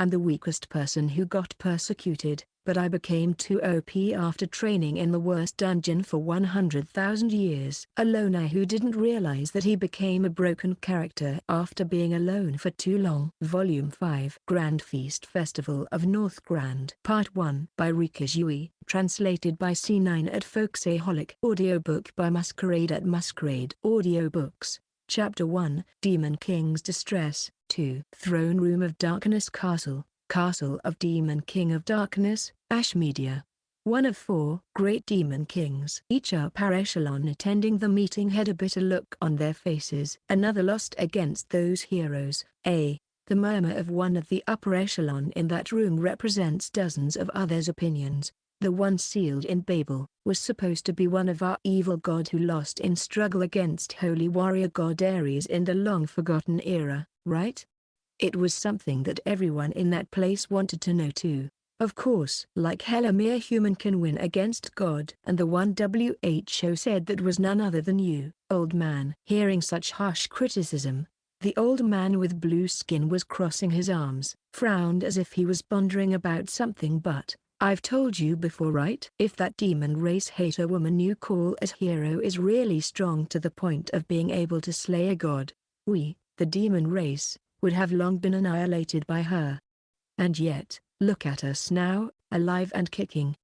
I'm the weakest person who got persecuted, but I became too OP after training in the worst dungeon for 100,000 years. A loner who didn't realize that he became a broken character after being alone for too long. Volume 5. Grand Feast Festival of North Grand. Part 1. By Rika Jui. Translated by C9 at Folksaholic. Audiobook by Masquerade at Masquerade Audiobooks. Chapter 1. Demon King's Distress. 2. Throne Room of Darkness Castle. Castle of Demon King of Darkness, Ash Media. One of 4 great demon kings. Each upper echelon attending the meeting had a bitter look on their faces. Another lost against those heroes. The murmur of one of the upper echelon in that room represents dozens of others' opinions. The one sealed in Babel was supposed to be one of our evil god who lost in struggle against holy warrior god Ares in the long-forgotten era, right? It was something that everyone in that place wanted to know too. Of course, like hell a mere human can win against God. And the one WHO said that was none other than you, old man. Hearing such harsh criticism, the old man with blue skin was crossing his arms, frowned as if he was pondering about something. But, I've told you before, right? If that demon race hater woman you call as hero is really strong to the point of being able to slay a god, we, the demon race, would have long been annihilated by her. And yet, look at us now, alive and kicking.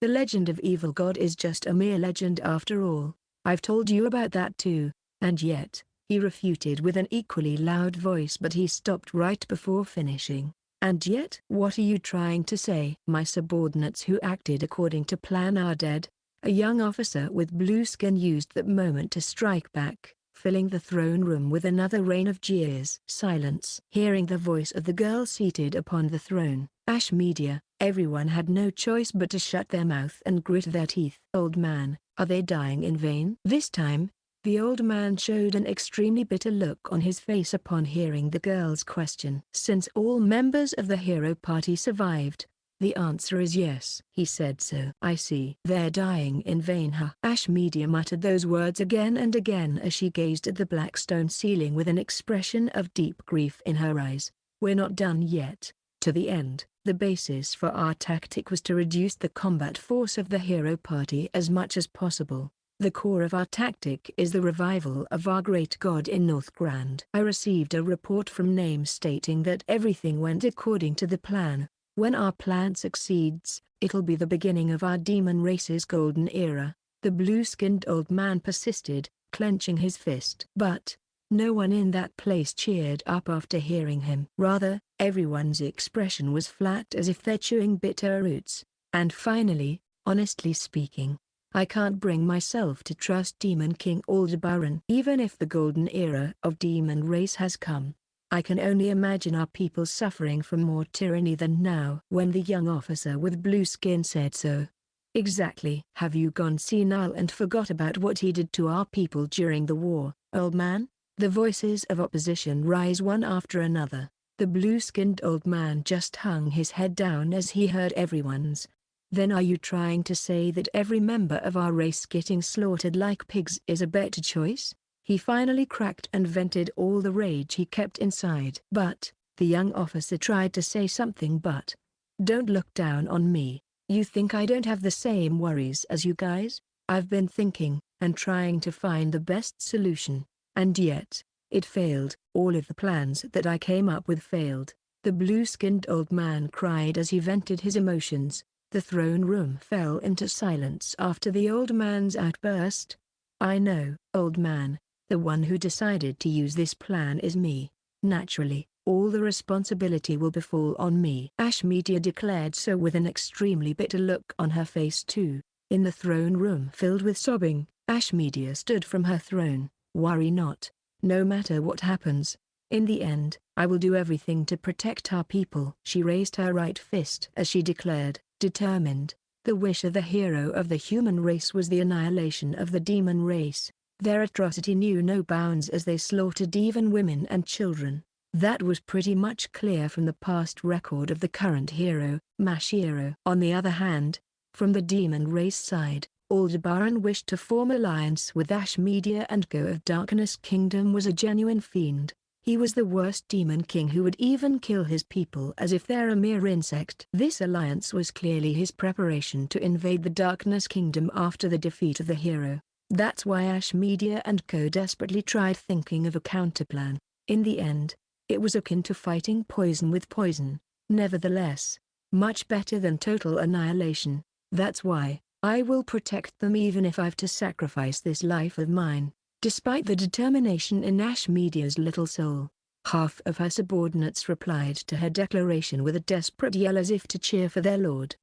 The legend of evil god is just a mere legend after all. I've told you about that too. And yet, he refuted with an equally loud voice, but he stopped right before finishing. And yet? What are you trying to say? My subordinates who acted according to plan are dead. A young officer with blue skin used that moment to strike back, filling the throne room with another rain of jeers. Silence. Hearing the voice of the girl seated upon the throne, Ash Media, everyone had no choice but to shut their mouth and grit their teeth. Old man, are they dying in vain? This time, the old man showed an extremely bitter look on his face upon hearing the girl's question. Since all members of the hero party survived, the answer is yes. He said so. I see. They're dying in vain, huh? Ash Media muttered those words again and again as she gazed at the black stone ceiling with an expression of deep grief in her eyes. We're not done yet. To the end, the basis for our tactic was to reduce the combat force of the hero party as much as possible. The core of our tactic is the revival of our great god in North Grand. I received a report from Name stating that everything went according to the plan. When our plan succeeds, it'll be the beginning of our demon race's golden era. The blue-skinned old man persisted, clenching his fist. But no one in that place cheered up after hearing him. Rather, everyone's expression was flat as if they're chewing bitter roots. And finally, honestly speaking, I can't bring myself to trust Demon King Aldebaran. Even if the golden era of demon race has come, I can only imagine our people suffering from more tyranny than now. When the young officer with blue skin said so. Exactly. Have you gone senile and forgot about what he did to our people during the war, old man? The voices of opposition rise one after another. The blue-skinned old man just hung his head down as he heard everyone's. Then are you trying to say that every member of our race getting slaughtered like pigs is a better choice? He finally cracked and vented all the rage he kept inside. But, the young officer tried to say something but. Don't look down on me. You think I don't have the same worries as you guys? I've been thinking, and trying to find the best solution. And yet, it failed. All of the plans that I came up with failed. The blue-skinned old man cried as he vented his emotions. The throne room fell into silence after the old man's outburst. I know, old man. The one who decided to use this plan is me. Naturally, all the responsibility will befall on me. Ash Media declared so with an extremely bitter look on her face too. In the throne room filled with sobbing, Ash Media stood from her throne. Worry not. No matter what happens, in the end, I will do everything to protect our people. She raised her right fist as she declared, determined. The wish of the hero of the human race was the annihilation of the demon race. Their atrocity knew no bounds as they slaughtered even women and children. That was pretty much clear from the past record of the current hero, Mashiro. On the other hand, from the demon race side, Aldebaran wished to form alliance with Ash Media and go of Darkness Kingdom was a genuine fiend. He was the worst demon king who would even kill his people as if they're a mere insect. This alliance was clearly his preparation to invade the Darkness Kingdom after the defeat of the hero. That's why Ash Media and co desperately tried thinking of a counterplan. In the end, it was akin to fighting poison with poison. Nevertheless, much better than total annihilation. That's why I will protect them even if I've to sacrifice this life of mine. Despite the determination in Ash Media's little soul, half of her subordinates replied to her declaration with a desperate yell as if to cheer for their lord.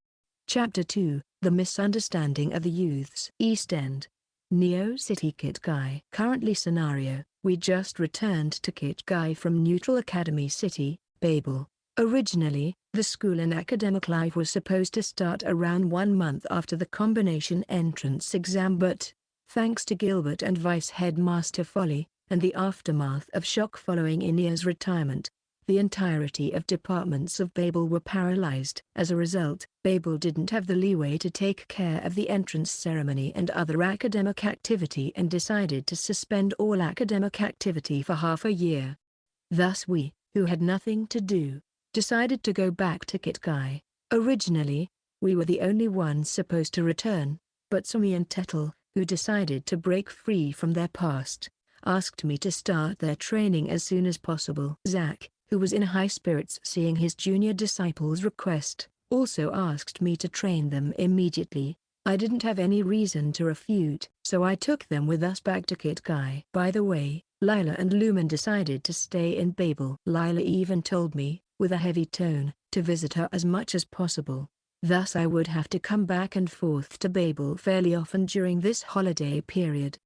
Chapter 2, The Misunderstanding of the Youths. East End. Neo City. Kit Kai. Currently scenario: we just returned to Kit Kai from Neutral Academy City, Babel. Originally, the school and academic life was supposed to start around 1 month after the combination entrance exam, but thanks to Gilbert and Vice Headmaster Folly, and the aftermath of shock following Inea's retirement, the entirety of departments of Babel were paralyzed. As a result, Babel didn't have the leeway to take care of the entrance ceremony and other academic activity and decided to suspend all academic activity for half a year. Thus we, who had nothing to do, decided to go back to Kit Kai. Originally, we were the only ones supposed to return, but Sumi and Tettle, who decided to break free from their past, asked me to start their training as soon as possible. Zack, who was in high spirits seeing his junior disciples' request, also asked me to train them immediately. I didn't have any reason to refute, so I took them with us back to Kit Kai. By the way, Lila and Lumen decided to stay in Babel. Lila even told me, with a heavy tone, to visit her as much as possible. Thus I would have to come back and forth to Babel fairly often during this holiday period.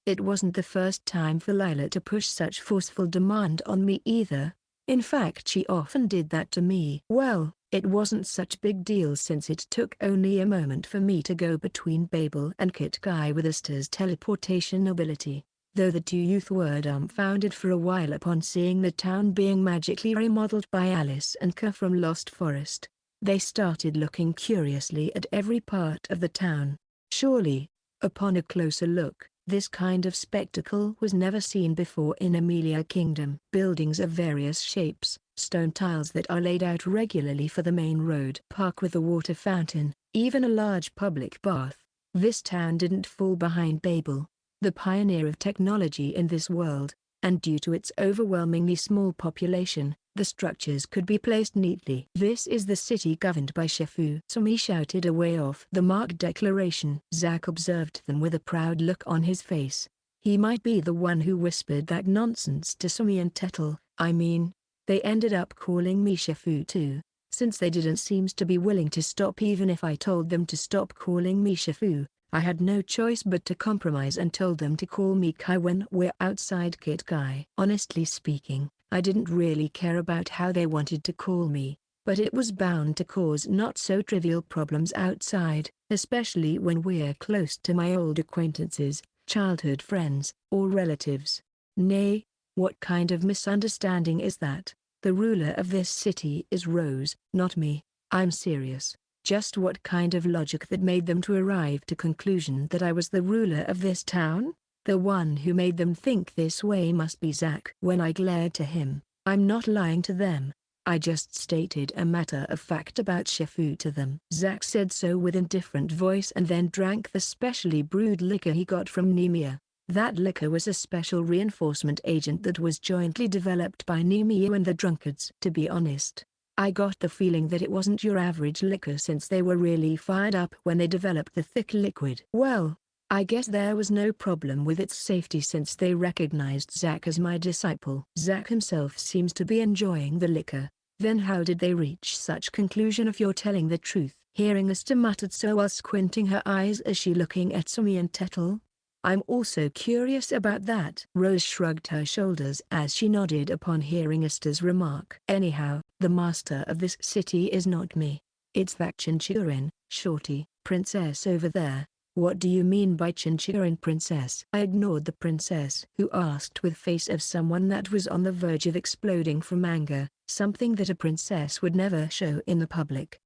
It wasn't the first time for Lila to push such forceful demand on me either. In fact, she often did that to me. Well, it wasn't such big deal since it took only a moment for me to go between Babel and Kit Kai with Asta's teleportation ability. Though the two youth were dumbfounded for a while upon seeing the town being magically remodeled by Alice and Ka from Lost Forest, they started looking curiously at every part of the town. Surely, upon a closer look, this kind of spectacle was never seen before in Amelia Kingdom. Buildings of various shapes, stone tiles that are laid out regularly for the main road, park with a water fountain, even a large public bath. This town didn't fall behind Babel, the pioneer of technology in this world, and due to its overwhelmingly small population, the structures could be placed neatly. "This is the city governed by Shifu," Sumi shouted away off the marked declaration. Zack observed them with a proud look on his face. He might be the one who whispered that nonsense to Sumi and Tettle. I mean, they ended up calling me Shifu too, since they didn't seem to be willing to stop even if I told them to stop calling me Shifu. I had no choice but to compromise and told them to call me Kai when we're outside Kit Kai. Honestly speaking, I didn't really care about how they wanted to call me, but it was bound to cause not so trivial problems outside, especially when we're close to my old acquaintances, childhood friends, or relatives. Nay, what kind of misunderstanding is that? The ruler of this city is Rose, not me. I'm serious. Just what kind of logic that made them to arrive to conclusion that I was the ruler of this town? The one who made them think this way must be Zack. When I glared to him, I'm not lying to them. I just stated a matter of fact about Shifu to them. Zack said so with indifferent voice and then drank the specially brewed liquor he got from Nemia. That liquor was a special reinforcement agent that was jointly developed by Nemia and the drunkards. To be honest, I got the feeling that it wasn't your average liquor since they were really fired up when they developed the thick liquid. Well, I guess there was no problem with its safety since they recognized Zack as my disciple. Zack himself seems to be enjoying the liquor. Then how did they reach such conclusion if you're telling the truth? Hearing Asta muttered so while squinting her eyes as she looking at Sumi and Tettle. I'm also curious about that. Rose shrugged her shoulders as she nodded upon hearing Asta's remark. Anyhow, the master of this city is not me. It's that Chinchurin, shorty, princess over there. What do you mean by Chinchurin princess? I ignored the princess, who asked with face of someone that was on the verge of exploding from anger, something that a princess would never show in the public.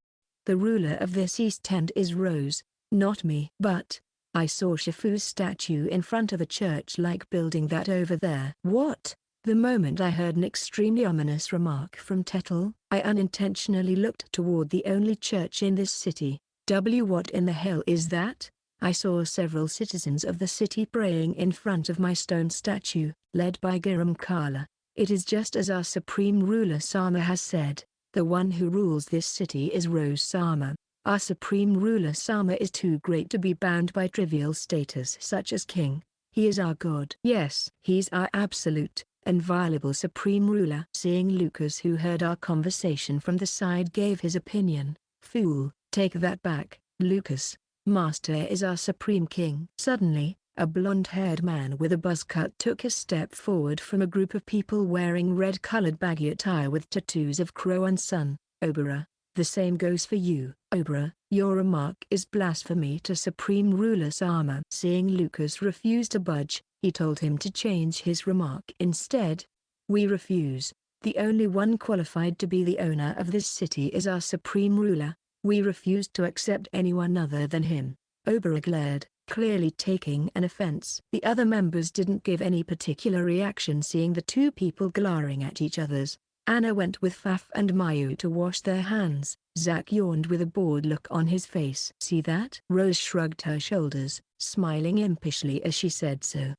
The ruler of this East End is Rose, not me. But I saw Shifu's statue in front of a church-like building that over there. What? The moment I heard an extremely ominous remark from Tettle, I unintentionally looked toward the only church in this city. What in the hell is that? I saw several citizens of the city praying in front of my stone statue, led by Giram Kala. It is just as our supreme ruler Sama has said. The one who rules this city is Rose Sama. Our supreme ruler Sama is too great to be bound by trivial status such as king. He is our god. Yes, he's our absolute, inviolable supreme ruler. Seeing Lucas, who heard our conversation from the side, gave his opinion. Fool, take that back, Lucas. Master is our supreme king. Suddenly, a blonde-haired man with a buzz cut took a step forward from a group of people wearing red-colored baggy attire with tattoos of crow and sun. Obera, the same goes for you. Obera, your remark is blasphemy to Supreme Ruler Sama. Seeing Lucas refuse to budge, he told him to change his remark instead. We refuse. The only one qualified to be the owner of this city is our supreme ruler. We refuse to accept anyone other than him. Obera glared, clearly taking an offense. The other members didn't give any particular reaction seeing the two people glaring at each other's. Anna went with Faf and Mayu to wash their hands. Zack yawned with a bored look on his face. See that? Rose shrugged her shoulders, smiling impishly as she said so.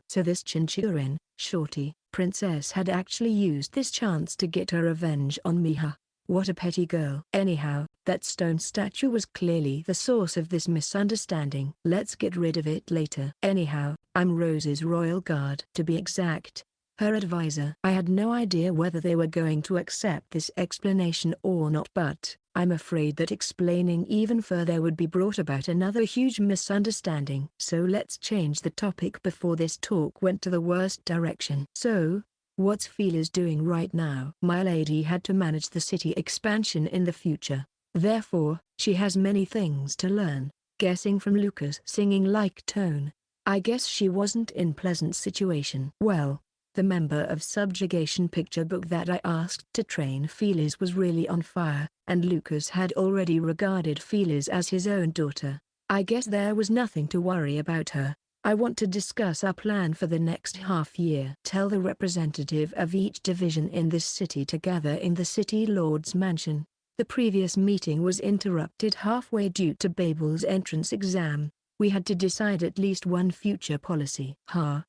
So this Chinchurin, Shorty, princess had actually used this chance to get her revenge on me, huh? What a petty girl. Anyhow, that stone statue was clearly the source of this misunderstanding. Let's get rid of it later. Anyhow, I'm Rose's royal guard. To be exact, her advisor. I had no idea whether they were going to accept this explanation or not, but I'm afraid that explaining even further would be brought about another huge misunderstanding. So let's change the topic before this talk went to the worst direction. So, what's Felis doing right now? My lady had to manage the city expansion in the future. Therefore, she has many things to learn. Guessing from Lucas' singing-like tone, I guess she wasn't in pleasant situation. Well, the member of subjugation picture book that I asked to train Felis was really on fire, and Lucas had already regarded Felis as his own daughter. I guess there was nothing to worry about her. I want to discuss our plan for the next half year. Tell the representative of each division in this city to gather in the city lord's mansion. The previous meeting was interrupted halfway due to Babel's entrance exam. We had to decide at least one future policy.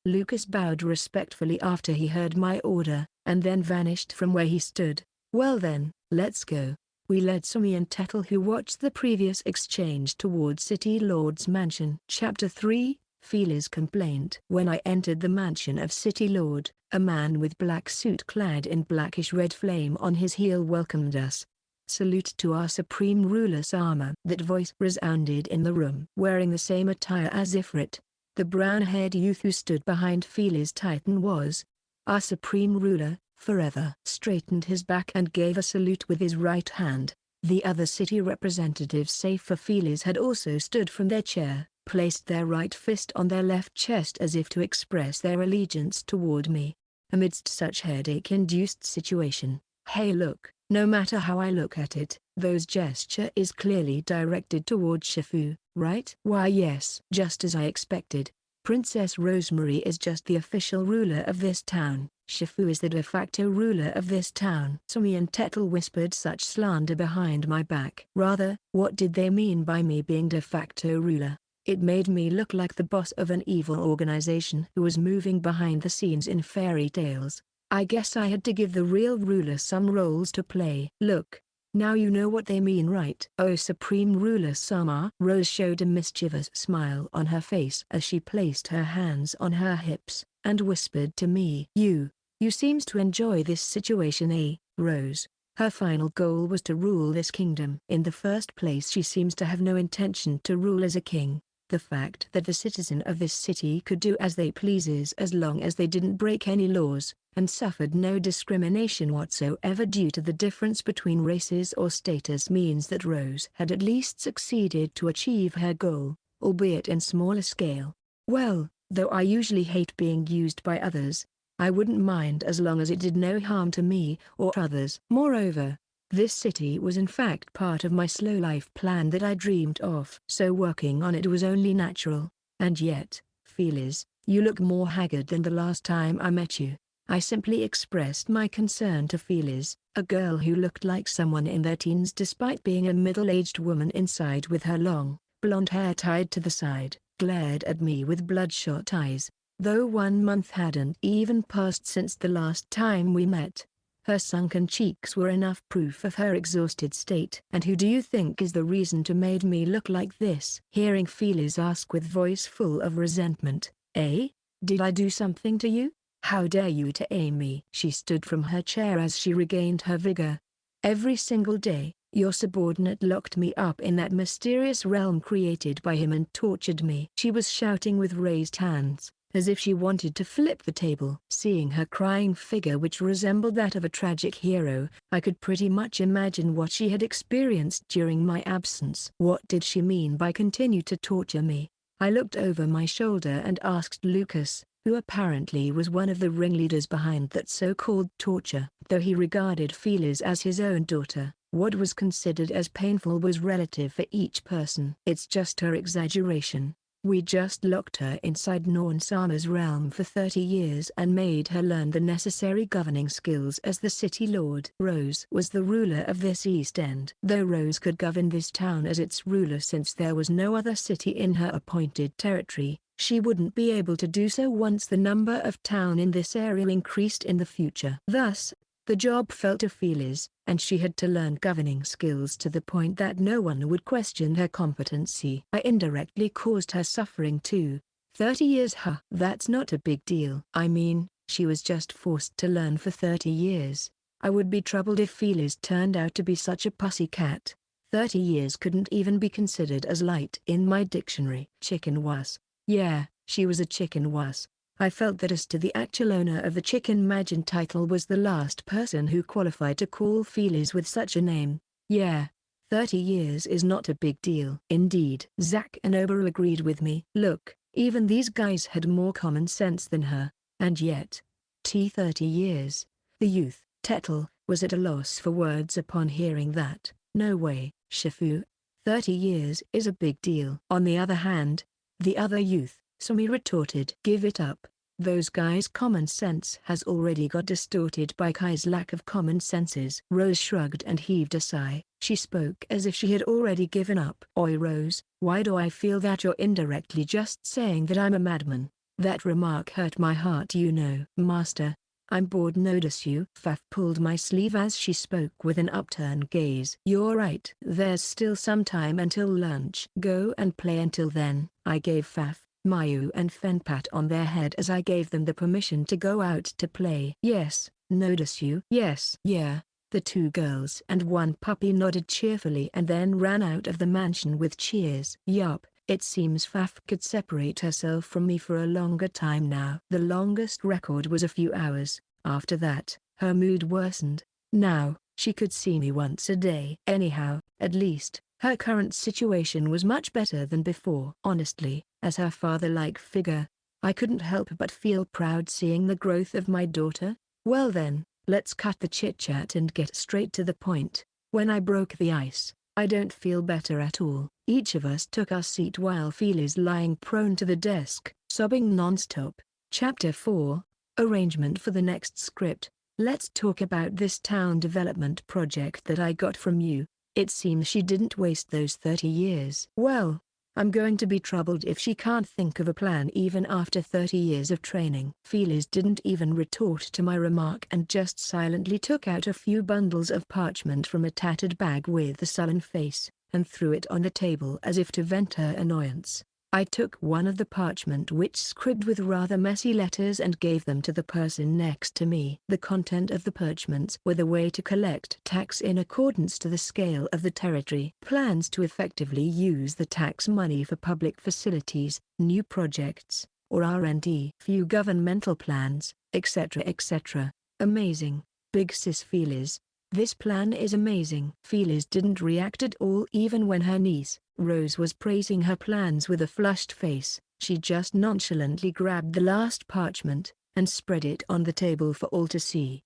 Lucas bowed respectfully after he heard my order, and then vanished from where he stood. Well then, let's go. We led Sumi and Tettle, who watched the previous exchange, towards City Lord's mansion. Chapter 3, Felis' complaint. When I entered the mansion of City Lord, a man with black suit clad in blackish red flame on his heel welcomed us. Salute to our supreme ruler Sama. That voice resounded in the room. Wearing the same attire as Ifrit, the brown-haired youth who stood behind Felis' Titan was our supreme ruler, forever. Straightened his back and gave a salute with his right hand. The other city representatives save for Felis had also stood from their chair, placed their right fist on their left chest as if to express their allegiance toward me. Amidst such headache-induced situation, hey look. No matter how I look at it, those gesture is clearly directed toward Shifu, right? Why yes. Just as I expected. Princess Rosemary is just the official ruler of this town. Shifu is the de facto ruler of this town. Sumi and Tettle whispered such slander behind my back. Rather, what did they mean by me being de facto ruler? It made me look like the boss of an evil organization who was moving behind the scenes in fairy tales. I guess I had to give the real ruler some roles to play. Look, now you know what they mean, right? Oh, Supreme Ruler Sama. Rose showed a mischievous smile on her face as she placed her hands on her hips, and whispered to me. You seems to enjoy this situation, eh, Rose? Her final goal was to rule this kingdom. In the first place, she seems to have no intention to rule as a king. The fact that the citizen of this city could do as they pleases as long as they didn't break any laws, and suffered no discrimination whatsoever due to the difference between races or status, means that Rose had at least succeeded to achieve her goal, albeit in smaller scale. Well, though I usually hate being used by others, I wouldn't mind as long as it did no harm to me or others. Moreover, this city was in fact part of my slow life plan that I dreamed of. So working on it was only natural. And yet, Felis, you look more haggard than the last time I met you. I simply expressed my concern to Felis, a girl who looked like someone in their teens despite being a middle-aged woman inside with her long, blonde hair tied to the side, glared at me with bloodshot eyes. Though 1 month hadn't even passed since the last time we met, her sunken cheeks were enough proof of her exhausted state. "And who do you think is the reason to made me look like this?" Hearing Felis ask with voice full of resentment. "Eh? Did I do something to you? How dare you to aim me?" She stood from her chair as she regained her vigor. "Every single day, your subordinate locked me up in that mysterious realm created by him and tortured me." She was shouting with raised hands, as if she wanted to flip the table. Seeing her crying figure which resembled that of a tragic hero, I could pretty much imagine what she had experienced during my absence. What did she mean by continue to torture me? I looked over my shoulder and asked Lucas, who apparently was one of the ringleaders behind that so-called torture. Though he regarded Felis as his own daughter, what was considered as painful was relative for each person. "It's just her exaggeration. We just locked her inside Norn-sama's realm for 30 years and made her learn the necessary governing skills as the city lord." Rose was the ruler of this East End. Though Rose could govern this town as its ruler since there was no other city in her appointed territory, she wouldn't be able to do so once the number of town in this area increased in the future. Thus, the job fell to Felis, and she had to learn governing skills to the point that no one would question her competency. I indirectly caused her suffering too. 30 years, huh? That's not a big deal. I mean, she was just forced to learn for 30 years. I would be troubled if Felis turned out to be such a pussy cat. 30 years couldn't even be considered as light in my dictionary. Chicken was. Yeah, she was a chicken was. I felt that as to the actual owner of the Chicken Magin title was the last person who qualified to call Felis with such a name. Yeah, 30 years is not a big deal. Indeed. Zack and Ober agreed with me. Look, even these guys had more common sense than her, and yet, 30 years. The youth, Tettle, was at a loss for words upon hearing that. No way, Shifu. 30 years is a big deal. On the other hand, the other youth, Sumi retorted. Give it up. Those guys' common sense has already got distorted by Kai's lack of common senses. Rose shrugged and heaved a sigh. She spoke as if she had already given up. Oi Rose, why do I feel that you're indirectly just saying that I'm a madman? That remark hurt my heart, you know. Master, I'm bored. Notice you. Faf pulled my sleeve as she spoke with an upturned gaze. You're right. There's still some time until lunch. Go and play until then. I gave Faf, Mayu and Fen pat on their head as I gave them the permission to go out to play. Yes, notice you. Yes. Yeah. The 2 girls and 1 puppy nodded cheerfully and then ran out of the mansion with cheers. Yup. It seems Faf could separate herself from me for a longer time now. The longest record was a few hours. After that, her mood worsened. Now, she could see me once a day. Anyhow, at least, her current situation was much better than before. Honestly, as her father-like figure, I couldn't help but feel proud seeing the growth of my daughter. Well then, let's cut the chit-chat and get straight to the point. When I broke the ice, I don't feel better at all. Each of us took our seat while Felis lying prone to the desk, sobbing non-stop. Chapter 4, Arrangement for the next script. Let's talk about this town development project that I got from you. It seems she didn't waste those 30 years. Well, I'm going to be troubled if she can't think of a plan even after 30 years of training. Felis didn't even retort to my remark and just silently took out a few bundles of parchment from a tattered bag with a sullen face, and threw it on the table as if to vent her annoyance. I took one of the parchment which scribbled with rather messy letters and gave them to the person next to me. The content of the parchments were the way to collect tax in accordance to the scale of the territory. Plans to effectively use the tax money for public facilities, new projects, or R&D. Few governmental plans, etc. etc. Amazing. Big sis Felis. This plan is amazing. Felis didn't react at all even when her niece, Rose, was praising her plans with a flushed face. She just nonchalantly grabbed the last parchment, and spread it on the table for all to see.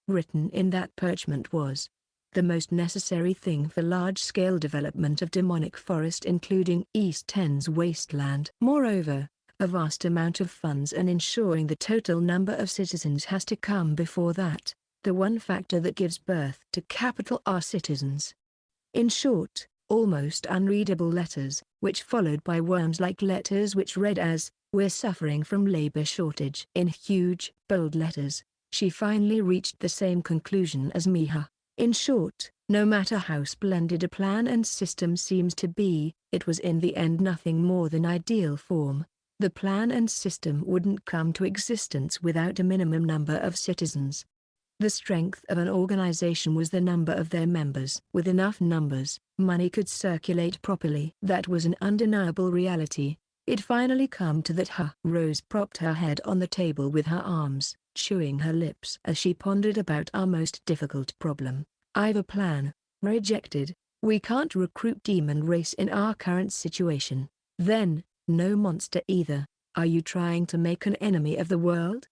Written in that parchment was the most necessary thing for large-scale development of demonic forest including East End's wasteland. Moreover, a vast amount of funds, and ensuring the total number of citizens has to come before that, the one factor that gives birth to capital R citizens. In short, almost unreadable letters, which followed by worms-like letters which read as, "We're suffering from labor shortage." In huge, bold letters, she finally reached the same conclusion as Miha. In short, no matter how splendid a plan and system seems to be, it was in the end nothing more than ideal form. The plan and system wouldn't come to existence without a minimum number of citizens. The strength of an organization was the number of their members. With enough numbers, money could circulate properly. That was an undeniable reality. It finally come to that. Rose propped her head on the table with her arms, chewing her lips as she pondered about our most difficult problem. "I've a plan." "Rejected. We can't recruit demon race in our current situation." "Then, no monster either. Are you trying to make an enemy of the world?"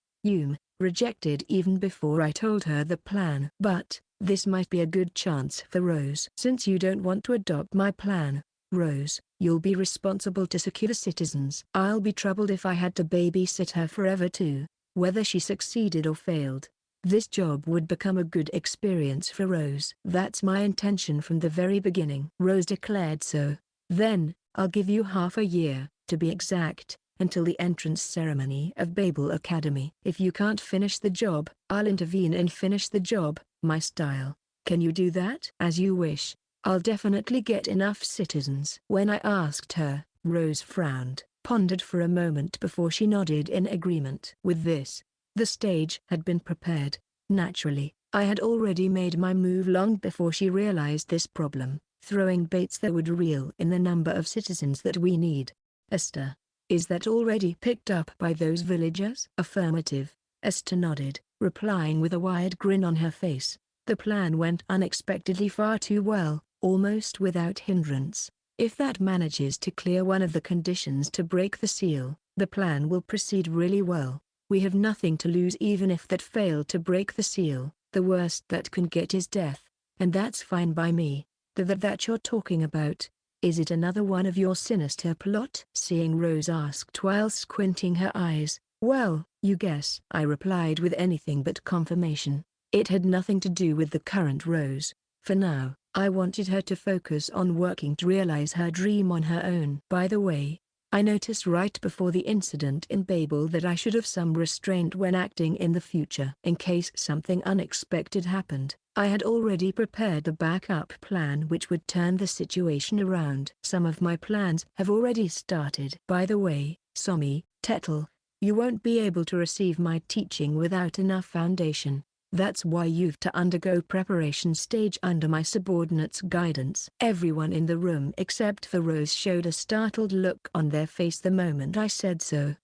"Rejected even before I told her the plan." "But, this might be a good chance for Rose." "Since you don't want to adopt my plan, Rose, you'll be responsible to secure the citizens." "I'll be troubled if I had to babysit her forever too." Whether she succeeded or failed, this job would become a good experience for Rose. "That's my intention from the very beginning." Rose declared so. "Then, I'll give you half a year, to be exact, until the entrance ceremony of Babel Academy. If you can't finish the job, I'll intervene and finish the job, my style. Can you do that?" "As you wish. I'll definitely get enough citizens." When I asked her, Rose frowned, pondered for a moment before she nodded in agreement. With this, the stage had been prepared. Naturally, I had already made my move long before she realized this problem, throwing baits that would reel in the number of citizens that we need. "Esther, is that already picked up by those villagers?" "Affirmative." Esther nodded, replying with a wide grin on her face. The plan went unexpectedly far too well, almost without hindrance. If that manages to clear one of the conditions to break the seal, the plan will proceed really well. We have nothing to lose even if that failed to break the seal. The worst that can get is death, and that's fine by me. That you're talking about, is it another one of your sinister plot?" Seeing Rose asked while squinting her eyes. "Well, you guess," I replied with anything but confirmation. It had nothing to do with the current Rose. For now, I wanted her to focus on working to realize her dream on her own. "By the way, I noticed right before the incident in Babel that I should have some restraint when acting in the future. In case something unexpected happened, I had already prepared a backup plan which would turn the situation around. Some of my plans have already started. By the way, Somi, Tettle, you won't be able to receive my teaching without enough foundation. That's why you've to undergo preparation stage under my subordinate's guidance." Everyone in the room except for Rose showed a startled look on their face the moment I said so.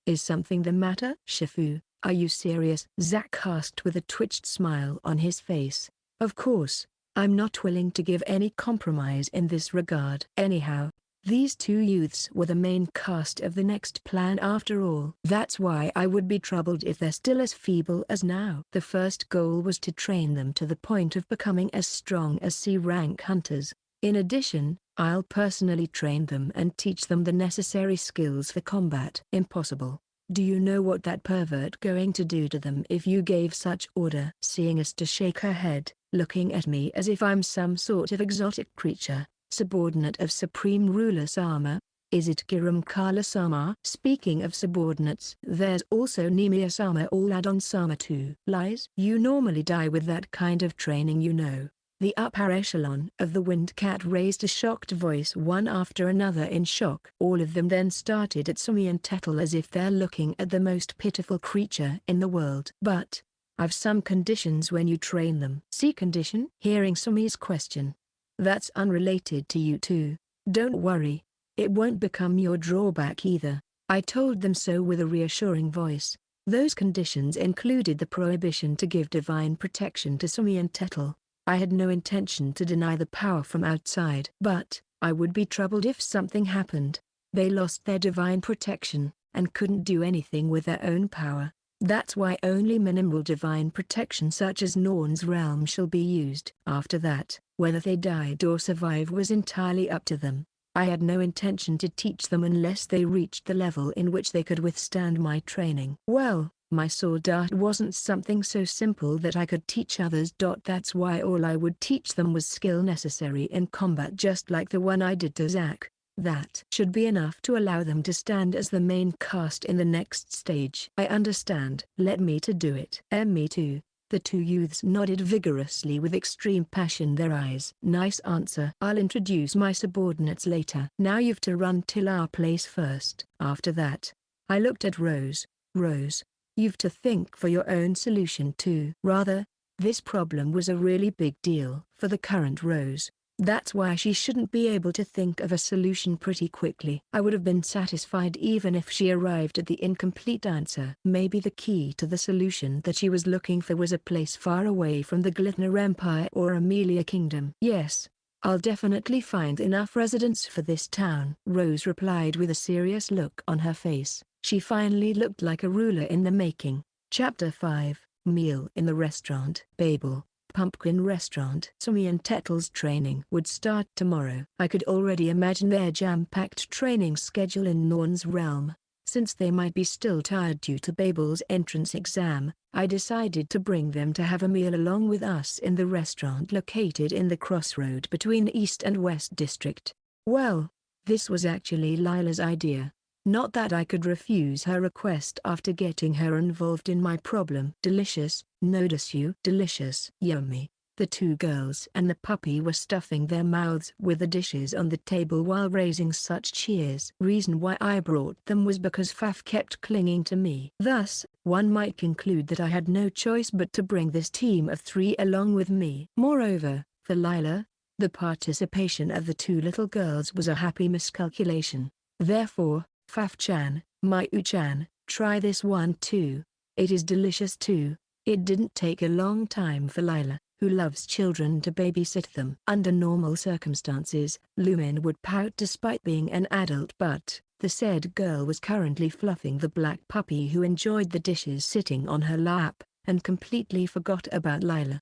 Is something the matter?" "Shifu, are you serious?" Zack asked with a twitched smile on his face. "Of course, I'm not willing to give any compromise in this regard." Anyhow, these two youths were the main cast of the next plan after all. That's why I would be troubled if they're still as feeble as now. The first goal was to train them to the point of becoming as strong as C-rank hunters. In addition, I'll personally train them and teach them the necessary skills for combat. "Impossible. Do you know what that pervert going to do to them if you gave such order?" Seeing us to shake her head, looking at me as if I'm some sort of exotic creature, subordinate of Supreme Ruler Sama. "Is it Kiramkala-sama?" "Speaking of subordinates, there's also Nemiya-sama or Ladon-sama too." "Lies? You normally die with that kind of training, you know." The upper echelon of the Windcat raised a shocked voice one after another in shock. All of them then started at Sumi and Tettle as if they're looking at the most pitiful creature in the world. "But, I've some conditions when you train them." "See condition?" Hearing Sumi's question. "That's unrelated to you two. Don't worry. It won't become your drawback either." I told them so with a reassuring voice. Those conditions included the prohibition to give divine protection to Sumi and Tettle. I had no intention to deny the power from outside. But, I would be troubled if something happened. They lost their divine protection, and couldn't do anything with their own power. That's why only minimal divine protection such as Norn's realm shall be used. After that, whether they died or survived was entirely up to them. I had no intention to teach them unless they reached the level in which they could withstand my training. Well, my sword art wasn't something so simple that I could teach others. That's why all I would teach them was skill necessary in combat, just like the one I did to Zack. That should be enough to allow them to stand as the main cast in the next stage. I understand. Let me to do it. Me too. The two youths nodded vigorously with extreme passion in their eyes. Nice answer. I'll introduce my subordinates later. Now you've to run till our place first. After that, I looked at Rose. Rose, you've to think for your own solution too. Rather, this problem was a really big deal for the current Rose. That's why she shouldn't be able to think of a solution pretty quickly. I would have been satisfied even if she arrived at the incomplete answer. Maybe the key to the solution that she was looking for was a place far away from the Glittner Empire or Amelia Kingdom. Yes, I'll definitely find enough residents for this town, Rose replied with a serious look on her face. She finally looked like a ruler in the making. Chapter 5, Meal in the Restaurant. Babel, Pumpkin Restaurant. Sumi and Tettle's training would start tomorrow. I could already imagine their jam-packed training schedule in Norn's realm. Since they might be still tired due to Babel's entrance exam, I decided to bring them to have a meal along with us in the restaurant located in the crossroad between East and West District. Well, this was actually Lila's idea. Not that I could refuse her request after getting her involved in my problem. Delicious, notice you. Delicious. Yummy. The two girls and the puppy were stuffing their mouths with the dishes on the table while raising such cheers. Reason why I brought them was because Faf kept clinging to me. Thus, one might conclude that I had no choice but to bring this team of three along with me. Moreover, for Lila, the participation of the two little girls was a happy miscalculation. Therefore, Faf-chan, Mayu-chan, try this one too. It is delicious too. It didn't take a long time for Lila, who loves children, to babysit them. Under normal circumstances, Lumin would pout despite being an adult, but the said girl was currently fluffing the black puppy who enjoyed the dishes sitting on her lap, and completely forgot about Lila.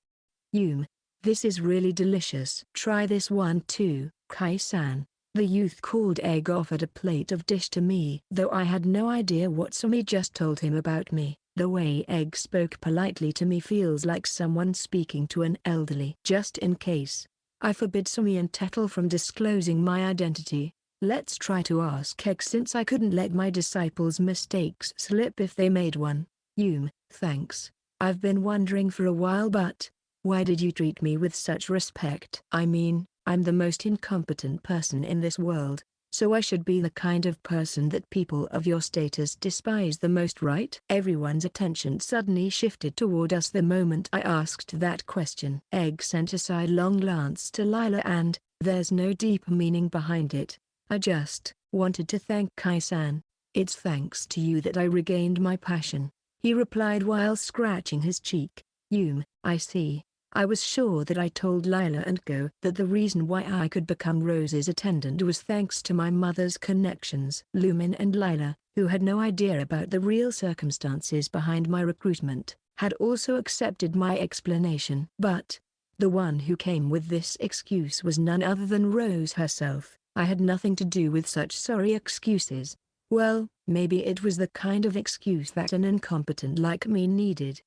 This is really delicious. Try this one too, Kai-san. The youth called Egg offered a plate of dish to me. Though I had no idea what Sumi just told him about me, the way Egg spoke politely to me feels like someone speaking to an elderly. Just in case, I forbid Sumi and Tettle from disclosing my identity. Let's try to ask Egg, since I couldn't let my disciples' mistakes slip if they made one. Thanks. I've been wondering for a while, but why did you treat me with such respect? I mean, I'm the most incompetent person in this world, so I should be the kind of person that people of your status despise the most, right? Everyone's attention suddenly shifted toward us the moment I asked that question. Egg sent a sidelong glance to Lila, and there's no deep meaning behind it. I just wanted to thank Kai-san. It's thanks to you that I regained my passion, he replied while scratching his cheek. I see. I was sure that I told Lila and Go that the reason why I could become Rose's attendant was thanks to my mother's connections. Lumin and Lila, who had no idea about the real circumstances behind my recruitment, had also accepted my explanation. But the one who came with this excuse was none other than Rose herself. I had nothing to do with such sorry excuses. Well, maybe it was the kind of excuse that an incompetent like me needed.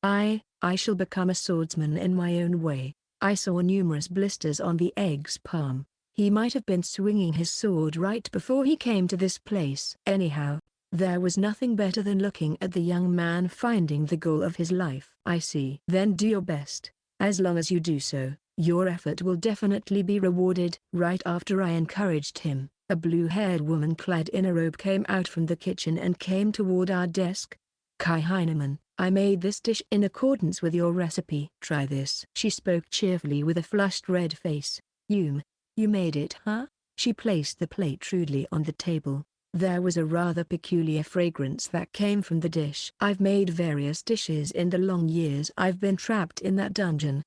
I shall become a swordsman in my own way. I saw numerous blisters on the Egg's palm. He might have been swinging his sword right before he came to this place. Anyhow, there was nothing better than looking at the young man finding the goal of his life. I see. Then do your best. As long as you do so, your effort will definitely be rewarded. Right after I encouraged him, a blue-haired woman clad in a robe came out from the kitchen and came toward our desk. Kai Heineman, I made this dish in accordance with your recipe. Try this. She spoke cheerfully with a flushed red face. You made it, huh? She placed the plate shrewdly on the table. There was a rather peculiar fragrance that came from the dish. I've made various dishes in the long years I've been trapped in that dungeon.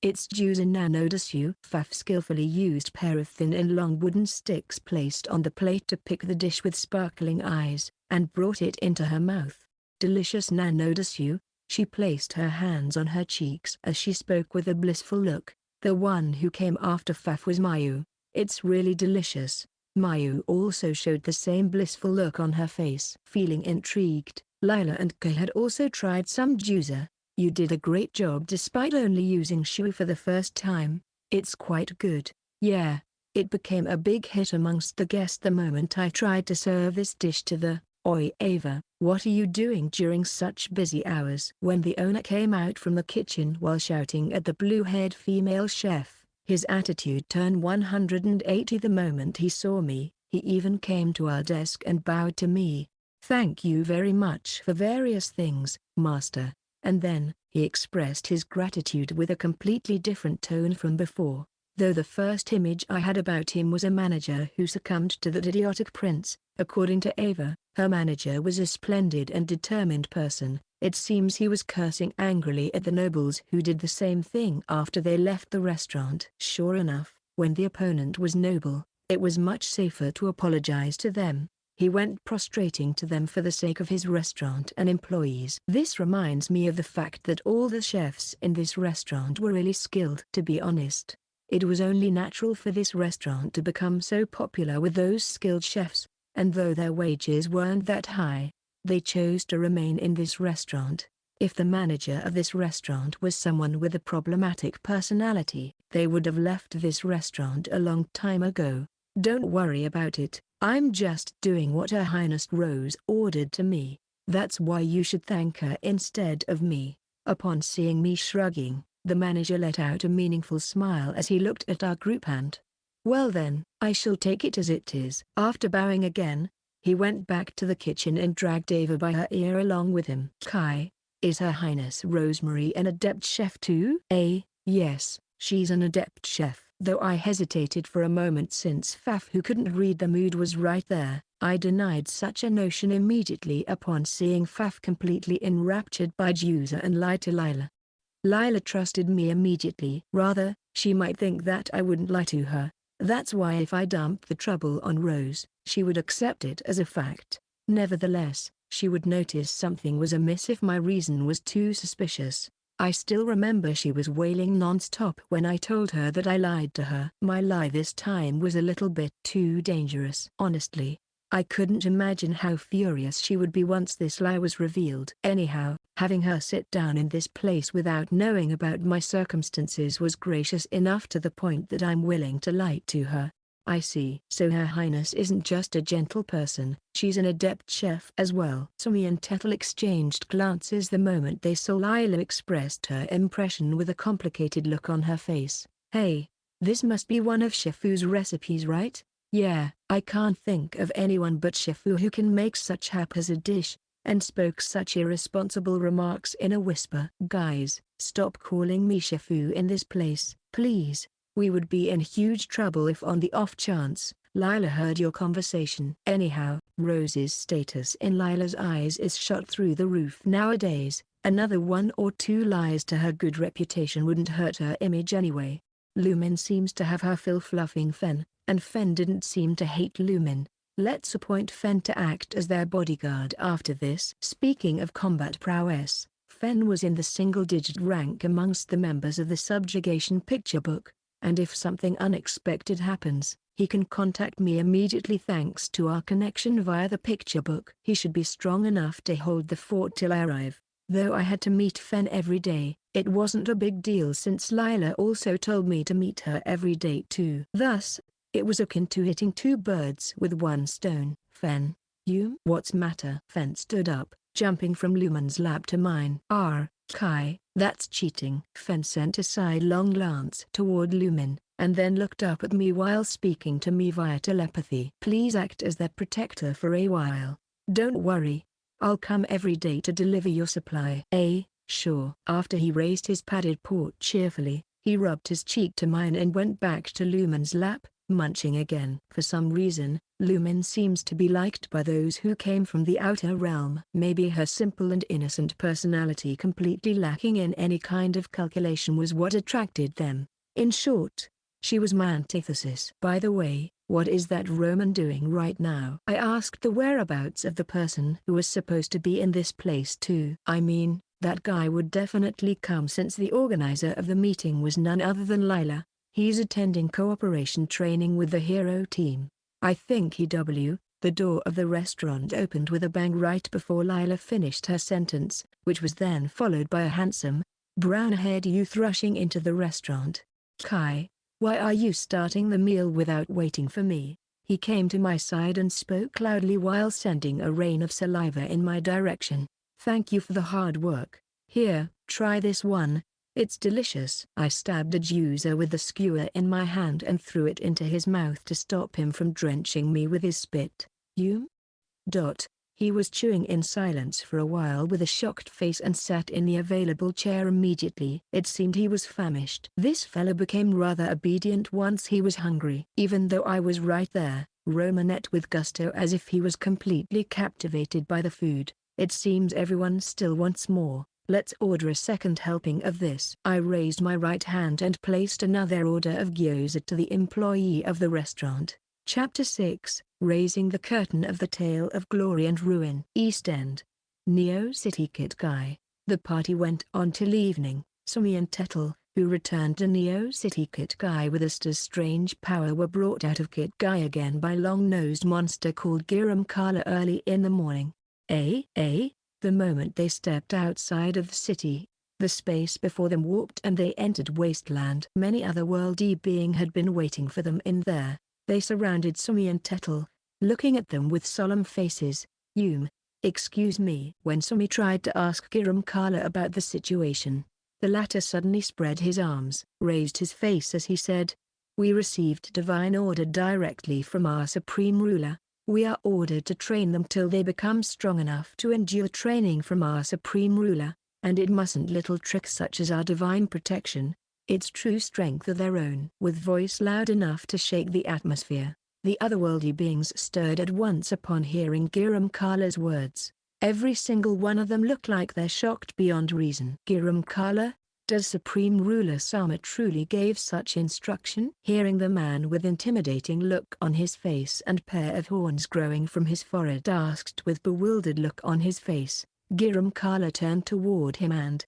It's juicy. Now notice you. Faf skillfully used pair of thin and long wooden sticks placed on the plate to pick the dish with sparkling eyes, and brought it into her mouth. Delicious. Now notice you. She placed her hands on her cheeks as she spoke with a blissful look. The one who came after Faf was Mayu. It's really delicious. Mayu also showed the same blissful look on her face. Feeling intrigued, Lila and Kai had also tried some juicer. You did a great job despite only using shu for the first time. It's quite good. Yeah. It became a big hit amongst the guests the moment I tried to serve this dish to the, "Oi Ava, what are you doing during such busy hours?" When the owner came out from the kitchen while shouting at the blue-haired female chef, his attitude turned 180 the moment he saw me. He even came to our desk and bowed to me. "Thank you very much for various things, Master." And then, he expressed his gratitude with a completely different tone from before. Though the first image I had about him was a manager who succumbed to that idiotic prince, according to Ava, her manager was a splendid and determined person. It seems he was cursing angrily at the nobles who did the same thing after they left the restaurant. Sure enough, when the opponent was noble, it was much safer to apologize to them. He went prostrating to them for the sake of his restaurant and employees. This reminds me of the fact that all the chefs in this restaurant were really skilled. To be honest, it was only natural for this restaurant to become so popular with those skilled chefs, and though their wages weren't that high, they chose to remain in this restaurant. If the manager of this restaurant was someone with a problematic personality, they would have left this restaurant a long time ago. Don't worry about it, I'm just doing what Her Highness Rose ordered to me. That's why you should thank her instead of me. Upon seeing me shrugging, the manager let out a meaningful smile as he looked at our group and, "Well then, I shall take it as it is." After bowing again, he went back to the kitchen and dragged Ava by her ear along with him. "Kai, is Her Highness Rosemary an adept chef too?" Yes, she's an adept chef." Though I hesitated for a moment since Faf, who couldn't read the mood, was right there, I denied such a notion immediately upon seeing Faf completely enraptured by Juicer and lied to Lila. Lila trusted me immediately. Rather, she might think that I wouldn't lie to her. That's why if I dumped the trouble on Rose, she would accept it as a fact. Nevertheless, she would notice something was amiss if my reason was too suspicious. I still remember she was wailing non-stop when I told her that I lied to her. My lie this time was a little bit too dangerous. Honestly, I couldn't imagine how furious she would be once this lie was revealed. Anyhow, having her sit down in this place without knowing about my circumstances was gracious enough to the point that I'm willing to lie to her. I see. So Her Highness isn't just a gentle person, she's an adept chef as well. Sumi and Tetel exchanged glances the moment they saw Lila expressed her impression with a complicated look on her face. "Hey, this must be one of Shifu's recipes, right?" "Yeah, I can't think of anyone but Shifu who can make such haphazard dish," and spoke such irresponsible remarks in a whisper. "Guys, stop calling me Shifu in this place, please. We would be in huge trouble if on the off chance Lila heard your conversation." Anyhow, Rose's status in Lila's eyes is shot through the roof nowadays. Another one or two lies to her good reputation wouldn't hurt her image anyway. Lumin seems to have her fill fluffing Fen, and Fen didn't seem to hate Lumin. Let's appoint Fen to act as their bodyguard after this. Speaking of combat prowess, Fen was in the single-digit rank amongst the members of the subjugation picture book. And if something unexpected happens, he can contact me immediately thanks to our connection via the picture book. He should be strong enough to hold the fort till I arrive. Though I had to meet Fen every day, it wasn't a big deal since Lila also told me to meet her every day too. Thus, it was akin to hitting two birds with one stone. "Fen, you?" "What's matter?" Fen stood up, jumping from Lumen's lap to mine. Kai, that's cheating." Fen sent a sidelong glance toward Lumen, and then looked up at me while speaking to me via telepathy. "Please act as their protector for a while. Don't worry. I'll come every day to deliver your supply." Sure." After he raised his padded paw cheerfully, he rubbed his cheek to mine and went back to Lumen's lap, munching again. For some reason, Lumen seems to be liked by those who came from the outer realm. Maybe her simple and innocent personality, completely lacking in any kind of calculation, was what attracted them. In short, she was my antithesis. "By the way, what is that Roman doing right now?" I asked the whereabouts of the person who was supposed to be in this place too. "I mean, that guy would definitely come since the organizer of the meeting was none other than Lila. He's attending cooperation training with the hero team." I think he. The door of the restaurant opened with a bang right before Lila finished her sentence, which was then followed by a handsome, brown-haired youth rushing into the restaurant. Kai, why are you starting the meal without waiting for me? He came to my side and spoke loudly while sending a rain of saliva in my direction. Thank you for the hard work. Here, try this one. It's delicious. I stabbed a juicer with the skewer in my hand and threw it into his mouth to stop him from drenching me with his spit. You? He was chewing in silence for a while with a shocked face and sat in the available chair immediately. It seemed he was famished. This fellow became rather obedient once he was hungry. Even though I was right there, Roman ate with gusto as if he was completely captivated by the food. It seems everyone still wants more. Let's order a second helping of this. I raised my right hand and placed another order of gyoza to the employee of the restaurant. Chapter 6, Raising the Curtain of the Tale of Glory and Ruin. East End. Neo City. Kid Guy. The party went on till evening. Sumi and Tettle, who returned to Neo City Kid Guy with Asta's strange power, were brought out of Kid Guy again by long-nosed monster called Giram Kala early in the morning. The moment they stepped outside of the city, the space before them warped and they entered wasteland. Many otherworldly beings had been waiting for them in there. They surrounded Sumi and Tettle, looking at them with solemn faces. Excuse me. When Sumi tried to ask Giram Kala about the situation, the latter suddenly spread his arms, raised his face as he said, "We received divine order directly from our supreme ruler. We are ordered to train them till they become strong enough to endure training from our supreme ruler, and it mustn't little tricks such as our divine protection. It's true strength of their own." With voice loud enough to shake the atmosphere, the otherworldly beings stirred at once upon hearing Giram Kala's words. Every single one of them looked like they're shocked beyond reason. Giram Kala, does Supreme Ruler Sama truly gave such instruction? Hearing the man with intimidating look on his face and pair of horns growing from his forehead asked with bewildered look on his face, Giram Kala turned toward him and,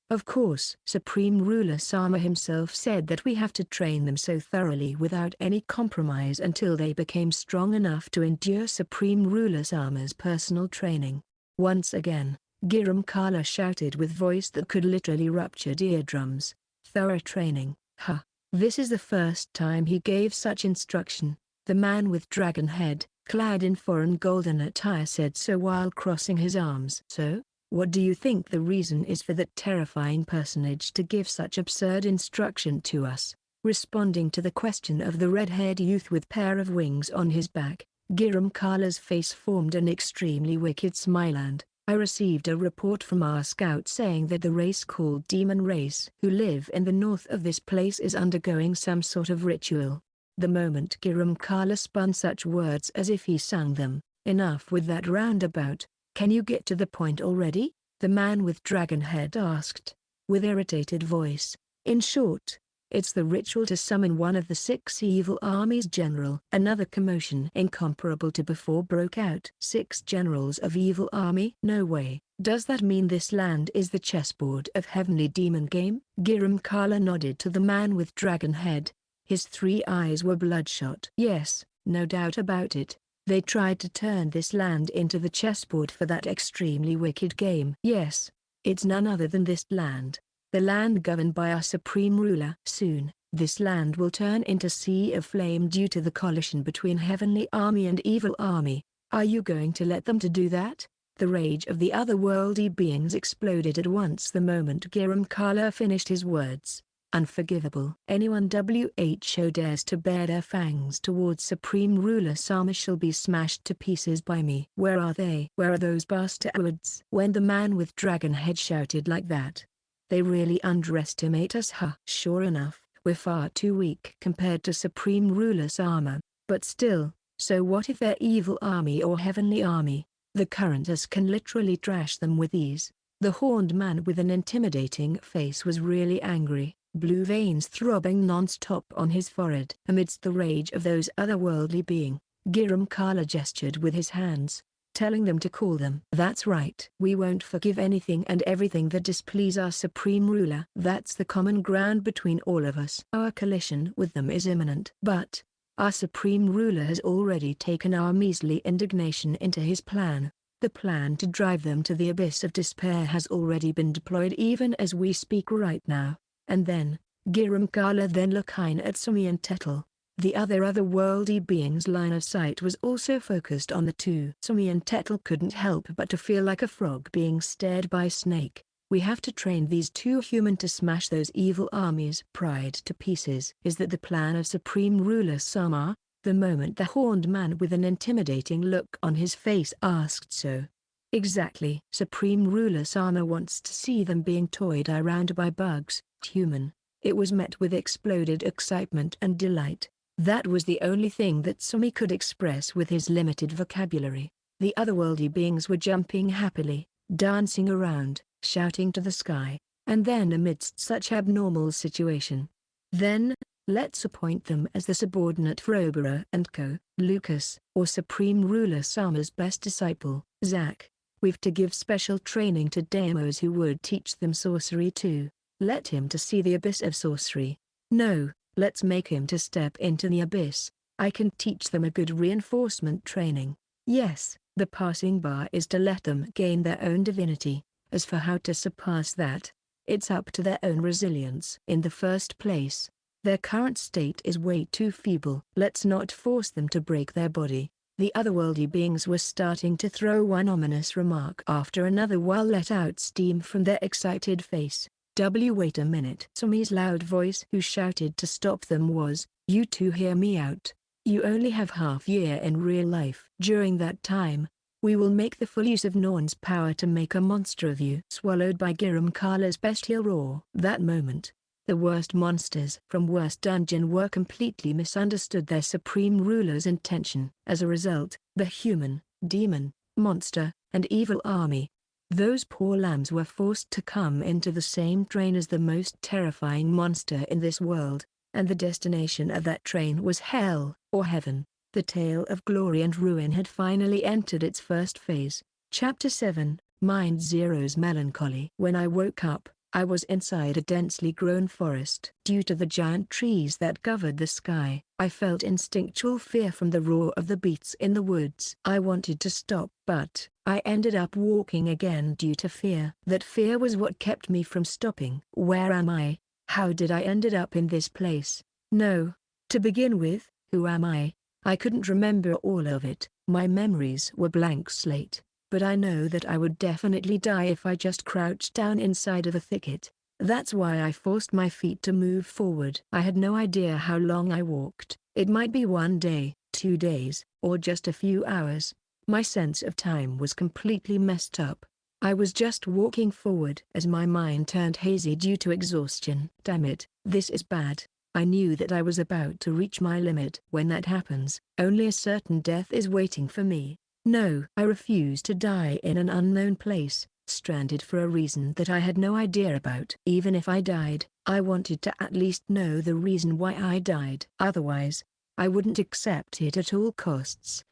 "Of course, Supreme Ruler Sama himself said that we have to train them so thoroughly without any compromise until they became strong enough to endure Supreme Ruler Sama's personal training." Once again, Giram Kala shouted with voice that could literally rupture eardrums, "Thorough training, huh? This is the first time he gave such instruction." The man with dragon head, clad in foreign golden attire, said so while crossing his arms. "So, what do you think the reason is for that terrifying personage to give such absurd instruction to us?" Responding to the question of the red-haired youth with pair of wings on his back, Giram Kala's face formed an extremely wicked smile and, "I received a report from our scout saying that the race called Demon Race who live in the north of this place is undergoing some sort of ritual." The moment Giram Kala spun such words as if he sang them, "Enough with that roundabout. Can you get to the point already?" the man with dragon head asked, with irritated voice. "In short, it's the ritual to summon one of the 6 evil armies, General." Another commotion incomparable to before broke out. 6 generals of evil army? No way. Does that mean this land is the chessboard of heavenly demon game? Giram Kala nodded to the man with dragon head. His 3 eyes were bloodshot. "Yes, no doubt about it. They tried to turn this land into the chessboard for that extremely wicked game." "Yes, it's none other than this land. The land governed by our supreme ruler. Soon, this land will turn into sea of flame due to the collision between heavenly army and evil army. Are you going to let them to do that?" The rage of the otherworldly beings exploded at once the moment Giram Kala finished his words. "Unforgivable. Anyone who dares to bare their fangs towards Supreme Ruler Sama shall be smashed to pieces by me." "Where are they? Where are those bastards?" When the man with dragon head shouted like that, "They really underestimate us, huh?" "Sure enough, we're far too weak compared to Supreme Ruler Sama, but still, so what if they're evil army or heavenly army? The current us can literally trash them with ease." The horned man with an intimidating face was really angry, blue veins throbbing non-stop on his forehead. Amidst the rage of those otherworldly beings, Giram Kala gestured with his hands, telling them to call them. "That's right. We won't forgive anything and everything that displease our supreme ruler. That's the common ground between all of us. Our collision with them is imminent." But, Our supreme ruler has already taken our measly indignation into his plan. The plan to drive them to the abyss of despair has already been deployed even as we speak right now. And then, Giram Kala then Lakine at Sumi and Tetel. The otherworldly being's line of sight was also focused on the two. Sumi and Tetel couldn't help but to feel like a frog being stared by a snake. We have to train these two human to smash those evil armies' pride to pieces. Is that the plan of Supreme Ruler Sama? The moment the horned man with an intimidating look on his face asked so. Exactly. Supreme Ruler Sama wants to see them being toyed around by bugs, human. It was met with exploded excitement and delight. That was the only thing that Sumi could express with his limited vocabulary. The otherworldly beings were jumping happily, dancing around, shouting to the sky, and then amidst such abnormal situation. Then, let's appoint them as the subordinate for Obera and Co., Lucas, or Supreme Ruler Sama's best disciple, Zack. We've to give special training to demos who would teach them sorcery too. Let him to see the abyss of sorcery. No, let's make him to step into the abyss. I can teach them a good reinforcement training. Yes, the passing bar is to let them gain their own divinity. As for how to surpass that, it's up to their own resilience. In the first place, their current state is way too feeble. Let's not force them to break their body. The otherworldly beings were starting to throw one ominous remark after another while let out steam from their excited face. Wait a minute. Sumi's loud voice who shouted to stop them was, "You two hear me out. You only have half year in real life. During that time, we will make the full use of Norn's power to make a monster of you." Swallowed by Giram Kala's bestial roar. That moment, the worst monsters from Worst Dungeon were completely misunderstood their supreme ruler's intention. As a result, the human, demon, monster, and evil army, those poor lambs were forced to come into the same train as the most terrifying monster in this world, and the destination of that train was hell, or heaven. The tale of glory and ruin had finally entered its first phase. Chapter 7, Mind Zero's Melancholy. When I woke up, I was inside a densely grown forest. Due to the giant trees that covered the sky, I felt instinctual fear from the roar of the beasts in the woods. I wanted to stop, but I ended up walking again due to fear. That fear was what kept me from stopping. Where am I? How did I ended up in this place? No. To begin with, who am I? I couldn't remember all of it. My memories were blank slate. But I know that I would definitely die if I just crouched down inside of a thicket. That's why I forced my feet to move forward. I had no idea how long I walked. It might be 1 day, 2 days, or just a few hours. My sense of time was completely messed up. I was just walking forward as my mind turned hazy due to exhaustion. Damn it, this is bad. I knew that I was about to reach my limit. When that happens, only a certain death is waiting for me. No, I refuse to die in an unknown place, stranded for a reason that I had no idea about. Even if I died, I wanted to at least know the reason why I died. Otherwise, I wouldn't accept it at all costs.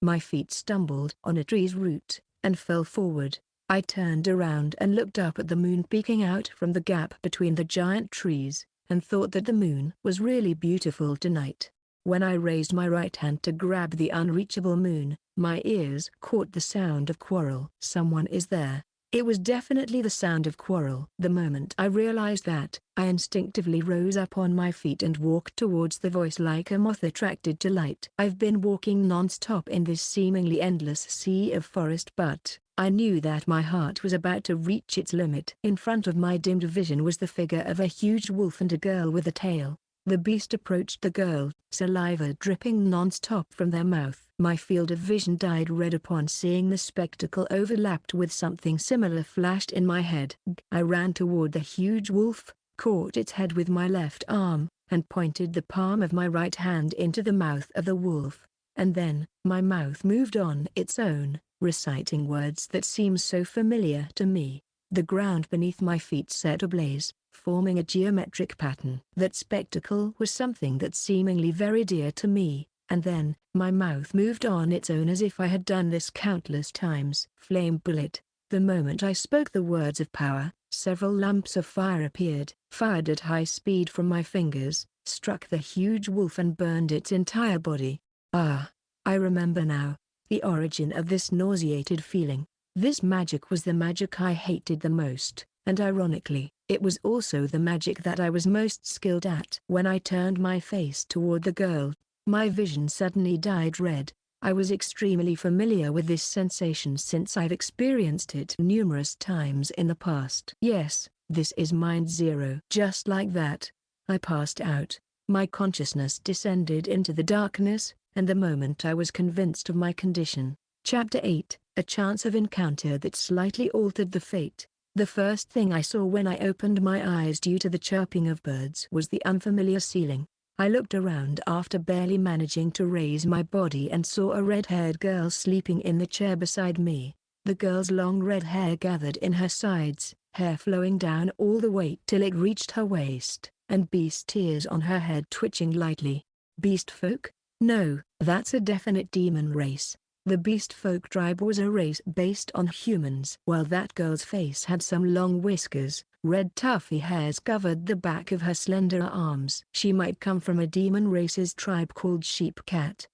My feet stumbled on a tree's root, and fell forward. I turned around and looked up at the moon peeking out from the gap between the giant trees, and thought that the moon was really beautiful tonight. When I raised my right hand to grab the unreachable moon, my ears caught the sound of quarrel. Someone is there. It was definitely the sound of quarrel. The moment I realized that, I instinctively rose up on my feet and walked towards the voice like a moth attracted to light. I've been walking non-stop in this seemingly endless sea of forest, but I knew that my heart was about to reach its limit. In front of my dimmed vision was the figure of a huge wolf and a girl with a tail. The beast approached the girl, saliva dripping non-stop from their mouth. My field of vision dyed red upon seeing the spectacle overlapped with something similar flashed in my head. I ran toward the huge wolf, caught its head with my left arm, and pointed the palm of my right hand into the mouth of the wolf. And then, my mouth moved on its own, reciting words that seemed so familiar to me. The ground beneath my feet set ablaze, forming a geometric pattern. That spectacle was something that seemingly very dear to me, and then, my mouth moved on its own as if I had done this countless times. Flame bullet. The moment I spoke the words of power, several lumps of fire appeared, fired at high speed from my fingers, struck the huge wolf and burned its entire body. Ah, I remember now. The origin of this nauseated feeling. This magic was the magic I hated the most, and ironically, it was also the magic that I was most skilled at. When I turned my face toward the girl, my vision suddenly dyed red. I was extremely familiar with this sensation since I've experienced it numerous times in the past. Yes, this is Mind Zero. Just like that, I passed out. My consciousness descended into the darkness, and the moment I was convinced of my condition. Chapter 8, A Chance of Encounter That Slightly Altered the Fate. The first thing I saw when I opened my eyes due to the chirping of birds was the unfamiliar ceiling. I looked around after barely managing to raise my body and saw a red-haired girl sleeping in the chair beside me. The girl's long red hair gathered in her sides, hair flowing down all the way till it reached her waist, and beast ears on her head twitching lightly. Beast folk? No, that's a definite demon race. The beast folk tribe was a race based on humans. While that girl's face had some long whiskers, red tuffy hairs covered the back of her slender arms. She might come from a demon race's tribe called Sheep Cat.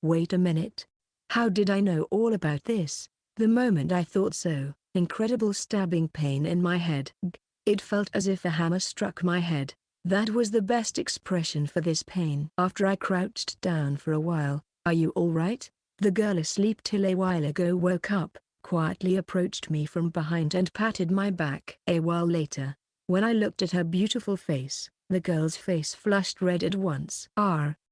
Wait a minute. How did I know all about this? The moment I thought so, incredible stabbing pain in my head. It felt as if a hammer struck my head. That was the best expression for this pain. After I crouched down for a while, "Are you all right?" The girl asleep till a while ago woke up, quietly approached me from behind and patted my back. A while later, when I looked at her beautiful face, the girl's face flushed red at once.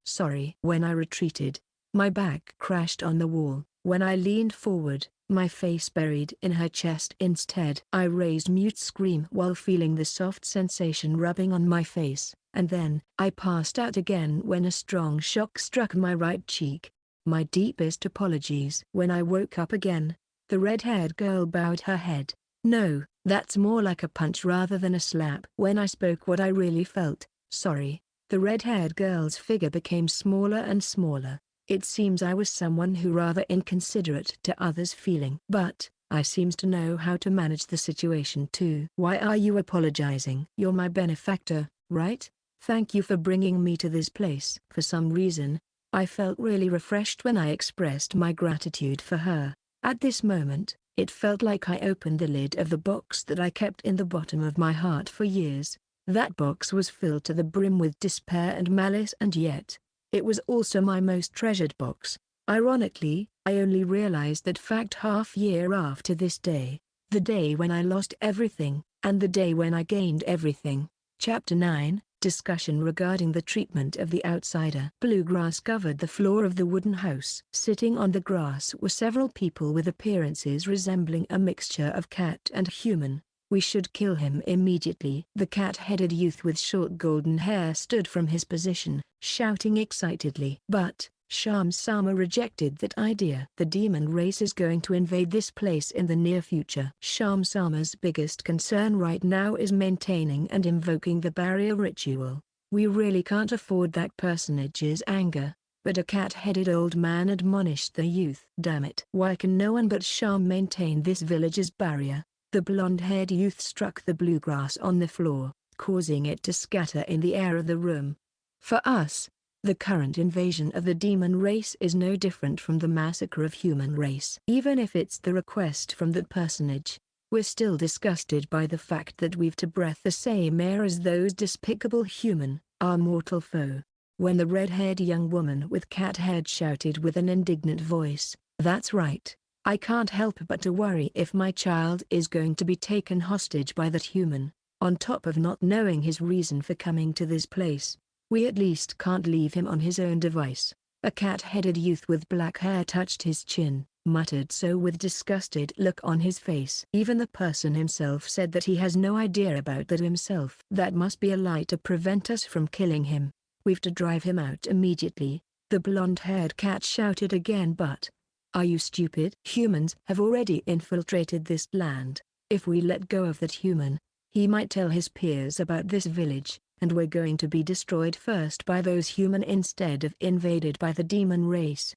Sorry. When I retreated, my back crashed on the wall. When I leaned forward, my face buried in her chest instead. I raised mute scream while feeling the soft sensation rubbing on my face, and then I passed out again when a strong shock struck my right cheek. My deepest apologies. When I woke up again, the red-haired girl bowed her head. No, that's more like a punch rather than a slap. When I spoke what I really felt, sorry, the red-haired girl's figure became smaller and smaller. It seems I was someone who rather inconsiderate to others' feeling. But, I seems to know how to manage the situation too. Why are you apologizing? You're my benefactor, right? Thank you for bringing me to this place. For some reason, I felt really refreshed when I expressed my gratitude for her. At this moment, it felt like I opened the lid of the box that I kept in the bottom of my heart for years. That box was filled to the brim with despair and malice, and yet, it was also my most treasured box. Ironically, I only realized that fact half-year after this day, the day when I lost everything, and the day when I gained everything. Chapter 9, Discussion regarding the treatment of the outsider. Blue grass covered the floor of the wooden house. Sitting on the grass were several people with appearances resembling a mixture of cat and human. We should kill him immediately. The cat-headed youth with short golden hair stood from his position, shouting excitedly. But, Sham-sama rejected that idea. The demon race is going to invade this place in the near future. Sham-sama's biggest concern right now is maintaining and invoking the barrier ritual. We really can't afford that personage's anger. But a cat-headed old man admonished the youth. Damn it. Why can no one but Sham maintain this village's barrier? The blonde-haired youth struck the bluegrass on the floor, causing it to scatter in the air of the room. For us, the current invasion of the demon race is no different from the massacre of human race. Even if it's the request from that personage, we're still disgusted by the fact that we've to breathe the same air as those despicable human, our mortal foe. When the red-haired young woman with cat head shouted with an indignant voice, "That's right. I can't help but to worry if my child is going to be taken hostage by that human. On top of not knowing his reason for coming to this place, we at least can't leave him on his own device." A cat-headed youth with black hair touched his chin, muttered so with disgusted look on his face. Even the person himself said that he has no idea about that himself. That must be a lie to prevent us from killing him. We've to drive him out immediately. The blonde-haired cat shouted again. But, are you stupid? Humans have already infiltrated this land. If we let go of that human, he might tell his peers about this village, and we're going to be destroyed first by those human instead of invaded by the demon race.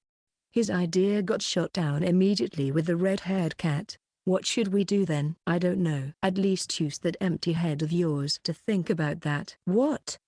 His idea got shot down immediately with the red-haired cat. What should we do then? I don't know. At least use that empty head of yours to think about that. What?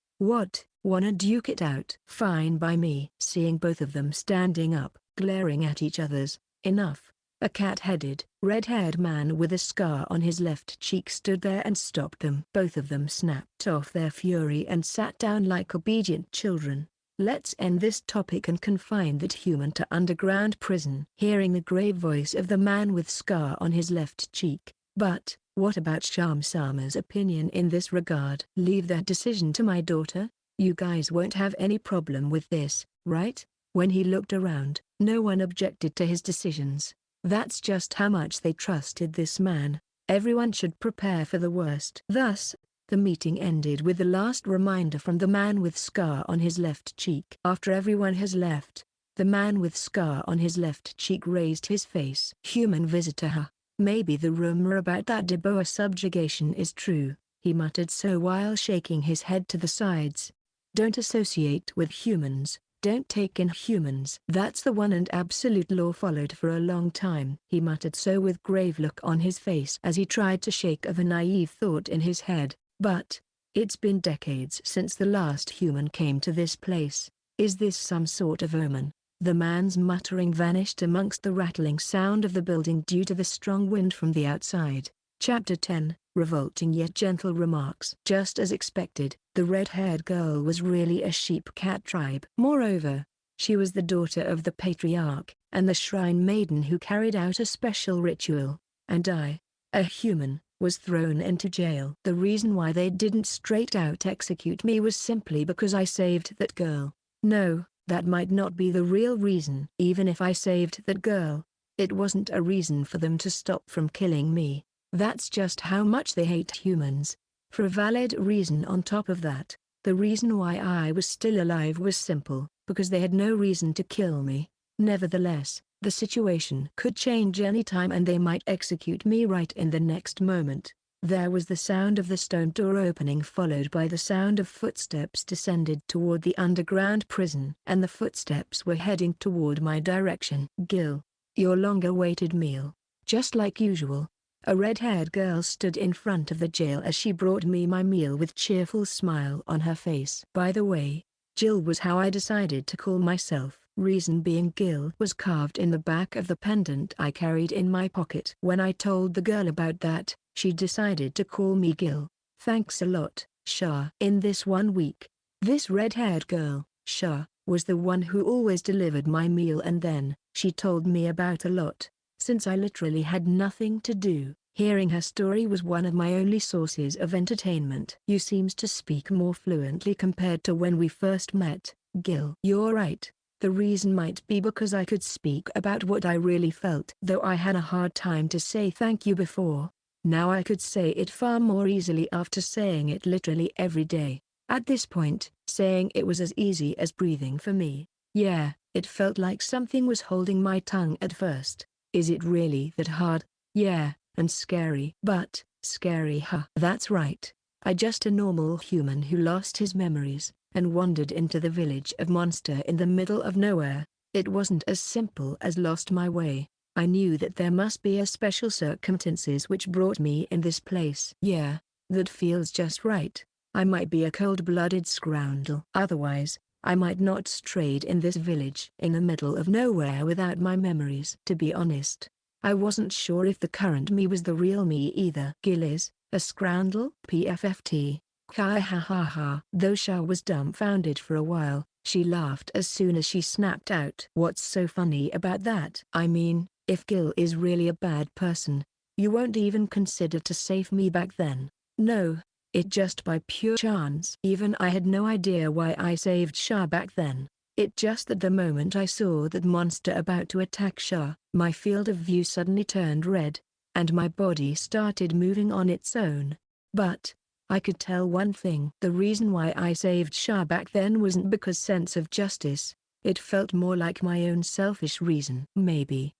Wanna duke it out? Fine by me. Seeing both of them standing up, glaring at each other's, enough. A cat-headed, red-haired man with a scar on his left cheek stood there and stopped them. Both of them snapped off their fury and sat down like obedient children. Let's end this topic and confine that human to underground prison. Hearing the grave voice of the man with scar on his left cheek. But, what about Shamsama's opinion in this regard? Leave that decision to my daughter. You guys won't have any problem with this, right? When he looked around, no one objected to his decisions. That's just how much they trusted this man. Everyone should prepare for the worst. Thus, the meeting ended with the last reminder from the man with scar on his left cheek. After everyone has left, the man with scar on his left cheek raised his face. Human visitor, huh? Maybe the rumor about that Deboa subjugation is true, he muttered so while shaking his head to the sides. Don't associate with humans. Don't take in humans. That's the one and absolute law followed for a long time. He muttered so with grave look on his face as he tried to shake of a naive thought in his head. But, it's been decades since the last human came to this place. Is this some sort of omen? The man's muttering vanished amongst the rattling sound of the building due to the strong wind from the outside. Chapter 10, Revolting Yet Gentle Remarks. Just as expected, the red-haired girl was really a sheep-cat tribe. Moreover, she was the daughter of the patriarch, and the shrine maiden who carried out a special ritual, and I, a human, was thrown into jail. The reason why they didn't straight out execute me was simply because I saved that girl. No, that might not be the real reason. Even if I saved that girl, it wasn't a reason for them to stop from killing me. That's just how much they hate humans. For a valid reason on top of that, the reason why I was still alive was simple, because they had no reason to kill me. Nevertheless, the situation could change any time and they might execute me right in the next moment. There was the sound of the stone door opening followed by the sound of footsteps descended toward the underground prison. And the footsteps were heading toward my direction. Gil, your long-awaited meal. Just like usual, a red-haired girl stood in front of the jail as she brought me my meal with cheerful smile on her face. By the way, Jill was how I decided to call myself. Reason being Gil was carved in the back of the pendant I carried in my pocket. When I told the girl about that, she decided to call me Gil. Thanks a lot, Shah. In this 1 week, this red-haired girl, Shah, was the one who always delivered my meal and then, she told me about a lot. Since I literally had nothing to do, hearing her story was one of my only sources of entertainment. You seems to speak more fluently compared to when we first met, Gil. You're right. The reason might be because I could speak about what I really felt. Though I had a hard time to say thank you before, now I could say it far more easily after saying it literally every day. At this point, saying it was as easy as breathing for me. Yeah, it felt like something was holding my tongue at first. Is it really that hard? Yeah, and scary. But, scary, huh? That's right. I just a normal human who lost his memories, and wandered into the village of Monster in the middle of nowhere. It wasn't as simple as lost my way. I knew that there must be a special circumstances which brought me in this place. Yeah, that feels just right. I might be a cold-blooded scoundrel. Otherwise, I might not strayed in this village in the middle of nowhere without my memories. To be honest, I wasn't sure if the current me was the real me either. Gil is a scoundrel? PFFT. Kai ha ha ha. Though Shah was dumbfounded for a while, she laughed as soon as she snapped out. What's so funny about that? I mean, if Gil is really a bad person, you won't even consider to save me back then. No. It just by pure chance. Even I had no idea why I saved Shah back then. It just that the moment I saw that monster about to attack Shah, my field of view suddenly turned red, and my body started moving on its own. But, I could tell one thing. The reason why I saved Shah back then wasn't because sense of justice, it felt more like my own selfish reason. Maybe,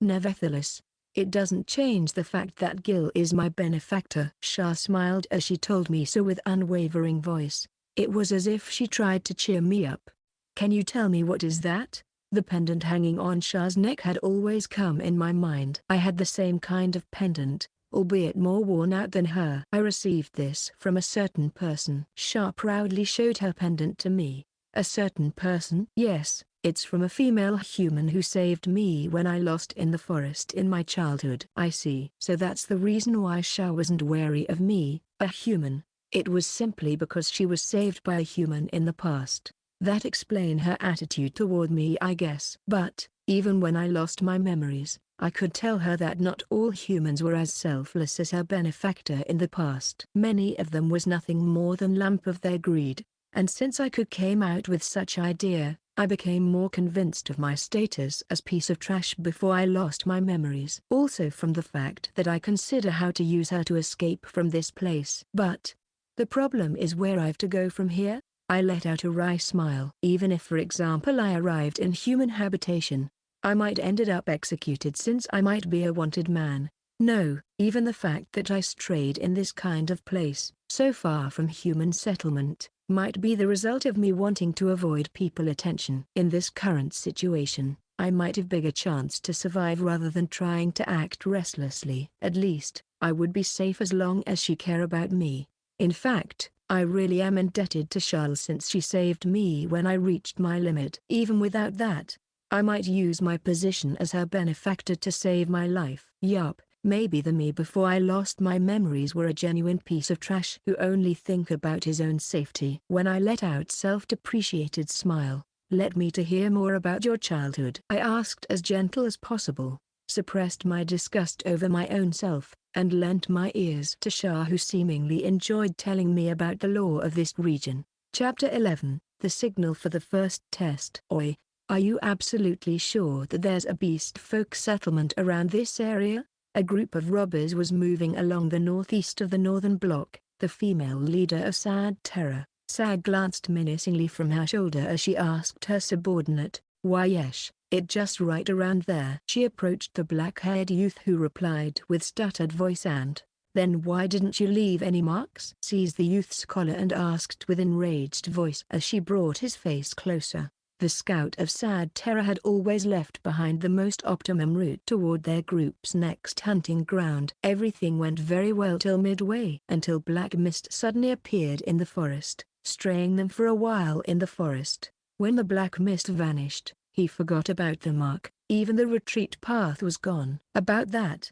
nevertheless, it doesn't change the fact that Gil is my benefactor. Shah smiled as she told me so with unwavering voice. It was as if she tried to cheer me up. Can you tell me what is that? The pendant hanging on Shah's neck had always come in my mind. I had the same kind of pendant, albeit more worn out than her. I received this from a certain person. Sha proudly showed her pendant to me. A certain person? Yes, it's from a female human who saved me when I lost in the forest in my childhood. I see. So that's the reason why Sha wasn't wary of me, a human. It was simply because she was saved by a human in the past. That explained her attitude toward me, I guess. But, even when I lost my memories, I could tell her that not all humans were as selfless as her benefactor in the past. Many of them was nothing more than lump of their greed. And since I came out with such idea, I became more convinced of my status as piece of trash before I lost my memories. Also from the fact that I consider how to use her to escape from this place. But the problem is where I've to go from here? I let out a wry smile. Even if for example I arrived in human habitation, I might ended up executed since I might be a wanted man. No, even the fact that I strayed in this kind of place, so far from human settlement, might be the result of me wanting to avoid people attention. In this current situation, I might have bigger chance to survive rather than trying to act restlessly. At least, I would be safe as long as she care about me. In fact, I really am indebted to Charles since she saved me when I reached my limit. Even without that, I might use my position as her benefactor to save my life. Yup, maybe the me before I lost my memories were a genuine piece of trash who only think about his own safety. When I let out self-depreciated smile, let me to hear more about your childhood. I asked as gentle as possible, suppressed my disgust over my own self, and lent my ears to Shah who seemingly enjoyed telling me about the law of this region. Chapter 11, The Signal for the First Test. Oi, are you absolutely sure that there's a beast folk settlement around this area? A group of robbers was moving along the northeast of the northern block. The female leader of Sad Terror, Sad glanced menacingly from her shoulder as she asked her subordinate, "Why yes, it just right around there." She approached the black-haired youth who replied with stuttered voice and, "Then why didn't you leave any marks?" Seized the youth's collar and asked with enraged voice as she brought his face closer. The scout of Sad Terror had always left behind the most optimum route toward their group's next hunting ground. Everything went very well till midway, until black mist suddenly appeared in the forest, straying them for a while in the forest. When the black mist vanished, he forgot about the mark. Even the retreat path was gone. About that,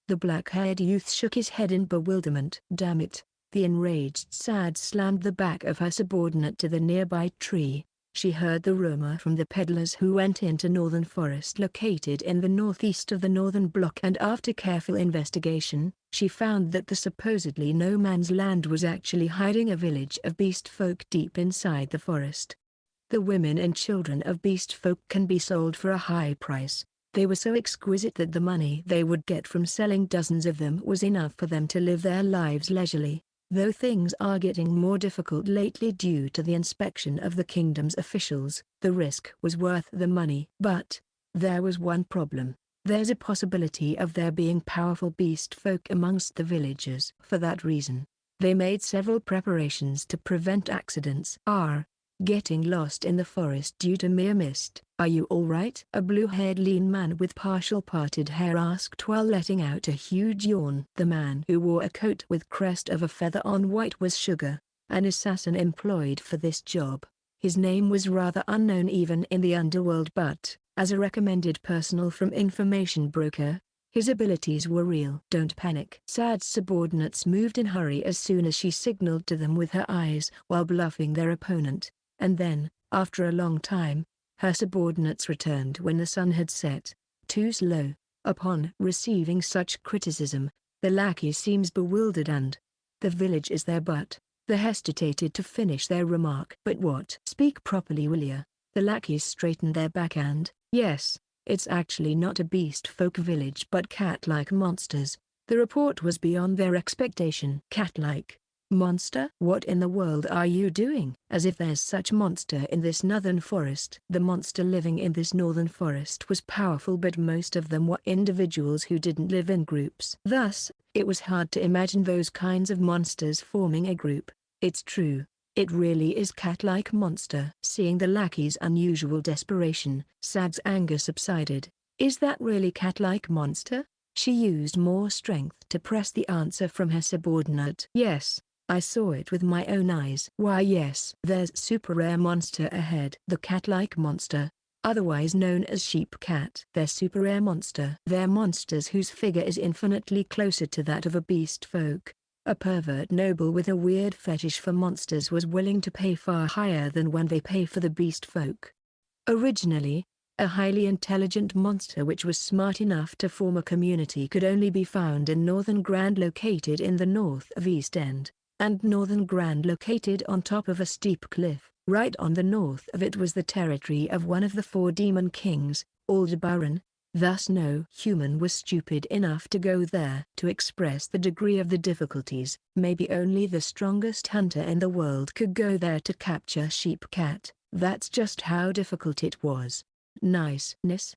The black-haired youth shook his head in bewilderment. Damn it, the enraged Sad slammed the back of her subordinate to the nearby tree. She heard the rumor from the peddlers who went into northern forest located in the northeast of the northern block, and after careful investigation, she found that the supposedly no man's land was actually hiding a village of beast folk deep inside the forest. The women and children of beast folk can be sold for a high price. They were so exquisite that the money they would get from selling dozens of them was enough for them to live their lives leisurely. Though things are getting more difficult lately due to the inspection of the kingdom's officials, the risk was worth the money. But there was one problem. There's a possibility of there being powerful beast folk amongst the villagers. For that reason, they made several preparations to prevent accidents. Getting lost in the forest due to mere mist. "Are you alright?" a blue-haired lean man with partial parted hair asked while letting out a huge yawn. The man who wore a coat with crest of a feather on white was Sugar, an assassin employed for this job. His name was rather unknown even in the underworld, but, as a recommended personal from information broker, his abilities were real. "Don't panic." Sad's subordinates moved in hurry as soon as she signaled to them with her eyes while bluffing their opponent. And then, after a long time, her subordinates returned when the sun had set. Too slow. Upon receiving such criticism, the lackey seems bewildered and, "The village is there but," they hesitated to finish their remark. "But what?" "Speak properly, will ya?" The lackeys straightened their back and, "Yes, it's actually not a beast folk village but cat-like monsters." The report was beyond their expectation. "Cat-like monster? What in the world are you doing?" "As if there's such monster in this northern forest." The monster living in this northern forest was powerful, but most of them were individuals who didn't live in groups. Thus, it was hard to imagine those kinds of monsters forming a group. "It's true. It really is cat-like monster." Seeing the lackey's unusual desperation, Sad's anger subsided. "Is that really cat-like monster?" She used more strength to press the answer from her subordinate. Yes, I saw it with my own eyes. Why yes. There's super rare monster ahead. The cat-like monster, otherwise known as sheep cat. They're super rare monster. They're monsters whose figure is infinitely closer to that of a beast folk. A pervert noble with a weird fetish for monsters was willing to pay far higher than when they pay for the beast folk. Originally, a highly intelligent monster which was smart enough to form a community could only be found in Northern Grand, located in the north of East End, and Northern Grand located on top of a steep cliff. Right on the north of it was the territory of one of the 4 demon kings, Aldebaran. Thus no human was stupid enough to go there. To express the degree of the difficulties, maybe only the strongest hunter in the world could go there to capture sheep cat. That's just how difficult it was. Niceness?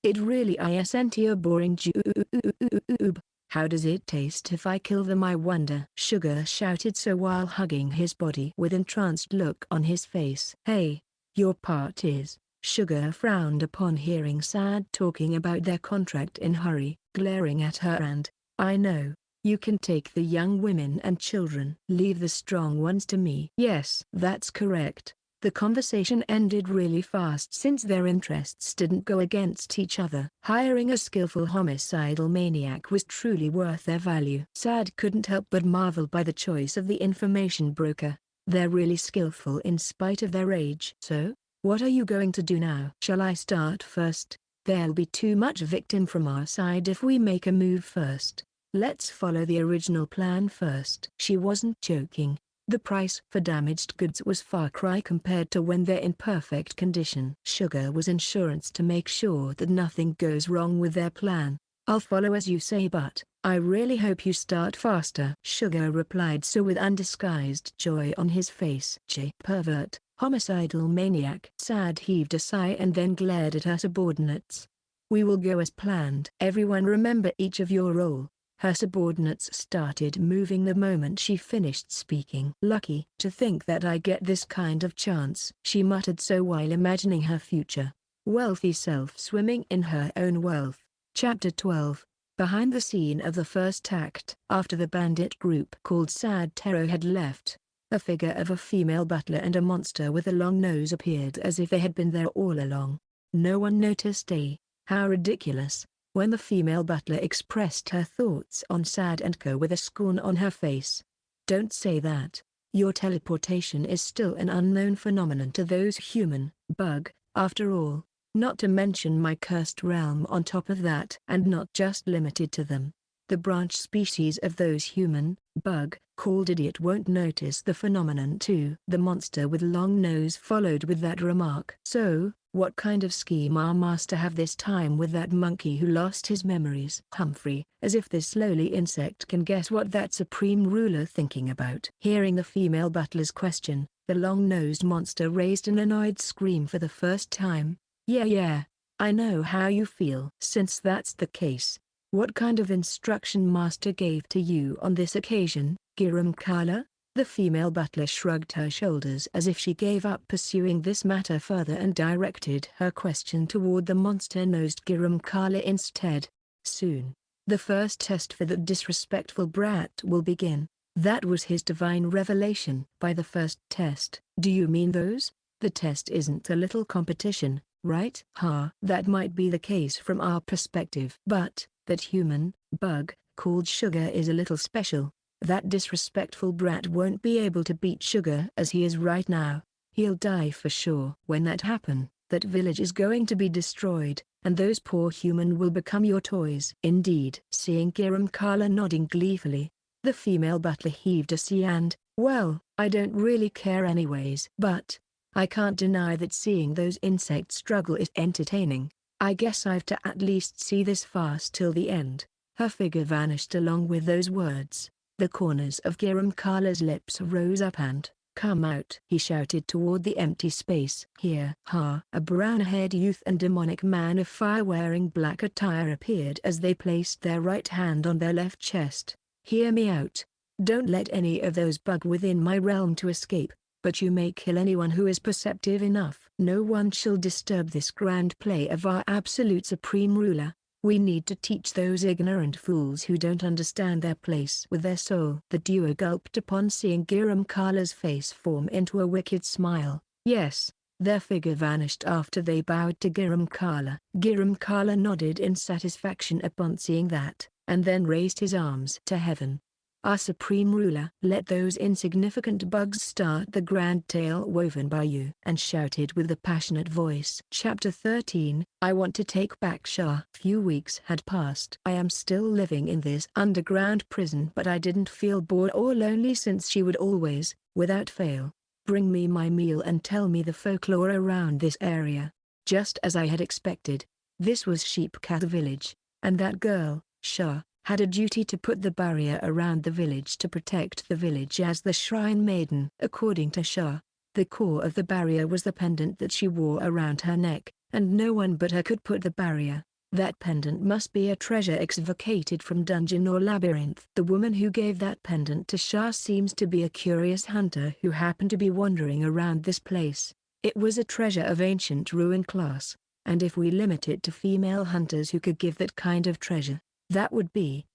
It really isn't a boring jube. How does it taste if I kill them, I wonder? Sugar shouted so while hugging his body with entranced look on his face. Hey, your part is. Sugar frowned upon hearing Sad talking about their contract in hurry, glaring at her. And, I know, you can take the young women and children. Leave the strong ones to me. Yes, that's correct. The conversation ended really fast since their interests didn't go against each other. Hiring a skillful homicidal maniac was truly worth their value. Sad couldn't help but marvel by the choice of the information broker. They're really skillful in spite of their age. So, what are you going to do now? Shall I start first? There'll be too much victim from our side if we make a move first. Let's follow the original plan first. She wasn't joking. The price for damaged goods was far cry compared to when they're in perfect condition. Sugar was insurance to make sure that nothing goes wrong with their plan. I'll follow as you say, but I really hope you start faster. Sugar replied so with undisguised joy on his face. Pervert, homicidal maniac. Sad heaved a sigh and then glared at her subordinates. We will go as planned. Everyone remember each of your role. Her subordinates started moving the moment she finished speaking. Lucky to think that I get this kind of chance, she muttered so while imagining her future wealthy self swimming in her own wealth. Chapter 12. Behind the scene of the first act. After the bandit group called Sad Terror had left, a figure of a female butler and a monster with a long nose appeared as if they had been there all along. No one noticed. How ridiculous, when the female butler expressed her thoughts on Sad and Co with a scorn on her face. Don't say that. Your teleportation is still an unknown phenomenon to those human, bug, after all, not to mention my cursed realm on top of that. And not just limited to them. The branch species of those human, bug, called idiot won't notice the phenomenon too. The monster with long nose followed with that remark. So, what kind of scheme our master have this time with that monkey who lost his memories? Humphrey, as if this lowly insect can guess what that supreme ruler thinking about. Hearing the female butler's question, the long-nosed monster raised an annoyed scream for the first time. Yeah, I know how you feel. Since that's the case, what kind of instruction master gave to you on this occasion, Giram Kala? The female butler shrugged her shoulders as if she gave up pursuing this matter further and directed her question toward the monster-nosed Giram Kala instead. Soon, the first test for that disrespectful brat will begin. That was his divine revelation. By the first test, do you mean those? The test isn't a little competition, right? That might be the case from our perspective. But, that human, bug, called Sugar is a little special. That disrespectful brat won't be able to beat Sugar as he is right now. He'll die for sure. When that happens, that village is going to be destroyed, and those poor human will become your toys. Indeed. Seeing Giram Kala nodding gleefully, the female butler heaved a sigh and, well, I don't really care anyways. But, I can't deny that seeing those insects struggle is entertaining. I guess I've to at least see this fast till the end. Her figure vanished along with those words. The corners of Giram Kala's lips rose up and, come out, he shouted toward the empty space. Here. A brown-haired youth and demonic man of fire wearing black attire appeared as they placed their right hand on their left chest. Hear me out. Don't let any of those bug within my realm to escape, but you may kill anyone who is perceptive enough. No one shall disturb this grand play of our absolute supreme ruler. We need to teach those ignorant fools who don't understand their place with their soul. The duo gulped upon seeing Giramkala's face form into a wicked smile. Yes, their figure vanished after they bowed to Giramkala. Giramkala nodded in satisfaction upon seeing that, and then raised his arms to heaven. Our supreme ruler, let those insignificant bugs start the grand tale woven by you, and shouted with a passionate voice. Chapter 13, I want to take back Shah. Few weeks had passed. I am still living in this underground prison, but I didn't feel bored or lonely since she would always, without fail, bring me my meal and tell me the folklore around this area. Just as I had expected, this was Sheep Cat Village, and that girl, Shah, had a duty to put the barrier around the village to protect the village as the shrine maiden. According to Shah, the core of the barrier was the pendant that she wore around her neck, and no one but her could put the barrier. That pendant must be a treasure excavated from dungeon or labyrinth. The woman who gave that pendant to Shah seems to be a curious hunter who happened to be wandering around this place. It was a treasure of ancient ruin class, and if we limit it to female hunters who could give that kind of treasure, that would be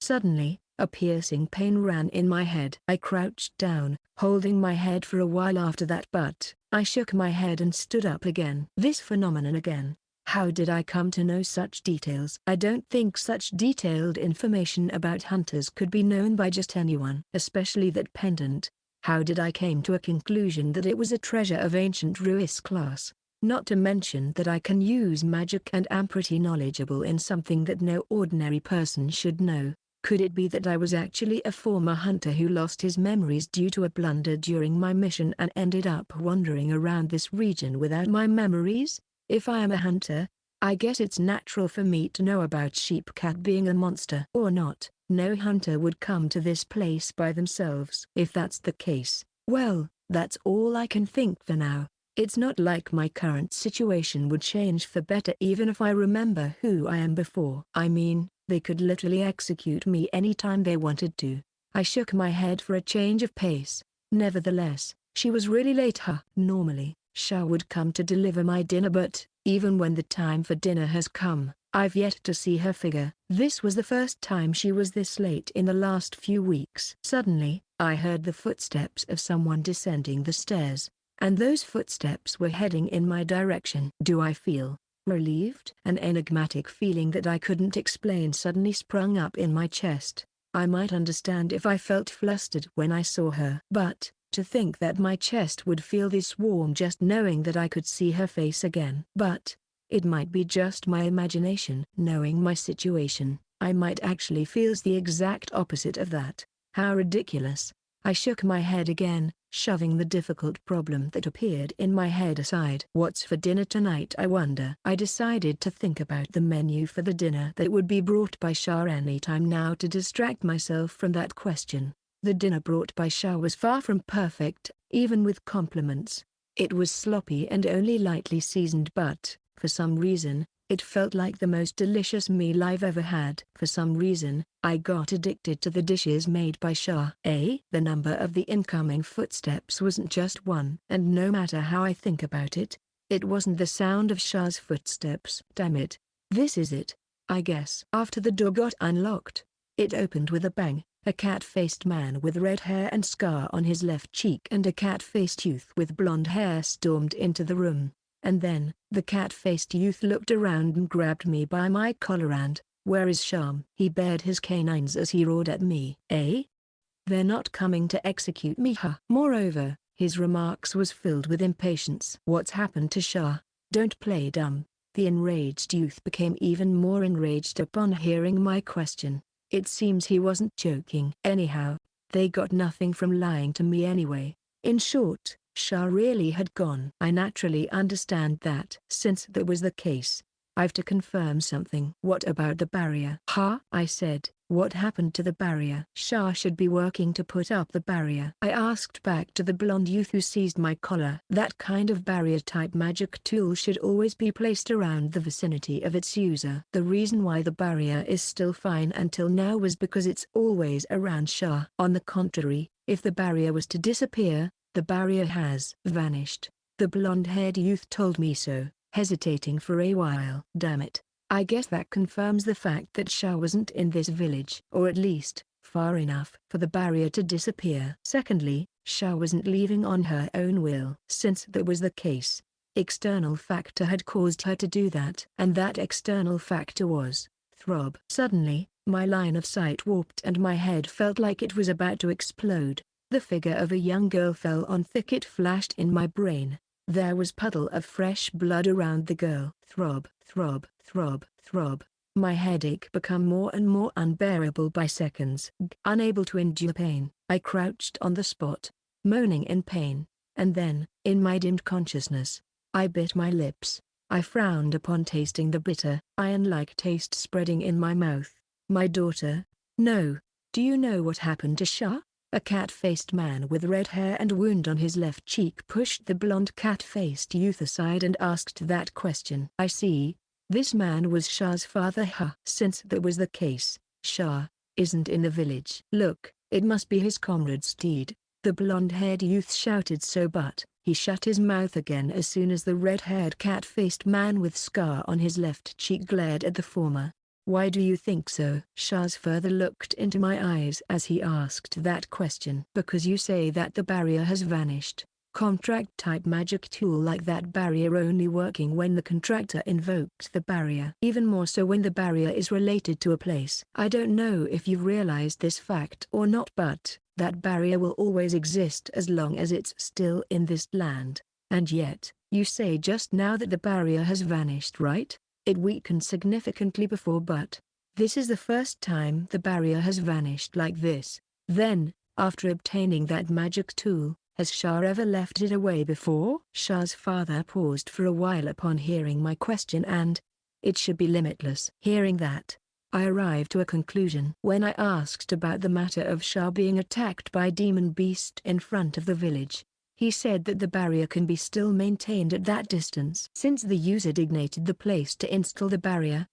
Suddenly, a piercing pain ran in my head. I crouched down, holding my head for a while after that, but I shook my head and stood up again. This phenomenon again. How did I come to know such details? I don't think such detailed information about hunters could be known by just anyone, especially that pendant. How did I came to a conclusion that it was a treasure of ancient ruins class? Not to mention that I can use magic and am pretty knowledgeable in something that no ordinary person should know. Could it be that I was actually a former hunter who lost his memories due to a blunder during my mission and ended up wandering around this region without my memories? If I am a hunter, I guess it's natural for me to know about Sheep Cat being a monster. Or not, no hunter would come to this place by themselves. If that's the case, well, that's all I can think for now. It's not like my current situation would change for better even if I remember who I am before. I mean, they could literally execute me anytime they wanted to. I shook my head for a change of pace. Nevertheless, she was really late. Normally, Shah would come to deliver my dinner, but even when the time for dinner has come, I've yet to see her figure. This was the first time she was this late in the last few weeks. Suddenly, I heard the footsteps of someone descending the stairs, and those footsteps were heading in my direction. Do I feel relieved? An enigmatic feeling that I couldn't explain suddenly sprung up in my chest. I might understand if I felt flustered when I saw her. But, to think that my chest would feel this warm just knowing that I could see her face again. But, it might be just my imagination. Knowing my situation, I might actually feel the exact opposite of that. How ridiculous. I shook my head again, shoving the difficult problem that appeared in my head aside. What's for dinner tonight, I wonder? I decided to think about the menu for the dinner that would be brought by Shah any time now to distract myself from that question. The dinner brought by Shah was far from perfect, even with compliments. It was sloppy and only lightly seasoned, but, for some reason, it felt like the most delicious meal I've ever had. For some reason, I got addicted to the dishes made by Shah. The number of the incoming footsteps wasn't just one. And no matter how I think about it, it wasn't the sound of Shah's footsteps. Damn it. This is it, I guess. After the door got unlocked, it opened with a bang. A cat-faced man with red hair and scar on his left cheek and a cat-faced youth with blonde hair stormed into the room. And then, the cat-faced youth looked around and grabbed me by my collar and, "Where is Sham?" He bared his canines as he roared at me. They're not coming to execute me, huh? Moreover, his remarks was filled with impatience. What's happened to Shah? Don't play dumb. The enraged youth became even more enraged upon hearing my question. It seems he wasn't joking. Anyhow, they got nothing from lying to me anyway. In short, Shah really had gone. I naturally understand that. Since that was the case, I've to confirm something. What about the barrier? I said. What happened to the barrier? Shah should be working to put up the barrier. I asked back to the blonde youth who seized my collar. That kind of barrier-type magic tool should always be placed around the vicinity of its user. The reason why the barrier is still fine until now was because it's always around Shah. On the contrary, if the barrier was to disappear, the barrier has vanished. The blonde-haired youth told me so, hesitating for a while. Damn it. I guess that confirms the fact that Shah wasn't in this village, or at least, far enough for the barrier to disappear. Secondly, Shah wasn't leaving on her own will. Since that was the case, external factor had caused her to do that. And that external factor was throb. Suddenly, my line of sight warped and my head felt like it was about to explode. The figure of a young girl fell on thick. It flashed in my brain. There was puddle of fresh blood around the girl. Throb, throb, throb, throb. My headache became more and more unbearable by seconds. Unable to endure pain, I crouched on the spot, moaning in pain. And then, in my dimmed consciousness, I bit my lips. I frowned upon tasting the bitter, iron-like taste spreading in my mouth. My daughter? No. Do you know what happened to Shah? A cat-faced man with red hair and wound on his left cheek pushed the blonde cat-faced youth aside and asked that question. I see. This man was Shah's father. Since that was the case, Shah isn't in the village. Look, it must be his comrade Steed. The blonde-haired youth shouted so, but he shut his mouth again as soon as the red-haired cat-faced man with scar on his left cheek glared at the former. Why do you think so? Shah's father looked into my eyes as he asked that question. Because you say that the barrier has vanished. Contract-type magic tool like that barrier only working when the contractor invoked the barrier. Even more so when the barrier is related to a place. I don't know if you've realized this fact or not, but that barrier will always exist as long as it's still in this land. And yet, you say just now that the barrier has vanished, right? It weakened significantly before, but this is the first time the barrier has vanished like this. Then, after obtaining that magic tool, has Shah ever left it away before? Shah's father paused for a while upon hearing my question, and it should be limitless. Hearing that, I arrived to a conclusion. When I asked about the matter of Shah being attacked by demon beast in front of the village, he said that the barrier can be still maintained at that distance. Since the user designated the place to install the barrier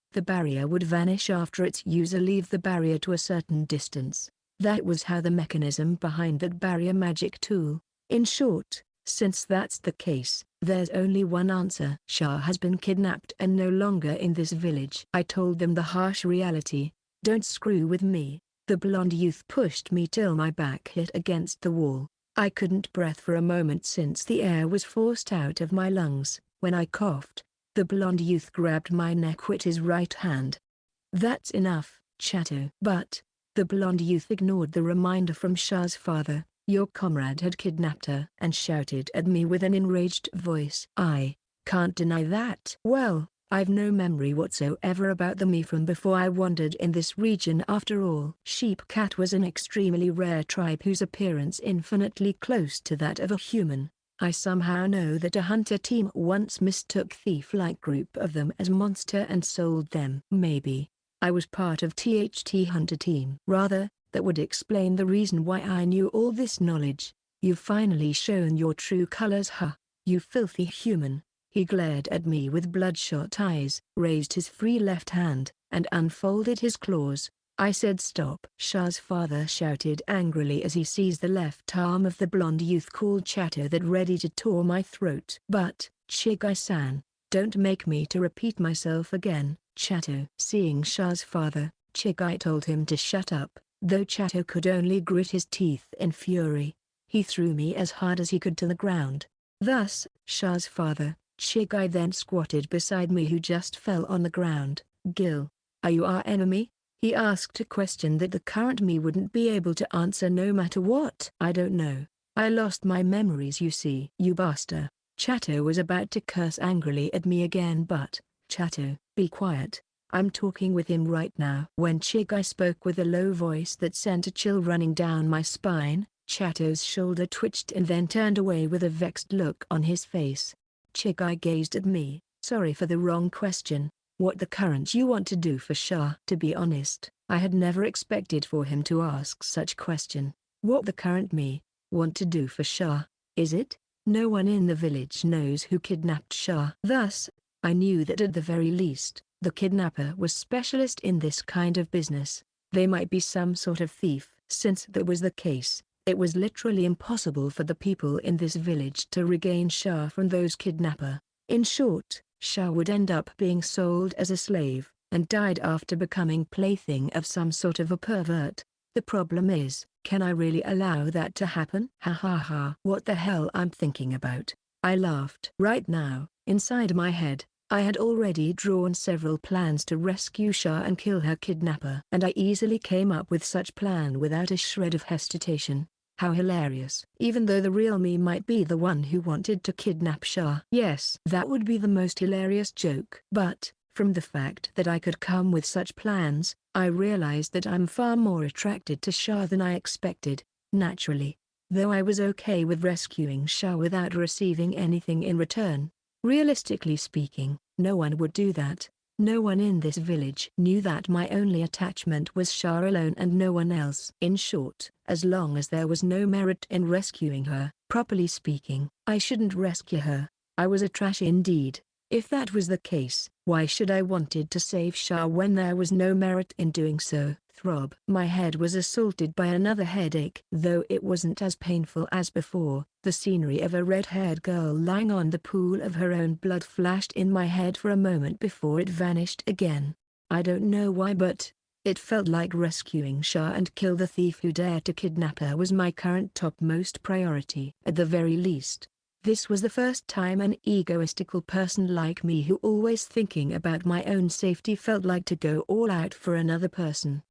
would vanish after its user leave the barrier to a certain distance. That was how the mechanism behind that barrier magic tool. In short, since that's the case, there's only one answer. Shah has been kidnapped and no longer in this village. I told them the harsh reality. Don't screw with me. The blonde youth pushed me till my back hit against the wall. I couldn't breathe for a moment since the air was forced out of my lungs. When I coughed, the blonde youth grabbed my neck with his right hand. That's enough, Chato. But the blonde youth ignored the reminder from Shah's father. Your comrade had kidnapped her, and shouted at me with an enraged voice. I can't deny that. Well, I've no memory whatsoever about the me from before I wandered in this region after all. Sheep cat was an extremely rare tribe whose appearance infinitely close to that of a human. I somehow know that a hunter team once mistook thief-like group of them as monster and sold them. Maybe I was part of THT hunter team. Rather, that would explain the reason why I knew all this knowledge. You've finally shown your true colors, you filthy human. He glared at me with bloodshot eyes, raised his free left hand, and unfolded his claws. I said stop. Shah's father shouted angrily as he seized the left arm of the blonde youth called Chato that ready to tore my throat. But, Chigai-san, don't make me to repeat myself again, Chato. Seeing Shah's father, Chigai told him to shut up. Though Chato could only grit his teeth in fury, he threw me as hard as he could to the ground. Thus, Shah's father, Chigai then squatted beside me who just fell on the ground. Gil, are you our enemy? He asked a question that the current me wouldn't be able to answer no matter what. I don't know. I lost my memories, you see. You bastard. Chato was about to curse angrily at me again, but, Chato, be quiet. I'm talking with him right now. When Chigai spoke with a low voice that sent a chill running down my spine, Chato's shoulder twitched and then turned away with a vexed look on his face. Chigai gazed at me. Sorry for the wrong question. What the current you want to do for Shah? To be honest, I had never expected for him to ask such question. What the current me want to do for Shah, is it? No one in the village knows who kidnapped Shah. Thus, I knew that at the very least, the kidnapper was specialist in this kind of business. They might be some sort of thief. Since that was the case, it was literally impossible for the people in this village to regain Shah from those kidnapper. In short, Shah would end up being sold as a slave, and died after becoming plaything of some sort of a pervert. The problem is, can I really allow that to happen? Ha ha ha. What the hell I'm thinking about? I laughed. Right now, inside my head, I had already drawn several plans to rescue Shah and kill her kidnapper. And I easily came up with such plan without a shred of hesitation. How hilarious. Even though the real me might be the one who wanted to kidnap Shah. Yes, that would be the most hilarious joke. But, from the fact that I could come with such plans, I realized that I'm far more attracted to Shah than I expected, naturally. Though I was okay with rescuing Shah without receiving anything in return. Realistically speaking, no one would do that. No one in this village knew that my only attachment was Shah alone and no one else. In short, as long as there was no merit in rescuing her, properly speaking, I shouldn't rescue her. I was a trash indeed. If that was the case, why should I wanted to save Shah when there was no merit in doing so? Throb. My head was assaulted by another headache. Though it wasn't as painful as before, the scenery of a red-haired girl lying on the pool of her own blood flashed in my head for a moment before it vanished again. I don't know why, but it felt like rescuing Shah and kill the thief who dared to kidnap her was my current topmost priority. At the very least, this was the first time an egoistical person like me who always thinking about my own safety felt like to go all out for another person.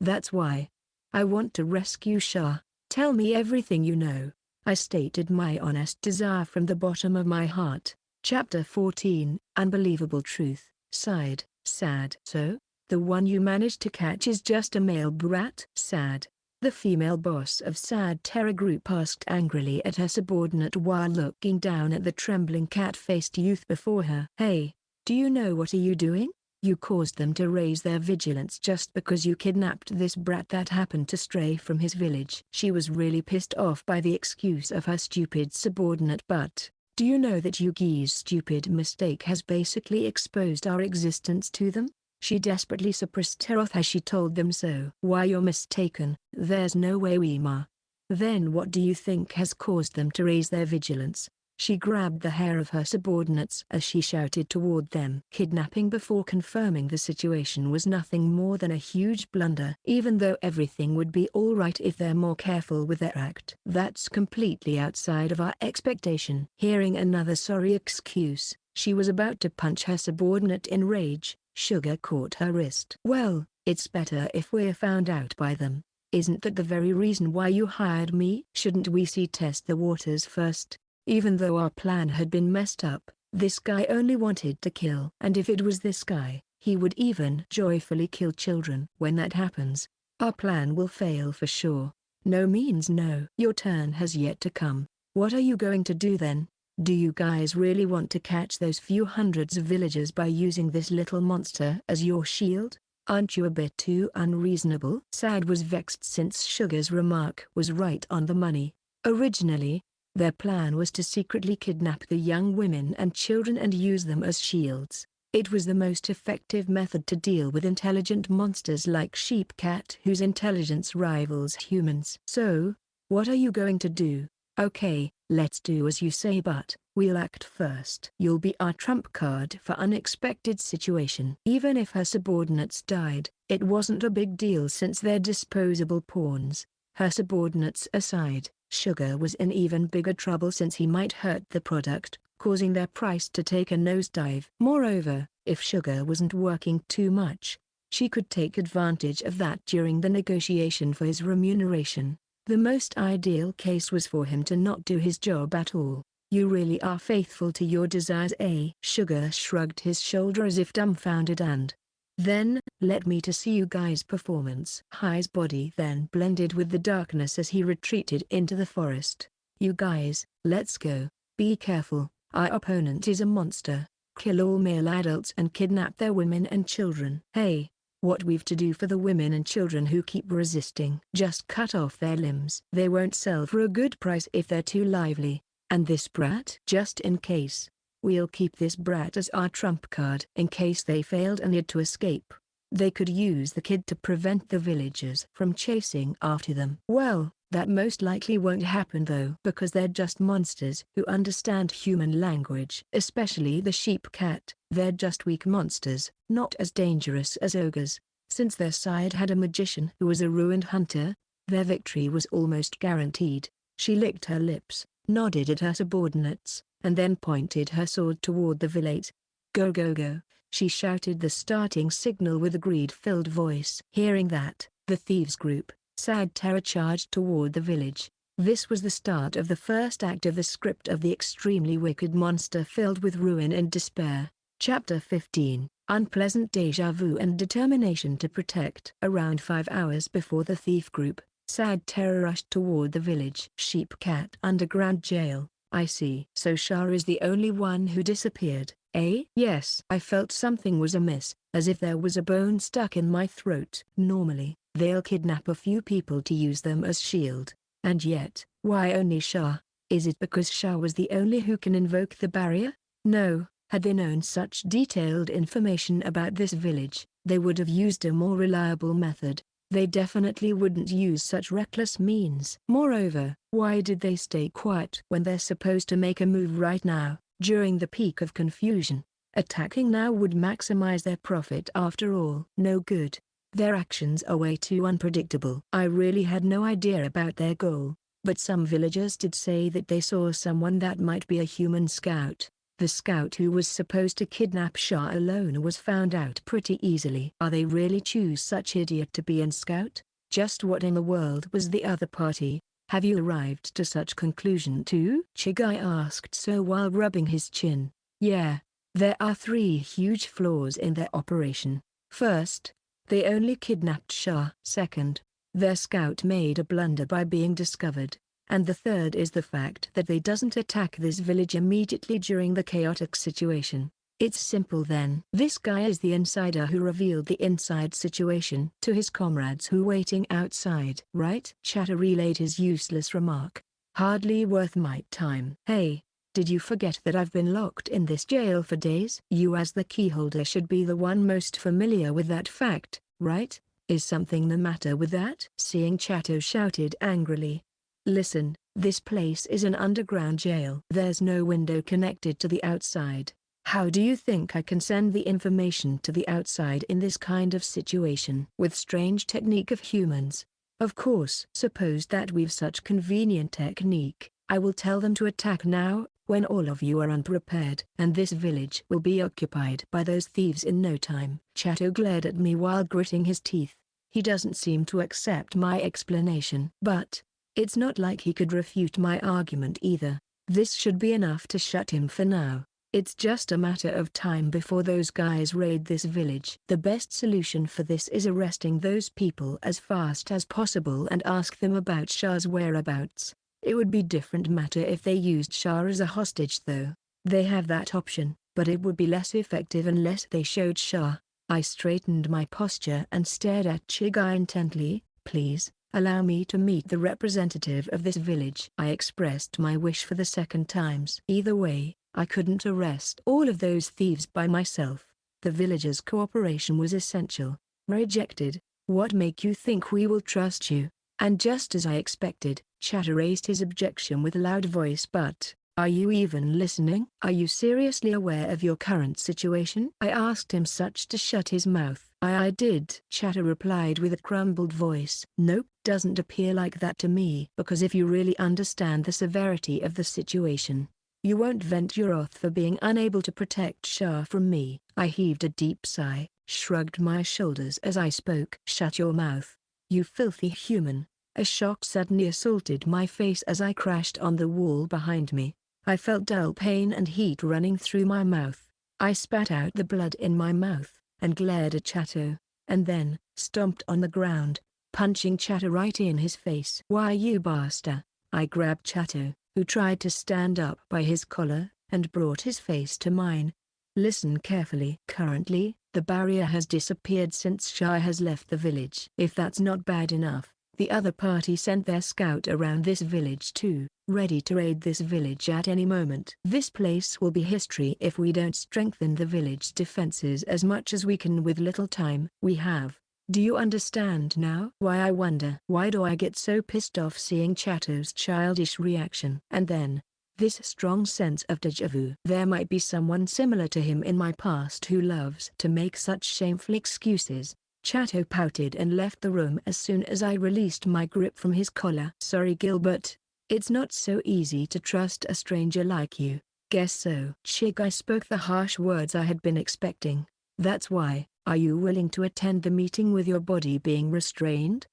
That's why I want to rescue Shah. Tell me everything you know. I stated my honest desire from the bottom of my heart. Chapter 14, Unbelievable Truth. Sighed. Sad. So, the one you managed to catch is just a male brat? Sad. The female boss of Sad Terror Group asked angrily at her subordinate while looking down at the trembling cat-faced youth before her. Hey, do you know what are you doing? You caused them to raise their vigilance just because you kidnapped this brat that happened to stray from his village. She was really pissed off by the excuse of her stupid subordinate. But, do you know that Yugi's stupid mistake has basically exposed our existence to them? She desperately suppressed her wrath as she told them so. Why, you're mistaken, there's no way we ma. Then what do you think has caused them to raise their vigilance? She grabbed the hair of her subordinates as she shouted toward them. Kidnapping before confirming the situation was nothing more than a huge blunder. Even though everything would be alright if they're more careful with their act. That's completely outside of our expectation. Hearing another sorry excuse, she was about to punch her subordinate in rage. Sugar caught her wrist. Well, it's better if we're found out by them. Isn't that the very reason why you hired me? Shouldn't we test the waters first? Even though our plan had been messed up, this guy only wanted to kill. And if it was this guy, he would even joyfully kill children. When that happens, our plan will fail for sure. No means no. Your turn has yet to come. What are you going to do then? Do you guys really want to catch those few hundreds of villagers by using this little monster as your shield? Aren't you a bit too unreasonable? Sad was vexed since Sugar's remark was right on the money. Originally, their plan was to secretly kidnap the young women and children and use them as shields. It was the most effective method to deal with intelligent monsters like Sheepcat whose intelligence rivals humans. So, what are you going to do? Okay, let's do as you say, but we'll act first. You'll be our trump card for unexpected situation. Even if her subordinates died, it wasn't a big deal since they're disposable pawns. Her subordinates aside, Sugar was in even bigger trouble since he might hurt the product, causing their price to take a nosedive. Moreover, if Sugar wasn't working too much, she could take advantage of that during the negotiation for his remuneration. The most ideal case was for him to not do his job at all. You really are faithful to your desires, eh? Sugar shrugged his shoulder as if dumbfounded and then, let me to see you guys' performance. High's body then blended with the darkness as he retreated into the forest. You guys, let's go. Be careful, our opponent is a monster. Kill all male adults and kidnap their women and children. Hey, what we've to do for the women and children who keep resisting? Just cut off their limbs. They won't sell for a good price if they're too lively. And this brat? Just in case. We'll keep this brat as our trump card. In case they failed and had to escape, they could use the kid to prevent the villagers from chasing after them. Well, That most likely won't happen though, because they're just monsters who understand human language. Especially the sheep cat. They're just weak monsters, not as dangerous as ogres. Since their side had a magician who was a ruined hunter, their victory was almost guaranteed. She licked her lips, nodded at her subordinates, and then pointed her sword toward the village. "Go go go," she shouted the starting signal with a greed-filled voice. Hearing that, the thieves group, sad terror, charged toward the village. This was the start of the first act of the script of the extremely wicked monster filled with ruin and despair. Chapter 15, Unpleasant Deja Vu and Determination to Protect. Around 5 hours before the thief group, sad terror rushed toward the village. Sheep Cat Underground Jail. I see. So Shah is the only one who disappeared, eh? Yes. I felt something was amiss, as if there was a bone stuck in my throat. Normally, they'll kidnap a few people to use them as shield. And yet, why only Shah? Is it because Shah was the only who can invoke the barrier? No. Had they known such detailed information about this village, they would have used a more reliable method. They definitely wouldn't use such reckless means. Moreover, why did they stay quiet when they're supposed to make a move right now, during the peak of confusion? Attacking now would maximize their profit after all. No good. Their actions are way too unpredictable. I really had no idea about their goal, but some villagers did say that they saw someone that might be a human scout. The scout who was supposed to kidnap Shah alone was found out pretty easily. Are they really choose such idiot to be in scout? Just what in the world was the other party? Have you arrived to such conclusion too? Chigai asked so while rubbing his chin. Yeah. There are 3 huge flaws in their operation. First, they only kidnapped Shah. Second, their scout made a blunder by being discovered. And the third is the fact that they doesn't attack this village immediately during the chaotic situation. It's simple then. This guy is the insider who revealed the inside situation to his comrades who waiting outside. Right? Chatter relayed his useless remark. Hardly worth my time. Hey, did you forget that I've been locked in this jail for days? You as the keyholder should be the one most familiar with that fact, right? Is something the matter with that? Seeing Chato shouted angrily. Listen, this place is an underground jail. There's no window connected to the outside. How do you think I can send the information to the outside in this kind of situation? With strange technique of humans. Of course. Suppose that we've such convenient technique. I will tell them to attack now, when all of you are unprepared. And this village will be occupied by those thieves in no time. Chato glared at me while gritting his teeth. He doesn't seem to accept my explanation. But it's not like he could refute my argument either. This should be enough to shut him for now. It's just a matter of time before those guys raid this village. The best solution for this is arresting those people as fast as possible and ask them about Shah's whereabouts. It would be different matter if they used Shah as a hostage though. They have that option, but it would be less effective unless they showed Shah. I straightened my posture and stared at Chigai intently. Please, allow me to meet the representative of this village. I expressed my wish for the second times. Either way, I couldn't arrest all of those thieves by myself. The villagers' cooperation was essential. Rejected. What make you think we will trust you? And just as I expected, Chatter raised his objection with a loud voice. But, are you even listening? Are you seriously aware of your current situation? I asked him such to shut his mouth. I did, Chatter replied with a crumbled voice. Nope, doesn't appear like that to me. Because if you really understand the severity of the situation, you won't vent your wrath for being unable to protect Shah from me. I heaved a deep sigh, shrugged my shoulders as I spoke. Shut your mouth, you filthy human. A shock suddenly assaulted my face as I crashed on the wall behind me. I felt dull pain and heat running through my mouth. I spat out the blood in my mouth, and glared at Chato, and then, stomped on the ground, punching Chato right in his face. Why you bastard? I grabbed Chato, who tried to stand up by his collar, and brought his face to mine. Listen carefully. Currently, the barrier has disappeared since Shah has left the village. If that's not bad enough, the other party sent their scout around this village too, ready to raid this village at any moment. This place will be history if we don't strengthen the village defenses as much as we can with little time we have. Do you understand now why I wonder? Why do I get so pissed off seeing Chato's childish reaction? And then, this strong sense of déjà vu. There might be someone similar to him in my past who loves to make such shameful excuses. Chato pouted and left the room as soon as I released my grip from his collar. Sorry Gilbert. It's not so easy to trust a stranger like you. Guess so. Chigai spoke the harsh words I had been expecting. That's why. Are you willing to attend the meeting with your body being restrained?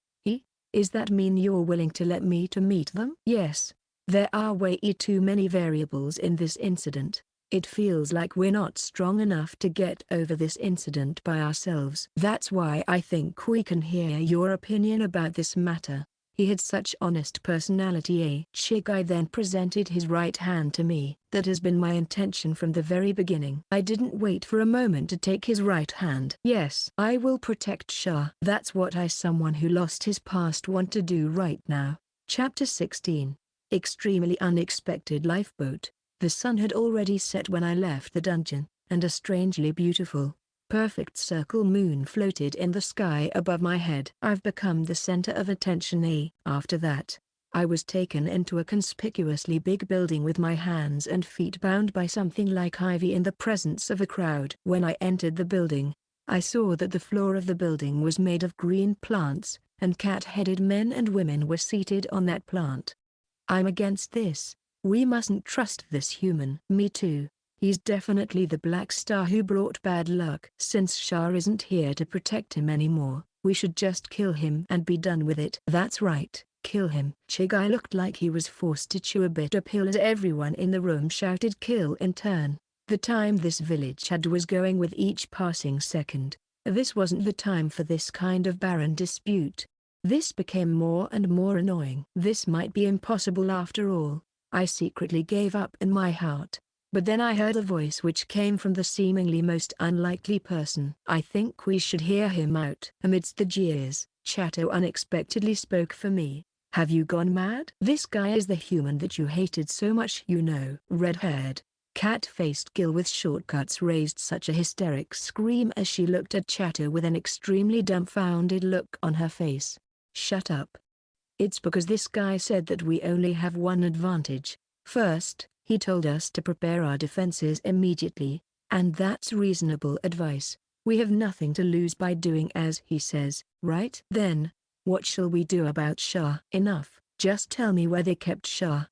Is that mean you're willing to let me to meet them? Yes. There are way too many variables in this incident. It feels like we're not strong enough to get over this incident by ourselves. That's why I think we can hear your opinion about this matter. He had such honest personality. Chigai then presented his right hand to me. That has been my intention from the very beginning. I didn't wait for a moment to take his right hand. Yes, I will protect Shah. That's what someone who lost his past want to do right now. Chapter 16. Extremely unexpected lifeboat. The sun had already set when I left the dungeon, and a strangely beautiful, perfect circle moon floated in the sky above my head. I've become the center of attention. After that, I was taken into a conspicuously big building with my hands and feet bound by something like ivy in the presence of a crowd. When I entered the building, I saw that the floor of the building was made of green plants, and cat-headed men and women were seated on that plant. I'm against this. We mustn't trust this human. Me too. He's definitely the Black Star who brought bad luck. Since Shah isn't here to protect him anymore, we should just kill him and be done with it. That's right, kill him. Chigai looked like he was forced to chew a bitter pill as everyone in the room shouted kill in turn. The time this village had was going with each passing second. This wasn't the time for this kind of barren dispute. This became more and more annoying. This might be impossible after all. I secretly gave up in my heart. But then I heard a voice which came from the seemingly most unlikely person. I think we should hear him out. Amidst the jeers, Chato unexpectedly spoke for me. Have you gone mad? This guy is the human that you hated so much, you know. Red-haired, cat-faced Gil with shortcuts raised such a hysteric scream as she looked at Chato with an extremely dumbfounded look on her face. Shut up. It's because this guy said that we only have one advantage. First, he told us to prepare our defenses immediately, and that's reasonable advice. We have nothing to lose by doing as he says, right? Then, what shall we do about Shah? Enough, just tell me where they kept Shah.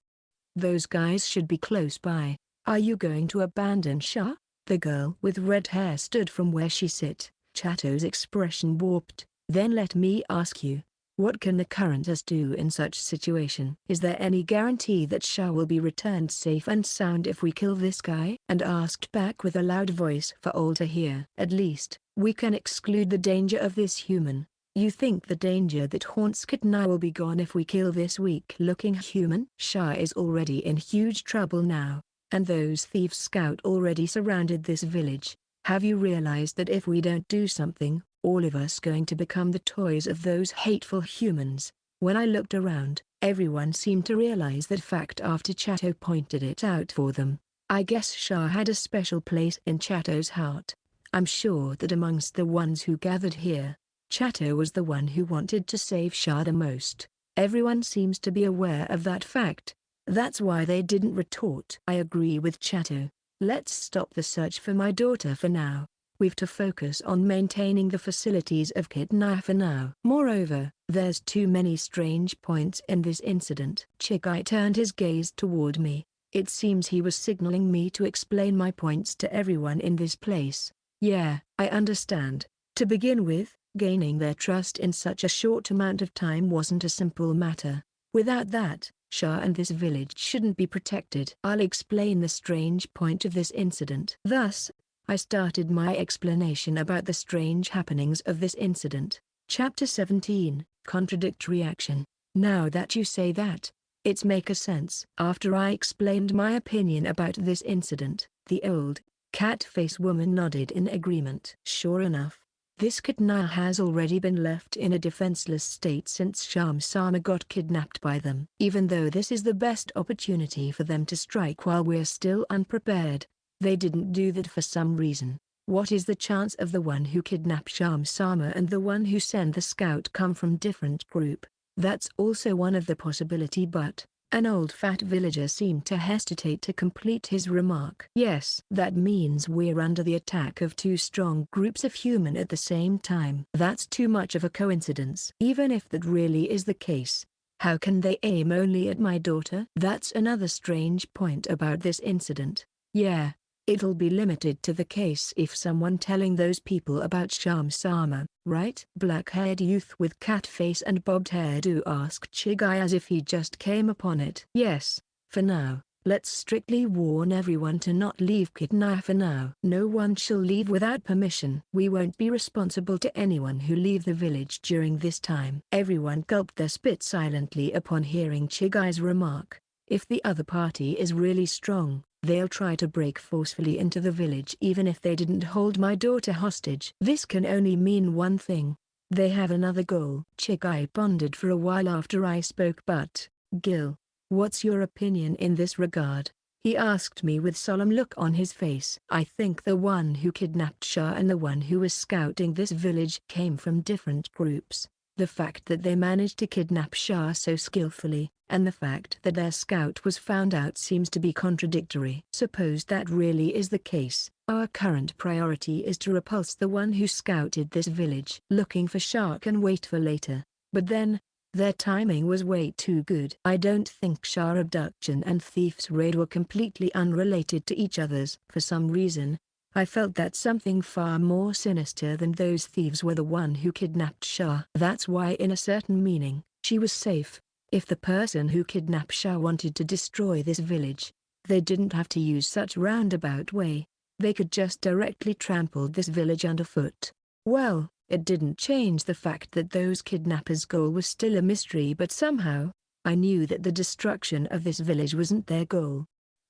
Those guys should be close by. Are you going to abandon Shah? The girl with red hair stood from where she sat. Chato's expression warped. Then let me ask you. What can the Currenters do in such situation? Is there any guarantee that Shah will be returned safe and sound if we kill this guy? And asked back with a loud voice for all to hear. At least, we can exclude the danger of this human. You think the danger that haunts Kitna will be gone if we kill this weak-looking human? Shah is already in huge trouble now, and those thieves scout already surrounded this village. Have you realized that if we don't do something, all of us going to become the toys of those hateful humans? When I looked around, everyone seemed to realize that fact after Chato pointed it out for them. I guess Shah had a special place in Chato's heart. I'm sure that amongst the ones who gathered here, Chato was the one who wanted to save Shah the most. Everyone seems to be aware of that fact. That's why they didn't retort. I agree with Chato. Let's stop the search for my daughter for now. We've to focus on maintaining the facilities of Kitna for now. Moreover, there's too many strange points in this incident. Chigai turned his gaze toward me. It seems he was signaling me to explain my points to everyone in this place. Yeah, I understand. To begin with, gaining their trust in such a short amount of time wasn't a simple matter. Without that, Shah and this village shouldn't be protected. I'll explain the strange point of this incident. Thus, I started my explanation about the strange happenings of this incident. Chapter 17, Contradictory Action. Now that you say that, it's make a sense. After I explained my opinion about this incident, the old, cat-face woman nodded in agreement. Sure enough, this Kitna has already been left in a defenseless state since Sham-sama got kidnapped by them. Even though this is the best opportunity for them to strike while we're still unprepared, they didn't do that for some reason. What is the chance of the one who kidnapped Sama and the one who sent the scout come from different group? That's also one of the possibility, but an old fat villager seemed to hesitate to complete his remark. Yes, that means we're under the attack of two strong groups of human at the same time. That's too much of a coincidence. Even if that really is the case, how can they aim only at my daughter? That's another strange point about this incident. Yeah, it'll be limited to the case if someone telling those people about Sama, right? Black-haired youth with cat face and bobbed hairdo asked Chigai as if he just came upon it. Yes, for now, let's strictly warn everyone to not leave Kidnapper for now. No one shall leave without permission. We won't be responsible to anyone who leave the village during this time. Everyone gulped their spit silently upon hearing Chigai's remark. If the other party is really strong, they'll try to break forcefully into the village even if they didn't hold my daughter hostage. This can only mean one thing. They have another goal. Chigai pondered for a while after I spoke. But, Gil, what's your opinion in this regard? He asked me with solemn look on his face. I think the one who kidnapped Shah and the one who was scouting this village came from different groups. The fact that they managed to kidnap Shah so skillfully, and the fact that their scout was found out seems to be contradictory. Suppose that really is the case, our current priority is to repulse the one who scouted this village. Looking for Shah can wait for later, but then, their timing was way too good. I don't think Shah abduction and thieves raid were completely unrelated to each other's. For some reason, I felt that something far more sinister than those thieves were the one who kidnapped Shah. That's why in a certain meaning, she was safe. If the person who kidnapped Shah wanted to destroy this village, they didn't have to use such roundabout way. They could just directly trample this village underfoot. Well, it didn't change the fact that those kidnappers' goal was still a mystery, but somehow, I knew that the destruction of this village wasn't their goal.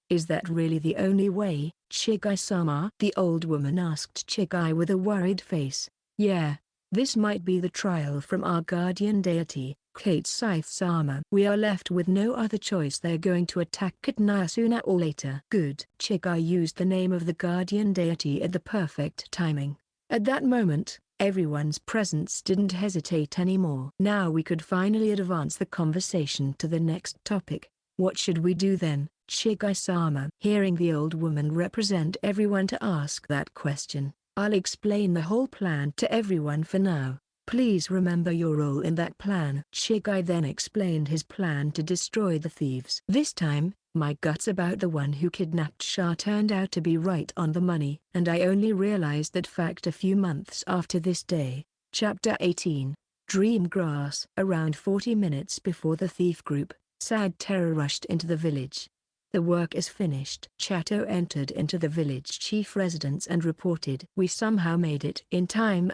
Is that really the only way, Chigai-sama? The old woman asked Chigai with a worried face. Yeah, this might be the trial from our guardian deity, Kate Scythe-sama. We are left with no other choice. They're going to attack Kidnapper sooner or later. Good. Chigai used the name of the guardian deity at the perfect timing. At that moment, everyone's presence didn't hesitate anymore. Now we could finally advance the conversation to the next topic. What should we do then, Chigai-sama? Hearing the old woman represent everyone to ask that question, I'll explain the whole plan to everyone for now. Please remember your role in that plan. Chigai then explained his plan to destroy the thieves. This time, my guts about the one who kidnapped Shah turned out to be right on the money. And I only realized that fact a few months after this day. Chapter 18. Dreamgrass. Around 40 minutes before the thief group, Sad Terror rushed into the village. The work is finished. Chato entered into the village chief residence and reported. We somehow made it in time.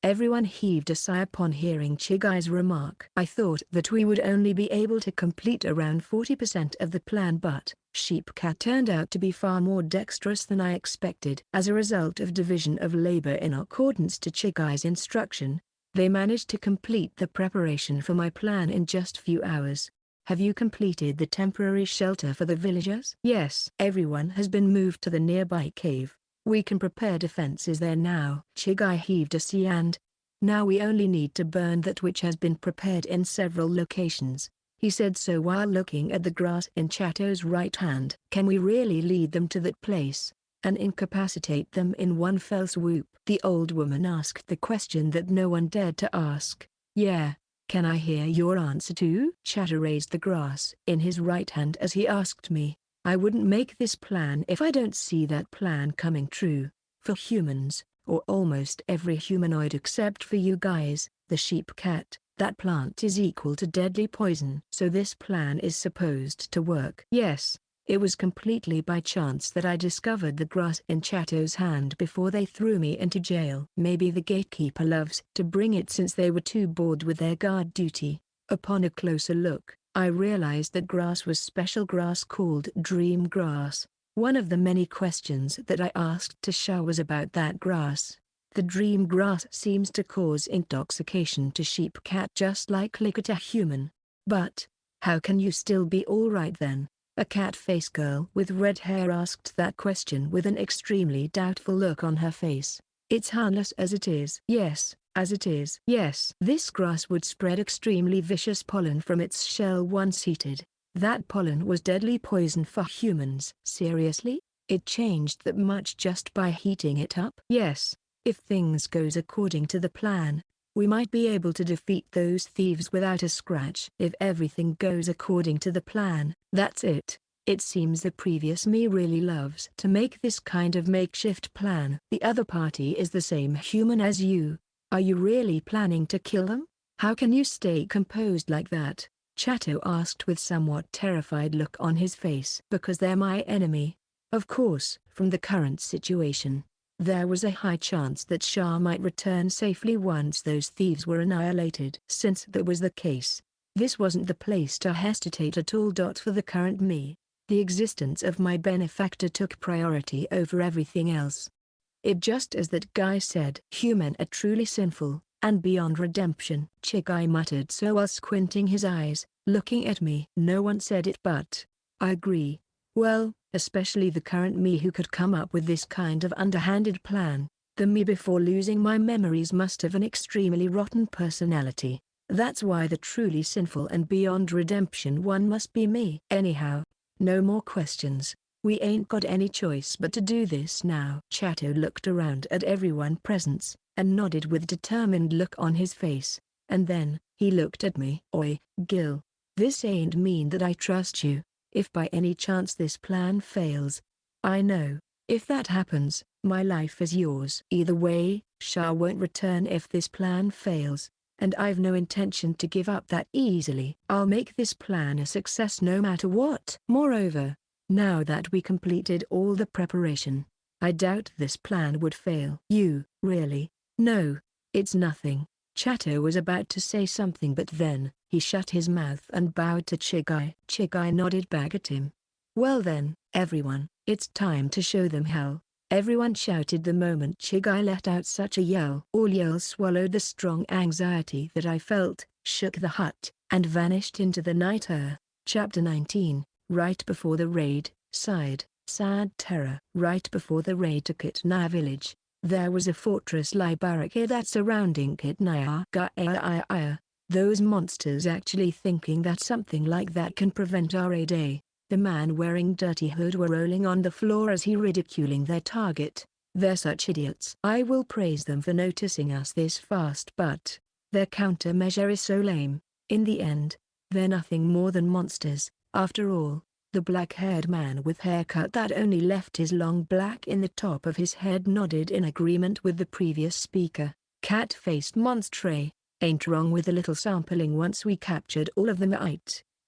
Everyone heaved a sigh upon hearing Chigai's remark. I thought that we would only be able to complete around 40% of the plan, but Sheepcat turned out to be far more dexterous than I expected. As a result of division of labor in accordance to Chigai's instruction, they managed to complete the preparation for my plan in just few hours. Have you completed the temporary shelter for the villagers? Yes. Everyone has been moved to the nearby cave. We can prepare defenses there now. Chigai heaved a sigh and, now we only need to burn that which has been prepared in several locations. He said so while looking at the grass in Chato's right hand. Can we really lead them to that place, and incapacitate them in one fell swoop? The old woman asked the question that no one dared to ask. Yeah. Can I hear your answer too? Chato raised the grass in his right hand as he asked me. I wouldn't make this plan if I don't see that plan coming true. For humans, or almost every humanoid except for you guys, the sheep cat, that plant is equal to deadly poison. So this plan is supposed to work. Yes, it was completely by chance that I discovered the grass in Chato's hand before they threw me into jail. Maybe the gatekeeper loves to bring it since they were too bored with their guard duty. Upon a closer look, I realized that grass was special grass called dream grass. One of the many questions that I asked to Shah was about that grass. The dream grass seems to cause intoxication to sheep cat just like liquor to human. But, how can you still be alright then? A cat-faced girl with red hair asked that question with an extremely doubtful look on her face. It's harmless as it is. Yes, as it is. Yes. This grass would spread extremely vicious pollen from its shell once heated. That pollen was deadly poison for humans. Seriously? It changed that much just by heating it up? Yes. If things goes according to the plan, we might be able to defeat those thieves without a scratch. If everything goes according to the plan, that's it. It seems the previous me really loves to make this kind of makeshift plan. The other party is the same human as you. Are you really planning to kill them? How can you stay composed like that? Chato asked with somewhat terrified look on his face. Because they're my enemy. Of course, from the current situation, there was a high chance that Shah might return safely once those thieves were annihilated. Since that was the case, this wasn't the place to hesitate at all. For the current me, the existence of my benefactor took priority over everything else. It just as that guy said. Human are truly sinful, and beyond redemption. Chigai muttered so while squinting his eyes, looking at me. No one said it but I agree. Well, especially the current me who could come up with this kind of underhanded plan. The me before losing my memories must have an extremely rotten personality. That's why the truly sinful and beyond redemption one must be me. Anyhow, no more questions. We ain't got any choice but to do this now. Chato looked around at everyone present, and nodded with determined look on his face, and then, he looked at me. Oi, Gil. This ain't mean that I trust you. If by any chance this plan fails, I know, if that happens, my life is yours. Either way, Shah won't return if this plan fails, and I've no intention to give up that easily. I'll make this plan a success no matter what. Moreover, now that we completed all the preparation, I doubt this plan would fail. You, really? No, it's nothing. Chato was about to say something but then, he shut his mouth and bowed to Chigai. Chigai nodded back at him. Well then, everyone, it's time to show them hell. Everyone shouted the moment Chigai let out such a yell. All yells swallowed the strong anxiety that I felt, shook the hut, and vanished into the night air. Chapter 19, right before the raid, sighed, sad terror. Right before the raid to Kitnaya village, there was a fortress-like barricade surrounding Kitnaya. Those monsters actually thinking that something like that can prevent our raid. The man wearing dirty hood were rolling on the floor as he ridiculing their target. They're such idiots. I will praise them for noticing us this fast, but their countermeasure is so lame. In the end, they're nothing more than monsters. After all, the black-haired man with haircut that only left his long black in the top of his head nodded in agreement with the previous speaker. Cat-faced monstre, ain't wrong with a little sampling once we captured all of them.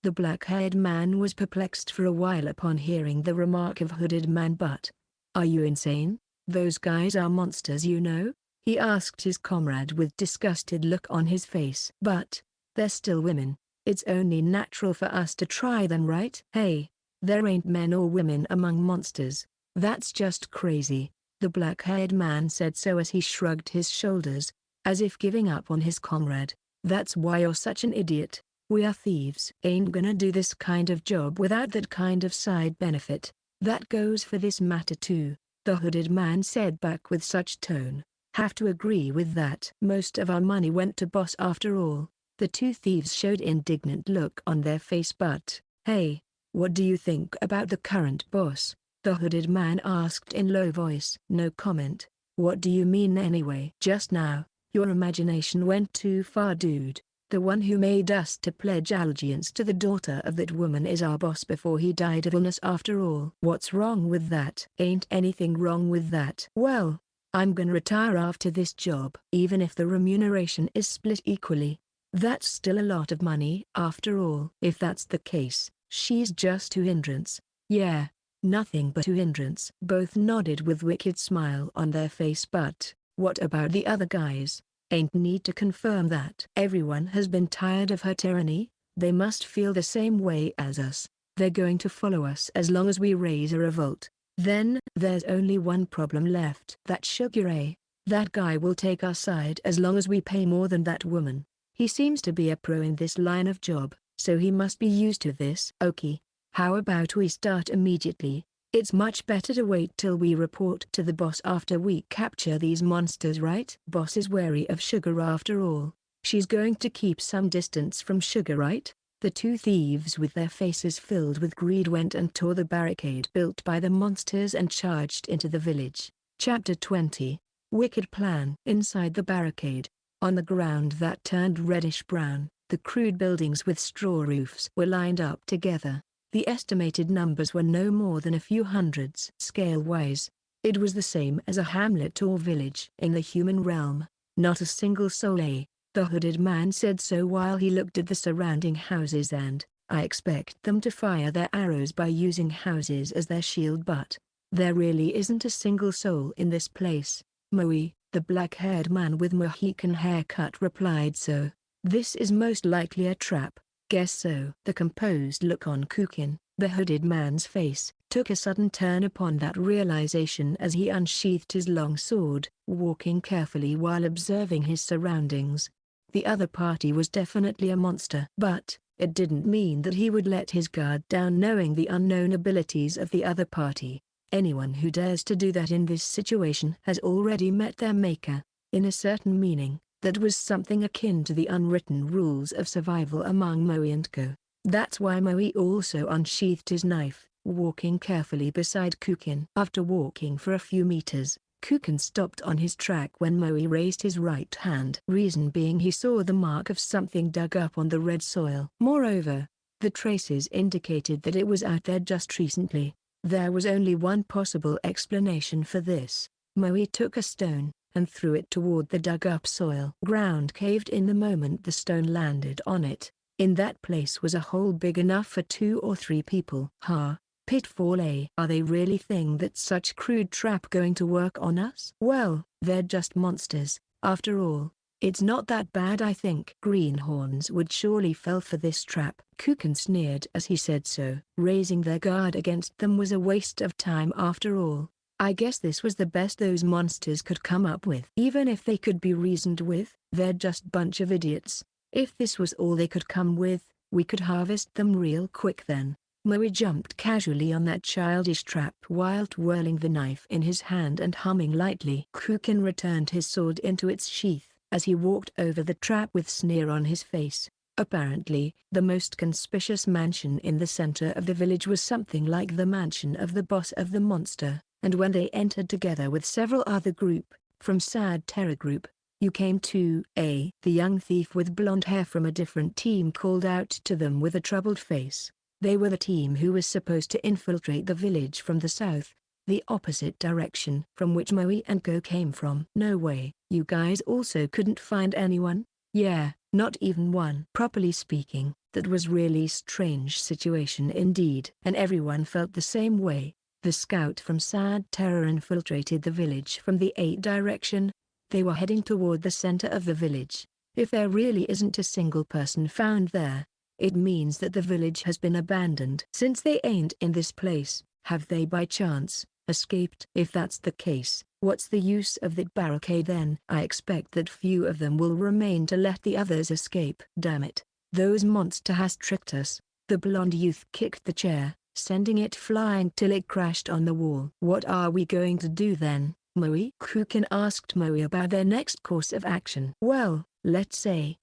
The black-haired man was perplexed for a while upon hearing the remark of hooded man. But, are you insane? Those guys are monsters, you know? He asked his comrade with disgusted look on his face. But, they're still women. It's only natural for us to try them, right? Hey, there ain't men or women among monsters. That's just crazy. The black-haired man said so as he shrugged his shoulders, as if giving up on his comrade. That's why you're such an idiot. We are thieves. Ain't gonna do this kind of job without that kind of side benefit. That goes for this matter too, the hooded man said back with such tone. Have to agree with that. Most of our money went to boss after all. The two thieves showed indignant look on their face. But, hey, what do you think about the current boss? The hooded man asked in low voice. No comment. What do you mean anyway? Just now, your imagination went too far, dude. The one who made us to pledge allegiance to the daughter of that woman is our boss before he died of illness after all. What's wrong with that? Ain't anything wrong with that. Well, I'm gonna retire after this job. Even if the remuneration is split equally, that's still a lot of money. After all, if that's the case, she's just two hindrance. Yeah, nothing but two hindrance. Both nodded with wicked smile on their face. But, what about the other guys? Ain't need to confirm that. Everyone has been tired of her tyranny. They must feel the same way as us. They're going to follow us as long as we raise a revolt. Then, there's only one problem left. That Shugure. That guy will take our side as long as we pay more than that woman. He seems to be a pro in this line of job, so he must be used to this. Okie How about we start immediately? It's much better to wait till we report to the boss after we capture these monsters, right? Boss is wary of Sugar after all. She's going to keep some distance from Sugar, right? The two thieves with their faces filled with greed went and tore the barricade built by the monsters and charged into the village. Chapter 20. Wicked Plan. Inside the barricade, on the ground that turned reddish-brown, the crude buildings with straw roofs were lined up together. The estimated numbers were no more than a few hundreds. Scale-wise, it was the same as a hamlet or village in the human realm. Not a single soul. The hooded man said so while he looked at the surrounding houses. And I expect them to fire their arrows by using houses as their shield, but there really isn't a single soul in this place. Moe, the black-haired man with Mohican haircut, replied, so this is most likely a trap. Guess so. The composed look on Kukin, the hooded man's face, took a sudden turn upon that realization as he unsheathed his long sword, walking carefully while observing his surroundings. The other party was definitely a monster, but it didn't mean that he would let his guard down knowing the unknown abilities of the other party. Anyone who dares to do that in this situation has already met their maker. In a certain meaning, that was something akin to the unwritten rules of survival among Moe and Co. That's why Moe also unsheathed his knife, walking carefully beside Kukin. After walking for a few meters, Kukin stopped on his track when Moe raised his right hand. Reason being, he saw the mark of something dug up on the red soil. Moreover, the traces indicated that it was out there just recently. There was only one possible explanation for this. Moe took a stone and threw it toward the dug-up soil. Ground caved in the moment the stone landed on it. In that place was a hole big enough for 2 or 3 people. Pitfall. Are they really think that such crude trap going to work on us? Well, they're just monsters, after all. It's not that bad, I think. Greenhorns would surely fell for this trap. Kukin sneered as he said so. Raising their guard against them was a waste of time after all. I guess this was the best those monsters could come up with. Even if they could be reasoned with, they're just bunch of idiots. If this was all they could come with, we could harvest them real quick then. Moe jumped casually on that childish trap while twirling the knife in his hand and humming lightly. Kukin returned his sword into its sheath as he walked over the trap with sneer on his face. Apparently, the most conspicuous mansion in the center of the village was something like the mansion of the boss of the monster. And when they entered together with several other group, from Sad Terror Group, you came to the young thief with blonde hair from a different team called out to them with a troubled face. They were the team who was supposed to infiltrate the village from the south, the opposite direction from which Moe and Co came from. No way, you guys also couldn't find anyone? Yeah, not even one. Properly speaking, that was really strange situation indeed. And everyone felt the same way. The scout from Sad Terror infiltrated the village from the 8 direction. They were heading toward the center of the village. If there really isn't a single person found there, it means that the village has been abandoned. Since they ain't in this place, have they by chance escaped? If that's the case, what's the use of that barricade then? I expect that few of them will remain to let the others escape. Damn it, those monster has tricked us. The blonde youth kicked the chair, sending it flying till it crashed on the wall. What are we going to do then, Moe? Kukin asked Moe about their next course of action. Well, let's say,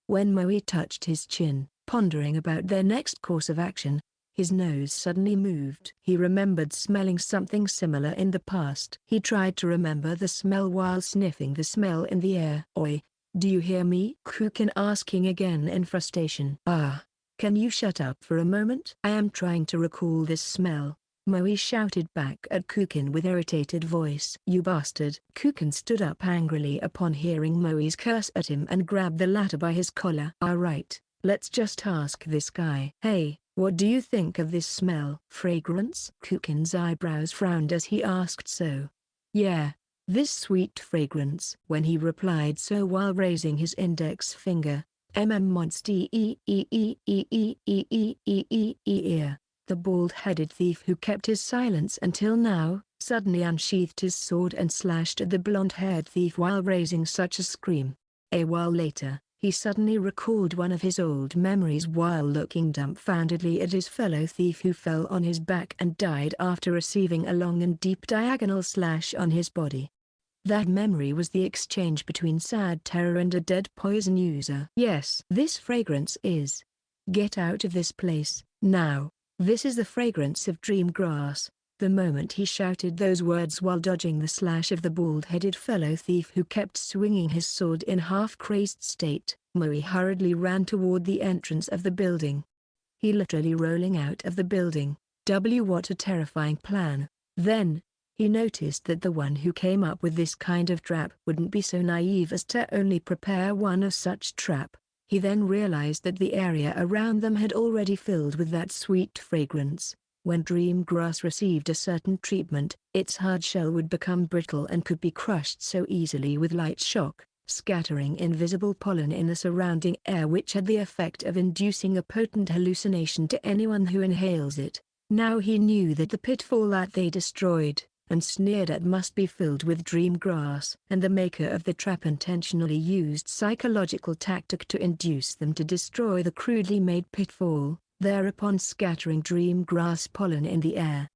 when Moe touched his chin, pondering about their next course of action, his nose suddenly moved. He remembered smelling something similar in the past. He tried to remember the smell while sniffing the smell in the air. Oi, do you hear me? Kukin asking again in frustration. Can you shut up for a moment? I am trying to recall this smell, Moe shouted back at Kukin with irritated voice. You bastard! Kukin stood up angrily upon hearing Moe's curse at him and grabbed the latter by his collar. Alright, let's just ask this guy. Hey, what do you think of this smell? Fragrance? Kukin's eyebrows frowned as he asked so. Yeah, this sweet fragrance. When he replied so while raising his index finger, monster the bald-headed thief who kept his silence until now, suddenly unsheathed his sword and slashed at the blonde-haired thief while raising such a scream. A while later, He suddenly recalled one of his old memories while looking dumbfoundedly at his fellow thief who fell on his back and died after receiving a long and deep diagonal slash on his body. That memory was the exchange between sad terror and a dead poison user. Yes, this fragrance is. Get out of this place, now. This is the fragrance of dream grass. The moment he shouted those words while dodging the slash of the bald-headed fellow thief who kept swinging his sword in half-crazed state, Maui hurriedly ran toward the entrance of the building. He literally rolling out of the building. What a terrifying plan. Then, he noticed that the one who came up with this kind of trap wouldn't be so naive as to only prepare one of such trap. He then realized that the area around them had already filled with that sweet fragrance. When dream grass received a certain treatment, its hard shell would become brittle and could be crushed so easily with light shock, scattering invisible pollen in the surrounding air which had the effect of inducing a potent hallucination to anyone who inhales it. Now he knew that the pitfall that they destroyed and sneered at must be filled with dream grass, and the maker of the trap intentionally used psychological tactic to induce them to destroy the crudely made pitfall, thereupon scattering dream grass pollen in the air.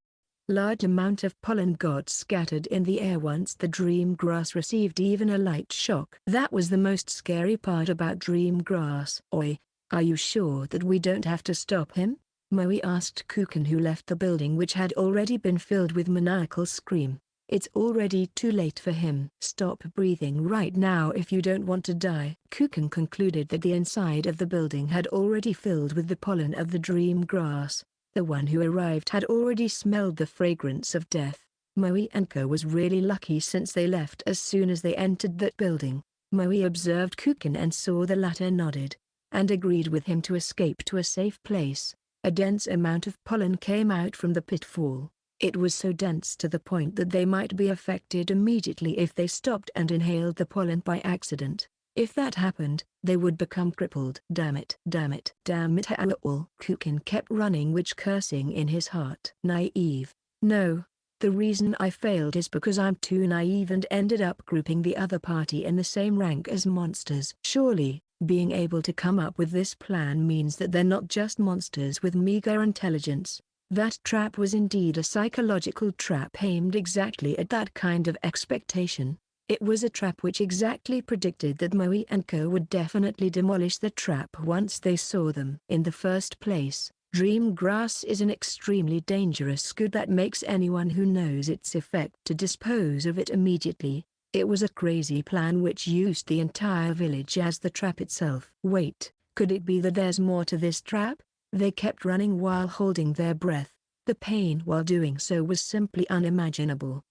Large amount of pollen got scattered in the air once the dream grass received even a light shock. That was the most scary part about dream grass. Oi, are you sure that we don't have to stop him? Maui asked Kuken, who left the building which had already been filled with maniacal scream. It's already too late for him. Stop breathing right now if you don't want to die. Kuken concluded that the inside of the building had already filled with the pollen of the dream grass. The one who arrived had already smelled the fragrance of death. Maui and Ko was really lucky since they left as soon as they entered that building. Maui observed Kuken and saw the latter nodded, and agreed with him to escape to a safe place. A dense amount of pollen came out from the pitfall. It was so dense to the point that they might be affected immediately if they stopped and inhaled the pollen by accident. If that happened, they would become crippled. Damn it, damn it, damn it. Kuken kept running, which cursing in his heart. Naive. No. The reason I failed is because I'm too naive and ended up grouping the other party in the same rank as monsters. Surely, being able to come up with this plan means that they're not just monsters with meager intelligence. That trap was indeed a psychological trap aimed exactly at that kind of expectation. It was a trap which exactly predicted that Maui and Ko would definitely demolish the trap once they saw them. In the first place, dream grass is an extremely dangerous good that makes anyone who knows its effect to dispose of it immediately. It was a crazy plan which used the entire village as the trap itself. Wait, could it be that there's more to this trap? They kept running while holding their breath. The pain while doing so was simply unimaginable.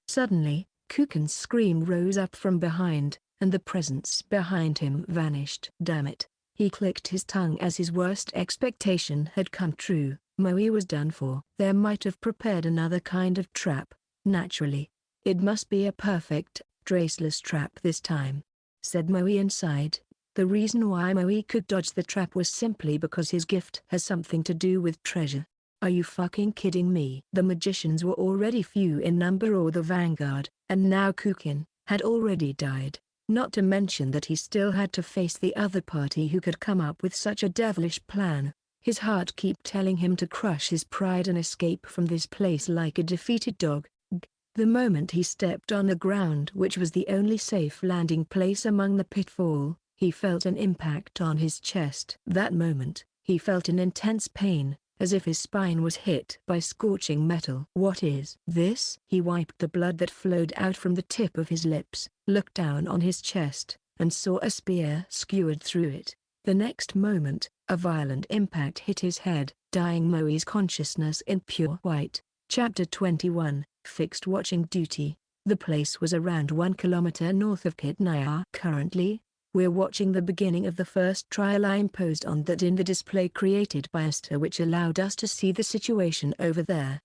Suddenly, Kuken's scream rose up from behind, and the presence behind him vanished. Damn it. He clicked his tongue as his worst expectation had come true. Maui was done for. They might have prepared another kind of trap. Naturally. It must be a perfect, traceless trap this time, said Maui inside. The reason why Maui could dodge the trap was simply because his gift has something to do with treasure. Are you fucking kidding me? The magicians were already few in number, or the vanguard, and now Kuken had already died. Not to mention that he still had to face the other party who could come up with such a devilish plan. His heart kept telling him to crush his pride and escape from this place like a defeated dog. The moment he stepped on the ground, which was the only safe landing place among the pitfall, he felt an impact on his chest. That moment, he felt an intense pain, as if his spine was hit by scorching metal. What is this? He wiped the blood that flowed out from the tip of his lips, looked down on his chest, and saw a spear skewered through it. The next moment, a violent impact hit his head, dyeing Maui's consciousness in pure white. Chapter 21, Fixed Watching Duty. The place was around 1 kilometer north of Kidnapper. Currently, we're watching the beginning of the first trial I imposed on that in the display created by Esther, which allowed us to see the situation over there.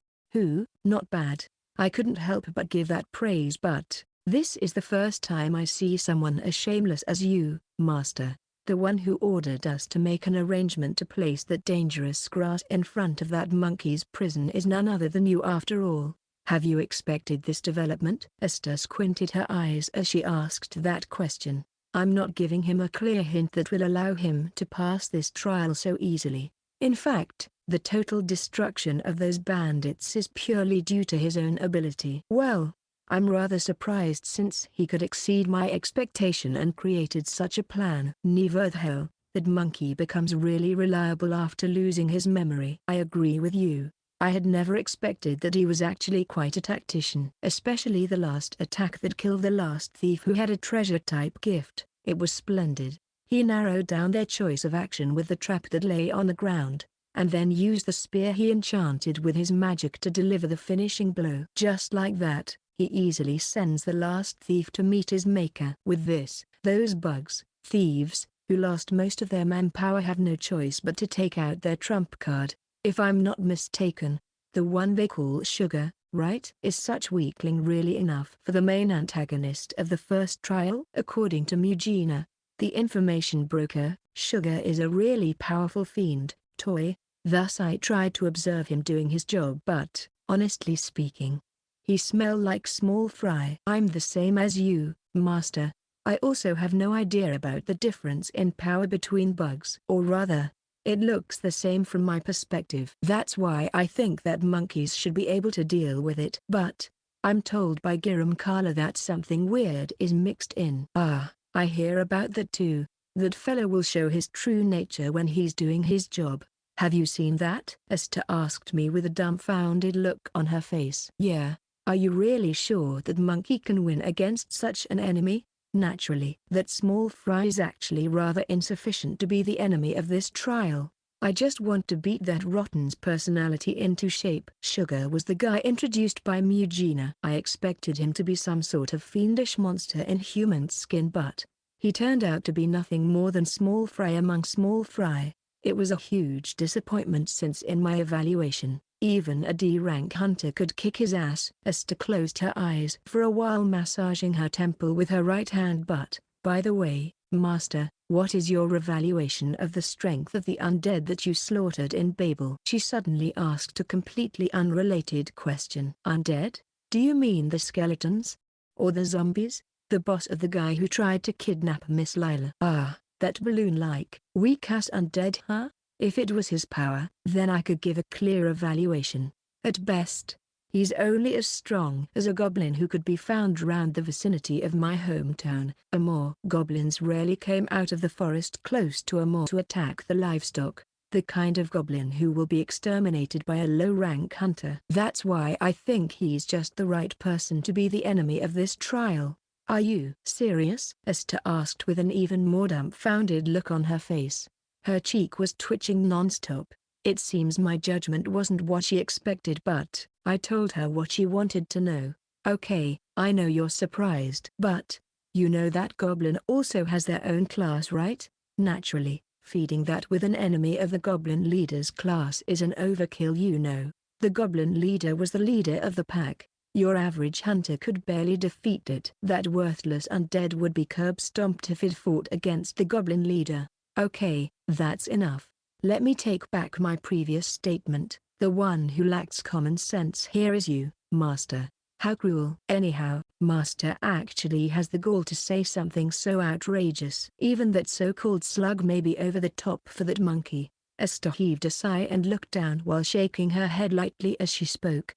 Not bad. I couldn't help but give that praise, but this is the first time I see someone as shameless as you, Master. The one who ordered us to make an arrangement to place that dangerous grass in front of that monkey's prison is none other than you after all. Have you expected this development? Esther squinted her eyes as she asked that question. I'm not giving him a clear hint that will allow him to pass this trial so easily. In fact, the total destruction of those bandits is purely due to his own ability. Well, I'm rather surprised since he could exceed my expectation and created such a plan. Nevertheless, that monkey becomes really reliable after losing his memory. I agree with you. I had never expected that he was actually quite a tactician. Especially the last attack that killed the last thief who had a treasure-type gift. It was splendid. He narrowed down their choice of action with the trap that lay on the ground, and then used the spear he enchanted with his magic to deliver the finishing blow. Just like that, he easily sends the last thief to meet his maker. With this, those bugs, thieves, who lost most of their manpower have no choice but to take out their trump card. If I'm not mistaken, the one they call Sugar, right? Is such weakling really enough for the main antagonist of the first trial? According to Mugina, the information broker, Sugar is a really powerful fiend, toy. Thus I tried to observe him doing his job, but, honestly speaking, he smelled like small fry. I'm the same as you, Master. I also have no idea about the difference in power between bugs. Or rather, it looks the same from my perspective. That's why I think that monkeys should be able to deal with it. But, I'm told by Giram Kala that something weird is mixed in. Ah, I hear about that too. That fellow will show his true nature when he's doing his job. Have you seen that? Esther asked me with a dumbfounded look on her face. Yeah, are you really sure that monkey can win against such an enemy? Naturally, that small fry is actually rather insufficient to be the enemy of this trial. I just want to beat that Rotten's personality into shape. Sugar was the guy introduced by Mugina. I expected him to be some sort of fiendish monster in human skin, but he turned out to be nothing more than small fry among small fry. It was a huge disappointment since in my evaluation, even a D-rank hunter could kick his ass. Esther closed her eyes for a while, massaging her temple with her right hand. But, by the way, Master, what is your evaluation of the strength of the undead that you slaughtered in Babel? She suddenly asked a completely unrelated question. Undead? Do you mean the skeletons? Or the zombies? The boss of the guy who tried to kidnap Miss Lila. Ah, that balloon-like, weak-ass undead, huh? If it was his power, then I could give a clear evaluation. At best, he's only as strong as a goblin who could be found around the vicinity of my hometown. A moor. Goblins rarely came out of the forest close to a moor to attack the livestock, the kind of goblin who will be exterminated by a low-rank hunter. That's why I think he's just the right person to be the enemy of this trial. Are you serious? Esther asked with an even more dumbfounded look on her face. Her cheek was twitching non-stop. It seems my judgment wasn't what she expected, but I told her what she wanted to know. Okay, I know you're surprised. But, you know that goblin also has their own class, right? Naturally, feeding that with an enemy of the goblin leader's class is an overkill, you know. The goblin leader was the leader of the pack. Your average hunter could barely defeat it. That worthless undead would be curb-stomped if it fought against the goblin leader. Okay, that's enough. Let me take back my previous statement. The one who lacks common sense here is you, Master. How cruel. Anyhow, Master actually has the gall to say something so outrageous. Even that so-called slug may be over the top for that monkey. Esther heaved a sigh and looked down while shaking her head lightly as she spoke.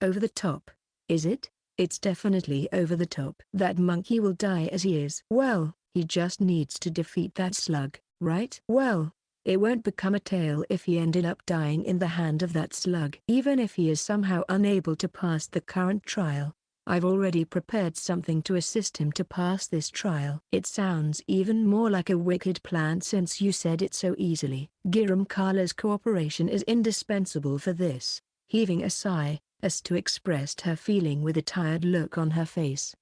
Over the top. Is it? It's definitely over the top. That monkey will die as he is. Well, he just needs to defeat that slug, right? Well, it won't become a tale if he ended up dying in the hand of that slug. Even if he is somehow unable to pass the current trial, I've already prepared something to assist him to pass this trial. It sounds even more like a wicked plan since you said it so easily. Giram Kala's cooperation is indispensable for this. Heaving a sigh, Esther expressed her feeling with a tired look on her face.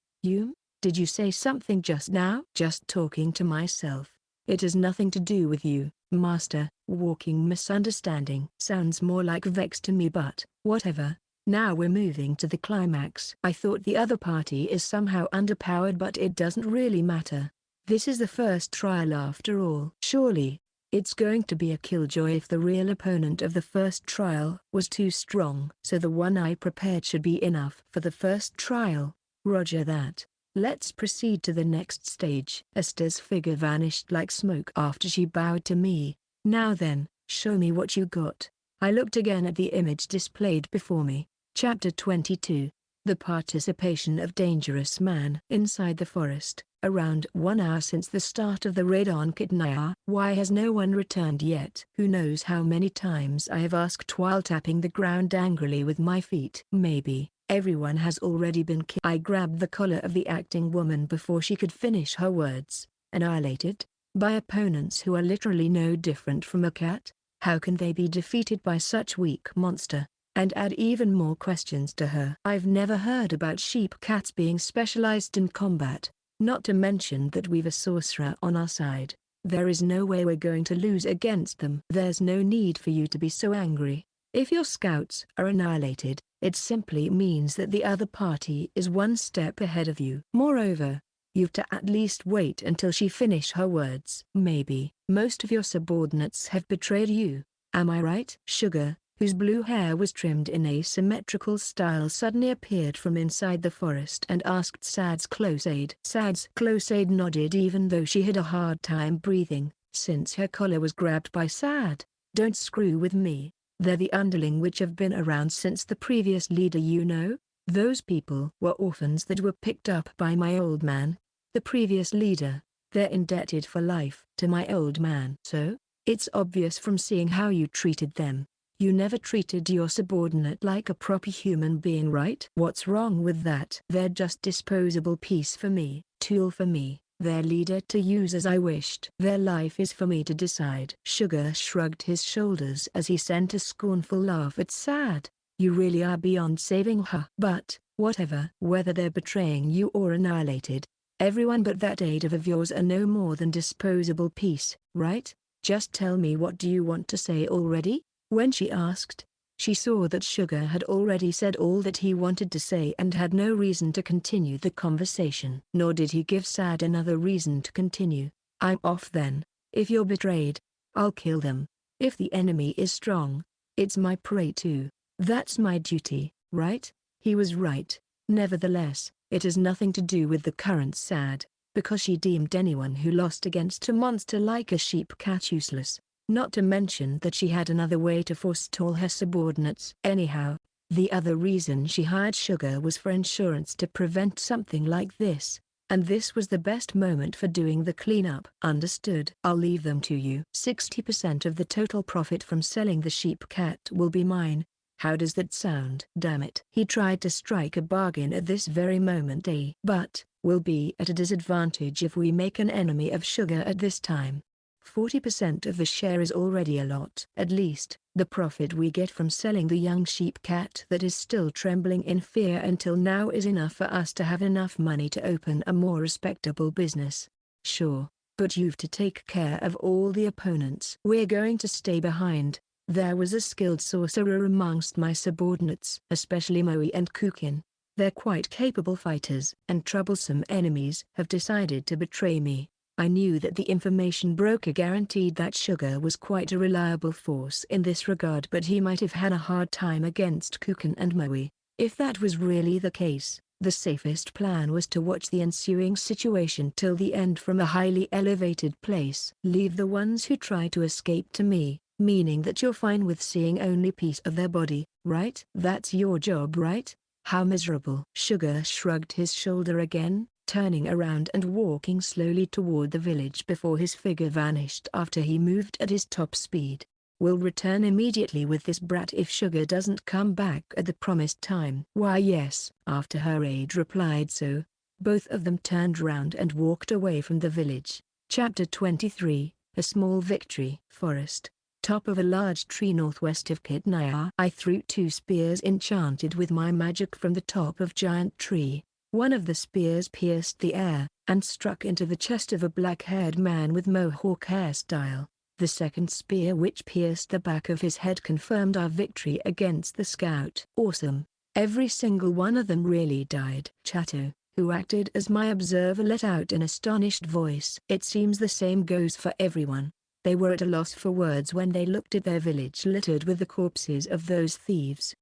Did you say something just now? Just talking to myself. It has nothing to do with you, Master. Walking misunderstanding sounds more like vex to me, but whatever. Now we're moving to the climax. I thought the other party is somehow underpowered, but it doesn't really matter. This is the first trial after all. Surely, it's going to be a killjoy if the real opponent of the first trial was too strong. So the one I prepared should be enough for the first trial. Roger that. Let's proceed to the next stage. Esther's figure vanished like smoke after she bowed to me. Now then, show me what you got. I looked again at the image displayed before me. Chapter 22. The participation of dangerous man. Inside the forest, around 1 hour since the start of the raid on kidnapper. Why has no one returned yet? Who knows how many times I have asked while tapping the ground angrily with my feet. Maybe everyone has already been killed. I grabbed the collar of the acting woman before she could finish her words. Annihilated? By opponents who are literally no different from a cat? How can they be defeated by such weak monster? And add even more questions to her. I've never heard about sheep cats being specialized in combat, not to mention that we've a sorcerer on our side. There is no way we're going to lose against them. There's no need for you to be so angry. If your scouts are annihilated, it simply means that the other party is one step ahead of you. Moreover, you've to at least wait until she finish her words. Maybe most of your subordinates have betrayed you. Am I right? Sugar, whose blue hair was trimmed in a symmetrical style, suddenly appeared from inside the forest and asked Sad's close aid. Sad's close aid nodded even though she had a hard time breathing, since her collar was grabbed by Sad. Don't screw with me. They're the underling which have been around since the previous leader, you know. Those people were orphans that were picked up by my old man, the previous leader. They're indebted for life to my old man. So, it's obvious from seeing how you treated them. You never treated your subordinate like a proper human being, right? What's wrong with that? They're just disposable piece for me, tool for me, their leader to use as I wished. Their life is for me to decide. Sugar shrugged his shoulders as he sent a scornful laugh at Sad. You really are beyond saving her. But, whatever. Whether they're betraying you or annihilated, everyone but that aide of yours are no more than disposable piece, right? Just tell me, what do you want to say already? When she asked, she saw that Sugar had already said all that he wanted to say and had no reason to continue the conversation. Nor did he give Sad another reason to continue. I'm off then. If you're betrayed, I'll kill them. If the enemy is strong, it's my prey too. That's my duty, right? He was right. Nevertheless, it has nothing to do with the current Sad, because she deemed anyone who lost against a monster like a sheep cat useless. Not to mention that she had another way to forestall her subordinates. Anyhow, the other reason she hired Sugar was for insurance to prevent something like this, and this was the best moment for doing the cleanup. Understood. I'll leave them to you. 60% of the total profit from selling the sheep cat will be mine. How does that sound? Damn it. He tried to strike a bargain at this very moment, but we'll be at a disadvantage if we make an enemy of Sugar at this time. 40% of the share is already a lot. At least, the profit we get from selling the young sheep cat that is still trembling in fear until now is enough for us to have enough money to open a more respectable business. Sure, but you've to take care of all the opponents. We're going to stay behind. There was a skilled sorcerer amongst my subordinates, especially Moe and Kukin. They're quite capable fighters, and troublesome enemies have decided to betray me. I knew that the information broker guaranteed that Sugar was quite a reliable force in this regard, but he might have had a hard time against Kukin and Moe. If that was really the case, the safest plan was to watch the ensuing situation till the end from a highly elevated place. Leave the ones who try to escape to me, meaning that you're fine with seeing only piece of their body, right? That's your job, right? How miserable. Sugar shrugged his shoulder again, turning around and walking slowly toward the village before his figure vanished after he moved at his top speed. We'll return immediately with this brat if Sugar doesn't come back at the promised time. Why yes. After her aide replied so, both of them turned round and walked away from the village. Chapter 23, A Small Victory. Forest. Top of a large tree northwest of Kidnapper. I threw 2 spears enchanted with my magic from the top of giant tree. One of the spears pierced the air, and struck into the chest of a black-haired man with mohawk hairstyle. The second spear, which pierced the back of his head, confirmed our victory against the scout. Awesome. Every single one of them really died. Chato, who acted as my observer, let out an astonished voice. It seems the same goes for everyone. They were at a loss for words when they looked at their village littered with the corpses of those thieves.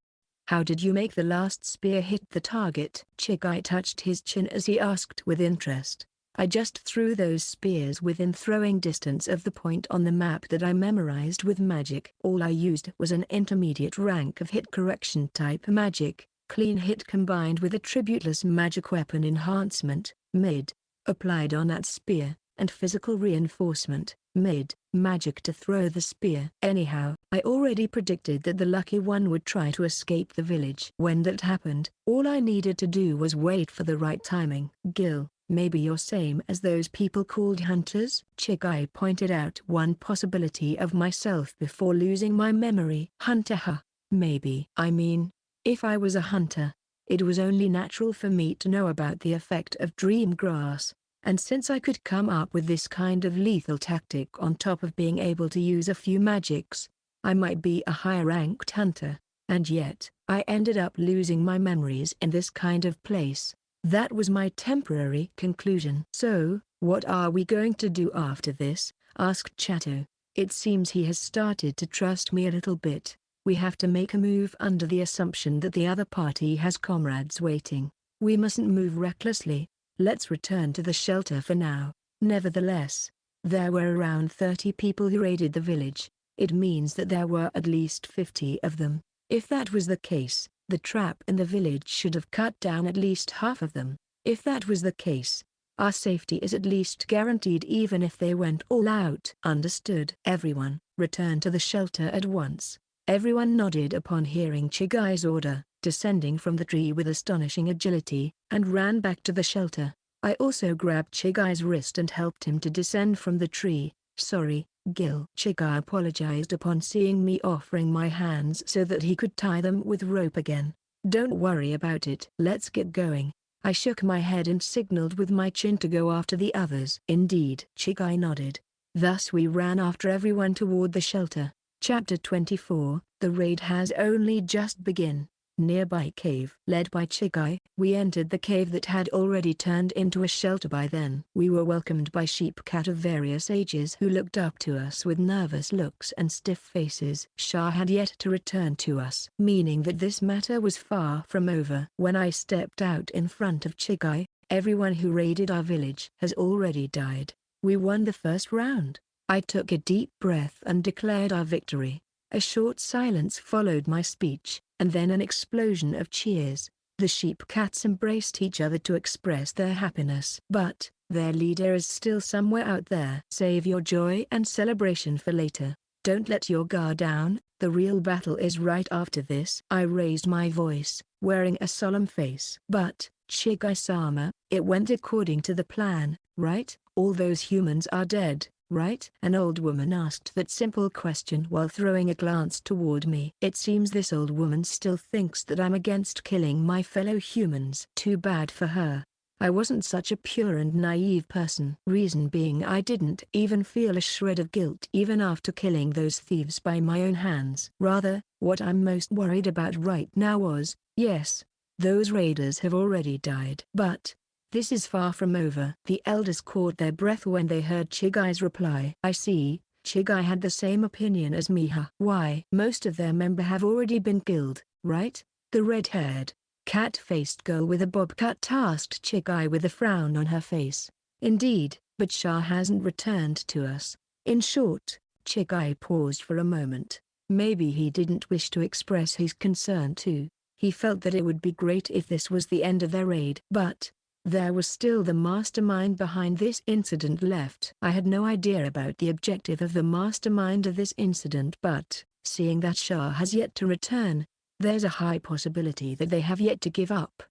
How did you make the last spear hit the target? Chigai touched his chin as he asked with interest. I just threw those spears within throwing distance of the point on the map that I memorized with magic. All I used was an intermediate rank of hit correction type magic, clean hit combined with attributeless magic weapon enhancement, mid, applied on that spear, and physical reinforcement, mid, magic to throw the spear. Anyhow, I already predicted that the lucky one would try to escape the village. When that happened, all I needed to do was wait for the right timing. Gil, maybe you're same as those people called hunters? Chigai pointed out one possibility of myself before losing my memory. Hunter, huh? Maybe. I mean, if I was a hunter, it was only natural for me to know about the effect of dream grass. And since I could come up with this kind of lethal tactic on top of being able to use a few magics, I might be a higher-ranked hunter. And yet, I ended up losing my memories in this kind of place. That was my temporary conclusion. So, what are we going to do after this? Asked Chato. It seems he has started to trust me a little bit. We have to make a move under the assumption that the other party has comrades waiting. We mustn't move recklessly. Let's return to the shelter for now. Nevertheless, there were around 30 people who raided the village. It means that there were at least 50 of them. If that was the case, the trap in the village should have cut down at least half of them. If that was the case, our safety is at least guaranteed even if they went all out. Understood. Everyone, return to the shelter at once. Everyone nodded upon hearing Chigai's order, descending from the tree with astonishing agility, and ran back to the shelter. I also grabbed Chigai's wrist and helped him to descend from the tree. Sorry, Gil. Chigai apologized upon seeing me offering my hands so that he could tie them with rope again. Don't worry about it. Let's get going. I shook my head and signaled with my chin to go after the others. Indeed. Chigai nodded. Thus we ran after everyone toward the shelter. Chapter 24, The raid has only just begun. Nearby cave. Led by Chigai, we entered the cave that had already turned into a shelter by then. We were welcomed by sheep-cat of various ages who looked up to us with nervous looks and stiff faces. Shah had yet to return to us, meaning that this matter was far from over. When I stepped out in front of Chigai, everyone who raided our village has already died. We won the first round. I took a deep breath and declared our victory. A short silence followed my speech, and then an explosion of cheers. The sheep-cats embraced each other to express their happiness. But, their leader is still somewhere out there. Save your joy and celebration for later. Don't let your guard down, the real battle is right after this. I raised my voice, wearing a solemn face. But, Chigai-sama, it went according to the plan, right? All those humans are dead, right? An old woman asked that simple question while throwing a glance toward me. It seems this old woman still thinks that I'm against killing my fellow humans. Too bad for her. I wasn't such a pure and naive person. Reason being, I didn't even feel a shred of guilt even after killing those thieves by my own hands. Rather, what I'm most worried about right now was, yes, those raiders have already died. But this is far from over. The elders caught their breath when they heard Chigai's reply. I see, Chigai had the same opinion as me. Why? Most of their members have already been killed, right? The red-haired, cat-faced girl with a bob cut asked Chigai with a frown on her face. Indeed, but Shah hasn't returned to us. In short, Chigai paused for a moment. Maybe he didn't wish to express his concern too. He felt that it would be great if this was the end of their raid. But there was still the mastermind behind this incident left. I had no idea about the objective of the mastermind of this incident, but, seeing that Shah has yet to return, there's a high possibility that they have yet to give up.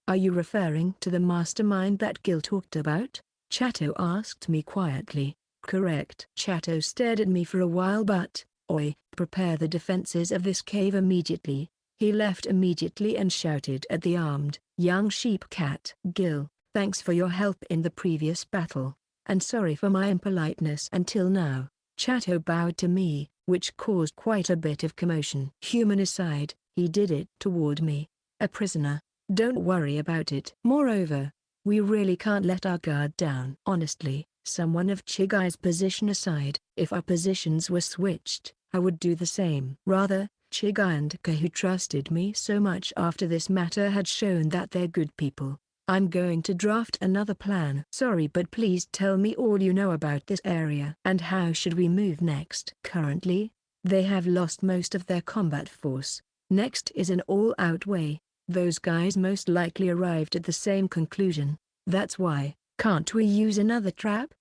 Are you referring to the mastermind that Gil talked about? Chato asked me quietly. Correct. Chato stared at me for a while, but, oi, prepare the defenses of this cave immediately. He left immediately and shouted at the armed, young sheep-cat. Gil, thanks for your help in the previous battle, and sorry for my impoliteness until now. Chato bowed to me, which caused quite a bit of commotion. Human aside, he did it toward me. A prisoner. Don't worry about it. Moreover, we really can't let our guard down. Honestly, someone of Chigai's position aside, if our positions were switched, I would do the same. Rather, Chigai and Kai, who trusted me so much after this matter had shown that they're good people. I'm going to draft another plan. Sorry, but please tell me all you know about this area. And how should we move next? Currently, they have lost most of their combat force. Next is an all-out way. Those guys most likely arrived at the same conclusion. That's why. Can't we use another trap?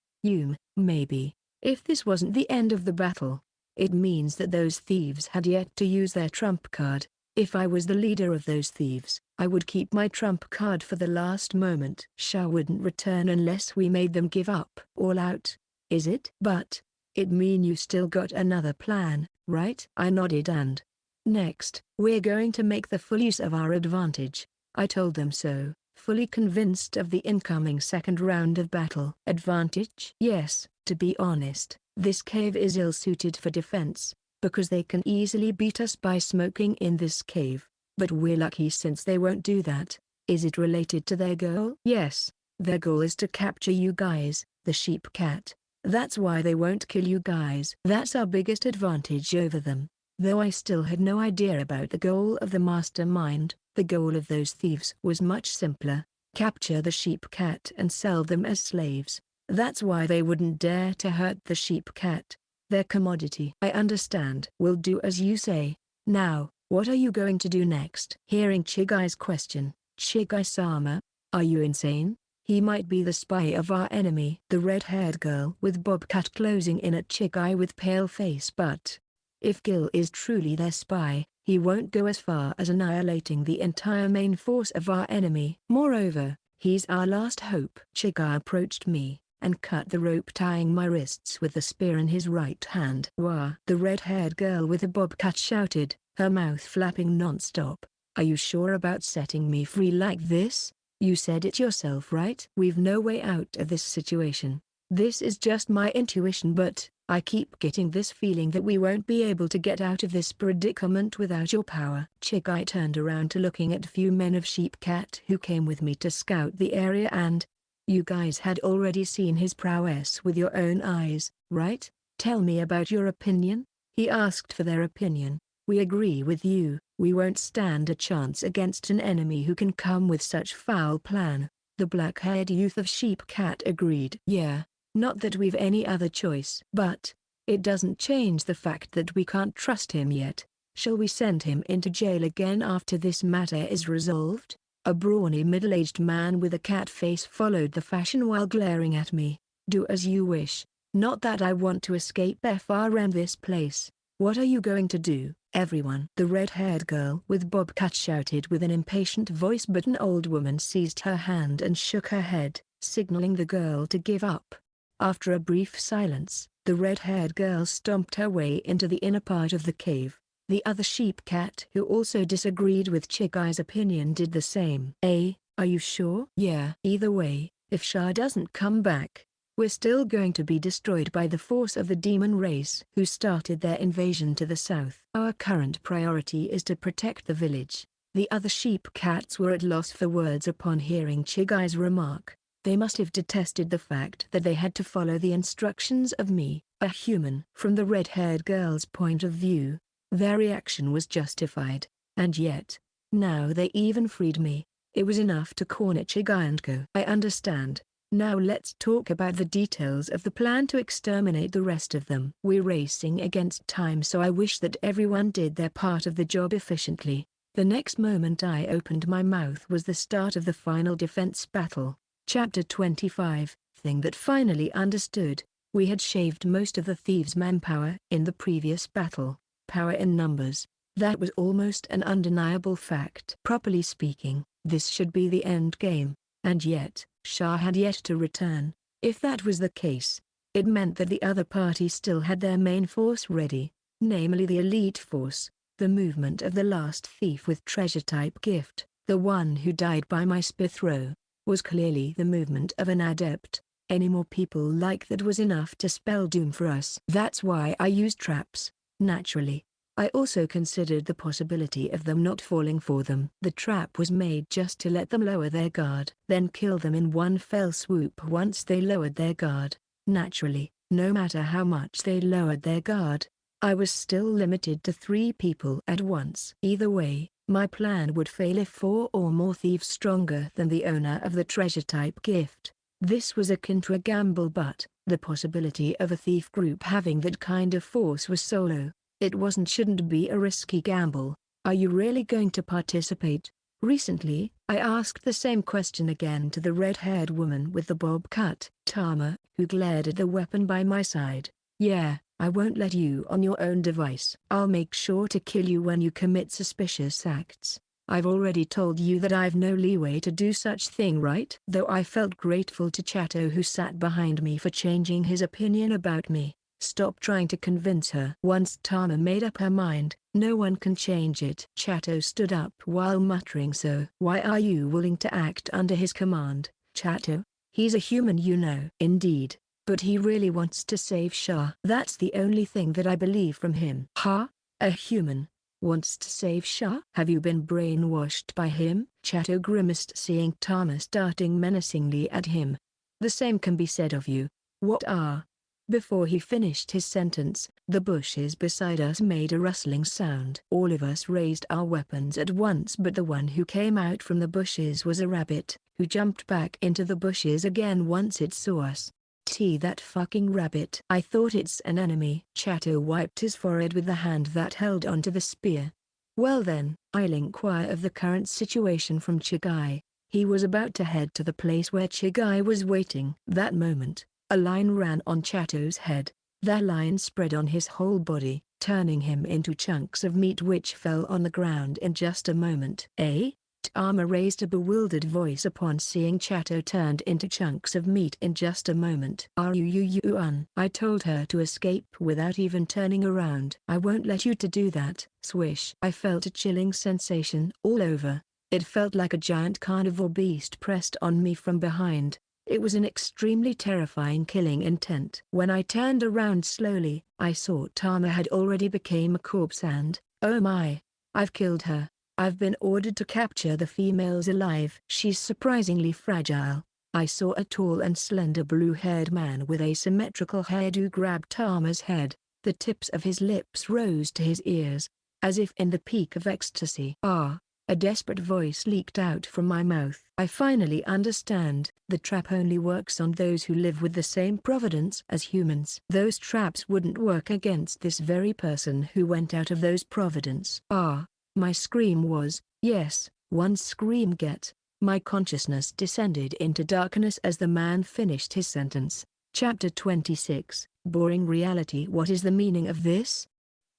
Maybe. If this wasn't the end of the battle, it means that those thieves had yet to use their trump card. If I was the leader of those thieves, I would keep my trump card for the last moment. Shah wouldn't return unless we made them give up. All out, is it? But it mean you still got another plan, right? I nodded. And next, we're going to make the full use of our advantage. I told them so, fully convinced of the incoming second round of battle. Advantage? Yes, to be honest, this cave is ill-suited for defense, because they can easily beat us by smoking in this cave. But we're lucky since they won't do that. Is it related to their goal? Yes, their goal is to capture you guys, the sheep cat. That's why they won't kill you guys. That's our biggest advantage over them. Though I still had no idea about the goal of the mastermind, the goal of those thieves was much simpler. Capture the sheep cat and sell them as slaves. That's why they wouldn't dare to hurt the sheep cat. Their commodity. I understand. We'll do as you say. Now, what are you going to do next? Hearing Chigai's question, Chigai-sama, are you insane? He might be the spy of our enemy. The red-haired girl with bob cut closing in at Chigai with pale face. But if Gil is truly their spy, he won't go as far as annihilating the entire main force of our enemy. Moreover, he's our last hope. Chigai approached me and cut the rope tying my wrists with the spear in his right hand. Wah! The red-haired girl with the bob cut shouted, her mouth flapping non-stop. Are you sure about setting me free like this? You said it yourself, right? We've no way out of this situation. This is just my intuition, but I keep getting this feeling that we won't be able to get out of this predicament without your power. Chigai turned around to looking at few men of sheep cat who came with me to scout the area. And you guys had already seen his prowess with your own eyes, right? Tell me about your opinion. He asked for their opinion. We agree with you. We won't stand a chance against an enemy who can come with such foul plan. The black-haired youth of sheep cat agreed. Yeah, not that we've any other choice. But it doesn't change the fact that we can't trust him yet. Shall we send him into jail again after this matter is resolved? A brawny middle-aged man with a cat face followed the fashion while glaring at me. Do as you wish. Not that I want to escape from this place. What are you going to do, everyone? The red-haired girl with bob cut shouted with an impatient voice, but an old woman seized her hand and shook her head, signaling the girl to give up. After a brief silence, the red-haired girl stomped her way into the inner part of the cave. The other sheep cat who also disagreed with Chigai's opinion did the same. Are you sure? Yeah. Either way, if Shah doesn't come back, we're still going to be destroyed by the force of the demon race who started their invasion to the south. Our current priority is to protect the village. The other sheep cats were at loss for words upon hearing Chigai's remark. They must have detested the fact that they had to follow the instructions of me, a human. From the red-haired girl's point of view, their reaction was justified, and yet, now they even freed me. It was enough to corner Chigai and go. I understand. Now let's talk about the details of the plan to exterminate the rest of them. We're racing against time, so I wish that everyone did their part of the job efficiently. The next moment I opened my mouth was the start of the final defense battle. Chapter 25, Thing that finally understood. We had shaved most of the thieves' manpower in the previous battle. Power in numbers. That was almost an undeniable fact. Properly speaking, this should be the end game. And yet, Shah had yet to return. If that was the case, it meant that the other party still had their main force ready, namely the elite force, the movement of the last thief with treasure-type gift, the one who died by my spear throw, was clearly the movement of an adept. Any more people like that was enough to spell doom for us. That's why I used traps. Naturally, I also considered the possibility of them not falling for them. The trap was made just to let them lower their guard, then kill them in one fell swoop once they lowered their guard. Naturally, no matter how much they lowered their guard, I was still limited to 3 people at once. Either way, my plan would fail if 4 or more thieves stronger than the owner of the treasure-type gift. This was akin to a gamble, but the possibility of a thief group having that kind of force was solo. It shouldn't be a risky gamble. Are you really going to participate? Recently, I asked the same question again to the red-haired woman with the bob cut, Tama, who glared at the weapon by my side. Yeah, I won't let you on your own device. I'll make sure to kill you when you commit suspicious acts. I've already told you that I've no leeway to do such thing, right? Though I felt grateful to Chato, who sat behind me, for changing his opinion about me. Stop trying to convince her. Once Tama made up her mind, no one can change it. Chato stood up while muttering, so why are you willing to act under his command, Chato? He's a human, you know. Indeed. But he really wants to save Shah. That's the only thing that I believe from him. Huh? A human wants to save Shah? Have you been brainwashed by him? Chato grimaced, seeing Tama starting menacingly at him. The same can be said of you. What are? Before he finished his sentence, the bushes beside us made a rustling sound. All of us raised our weapons at once, but the one who came out from the bushes was a rabbit, who jumped back into the bushes again once it saw us. That fucking rabbit. I thought it's an enemy. Chato wiped his forehead with the hand that held onto the spear. Well then, I'll inquire of the current situation from Chigai. He was about to head to the place where Chigai was waiting. That moment, a line ran on Chato's head. That line spread on his whole body, turning him into chunks of meat which fell on the ground in just a moment. Eh? Tama raised a bewildered voice upon seeing Chato turned into chunks of meat in just a moment. I told her to escape without even turning around. I won't let you to do that. Swish. I felt a chilling sensation all over. It felt like a giant carnivore beast pressed on me from behind. It was an extremely terrifying killing intent. When I turned around slowly, I saw Tama had already become a corpse and, oh my, I've killed her. I've been ordered to capture the females alive. She's surprisingly fragile. I saw a tall and slender blue-haired man with a symmetrical hairdo grab Tama's head. The tips of his lips rose to his ears, as if in the peak of ecstasy. Ah! A desperate voice leaked out from my mouth. I finally understand. The trap only works on those who live with the same providence as humans. Those traps wouldn't work against this very person who went out of those providence. Ah! My scream was, yes, one scream get. My consciousness descended into darkness as the man finished his sentence. Chapter 26, Boring Reality. What is the meaning of this?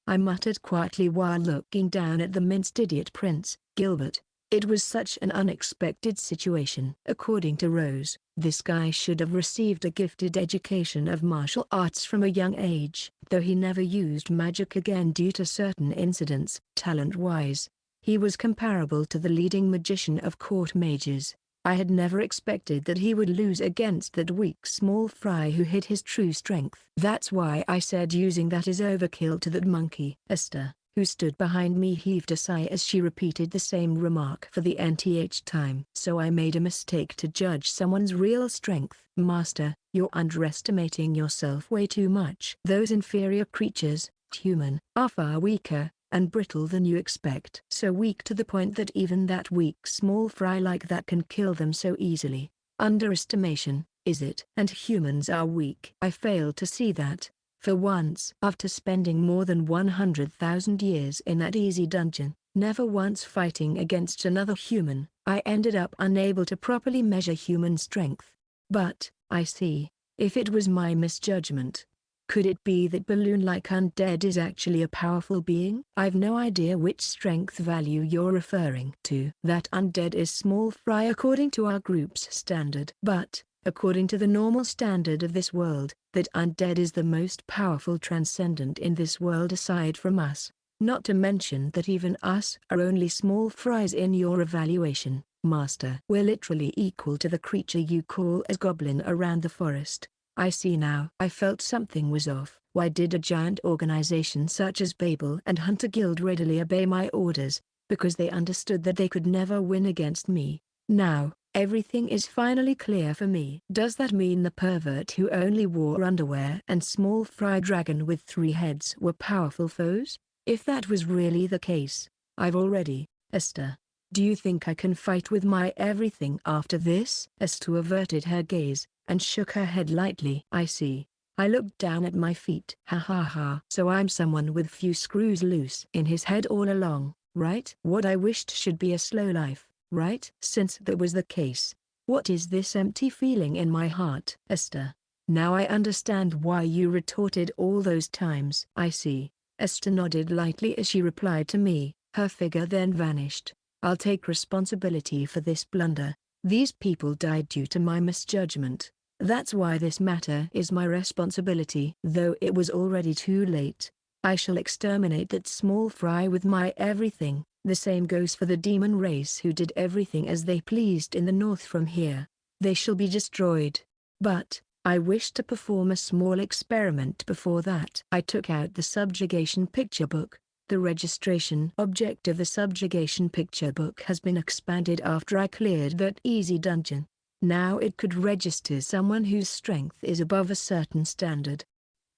I muttered quietly while looking down at the minced idiot prince, Gilbert. It was such an unexpected situation. According to Rose, this guy should have received a gifted education of martial arts from a young age, though he never used magic again due to certain incidents. Talent-wise, he was comparable to the leading magician of court mages. I had never expected that he would lose against that weak small fry who hid his true strength. That's why I said using that is overkill to that monkey. Esther, who stood behind me, heaved a sigh as she repeated the same remark for the nth time. So I made a mistake to judge someone's real strength. Master, you're underestimating yourself way too much. Those inferior creatures, human, are far weaker and brittle than you expect. So weak to the point that even that weak small fry like that can kill them so easily. Underestimation, is it? And humans are weak. I failed to see that. For once, after spending more than 100,000 years in that easy dungeon, never once fighting against another human, I ended up unable to properly measure human strength. But, I see, if it was my misjudgment, could it be that balloon-like undead is actually a powerful being? I've no idea which strength value you're referring to. That undead is small fry according to our group's standard. But, according to the normal standard of this world, that undead is the most powerful transcendent in this world aside from us. Not to mention that even us are only small fries in your evaluation, Master. We're literally equal to the creature you call as goblin around the forest. I see now. I felt something was off. Why did a giant organization such as Babel and Hunter Guild readily obey my orders? Because they understood that they could never win against me. Now, Everything is finally clear for me. Does that mean the pervert who only wore underwear and small fry dragon with 3 heads were powerful foes? If that was really the case, I've already, Esther. Do you think I can fight with my everything after this? Esther averted her gaze, and shook her head lightly. I see. I looked down at my feet. Ha ha ha. So I'm someone with few screws loose in his head all along, right? What I wished should be a slow life, right? Since that was the case, what is this empty feeling in my heart? Esther, now I understand why you retorted all those times. I see. Esther nodded lightly as she replied to me, her figure then vanished. I'll take responsibility for this blunder. These people died due to my misjudgment. That's why this matter is my responsibility. Though it was already too late, I shall exterminate that small fry with my everything. The same goes for the demon race who did everything as they pleased in the north from here. They shall be destroyed. But I wish to perform a small experiment before that. I took out the subjugation picture book. The registration object of the subjugation picture book has been expanded after I cleared that easy dungeon. Now it could register someone whose strength is above a certain standard.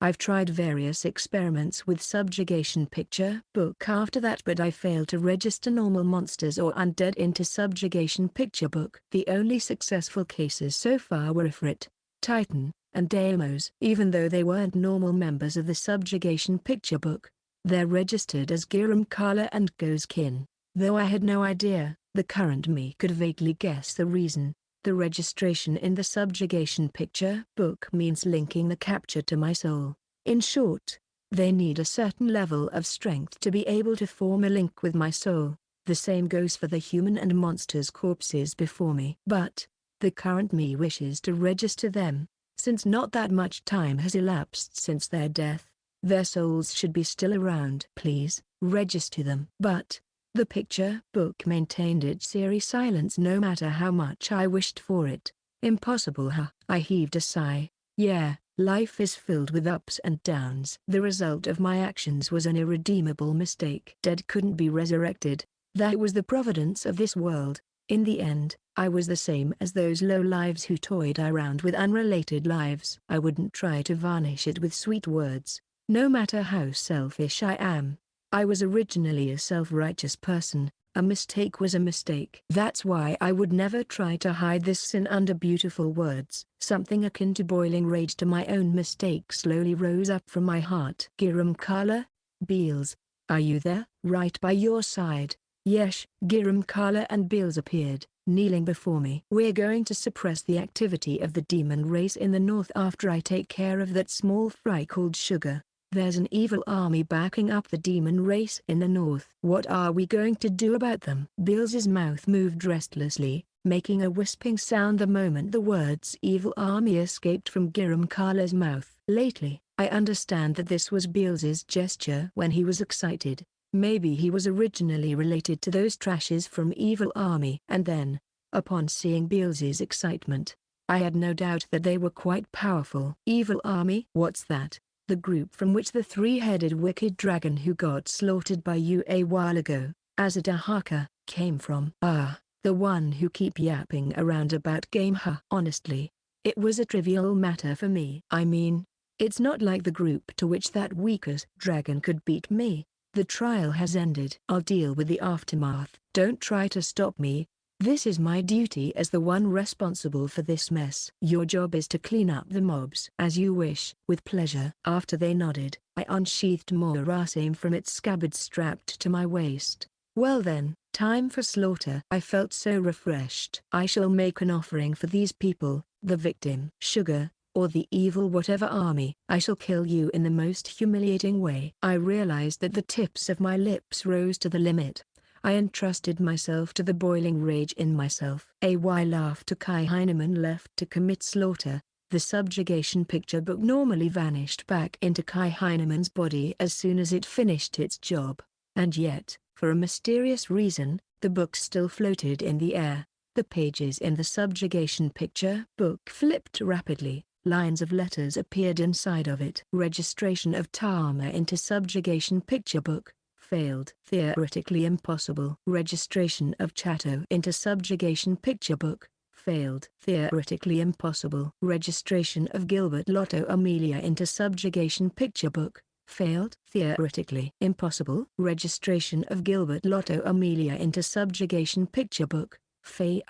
I've tried various experiments with subjugation picture book after that, but I failed to register normal monsters or undead into subjugation picture book. The only successful cases so far were Ifrit, Titan, and Deimos. Even though they weren't normal members of the subjugation picture book, they're registered as Giram Kala and Ghostkin. Though I had no idea, the current me could vaguely guess the reason. The registration in the subjugation picture book means linking the capture to my soul. In short, they need a certain level of strength to be able to form a link with my soul. The same goes for the human and monsters' corpses before me. But the current me wishes to register them, since not that much time has elapsed since their death. Their souls should be still around. Please, register them. But the picture book maintained its eerie silence no matter how much I wished for it. Impossible, huh? I heaved a sigh. Yeah, life is filled with ups and downs. The result of my actions was an irredeemable mistake. Dead couldn't be resurrected. That was the providence of this world. In the end, I was the same as those low lives who toyed around with unrelated lives. I wouldn't try to varnish it with sweet words. No matter how selfish I am, I was originally a self-righteous person. A mistake was a mistake. That's why I would never try to hide this sin under beautiful words. Something akin to boiling rage to my own mistake slowly rose up from my heart. Giram Kala, Beals, are you there? Right by your side. Yes. Giram Kala and Beals appeared, kneeling before me. We're going to suppress the activity of the demon race in the north after I take care of that small fry called Sugar. There's an evil army backing up the demon race in the north. What are we going to do about them? Beals's mouth moved restlessly, making a wisping sound the moment the words evil army escaped from Giram Kala's mouth. Lately, I understand that this was Beals's gesture when he was excited. Maybe he was originally related to those trashes from evil army. And then, upon seeing Beals's excitement, I had no doubt that they were quite powerful. Evil army? What's that? The group from which the 3-headed wicked dragon who got slaughtered by you a while ago, Azadahaka, came from. Ah, the one who keep yapping around about game, huh? Honestly, it was a trivial matter for me. I mean, it's not like the group to which that weakest dragon could beat me. The trial has ended. I'll deal with the aftermath. Don't try to stop me. This is my duty as the one responsible for this mess. Your job is to clean up the mobs. As you wish. With pleasure. After they nodded, I unsheathed more Rasame from its scabbard strapped to my waist. Well then, time for slaughter. I felt so refreshed. I shall make an offering for these people, the victim, Sugar, or the evil whatever army. I shall kill you in the most humiliating way. I realized that the tips of my lips rose to the limit. I entrusted myself to the boiling rage in myself. A while after Kai Heineman left to commit slaughter, the subjugation picture book normally vanished back into Kai Heineman's body as soon as it finished its job. And yet, for a mysterious reason, the book still floated in the air. The pages in the subjugation picture book flipped rapidly. Lines of letters appeared inside of it. Registration of Tama into subjugation picture book. Failed. Theoretically impossible. Registration of Chato into subjugation picture book. failed. Theoretically impossible. Registration of Gilbert Lotto Amelia into subjugation picture book, failed. Theoretically impossible. Registration of Gilbert Lotto Amelia into subjugation picture book, Fei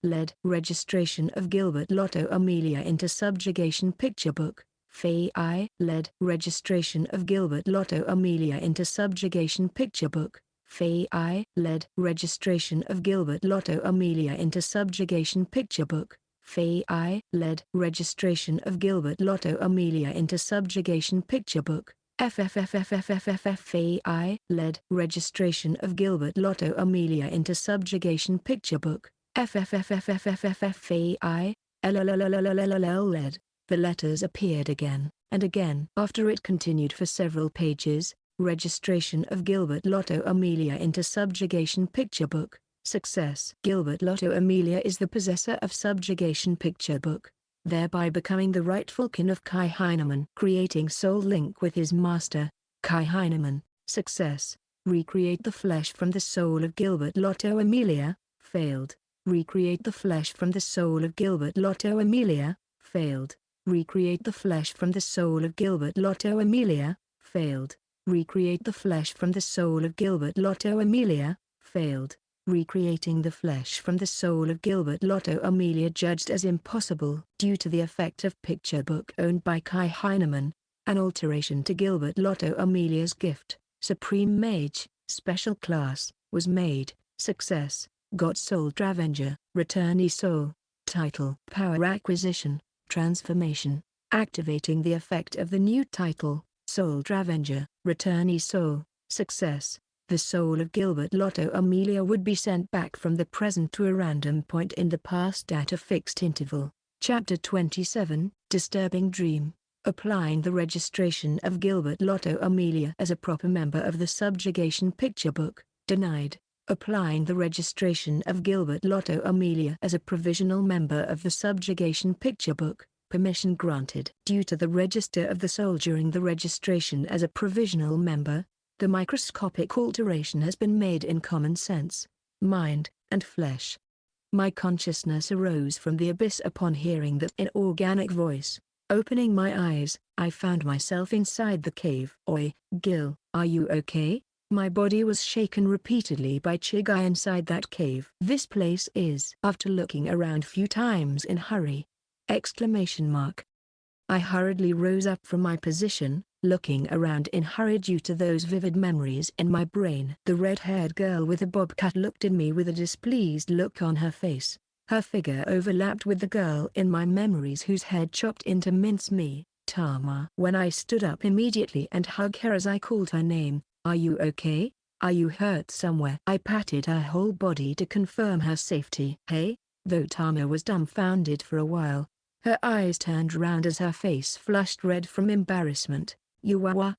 led. Registration of Gilbert Lotto Amelia into subjugation picture book, Fei led. Registration of Gilbert Lotto Amelia into subjugation picture book, Fei led. Registration of Gilbert Lotto Amelia into subjugation picture book, Fei led. Registration of Gilbert Lotto Amelia into subjugation picture book, Fei led. Registration of Gilbert Lotto Amelia into subjugation picture book, Fei led. The letters appeared again and again. After it continued for several pages. Registration of Gilbert Lotto Amelia into subjugation picture book, success. Gilbert Lotto Amelia is the possessor of subjugation picture book, thereby becoming the rightful kin of Kai Heineman. Creating soul link with his master, Kai Heineman, success. Recreate the flesh from the soul of Gilbert Lotto Amelia, failed. Recreate the flesh from the soul of Gilbert Lotto Amelia, failed. Recreate the flesh from the soul of Gilbert Lotto Amelia, failed. Recreate the flesh from the soul of Gilbert Lotto Amelia, failed. Recreating the flesh from the soul of Gilbert Lotto Amelia judged as impossible due to the effect of picture book owned by Kai Heineman. An alteration to Gilbert Lotto Amelia's gift, Supreme Mage, Special Class, was made, success. Got Soul Dravenger, Returnee Soul, Title. Power Acquisition, Transformation, activating the effect of the new title. Soul Dravenger, Returnee Soul, success. The soul of Gilbert Lotto Amelia would be sent back from the present to a random point in the past at a fixed interval. Chapter 27, Disturbing Dream. Applying the registration of Gilbert Lotto Amelia as a proper member of the subjugation picture book, denied. Applying the registration of Gilbert Lotto Amelia as a provisional member of the subjugation picture book, permission granted. Due to the register of the soul during the registration as a provisional member, the microscopic alteration has been made in common sense, mind, and flesh. My consciousness arose from the abyss upon hearing that inorganic voice. Opening my eyes, I found myself inside the cave. Oi, Gil, are you okay? My body was shaken repeatedly by Chigai inside that cave. This place is. After looking around few times in hurry. Exclamation mark. I hurriedly rose up from my position, looking around in hurry due to those vivid memories in my brain. The red-haired girl with a bob cut looked at me with a displeased look on her face. Her figure overlapped with the girl in my memories whose head chopped into mincemeat, Tama. When I stood up immediately and hugged her as I called her name, "Are you okay? Are you hurt somewhere?" I patted her whole body to confirm her safety. Hey? Though Tama was dumbfounded for a while, her eyes turned round as her face flushed red from embarrassment. You are.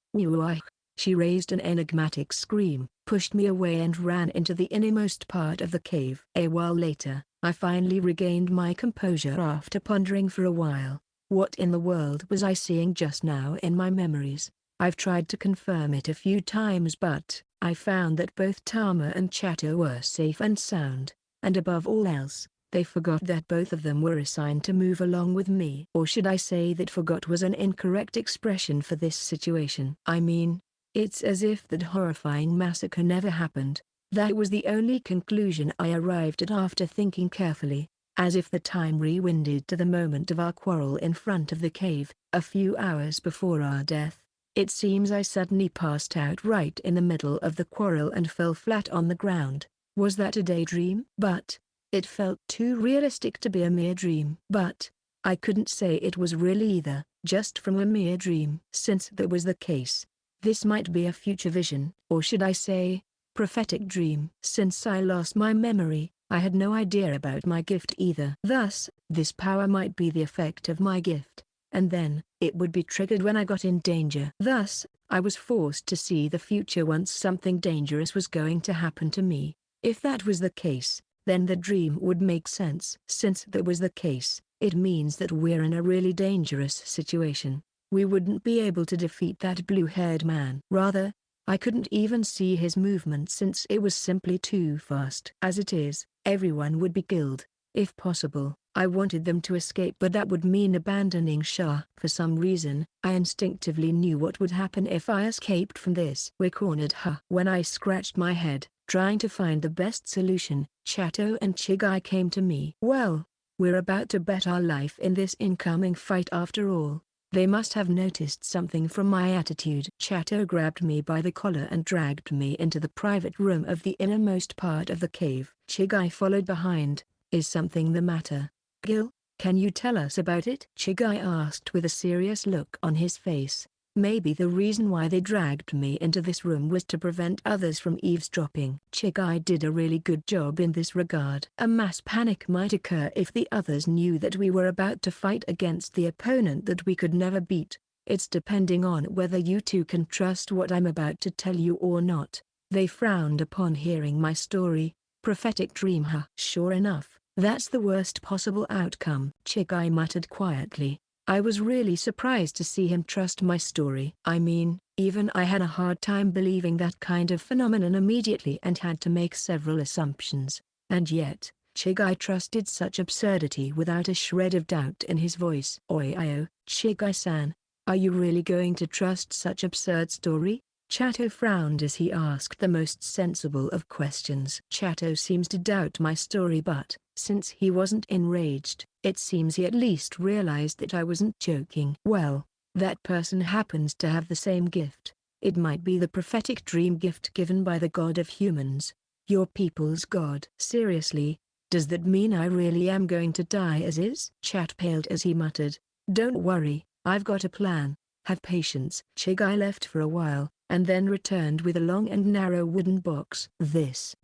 She raised an enigmatic scream, pushed me away and ran into the innermost part of the cave. A while later, I finally regained my composure after pondering for a while. What in the world was I seeing just now in my memories? I've tried to confirm it a few times but I found that both Tama and Chatter were safe and sound, and above all else, they forgot that both of them were assigned to move along with me. Or should I say that forgot was an incorrect expression for this situation? I mean, it's as if that horrifying massacre never happened. That was the only conclusion I arrived at after thinking carefully, as if the time rewinded to the moment of our quarrel in front of the cave, a few hours before our death. It seems I suddenly passed out right in the middle of the quarrel and fell flat on the ground. Was that a daydream? But it felt too realistic to be a mere dream. But I couldn't say it was real either, just from a mere dream. Since that was the case, this might be a future vision, or should I say, prophetic dream. Since I lost my memory, I had no idea about my gift either. Thus, this power might be the effect of my gift, and then, it would be triggered when I got in danger. Thus, I was forced to see the future once something dangerous was going to happen to me. If that was the case, then the dream would make sense. Since that was the case, it means that we're in a really dangerous situation. We wouldn't be able to defeat that blue-haired man. Rather, I couldn't even see his movement since it was simply too fast. As it is, everyone would be killed. If possible, I wanted them to escape, but that would mean abandoning Shah. For some reason, I instinctively knew what would happen if I escaped from this. We cornered her. When I scratched my head, trying to find the best solution, Chato and Chigai came to me. Well, we're about to bet our life in this incoming fight after all. They must have noticed something from my attitude. Chato grabbed me by the collar and dragged me into the private room of the innermost part of the cave. Chigai followed behind. Is something the matter, Gil? Can you tell us about it? Chigai asked with a serious look on his face. Maybe the reason why they dragged me into this room was to prevent others from eavesdropping. Chigai did a really good job in this regard. A mass panic might occur if the others knew that we were about to fight against the opponent that we could never beat. It's depending on whether you two can trust what I'm about to tell you or not. They frowned upon hearing my story. Prophetic dream, huh? Sure enough, that's the worst possible outcome, Chigai muttered quietly. I was really surprised to see him trust my story. I mean, even I had a hard time believing that kind of phenomenon immediately and had to make several assumptions. And yet, Chigai trusted such absurdity without a shred of doubt in his voice. Oi-io, Chigai-san, are you really going to trust such absurd story? Chato frowned as he asked the most sensible of questions. Chato seems to doubt my story, but, since he wasn't enraged, it seems he at least realized that I wasn't joking. Well, that person happens to have the same gift. It might be the prophetic dream gift given by the god of humans. Your people's god. Seriously, does that mean I really am going to die as is? Chat paled as he muttered, don't worry, I've got a plan. Have patience. Chigai left for a while, and then returned with a long and narrow wooden box.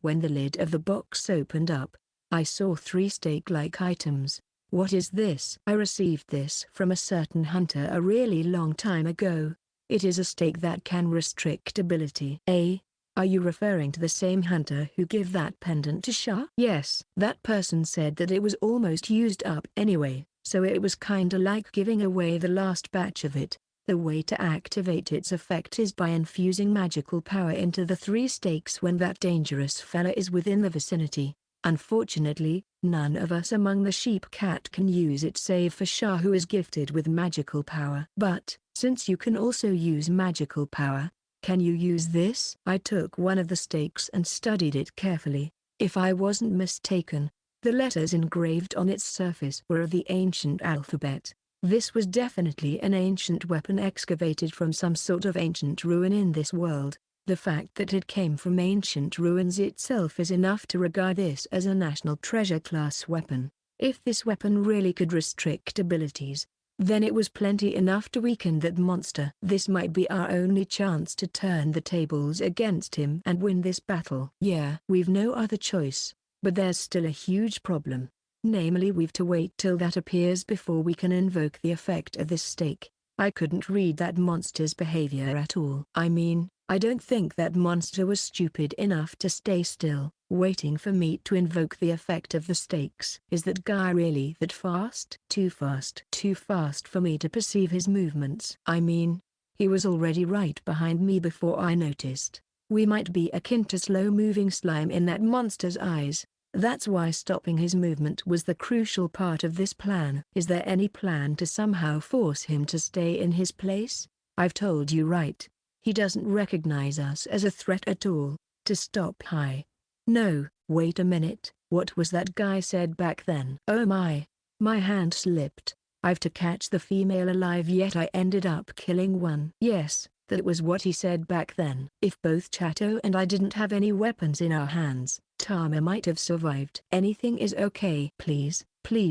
When the lid of the box opened up, I saw 3 stake-like items. What is this? I received this from a certain hunter a really long time ago. It is a stake that can restrict ability. Are you referring to the same hunter who gave that pendant to Shah? Yes. That person said that it was almost used up anyway, so it was kinda like giving away the last batch of it. The way to activate its effect is by infusing magical power into the 3 stakes when that dangerous fella is within the vicinity. Unfortunately, none of us among the sheep cat can use it save for Shah, who is gifted with magical power. But, since you can also use magical power, can you use this? I took one of the stakes and studied it carefully. If I wasn't mistaken, the letters engraved on its surface were of the ancient alphabet. This was definitely an ancient weapon excavated from some sort of ancient ruin in this world. The fact that it came from ancient ruins itself is enough to regard this as a national treasure class weapon. If this weapon really could restrict abilities, then it was plenty enough to weaken that monster. This might be our only chance to turn the tables against him and win this battle. Yeah, we've no other choice, but there's still a huge problem. Namely, we've to wait till that appears before we can invoke the effect of this stake. I couldn't read that monster's behavior at all. I mean, I don't think that monster was stupid enough to stay still, waiting for me to invoke the effect of the stakes. Is that guy really that fast? Too fast. Too fast for me to perceive his movements. I mean, he was already right behind me before I noticed. We might be akin to slow-moving slime in that monster's eyes. That's why stopping his movement was the crucial part of this plan. Is there any plan to somehow force him to stay in his place? I've told you right. He doesn't recognize us as a threat at all. To stop. No, wait a minute, what was that guy said back then? Oh my hand slipped. I've to catch the female alive, yet I ended up killing one. Yes, that was what he said back then. If both Chato and I didn't have any weapons in our hands, Tama might have survived. Anything is okay. Please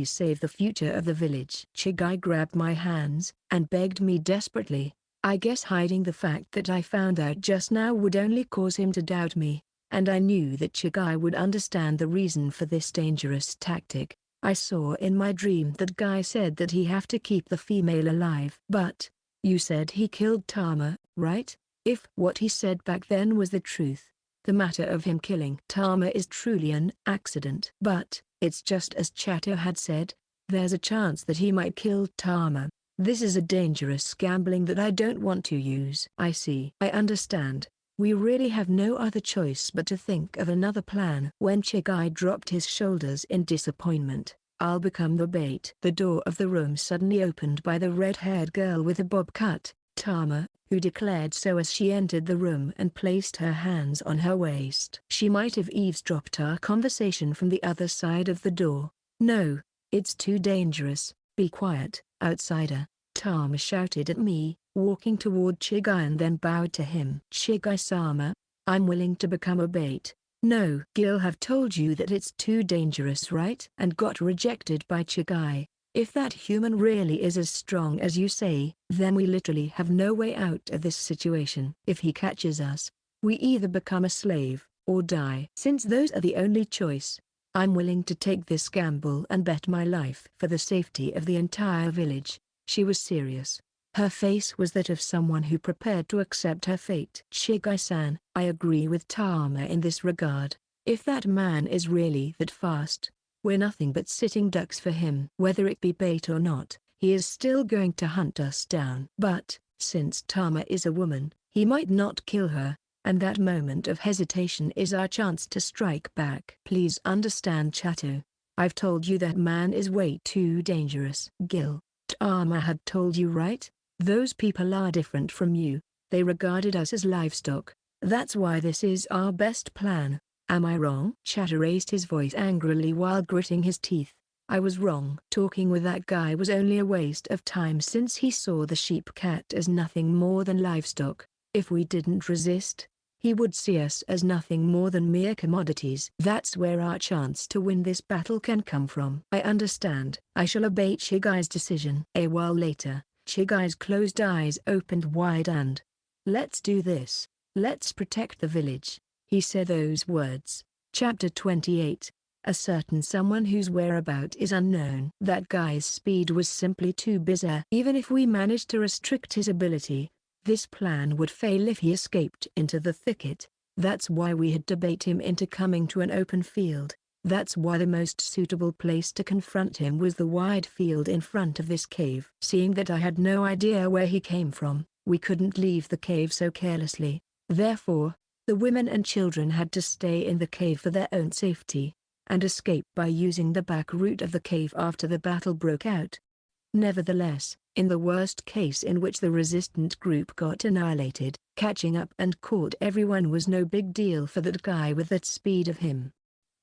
save the future of the village. Chigai grabbed my hands and begged me desperately. I guess hiding the fact that I found out just now would only cause him to doubt me, and I knew that Chigai would understand the reason for this dangerous tactic. I saw in my dream that Guy said that he have to keep the female alive. But, you said he killed Tama, right? If what he said back then was the truth, the matter of him killing Tama is truly an accident. But, it's just as Chato had said, there's a chance that he might kill Tama. This is a dangerous gambling that I don't want to use. I see. I understand. We really have no other choice but to think of another plan. When Chigai dropped his shoulders in disappointment, I'll become the bait. The door of the room suddenly opened by the red-haired girl with a bob cut, Tama, who declared so as she entered the room and placed her hands on her waist. She might have eavesdropped our conversation from the other side of the door. "No, it's too dangerous, be quiet, outsider," Tama shouted at me, walking toward Chigai and then bowed to him. "Chigai-sama, I'm willing to become a bait." "No, Gil have told you that it's too dangerous, right?" And got rejected by Chigai. "If that human really is as strong as you say, then we literally have no way out of this situation. If he catches us, we either become a slave, or die. Since those are the only choice, I'm willing to take this gamble and bet my life for the safety of the entire village." She was serious. Her face was that of someone who prepared to accept her fate. "Shigai-san, I agree with Tama in this regard. If that man is really that fast, we're nothing but sitting ducks for him. Whether it be bait or not, he is still going to hunt us down. But, since Tama is a woman, he might not kill her, and that moment of hesitation is our chance to strike back. Please understand, Chato. I've told you that man is way too dangerous." "Gil, Tama had told you, right? Those people are different from you. They regarded us as livestock. That's why this is our best plan. Am I wrong?" Chatter raised his voice angrily while gritting his teeth. "I was wrong. Talking with that guy was only a waste of time since he saw the sheep-cat as nothing more than livestock. If we didn't resist, he would see us as nothing more than mere commodities. That's where our chance to win this battle can come from." "I understand. I shall obey Chigai's decision." A while later, Chigai's closed eyes opened wide and, "Let's do this. Let's protect the village." He said those words. Chapter 28. A certain someone whose whereabout is unknown. That guy's speed was simply too bizarre. Even if we managed to restrict his ability, this plan would fail if he escaped into the thicket. That's why we had to bait him into coming to an open field. That's why the most suitable place to confront him was the wide field in front of this cave. Seeing that I had no idea where he came from, we couldn't leave the cave so carelessly. Therefore, the women and children had to stay in the cave for their own safety, and escape by using the back route of the cave after the battle broke out. Nevertheless, in the worst case in which the resistant group got annihilated, catching up and caught everyone was no big deal for that guy with that speed of him.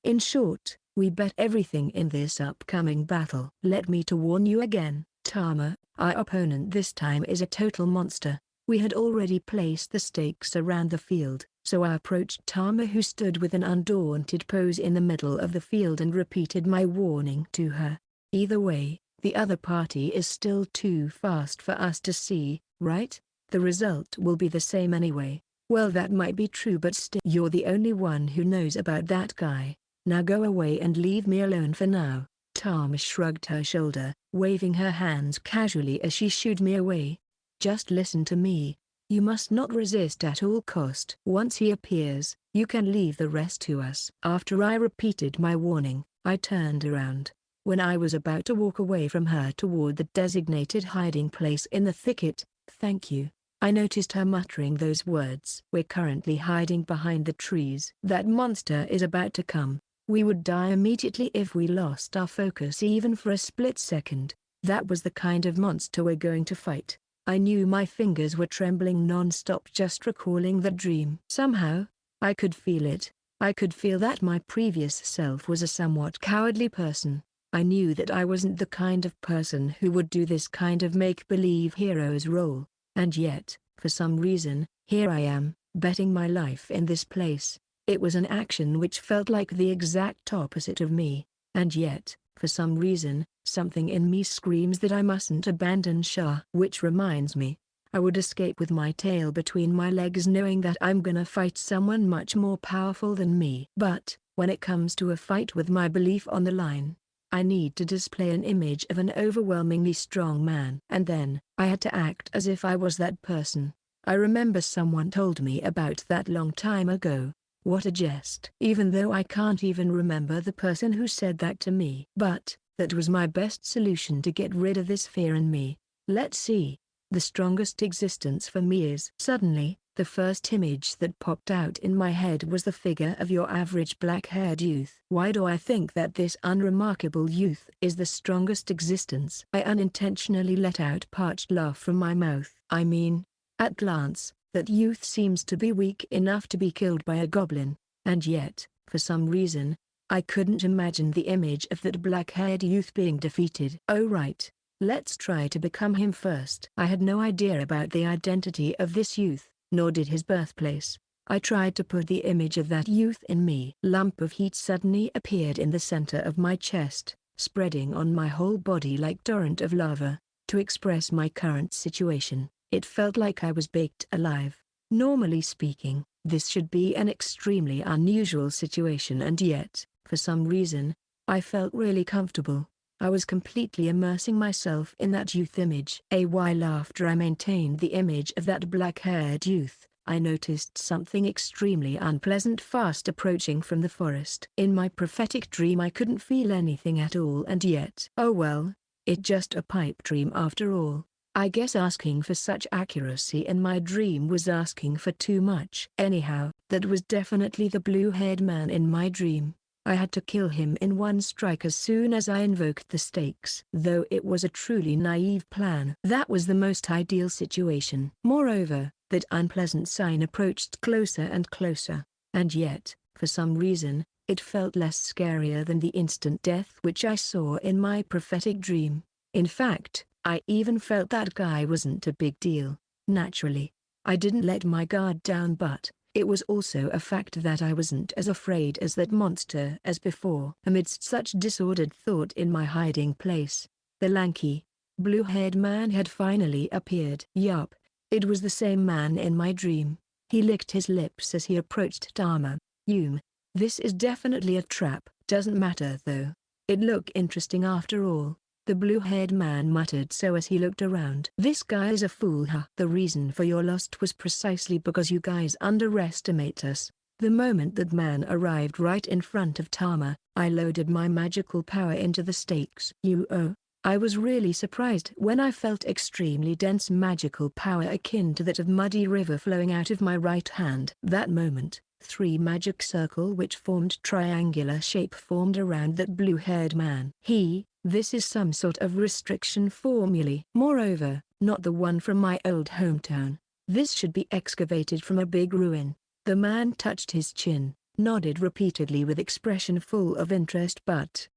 In short, we bet everything in this upcoming battle. Let me to warn you again, Tama, our opponent this time is a total monster. We had already placed the stakes around the field, so I approached Tama, who stood with an undaunted pose in the middle of the field, and repeated my warning to her. Either way, the other party is still too fast for us to see, right? The result will be the same anyway. Well, that might be true, but still you're the only one who knows about that guy. Now go away and leave me alone for now. Tama shrugged her shoulder, waving her hands casually as she shooed me away. Just listen to me. You must not resist at all cost. Once he appears, you can leave the rest to us. After I repeated my warning, I turned around. When I was about to walk away from her toward the designated hiding place in the thicket, "Thank you," I noticed her muttering those words. "We're currently hiding behind the trees. That monster is about to come. We would die immediately if we lost our focus even for a split second. That was the kind of monster we're going to fight." I knew my fingers were trembling non-stop just recalling the dream. Somehow, I could feel it. I could feel that my previous self was a somewhat cowardly person. I knew that I wasn't the kind of person who would do this kind of make-believe hero's role. And yet, for some reason, here I am, betting my life in this place. It was an action which felt like the exact opposite of me. And yet, for some reason, something in me screams that I mustn't abandon Shah. Which reminds me, I would escape with my tail between my legs knowing that I'm gonna fight someone much more powerful than me. But, when it comes to a fight with my belief on the line, I need to display an image of an overwhelmingly strong man. And then, I had to act as if I was that person. I remember someone told me about that long time ago. What a jest. Even though I can't even remember the person who said that to me. But, that was my best solution to get rid of this fear in me. Let's see. The strongest existence for me is. Suddenly, The first image that popped out in my head was the figure of your average black-haired youth. Why do I think that this unremarkable youth is the strongest existence? I unintentionally let out parched laugh from my mouth. I mean, at glance, that youth seems to be weak enough to be killed by a goblin, and yet, for some reason, I couldn't imagine the image of that black-haired youth being defeated. Oh right, let's try to become him first. I had no idea about the identity of this youth, nor did his birthplace. I tried to put the image of that youth in me. Lump of heat suddenly appeared in the center of my chest, spreading on my whole body like torrent of lava. To express my current situation, it felt like I was baked alive. Normally speaking, this should be an extremely unusual situation, and yet, for some reason, I felt really comfortable. I was completely immersing myself in that youth image. A while after I maintained the image of that black-haired youth, I noticed something extremely unpleasant fast approaching from the forest. In my prophetic dream I couldn't feel anything at all, and yet, oh well, it's just a pipe dream after all. I guess asking for such accuracy in my dream was asking for too much. Anyhow, that was definitely the blue-haired man in my dream. I had to kill him in one strike as soon as I invoked the stakes. Though it was a truly naive plan, that was the most ideal situation. Moreover, that unpleasant sign approached closer and closer, and yet, for some reason, it felt less scarier than the instant death which I saw in my prophetic dream. In fact, I even felt that guy wasn't a big deal. Naturally, I didn't let my guard down, but it was also a fact that I wasn't as afraid as that monster as before. Amidst such disordered thought in my hiding place, the lanky, blue-haired man had finally appeared. Yup, it was the same man in my dream. He licked his lips as he approached Tama. This is definitely a trap. Doesn't matter though. It looked interesting after all, the blue-haired man muttered so as he looked around. This guy is a fool, huh? The reason for your loss was precisely because you guys underestimate us. The moment that man arrived right in front of Tama, I loaded my magical power into the stakes. I was really surprised when I felt extremely dense magical power akin to that of muddy river flowing out of my right hand. That moment, 3 magic circle which formed triangular shape formed around that blue-haired man. This is some sort of restriction formulae. Moreover, not the one from my old hometown. This should be excavated from a big ruin. The man touched his chin, nodded repeatedly with expression full of interest, but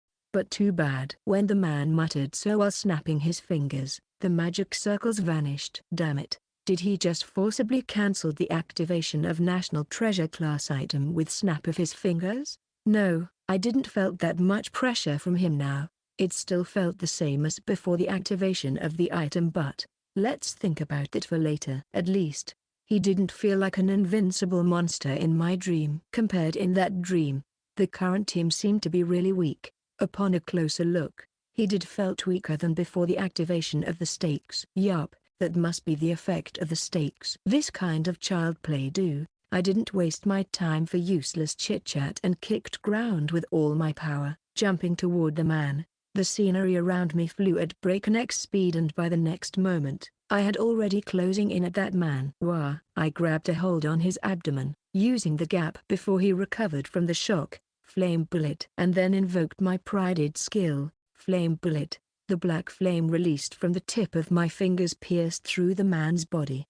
too bad. When the man muttered so while snapping his fingers, the magic circles vanished. Damn it, did he just forcibly cancel the activation of National Treasure class item with snap of his fingers? No, I didn't felt that much pressure from him now. It still felt the same as before the activation of the item, but let's think about it for later. At least, he didn't feel like an invincible monster in my dream. Compared in that dream, the current team seemed to be really weak. Upon a closer look, he did felt weaker than before the activation of the stakes. Yup, that must be the effect of the stakes. This kind of child play do. I didn't waste my time for useless chit-chat and kicked ground with all my power, jumping toward the man. The scenery around me flew at breakneck speed, and by the next moment, I had already closing in at that man. Wah! I grabbed a hold on his abdomen, using the gap before he recovered from the shock, flame bullet, and then invoked my prided skill, flame bullet. The black flame released from the tip of my fingers pierced through the man's body.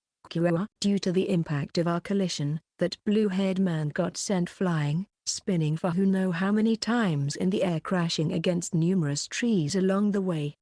Due to the impact of our collision, that blue-haired man got sent flying, spinning for who know how many times in the air, crashing against numerous trees along the way.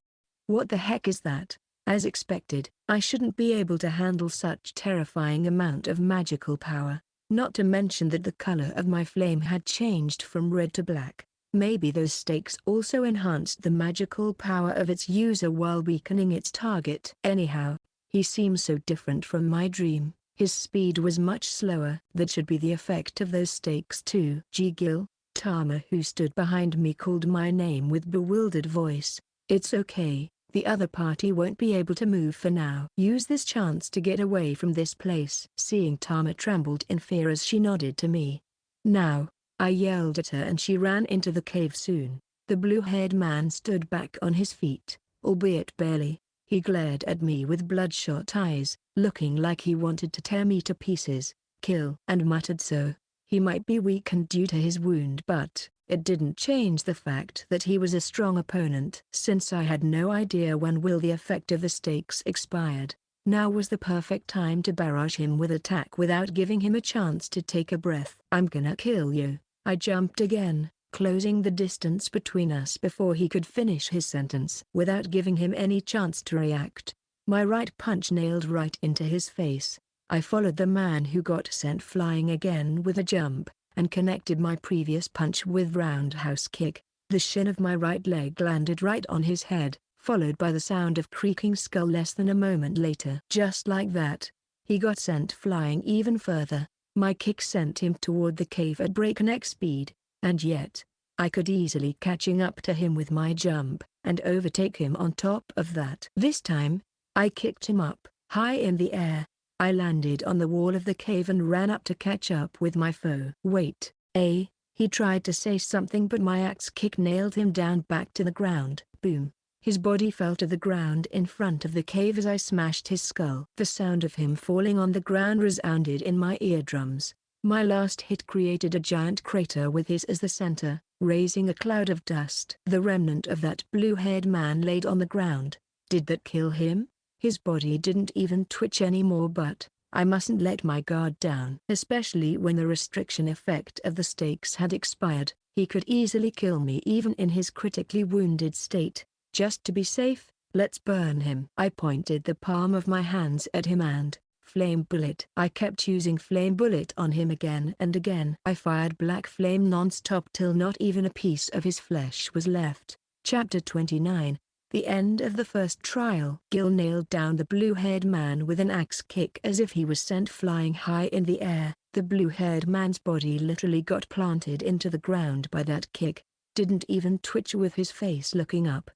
What the heck is that? As expected, I shouldn't be able to handle such terrifying amount of magical power, not to mention that the color of my flame had changed from red to black. Maybe those stakes also enhanced the magical power of its user while weakening its target. Anyhow, he seemed so different from my dream. His speed was much slower. That should be the effect of those stakes too. Gil, Tama, who stood behind me, called my name with bewildered voice. It's okay, the other party won't be able to move for now. Use this chance to get away from this place. Seeing Tama trembled in fear as she nodded to me. Now, I yelled at her and she ran into the cave soon. The blue-haired man stood back on his feet, albeit barely. He glared at me with bloodshot eyes, looking like he wanted to tear me to pieces, kill, and muttered so. He might be weakened due to his wound, but it didn't change the fact that he was a strong opponent. Since I had no idea when will the effect of the stakes expired, now was the perfect time to barrage him with attack without giving him a chance to take a breath. "I'm gonna kill you." I jumped again, closing the distance between us before he could finish his sentence. Without giving him any chance to react, my right punch nailed right into his face. I followed the man who got sent flying again with a jump, and connected my previous punch with roundhouse kick. The shin of my right leg landed right on his head, followed by the sound of creaking skull less than a moment later. Just like that, he got sent flying even further. My kick sent him toward the cave at breakneck speed, and yet, I could easily catching up to him with my jump, and overtake him on top of that. This time, I kicked him up, high in the air. I landed on the wall of the cave and ran up to catch up with my foe. "Wait, eh?" He tried to say something, but my axe kick nailed him down back to the ground. Boom. His body fell to the ground in front of the cave as I smashed his skull. The sound of him falling on the ground resounded in my eardrums. My last hit created a giant crater with his as the center, raising a cloud of dust. The remnant of that blue-haired man laid on the ground. Did that kill him? His body didn't even twitch anymore, but I mustn't let my guard down. Especially when the restriction effect of the stakes had expired. He could easily kill me even in his critically wounded state. Just to be safe, let's burn him. I pointed the palm of my hands at him and flame bullet. I kept using flame bullet on him again and again. I fired black flame non-stop till not even a piece of his flesh was left. Chapter 29. The end of the first trial. Gil nailed down the blue-haired man with an axe kick as if he was sent flying high in the air. The blue-haired man's body literally got planted into the ground by that kick, didn't even twitch with his face looking up.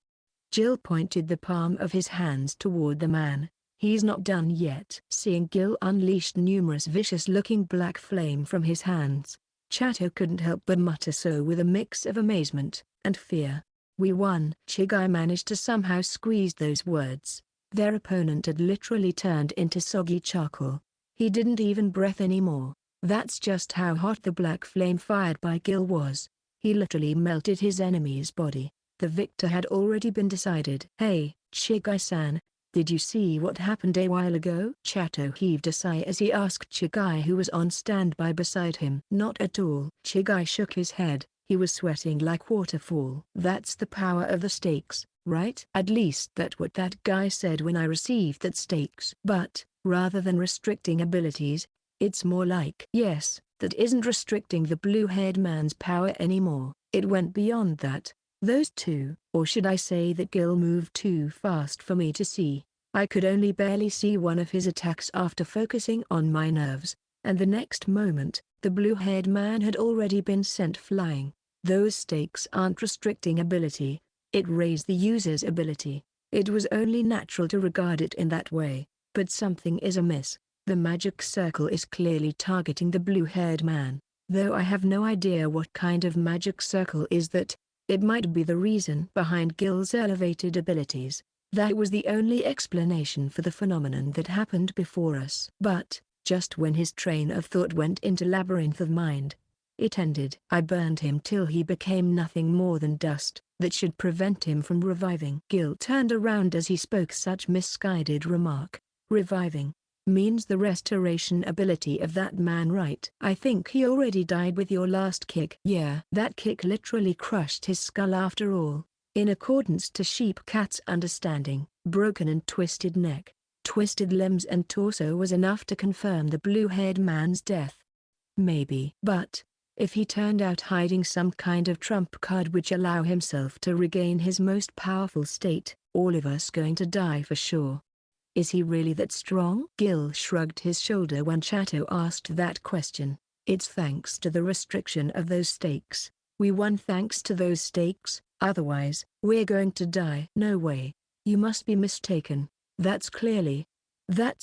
Gil pointed the palm of his hands toward the man. "He's not done yet." Seeing Gil unleashed numerous vicious-looking black flame from his hands, Chato couldn't help but mutter so with a mix of amazement and fear. "We won." Chigai managed to somehow squeeze those words. Their opponent had literally turned into soggy charcoal. He didn't even breathe anymore. That's just how hot the black flame fired by Gil was. He literally melted his enemy's body. The victor had already been decided. "Hey, Chigai-san, did you see what happened a while ago?" Chato heaved a sigh as he asked Chigai, who was on standby beside him. "Not at all." Chigai shook his head. He was sweating like waterfall. "That's the power of the stakes, right? At least that's what that guy said when I received that stakes. But, rather than restricting abilities, it's more like..." "Yes, that isn't restricting the blue-haired man's power anymore. It went beyond that. Those two, or should I say that Gil moved too fast for me to see. I could only barely see one of his attacks after focusing on my nerves, and the next moment, the blue-haired man had already been sent flying. Those stakes aren't restricting ability, it raised the user's ability. It was only natural to regard it in that way, but something is amiss. The magic circle is clearly targeting the blue-haired man, though I have no idea what kind of magic circle is that. It might be the reason behind Gil's elevated abilities. That was the only explanation for the phenomenon that happened before us. But, just when his train of thought went into labyrinth of mind, it ended. I burned him till he became nothing more than dust, that should prevent him from reviving. Gil turned around as he spoke such misguided remark. "Reviving means the restoration ability of that man, right? I think he already died with your last kick." "Yeah." That kick literally crushed his skull after all. In accordance to Sheep Cat's understanding, broken and twisted neck, twisted limbs and torso was enough to confirm the blue-haired man's death. Maybe. But, if he turned out hiding some kind of trump card which allow himself to regain his most powerful state, all of us going to die for sure. Is he really that strong? Gil shrugged his shoulder when Chato asked that question. "It's thanks to the restriction of those stakes. We won thanks to those stakes, otherwise, we're going to die." "No way. You must be mistaken. That's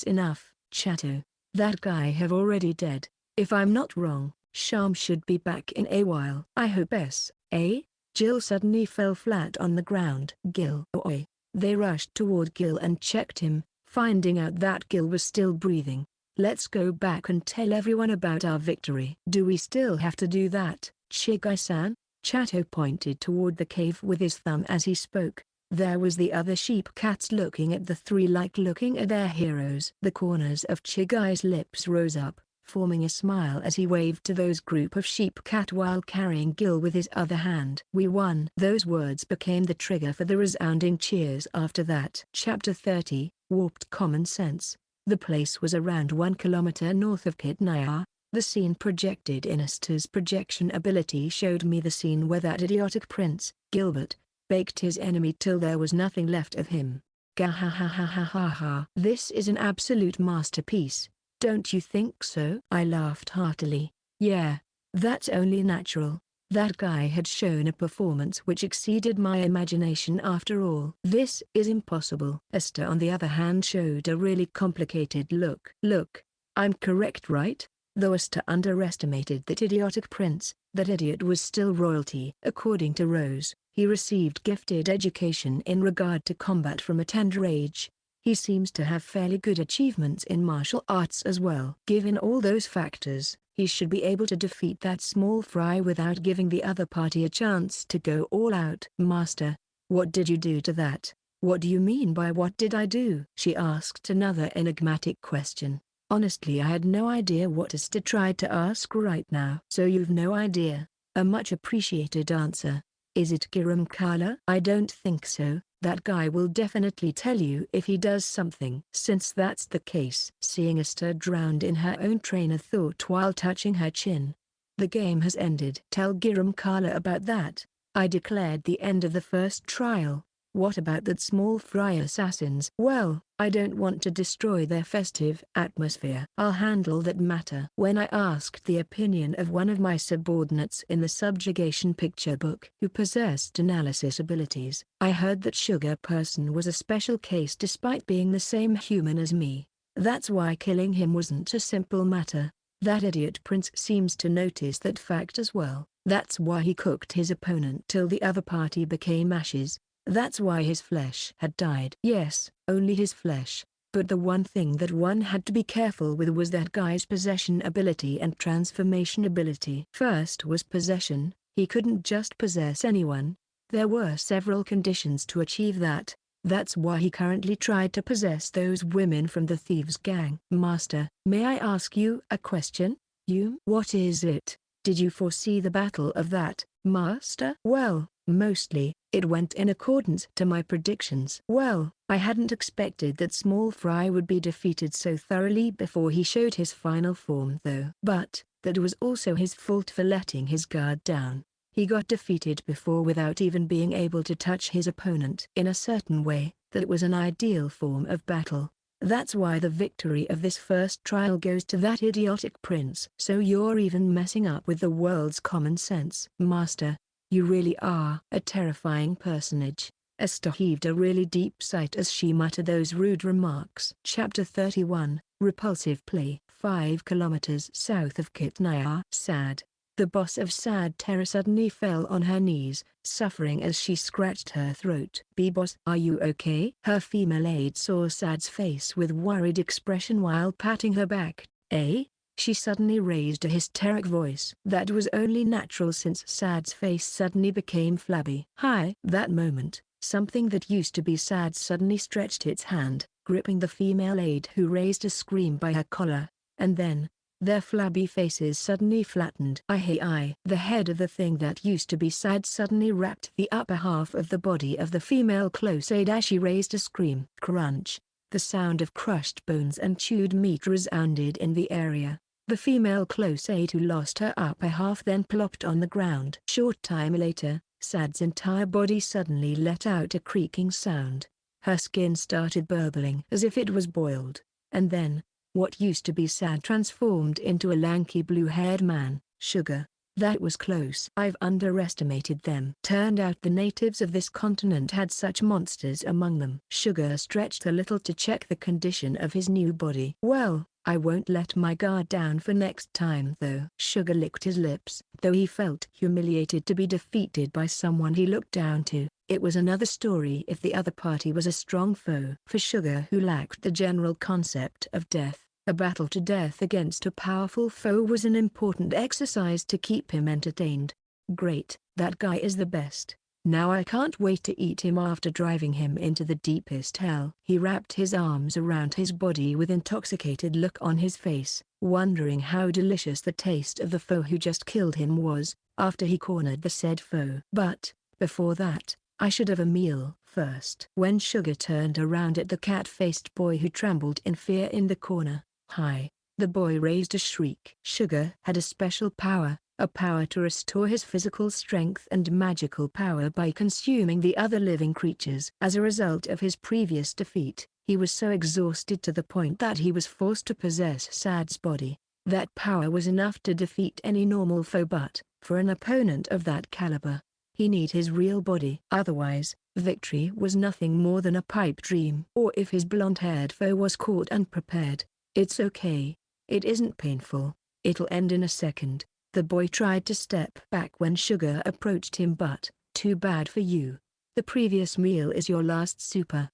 enough, Chato. That guy have already dead. If I'm not wrong, Sham should be back in a while." "I hope eh?" Jill suddenly fell flat on the ground. "Gil, oi. They rushed toward Gil and checked him, finding out that Gil was still breathing. "Let's go back and tell everyone about our victory." "Do we still have to do that, Chigai-san?" Chato pointed toward the cave with his thumb as he spoke. There was the other sheep cats looking at the three like looking at their heroes. The corners of Chigai's lips rose up, forming a smile as he waved to those group of sheep cat while carrying Gil with his other hand. "We won." Those words became the trigger for the resounding cheers after that. Chapter 30, Warped Common Sense. The place was around 1 kilometer north of Kitnaya. The scene projected in Asta's projection ability showed me the scene where that idiotic prince, Gilbert, baked his enemy till there was nothing left of him. Gahahahahaha. This is an absolute masterpiece, don't you think so? I laughed heartily. Yeah, that's only natural. That guy had shown a performance which exceeded my imagination after all. This is impossible. Asta on the other hand showed a really complicated look. Look, I'm correct right? Though Asta underestimated that idiotic prince, that idiot was still royalty. According to Rose, he received gifted education in regard to combat from a tender age. He seems to have fairly good achievements in martial arts as well. Given all those factors, he should be able to defeat that small fry without giving the other party a chance to go all out. "Master, what did you do to that?" "What do you mean by what did I do?" she asked another enigmatic question. Honestly, I had no idea what Asta tried to ask right now. "So you've no idea?" A much appreciated answer. "Is it Giram Kala?" "I don't think so. That guy will definitely tell you if he does something." Since that's the case. Seeing Asta drowned in her own train of thought while touching her chin. "The game has ended." "Tell Giram Kala about that." I declared the end of the first trial. "What about that small fry assassins?" "Well, I don't want to destroy their festive atmosphere. I'll handle that matter." When I asked the opinion of one of my subordinates in the subjugation picture book who possessed analysis abilities, I heard that Sugar Person was a special case despite being the same human as me. That's why killing him wasn't a simple matter. That idiot prince seems to notice that fact as well. That's why he cooked his opponent till the other party became ashes. That's why his flesh had died. Yes, only his flesh. But the one thing that one had to be careful with was that guy's possession ability and transformation ability. First was possession. He couldn't just possess anyone. There were several conditions to achieve that. That's why he currently tried to possess those women from the thieves gang. "Master, may I ask you a question?" "You?" "What is it?" "Did you foresee the battle of that, Master?" "Well, mostly, it went in accordance to my predictions." "Well, I hadn't expected that small fry would be defeated so thoroughly before he showed his final form though." "But, that was also his fault for letting his guard down. He got defeated before without even being able to touch his opponent." "In a certain way, that was an ideal form of battle. That's why the victory of this first trial goes to that idiotic prince." "So you're even messing up with the world's common sense." "Master, you really are a terrifying personage." Asta heaved a really deep sigh as she muttered those rude remarks. Chapter 31, Repulsive Play. 5 kilometers south of Kitnaya. Sad. The boss of Sad Terror suddenly fell on her knees, suffering as she scratched her throat. "B-boss, are you okay?" Her female aide saw Sad's face with worried expression while patting her back. "Eh?" She suddenly raised a hysteric voice. That was only natural since Sad's face suddenly became flabby. "Hi!" That moment, something that used to be Sad suddenly stretched its hand, gripping the female aide who raised a scream by her collar. And then, their flabby faces suddenly flattened. The head of the thing that used to be Sad suddenly wrapped the upper half of the body of the female close aide as she raised a scream. Crunch. The sound of crushed bones and chewed meat resounded in the area. The female close aide who lost her upper half then plopped on the ground. Short time later, Sad's entire body suddenly let out a creaking sound. Her skin started burbling as if it was boiled. And then, what used to be Sad transformed into a lanky blue-haired man. Sugar. That was close. I've underestimated them. Turned out the natives of this continent had such monsters among them. Sugar stretched a little to check the condition of his new body. "Well, I won't let my guard down for next time though. Sugar licked his lips, though he felt humiliated to be defeated by someone he looked down to. It was another story if the other party was a strong foe. For Sugar, who lacked the general concept of death, a battle to death against a powerful foe was an important exercise to keep him entertained. Great, that guy is the best. Now I can't wait to eat him after driving him into the deepest hell. He wrapped his arms around his body with intoxicated look on his face, wondering how delicious the taste of the foe who just killed him was, after he cornered the said foe. But, before that, I should have a meal first. When Sugar turned around at the cat-faced boy who trembled in fear in the corner, "Hi!" the boy raised a shriek. Sugar had a special power. A power to restore his physical strength and magical power by consuming the other living creatures. As a result of his previous defeat, he was so exhausted to the point that he was forced to possess Sad's body. That power was enough to defeat any normal foe, but, for an opponent of that caliber, he needed his real body. Otherwise, victory was nothing more than a pipe dream. Or if his blonde-haired foe was caught unprepared, it's okay. It isn't painful. It'll end in a second. The boy tried to step back when Sugar approached him, but, too bad for you. The previous meal is your last super.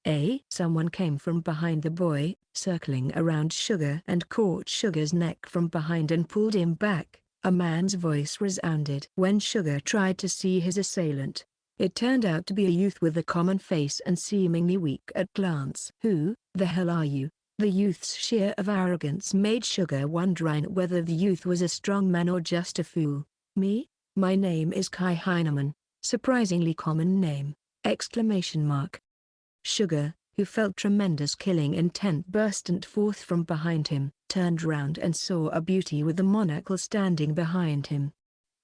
Someone came from behind the boy, circling around Sugar and caught Sugar's neck from behind and pulled him back. A man's voice resounded. When Sugar tried to see his assailant, it turned out to be a youth with a common face and seemingly weak at glance. Who the hell are you? The youth's sheer of arrogance made Sugar wondering whether the youth was a strong man or just a fool. Me? My name is Kai Heineman. Surprisingly common name! ! Sugar, who felt tremendous killing intent bursting forth from behind him, turned round and saw a beauty with a monocle standing behind him.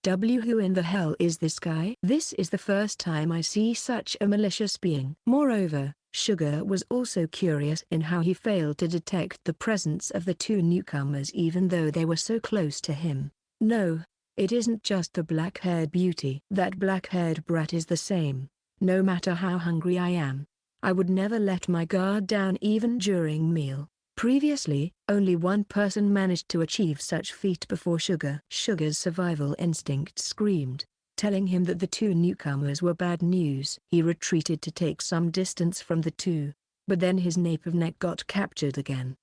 Who in the hell is this guy? This is the first time I see such a malicious being. Moreover, Sugar was also curious in how he failed to detect the presence of the two newcomers even though they were so close to him. No, it isn't just the black-haired beauty. That black-haired brat is the same. No matter how hungry I am, I would never let my guard down even during meal. Previously, only one person managed to achieve such feat before Sugar. Sugar's survival instinct screamed, telling him that the two newcomers were bad news. He retreated to take some distance from the two, but then his nape of neck got captured again.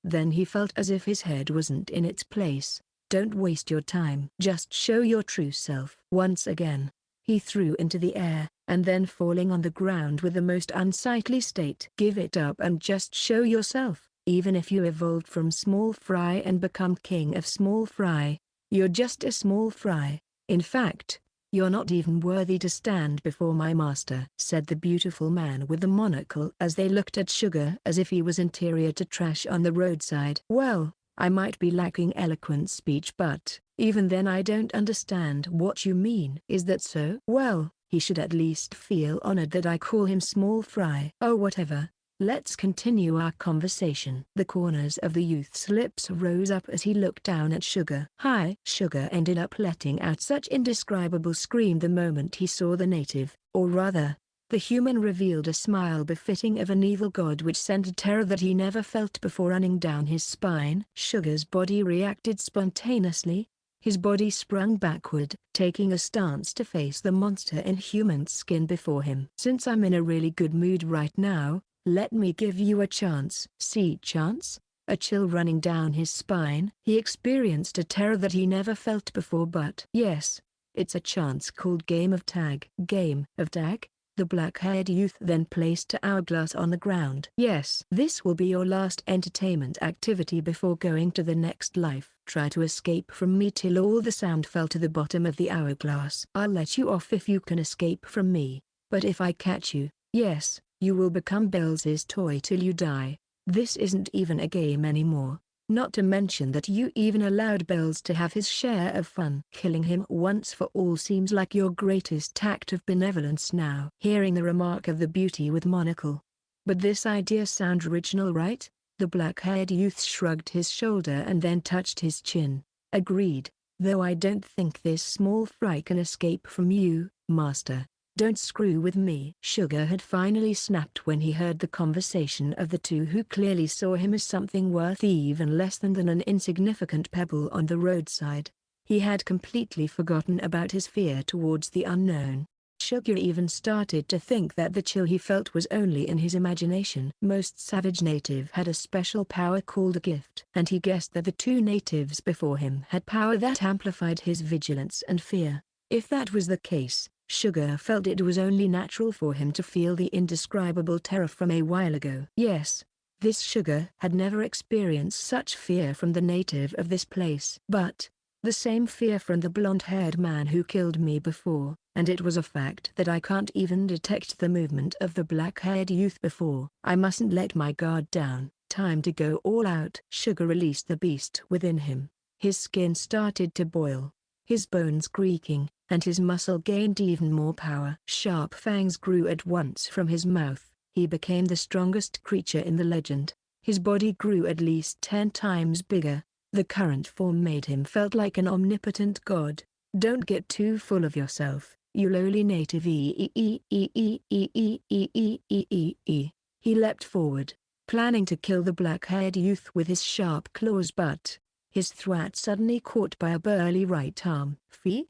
Then he felt as if his head wasn't in its place. Don't waste your time. Just show your true self. Once again, he threw into the air, and then falling on the ground with the most unsightly state. Give it up and just show yourself. Even if you evolved from small fry and become king of small fry, you're just a small fry. In fact, you're not even worthy to stand before my master," said the beautiful man with the monocle as they looked at Sugar as if he was interior to trash on the roadside. "Well, I might be lacking eloquent speech, but, even then I don't understand what you mean." "Is that so? Well, he should at least feel honored that I call him small fry." "Oh, whatever. Let's continue our conversation." The corners of the youth's lips rose up as he looked down at Sugar. "Hi!" Sugar ended up letting out such indescribable scream the moment he saw the native, or rather, the human revealed a smile befitting of an evil god which sent a terror that he never felt before running down his spine. Sugar's body reacted spontaneously. His body sprung backward, taking a stance to face the monster in human skin before him. "Since I'm in a really good mood right now, let me give you a chance." See chance? A chill running down his spine. He experienced a terror that he never felt before. "But yes, it's a chance called Game of Tag." "Game of Tag?" The black-haired youth then placed an hourglass on the ground. "Yes. This will be your last entertainment activity before going to the next life. Try to escape from me till all the sound fell to the bottom of the hourglass. I'll let you off if you can escape from me, but if I catch you, yes, you will become Bell's toy till you die. This isn't even a game anymore. Not to mention that you even allowed Bells to have his share of fun. Killing him once for all seems like your greatest act of benevolence now." Hearing the remark of the beauty with monocle. "But this idea sounds original, right?" The black-haired youth shrugged his shoulder and then touched his chin. "Agreed, though I don't think this small fry can escape from you, master. Don't screw with me. Sugar had finally snapped when he heard the conversation of the two who clearly saw him as something worth even less than an insignificant pebble on the roadside. He had completely forgotten about his fear towards the unknown. Sugar even started to think that the chill he felt was only in his imagination. Most savage native had a special power called a gift, and he guessed that the two natives before him had power that amplified his vigilance and fear. If that was the case, Sugar felt it was only natural for him to feel the indescribable terror from a while ago. Yes, this Sugar had never experienced such fear from the native of this place. But the same fear from the blonde-haired man who killed me before, and it was a fact that I can't even detect the movement of the black-haired youth before. I mustn't let my guard down. Time to go all out. Sugar released the beast within him. His skin started to boil, his bones creaking, and his muscle gained even more power. Sharp fangs grew at once from his mouth. He became the strongest creature in the legend. His body grew at least 10 times bigger. The current form made him felt like an omnipotent god. Don't get too full of yourself, you lowly native. He leapt forward, planning to kill the black-haired youth with his sharp claws, but his thwart suddenly caught by a burly right arm.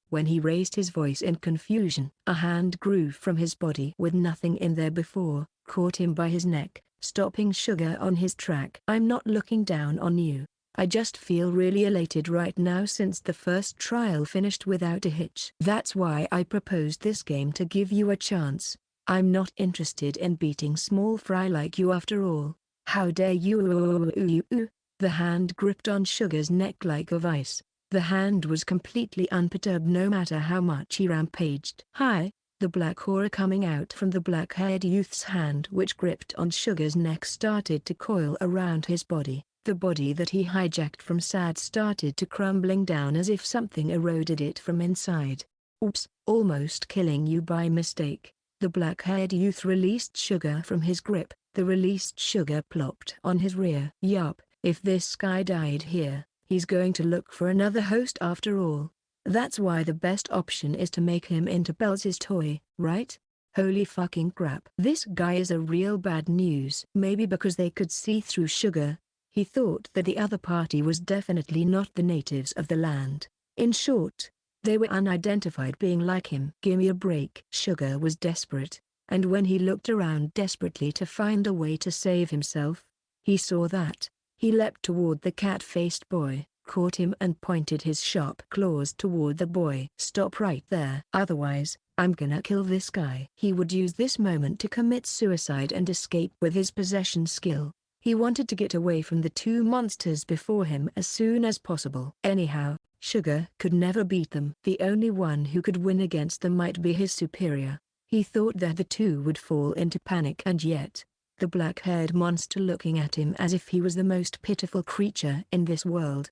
When he raised his voice in confusion, a hand grew from his body with nothing in there before, caught him by his neck, stopping Sugar on his track. I'm not looking down on you. I just feel really elated right now since the first trial finished without a hitch. That's why I proposed this game, to give you a chance. I'm not interested in beating small fry like you after all. How dare you? The hand gripped on Sugar's neck like a vice. The hand was completely unperturbed no matter how much he rampaged. Hi! The black aura coming out from the black-haired youth's hand which gripped on Sugar's neck started to coil around his body. The body that he hijacked from Sad started to crumbling down as if something eroded it from inside. Oops, almost killing you by mistake. The black-haired youth released Sugar from his grip. The released Sugar plopped on his rear. Yup, if this guy died here, he's going to look for another host after all. That's why the best option is to make him into Pelz's toy, right? Holy fucking crap. This guy is a real bad news. Maybe because they could see through Sugar, he thought that the other party was definitely not the natives of the land. In short, they were unidentified being like him. Gimme a break. Sugar was desperate, and when he looked around desperately to find a way to save himself, he saw that. He leapt toward the cat-faced boy, caught him and pointed his sharp claws toward the boy. Stop right there. Otherwise, I'm gonna kill this guy. He would use this moment to commit suicide and escape with his possession skill. He wanted to get away from the two monsters before him as soon as possible. Anyhow, Sugar could never beat them. The only one who could win against them might be his superior. He thought that the two would fall into panic, and yet, the black-haired monster looking at him as if he was the most pitiful creature in this world.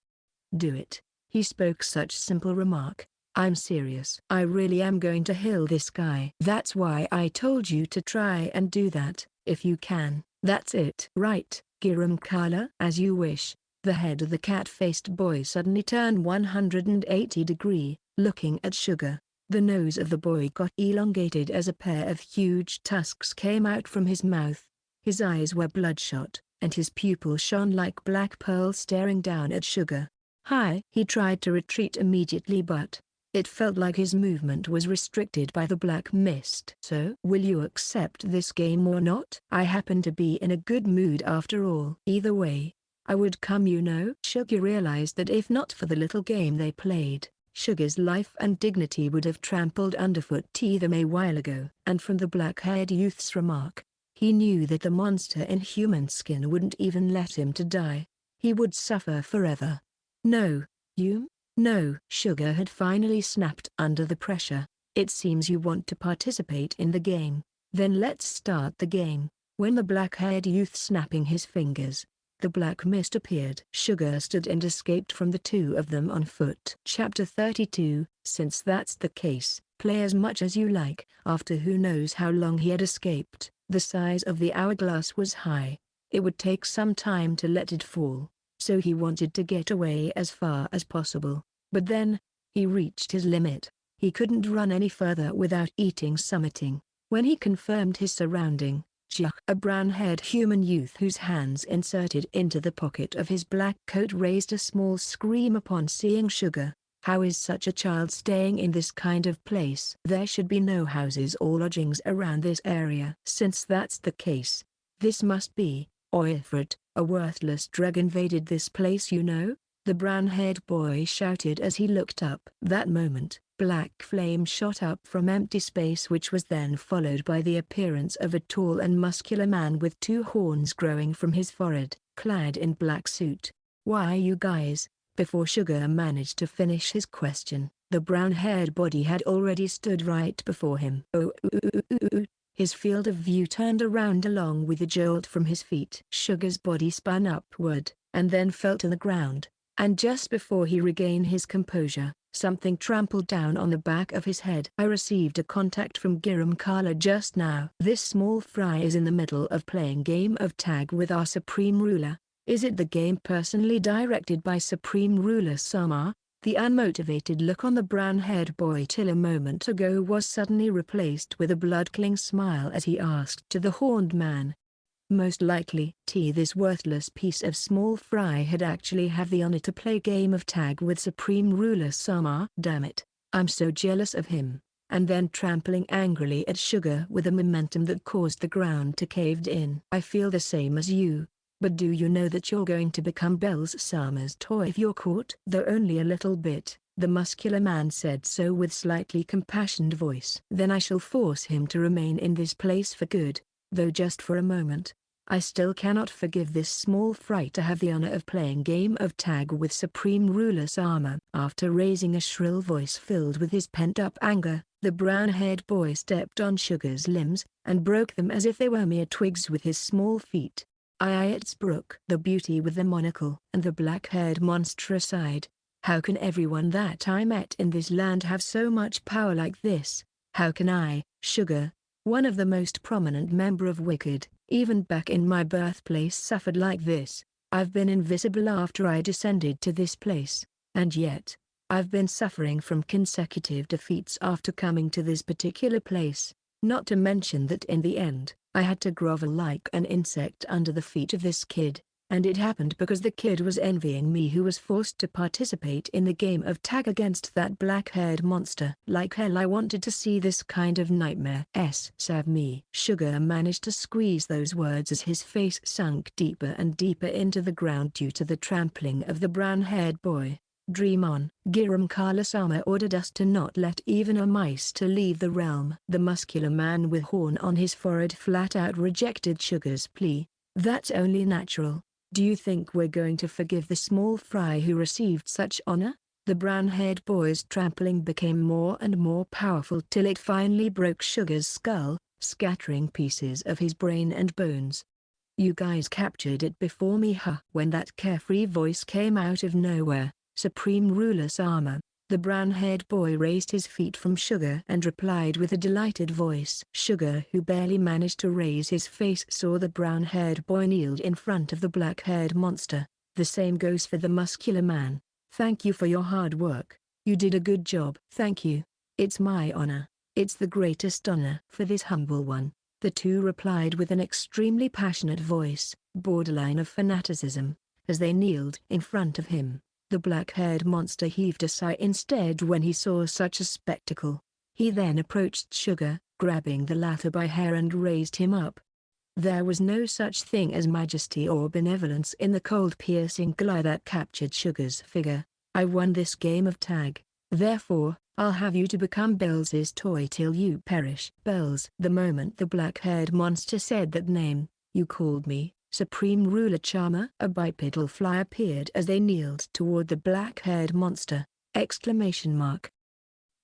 Do it. He spoke such simple remark. I'm serious. I really am going to heal this guy. That's why I told you to try and do that, if you can. That's it. Right, Giram Kala. As you wish. The head of the cat-faced boy suddenly turned 180 degrees, looking at Sugar. The nose of the boy got elongated as a pair of huge tusks came out from his mouth. His eyes were bloodshot, and his pupils shone like black pearls staring down at Sugar. Hi! He tried to retreat immediately, but it felt like his movement was restricted by the black mist. So, will you accept this game or not? I happen to be in a good mood after all. Either way, I would come, you know. Sugar realized that if not for the little game they played, Sugar's life and dignity would have trampled underfoot them a while ago. And from the black-haired youth's remark, he knew that the monster in human skin wouldn't even let him to die. He would suffer forever. No, you? No. Sugar had finally snapped under the pressure. It seems you want to participate in the game. Then let's start the game. When the black-haired youth snapping his fingers, the black mist appeared. Sugar stood and escaped from the two of them on foot. Chapter 32. Since that's the case, play as much as you like. After who knows how long he had escaped, the size of the hourglass was high. It would take some time to let it fall, so he wanted to get away as far as possible. But then, he reached his limit. He couldn't run any further without eating summiting. When he confirmed his surrounding, a brown-haired human youth whose hands inserted into the pocket of his black coat raised a small scream upon seeing Sugar. How is such a child staying in this kind of place? There should be no houses or lodgings around this area. Since that's the case, this must be, or Ifrit, a worthless drug invaded this place, you know? The brown-haired boy shouted as he looked up. That moment, black flame shot up from empty space, which was then followed by the appearance of a tall and muscular man with 2 horns growing from his forehead, clad in black suit. Why you guys? Before Sugar managed to finish his question, the brown-haired body had already stood right before him. His field of view turned around along with a jolt from his feet. Sugar's body spun upward, and then fell to the ground. And just before he regained his composure, something trampled down on the back of his head. I received a contact from Giram Kala just now. This small fry is in the middle of playing game of tag with our Supreme Ruler. Is it the game personally directed by Supreme Ruler Sama? The unmotivated look on the brown-haired boy till a moment ago was suddenly replaced with a blood-curdling smile as he asked to the horned man. Most likely. This worthless piece of small fry had actually have the honor to play game of tag with Supreme Ruler Sama. Damn it, I'm so jealous of him. And then trampling angrily at Sugar with a momentum that caused the ground to cave in. I feel the same as you. But do you know that you're going to become Bells Sama's toy if you're caught? Though only a little bit, the muscular man said so with slightly compassionate voice. Then I shall force him to remain in this place for good, though just for a moment. I still cannot forgive this small fry to have the honor of playing game of tag with Supreme Ruler Sama. After raising a shrill voice filled with his pent-up anger, the brown-haired boy stepped on Sugar's limbs, and broke them as if they were mere twigs with his small feet. It's Brooke, the beauty with the monocle and the black-haired monster sighed. How can everyone that I met in this land have so much power like this? How can I, Sugar, one of the most prominent member of Wicked, even back in my birthplace, suffered like this? I've been invisible after I descended to this place, and yet, I've been suffering from consecutive defeats after coming to this particular place. Not to mention that in the end, I had to grovel like an insect under the feet of this kid. And it happened because the kid was envying me, who was forced to participate in the game of tag against that black-haired monster. Like hell I wanted to see this kind of nightmare. Serve me. Sugar managed to squeeze those words as his face sunk deeper and deeper into the ground due to the trampling of the brown-haired boy. Dream on. Giram Kala-sama ordered us to not let even a mice to leave the realm. The muscular man with horn on his forehead flat out rejected Sugar's plea. That's only natural. Do you think we're going to forgive the small fry who received such honor? The brown-haired boy's trampling became more and more powerful till it finally broke Sugar's skull, scattering pieces of his brain and bones. You guys captured it before me, huh? When that carefree voice came out of nowhere, Supreme Ruler Sama, the brown-haired boy raised his feet from Sugar and replied with a delighted voice. Sugar, who barely managed to raise his face, saw the brown-haired boy kneeled in front of the black-haired monster. The same goes for the muscular man. Thank you for your hard work. You did a good job. Thank you. It's my honor. It's the greatest honor for this humble one. The two replied with an extremely passionate voice, borderline of fanaticism, as they kneeled in front of him. The black-haired monster heaved a sigh instead when he saw such a spectacle. He then approached Sugar, grabbing the latter by hair and raised him up. There was no such thing as majesty or benevolence in the cold piercing glare that captured Sugar's figure. I won this game of tag. Therefore, I'll have you to become Bells's toy till you perish. Bells. The moment the black-haired monster said that name, you called me Supreme Ruler Charmer. A bipedal fly appeared as they kneeled toward the black-haired monster!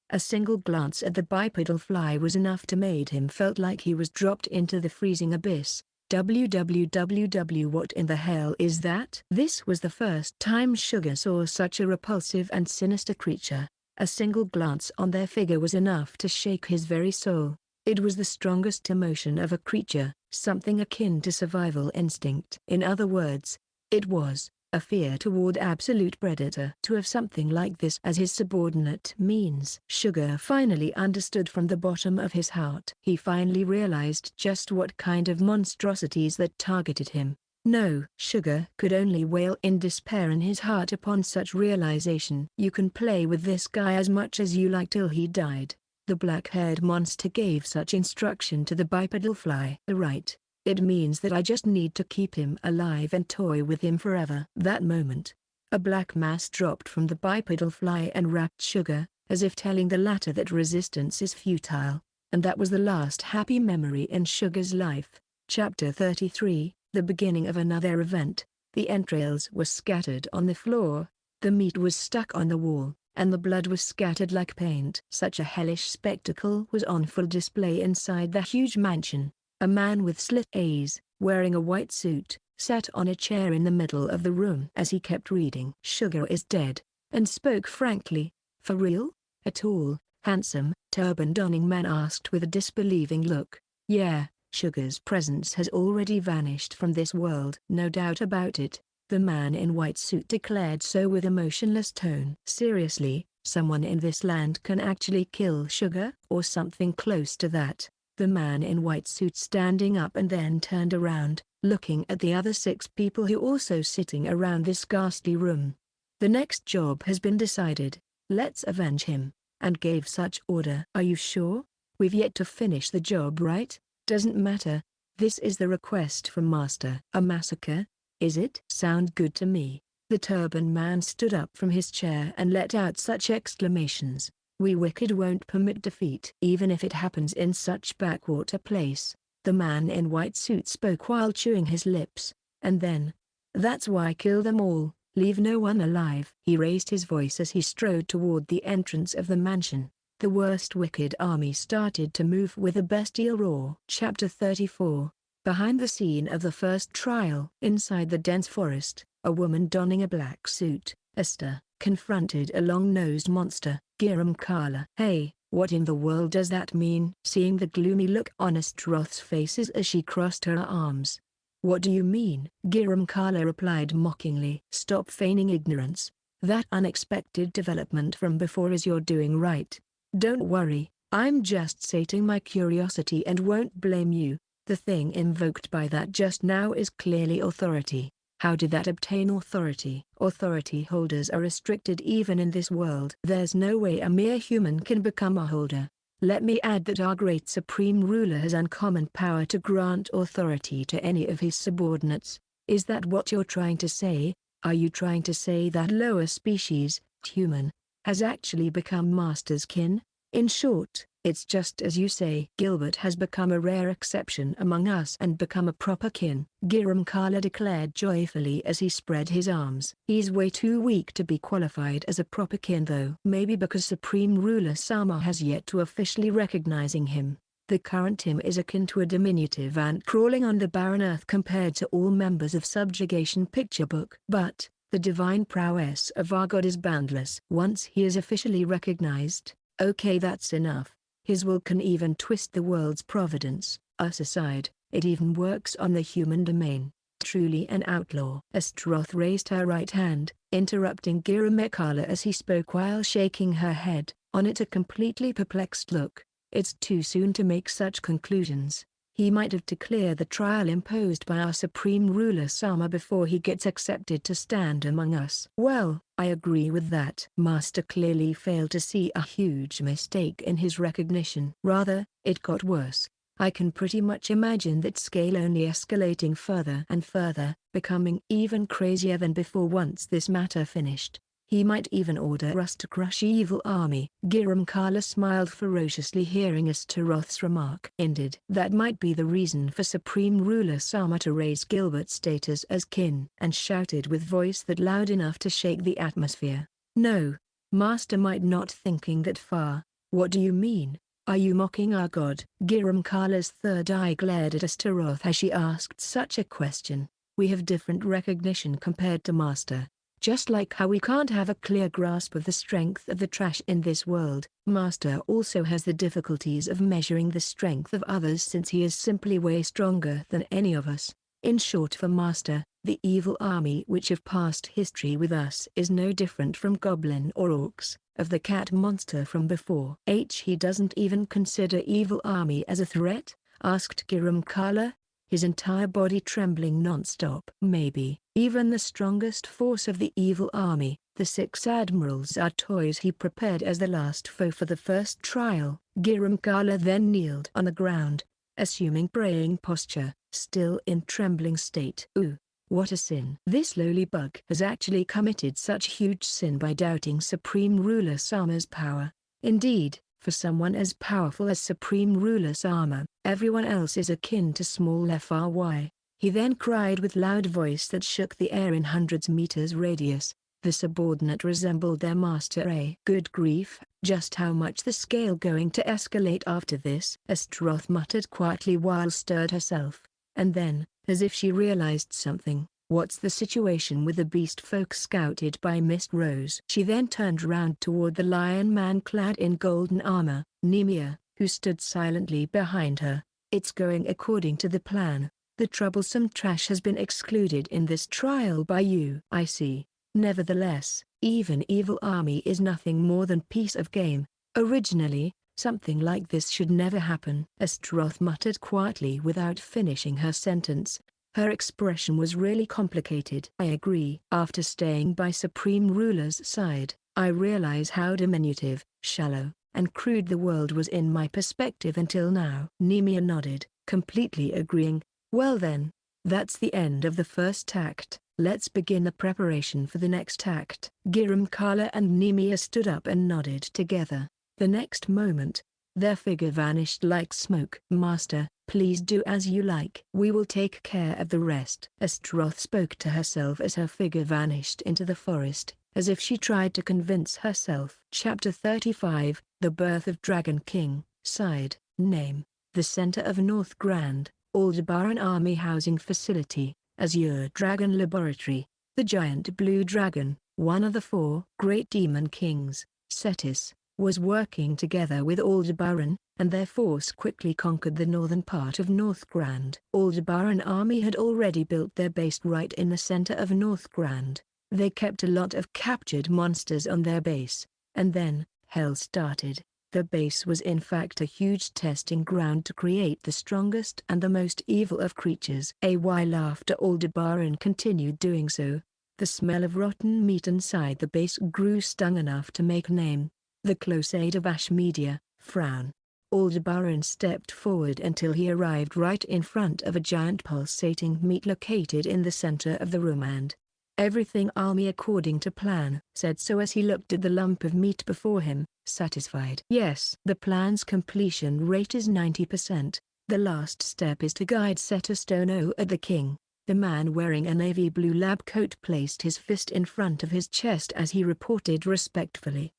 A single glance at the bipedal fly was enough to made him felt like he was dropped into the freezing abyss. Www. What in the hell is that? This was the first time Sugar saw such a repulsive and sinister creature. A single glance on their figure was enough to shake his very soul. It was the strongest emotion of a creature, something akin to survival instinct. In other words, it was a fear toward absolute predator. To have something like this as his subordinate means. Sugar finally understood from the bottom of his heart. He finally realized just what kind of monstrosities that targeted him. No. Sugar could only wail in despair in his heart upon such realization. You can play with this guy as much as you like till he died. The black-haired monster gave such instruction to the bipedal fly. Right. It means that I just need to keep him alive and toy with him forever. That moment, a black mass dropped from the bipedal fly and wrapped Sugar, as if telling the latter that resistance is futile. And that was the last happy memory in Sugar's life. Chapter 33. The beginning of another event. The entrails were scattered on the floor, the meat was stuck on the wall, and the blood was scattered like paint. Such a hellish spectacle was on full display inside the huge mansion. A man with slit eyes, wearing a white suit, sat on a chair in the middle of the room as he kept reading. "Sugar is dead," and spoke frankly. "For real?" a tall, handsome, turban-donning man asked with a disbelieving look. "Yeah. Sugar's presence has already vanished from this world." "No doubt about it," the man in white suit declared so with emotionless tone. "Seriously, someone in this land can actually kill Sugar?" "Or something close to that." The man in white suit standing up and then turned around, looking at the other 6 people who also sitting around this ghastly room. "The next job has been decided. Let's avenge him," and gave such order. "Are you sure? We've yet to finish the job, right?" "Doesn't matter. This is the request from Master." "A massacre? Is it?" "Sound good to me." The turban man stood up from his chair and let out such exclamations. "We wicked won't permit defeat. Even if it happens in such backwater place." The man in white suit spoke while chewing his lips, and then, "That's why kill them all, leave no one alive." He raised his voice as he strode toward the entrance of the mansion. The worst wicked army started to move with a bestial roar. Chapter 34. Behind the scene of the first trial. Inside the dense forest, a woman donning a black suit, Esther, confronted a long-nosed monster, Giram Kala. "Hey, what in the world does that mean?" Seeing the gloomy look on Astaroth's faces as she crossed her arms. "What do you mean?" Giram Kala replied mockingly. "Stop feigning ignorance. That unexpected development from before is your doing, right? Don't worry, I'm just sating my curiosity and won't blame you. The thing invoked by that just now is clearly authority." "How did that obtain authority?" "Authority holders are restricted even in this world. There's no way a mere human can become a holder. Let me add that our great supreme ruler has uncommon power to grant authority to any of his subordinates." "Is that what you're trying to say? Are you trying to say that lower species, human, has actually become Master's kin?" "In short, it's just as you say. Gilbert has become a rare exception among us and become a proper kin," Giram Kala declared joyfully as he spread his arms. "He's way too weak to be qualified as a proper kin though. Maybe because Supreme Ruler Sama has yet to officially recognizing him. The current him is akin to a diminutive ant crawling on the barren earth compared to all members of Subjugation Picture Book. But the divine prowess of our god is boundless. Once he is officially recognized, okay, that's enough. His will can even twist the world's providence. Us aside, it even works on the human domain. Truly an outlaw." Astaroth raised her right hand, interrupting Giram Kala as he spoke while shaking her head, on it a completely perplexed look. "It's too soon to make such conclusions. He might have to clear the trial imposed by our Supreme Ruler Sama before he gets accepted to stand among us." "Well, I agree with that." Master clearly failed to see a huge mistake in his recognition. Rather, it got worse. I can pretty much imagine that scale only escalating further and further, becoming even crazier than before once this matter finished. He might even order us to crush evil army. Giram Kala smiled ferociously hearing Astaroth's remark. "Ended." "That might be the reason for Supreme Ruler Sama to raise Gilbert's status as kin," and shouted with voice that loud enough to shake the atmosphere. "No, Master might not thinking that far." "What do you mean? Are you mocking our god?" Giram Kala's third eye glared at Astaroth as she asked such a question. "We have different recognition compared to Master. Just like how we can't have a clear grasp of the strength of the trash in this world, Master also has the difficulties of measuring the strength of others since he is simply way stronger than any of us. In short, for Master, The evil army which have past history with us is no different from goblin or orcs, of the cat monster from before. He doesn't even consider evil army as a threat? Asked Giram Kala, his entire body trembling non-stop. Maybe. Even the strongest force of the evil army, the 6 admirals, are toys he prepared as the last foe for the first trial. Giram Kala then kneeled on the ground, assuming praying posture, still in trembling state. Ooh, what a sin. This lowly bug has actually committed such huge sin by doubting Supreme Ruler Sama's power. Indeed, for someone as powerful as Supreme Ruler Sama, everyone else is akin to small fry. He then cried with loud voice that shook the air in hundreds meters radius. The subordinate resembled their master. Good grief, just how much the scale going to escalate after this? Astaroth muttered quietly while stirred herself, and then, as if she realized something, what's the situation with the beast folk scouted by Mist Rose? She then turned round toward the lion man clad in golden armor, Nemia, who stood silently behind her. It's going according to the plan. The troublesome trash has been excluded in this trial by you. I see. Nevertheless, even evil army is nothing more than piece of game. Originally, something like this should never happen. Astaroth muttered quietly without finishing her sentence. Her expression was really complicated. I agree. After staying by Supreme Ruler's side, I realize how diminutive, shallow, and crude the world was in my perspective until now. Nemia nodded, completely agreeing. Well then, that's the end of the first act. Let's begin the preparation for the next act. Giram Kala and Nemia stood up and nodded together. The next moment, their figure vanished like smoke. Master, please do as you like. We will take care of the rest. Astaroth spoke to herself as her figure vanished into the forest, as if she tried to convince herself. Chapter 35, The Birth of Dragon King. Side, name, the center of North Grand, Aldebaran Army Housing Facility, Azure Dragon Laboratory. The giant blue dragon, one of the 4 great demon kings, Cetus, was working together with Aldebaran, and their force quickly conquered the northern part of North Grand. Aldebaran army had already built their base right in the center of North Grand. They kept a lot of captured monsters on their base, and then, hell started. The base was in fact a huge testing ground to create the strongest and the most evil of creatures. A while after Aldebaran continued doing so, the smell of rotten meat inside the base grew stung enough to make name. The close aid of Ash Media, frown. Aldebaran stepped forward until he arrived right in front of a giant pulsating meat located in the center of the room and, "Everything army according to plan," said so as he looked at the lump of meat before him, satisfied. Yes. The plan's completion rate is 90%. The last step is to guide Setostono at the king. The man wearing a navy blue lab coat placed his fist in front of his chest as he reported respectfully.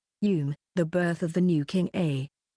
The birth of the new king.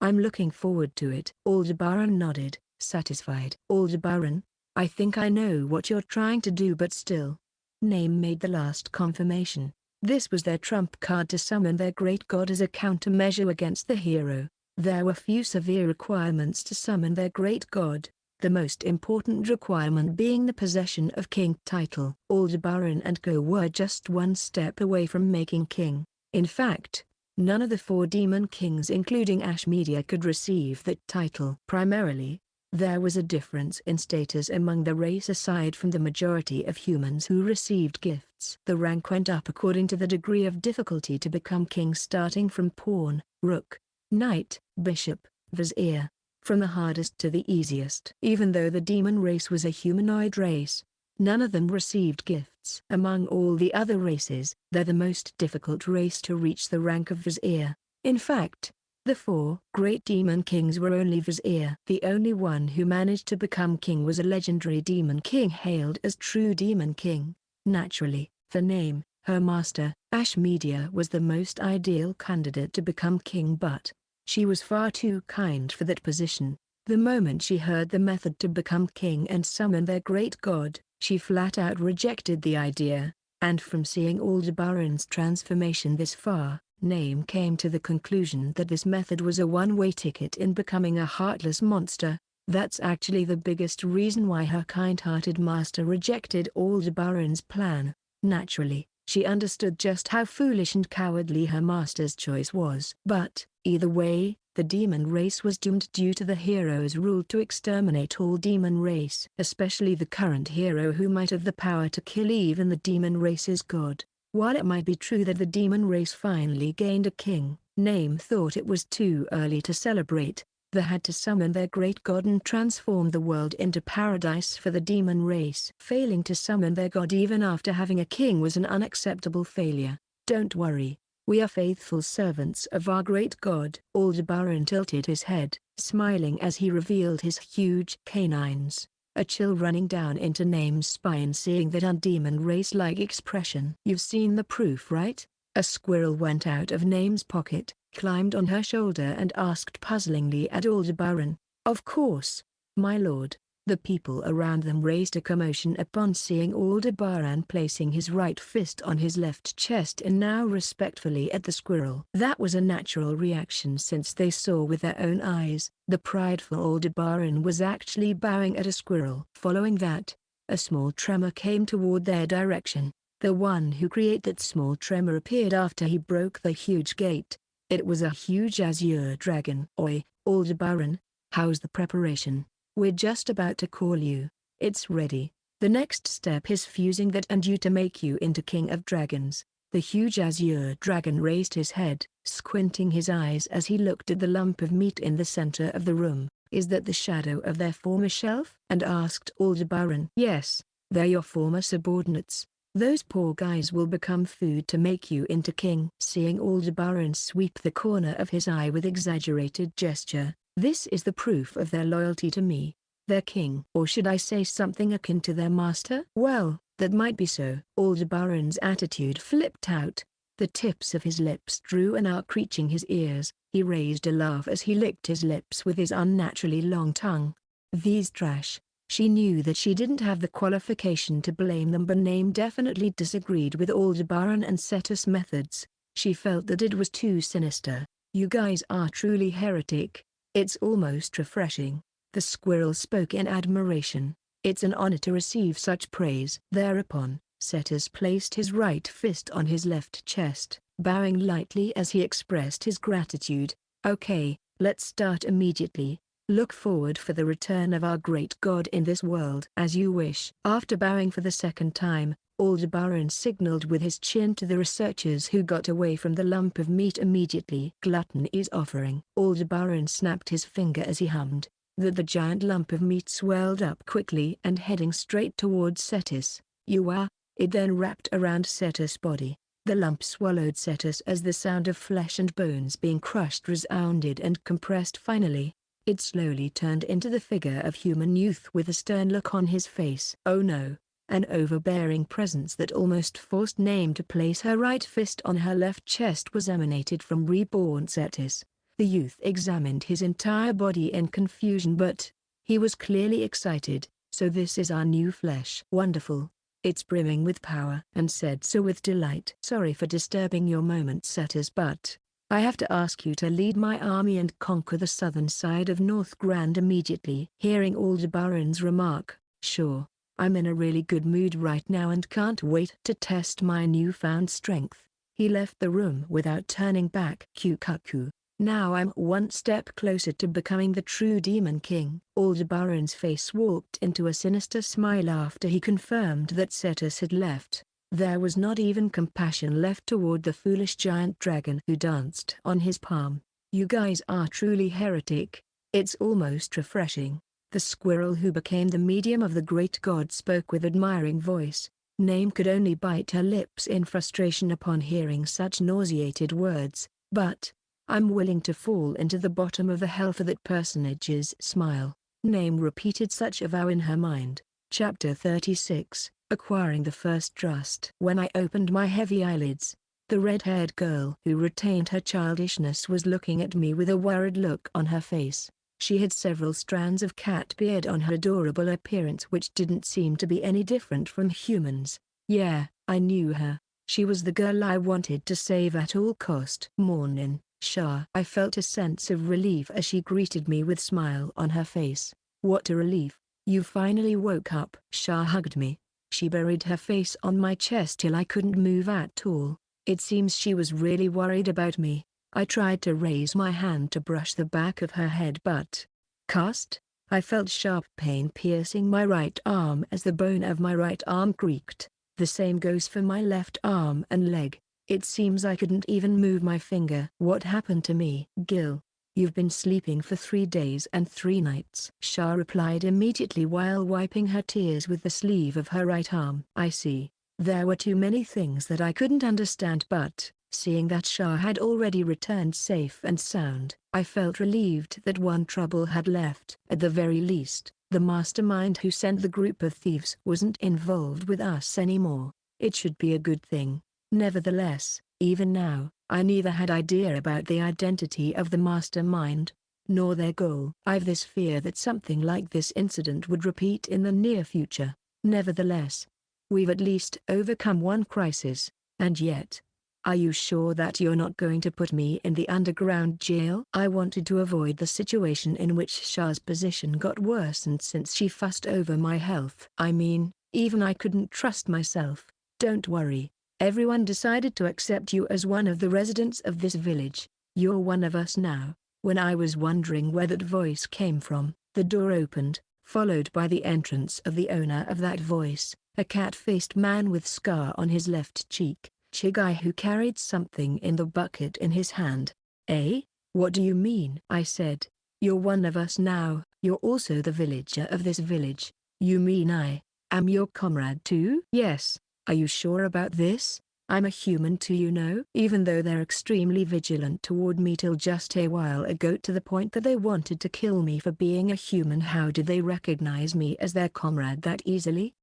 I'm looking forward to it. Aldebaran nodded, satisfied. Aldebaran, I think I know what you're trying to do, but still. Name made the last confirmation. This was their trump card to summon their great god as a countermeasure against the hero. There were few severe requirements to summon their great god, the most important requirement being the possession of king title. Aldebaran and Go were just one step away from making king. In fact, none of the 4 demon kings including Ash Media could receive that title. Primarily, there was a difference in status among the race aside from the majority of humans who received gifts. The rank went up according to the degree of difficulty to become king, starting from pawn, rook, knight, bishop, vizier, from the hardest to the easiest. Even though the demon race was a humanoid race, none of them received gifts. Among all the other races, they're the most difficult race to reach the rank of vizier. In fact, the 4 great demon kings were only vizier. The only one who managed to become king was a legendary demon king hailed as true demon king. Naturally, for name, her master, Ash Media was the most ideal candidate to become king, but she was far too kind for that position. The moment she heard the method to become king and summon their great god, she flat out rejected the idea, and from seeing Aldebaran's transformation this far, Name came to the conclusion that this method was a one-way ticket in becoming a heartless monster. That's actually the biggest reason why her kind-hearted master rejected Aldebaran's plan. Naturally, she understood just how foolish and cowardly her master's choice was. But, either way, the demon race was doomed due to the hero's rule to exterminate all demon race. Especially the current hero who might have the power to kill even the demon race's god. While it might be true that the demon race finally gained a king, Name thought it was too early to celebrate. They had to summon their great god and transform the world into paradise for the demon race. Failing to summon their god even after having a king was an unacceptable failure. Don't worry. We are faithful servants of our great god. Aldebaran tilted his head, smiling as he revealed his huge canines, a chill running down into Name's spine seeing that undemon race-like expression. You've seen the proof, right? A squirrel went out of Name's pocket, climbed on her shoulder and asked puzzlingly at Aldebaran. Of course, my lord. The people around them raised a commotion upon seeing Aldebaran placing his right fist on his left chest and now respectfully at the squirrel. That was a natural reaction since they saw with their own eyes. The prideful Aldebaran was actually bowing at a squirrel. Following that, a small tremor came toward their direction. The one who created that small tremor appeared after he broke the huge gate. It was a huge azure dragon. Oi, Aldebaran, how's the preparation? We're just about to call you. It's ready. The next step is fusing that and you to make you into king of dragons. The huge azure dragon raised his head, squinting his eyes as he looked at the lump of meat in the center of the room. Is that the shadow of their former shelf? And asked Aldebaran. Yes, they're your former subordinates. Those poor guys will become food to make you into king. Seeing Aldebaran sweep the corner of his eye with exaggerated gesture, this is the proof of their loyalty to me, their king. Or should I say something akin to their master? Well, that might be so. Aldebaran's attitude flipped out. The tips of his lips drew an arc reaching his ears. He raised a laugh as he licked his lips with his unnaturally long tongue. These trash. She knew that she didn't have the qualification to blame them, but Name definitely disagreed with Aldebaran and Cetus' methods. She felt that it was too sinister. You guys are truly heretic. It's almost refreshing. The squirrel spoke in admiration. It's an honor to receive such praise. Thereupon, Cetus placed his right fist on his left chest, bowing lightly as he expressed his gratitude. Okay, let's start immediately. Look forward for the return of our great god in this world. As you wish. After bowing for the second time, Aldebaran signaled with his chin to the researchers who got away from the lump of meat immediately. Gluttony's offering. Aldebaran snapped his finger as he hummed. The giant lump of meat swelled up quickly and heading straight towards Cetus. You are. It then wrapped around Cetus' body. The lump swallowed Cetus as the sound of flesh and bones being crushed resounded and compressed finally. It slowly turned into the figure of human youth with a stern look on his face. Oh no. An overbearing presence that almost forced Name to place her right fist on her left chest was emanated from reborn Cetus. The youth examined his entire body in confusion, but he was clearly excited. So this is our new flesh. Wonderful. It's brimming with power. And said so with delight. Sorry for disturbing your moment, Cetus, but I have to ask you to lead my army and conquer the southern side of North Grand immediately. Hearing Aldebaran's remark, sure, I'm in a really good mood right now and can't wait to test my newfound strength. He left the room without turning back. Kukaku. Now I'm one step closer to becoming the true Demon King. Aldebaran's face warped into a sinister smile after he confirmed that Cetus had left. There was not even compassion left toward the foolish giant dragon who danced on his palm. You guys are truly heretic. It's almost refreshing. The squirrel who became the medium of the great god spoke with admiring voice. Name could only bite her lips in frustration upon hearing such nauseated words, but I'm willing to fall into the bottom of the hell for that personage's smile. Name repeated such a vow in her mind. Chapter 36. Acquiring the first trust. When I opened my heavy eyelids, the red-haired girl who retained her childishness was looking at me with a worried look on her face. She had several strands of cat beard on her adorable appearance which didn't seem to be any different from humans. Yeah, I knew her. She was the girl I wanted to save at all cost. Mornin', Shah. I felt a sense of relief as she greeted me with smile on her face. What a relief. You finally woke up. Shah hugged me. She buried her face on my chest till I couldn't move at all. It seems she was really worried about me. I tried to raise my hand to brush the back of her head but cast. I felt sharp pain piercing my right arm as the bone of my right arm creaked. The same goes for my left arm and leg. It seems I couldn't even move my finger. What happened to me? Gil. You've been sleeping for 3 days and 3 nights. Shah replied immediately while wiping her tears with the sleeve of her right arm. I see. There were too many things that I couldn't understand but, seeing that Shah had already returned safe and sound, I felt relieved that one trouble had left. At the very least, the mastermind who sent the group of thieves wasn't involved with us anymore. It should be a good thing. Nevertheless, even now, I neither had idea about the identity of the mastermind, nor their goal. I've this fear that something like this incident would repeat in the near future. Nevertheless, we've at least overcome one crisis, and yet, are you sure that you're not going to put me in the underground jail? I wanted to avoid the situation in which Shah's position got worsened since she fussed over my health. I mean, even I couldn't trust myself. Don't worry. Everyone decided to accept you as one of the residents of this village. You're one of us now. When I was wondering where that voice came from, the door opened, followed by the entrance of the owner of that voice, a cat-faced man with scar on his left cheek, Chigai, who carried something in the bucket in his hand. Eh? What do you mean? I said. You're one of us now. You're also the villager of this village. You mean I am your comrade too? Yes. Are you sure about this? I'm a human too, you know. Even though they're extremely vigilant toward me till just a while ago, to the point that they wanted to kill me for being a human, how did they recognize me as their comrade that easily?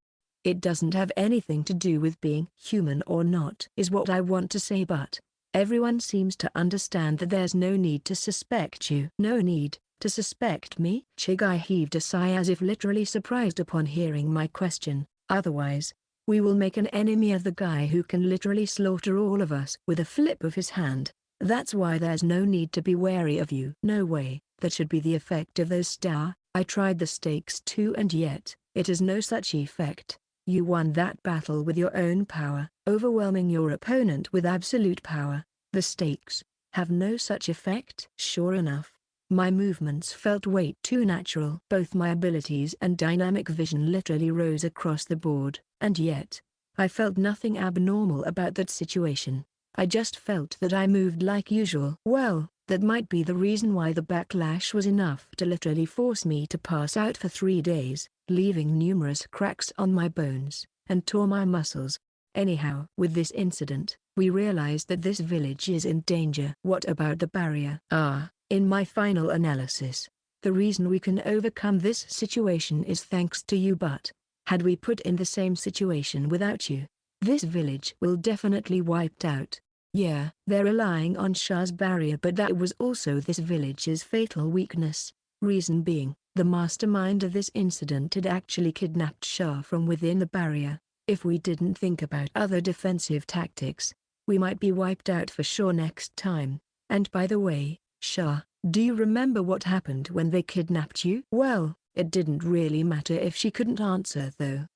It doesn't have anything to do with being human or not, is what I want to say, but everyone seems to understand that there's no need to suspect you. No need to suspect me? Chigai heaved a sigh as if literally surprised upon hearing my question. Otherwise, we will make an enemy of the guy who can literally slaughter all of us with a flip of his hand. That's why there's no need to be wary of you. No way, that should be the effect of those I tried the stakes too, and yet, it has no such effect. You won that battle with your own power, overwhelming your opponent with absolute power. The stakes have no such effect. Sure enough, my movements felt way too natural. Both my abilities and dynamic vision literally rose across the board, and yet, I felt nothing abnormal about that situation. I just felt that I moved like usual. Well, that might be the reason why the backlash was enough to literally force me to pass out for 3 days, leaving numerous cracks on my bones, and tore my muscles. Anyhow, with this incident, we realized that this village is in danger. What about the barrier? In my final analysis, the reason we can overcome this situation is thanks to you, but had we put in the same situation without you, this village will definitely wiped out. Yeah, they're relying on Shah's barrier, but that was also this village's fatal weakness. Reason being, the mastermind of this incident had actually kidnapped Shah from within the barrier. If we didn't think about other defensive tactics, we might be wiped out for sure next time. And by the way, Shah, do you remember what happened when they kidnapped you? Well, it didn't really matter if she couldn't answer though.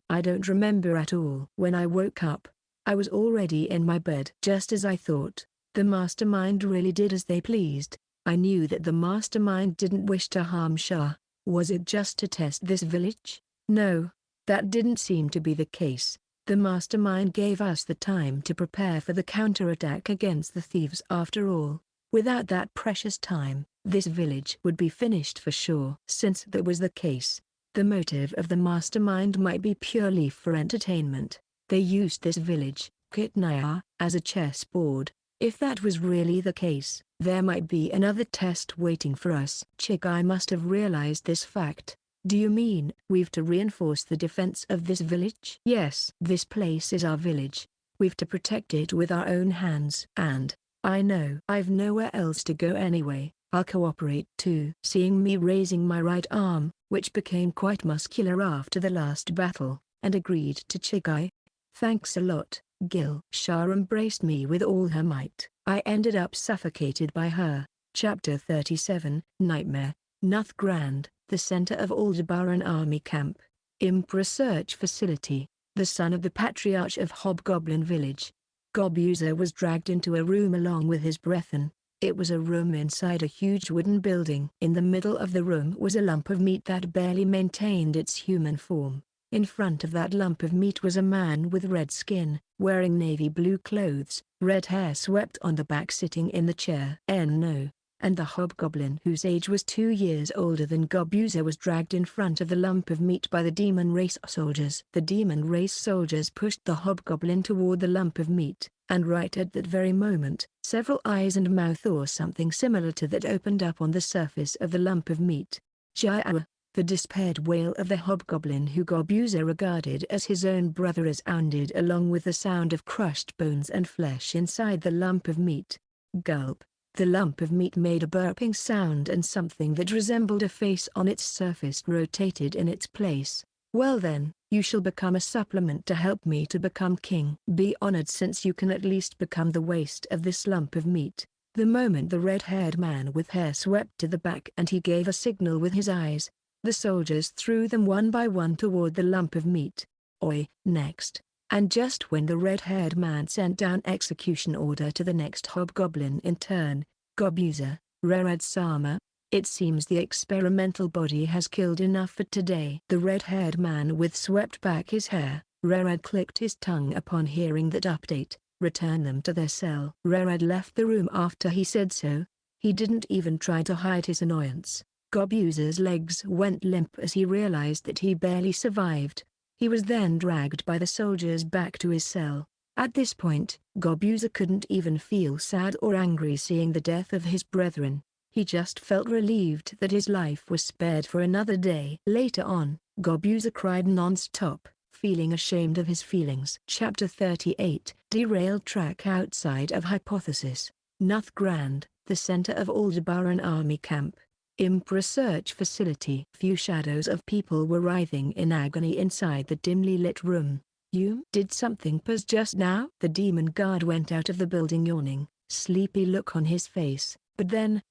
I don't remember at all. When I woke up, I was already in my bed. Just as I thought, the mastermind really did as they pleased. I knew that the mastermind didn't wish to harm Shah. Was it just to test this village? No, that didn't seem to be the case. The mastermind gave us the time to prepare for the counterattack against the thieves. After all, without that precious time, this village would be finished for sure. Since that was the case, the motive of the mastermind might be purely for entertainment. They used this village, kidnapper, as a chessboard. If that was really the case, there might be another test waiting for us. Chigai must have realized this fact. Do you mean we've to reinforce the defense of this village? Yes. This place is our village. We've to protect it with our own hands. And I know I've nowhere else to go anyway. I'll cooperate too. Seeing me raising my right arm, which became quite muscular after the last battle, and agreed to Chigai. Thanks a lot, Gil. Shah embraced me with all her might. I ended up suffocated by her. Chapter 37, Nightmare. Noth grand. the center of Aldebaran army camp. Immerse research facility. The son of the patriarch of Hobgoblin village. Gobuser was dragged into a room along with his brethren. It was a room inside a huge wooden building. In the middle of the room was a lump of meat that barely maintained its human form. In front of that lump of meat was a man with red skin, wearing navy blue clothes, red hair swept on the back, sitting in the chair. No. And the hobgoblin, whose age was 2 years older than Gobuser, was dragged in front of the lump of meat by the demon race soldiers. The demon race soldiers pushed the hobgoblin toward the lump of meat, and right at that very moment, several eyes and mouth or something similar to that opened up on the surface of the lump of meat. Jia! The despaired wail of the hobgoblin, who Gobuser regarded as his own brother, resounded along with the sound of crushed bones and flesh inside the lump of meat. Gulp. The lump of meat made a burping sound, and something that resembled a face on its surface rotated in its place. Well then, you shall become a supplement to help me to become king. Be honored, since you can at least become the waste of this lump of meat. The moment the red-haired man with hair swept to the back and he gave a signal with his eyes, the soldiers threw them one by one toward the lump of meat. Oi, next. And just when the red-haired man sent down execution order to the next hobgoblin in turn, Gobuser, Rerad Sama, it seems the experimental body has killed enough for today. The red-haired man with swept back his hair, Rerad clicked his tongue upon hearing that update. Return them to their cell. Rerad left the room after he said so. He didn't even try to hide his annoyance. Gobuser's legs went limp as he realized that he barely survived. He was then dragged by the soldiers back to his cell. At this point, Gobuser couldn't even feel sad or angry seeing the death of his brethren. He just felt relieved that his life was spared for another day. Later on, Gobuser cried non-stop, feeling ashamed of his feelings. Chapter 38. Derailed track outside of Hypothesis. Nuth Grand, the center of Aldebaran army camp. Imp research facility. Few shadows of people were writhing in agony inside the dimly lit room. You did something pause just now? The demon guard went out of the building, yawning, sleepy look on his face. But then,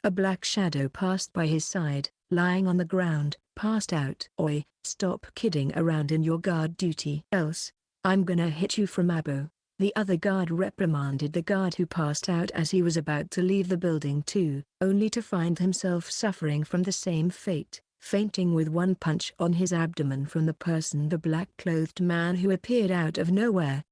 a black shadow passed by his side, lying on the ground, passed out. Oi, stop kidding around in your guard duty, else I'm gonna hit you from above. The other guard reprimanded the guard who passed out as he was about to leave the building too, only to find himself suffering from the same fate, fainting with one punch on his abdomen from the black-clothed man who appeared out of nowhere.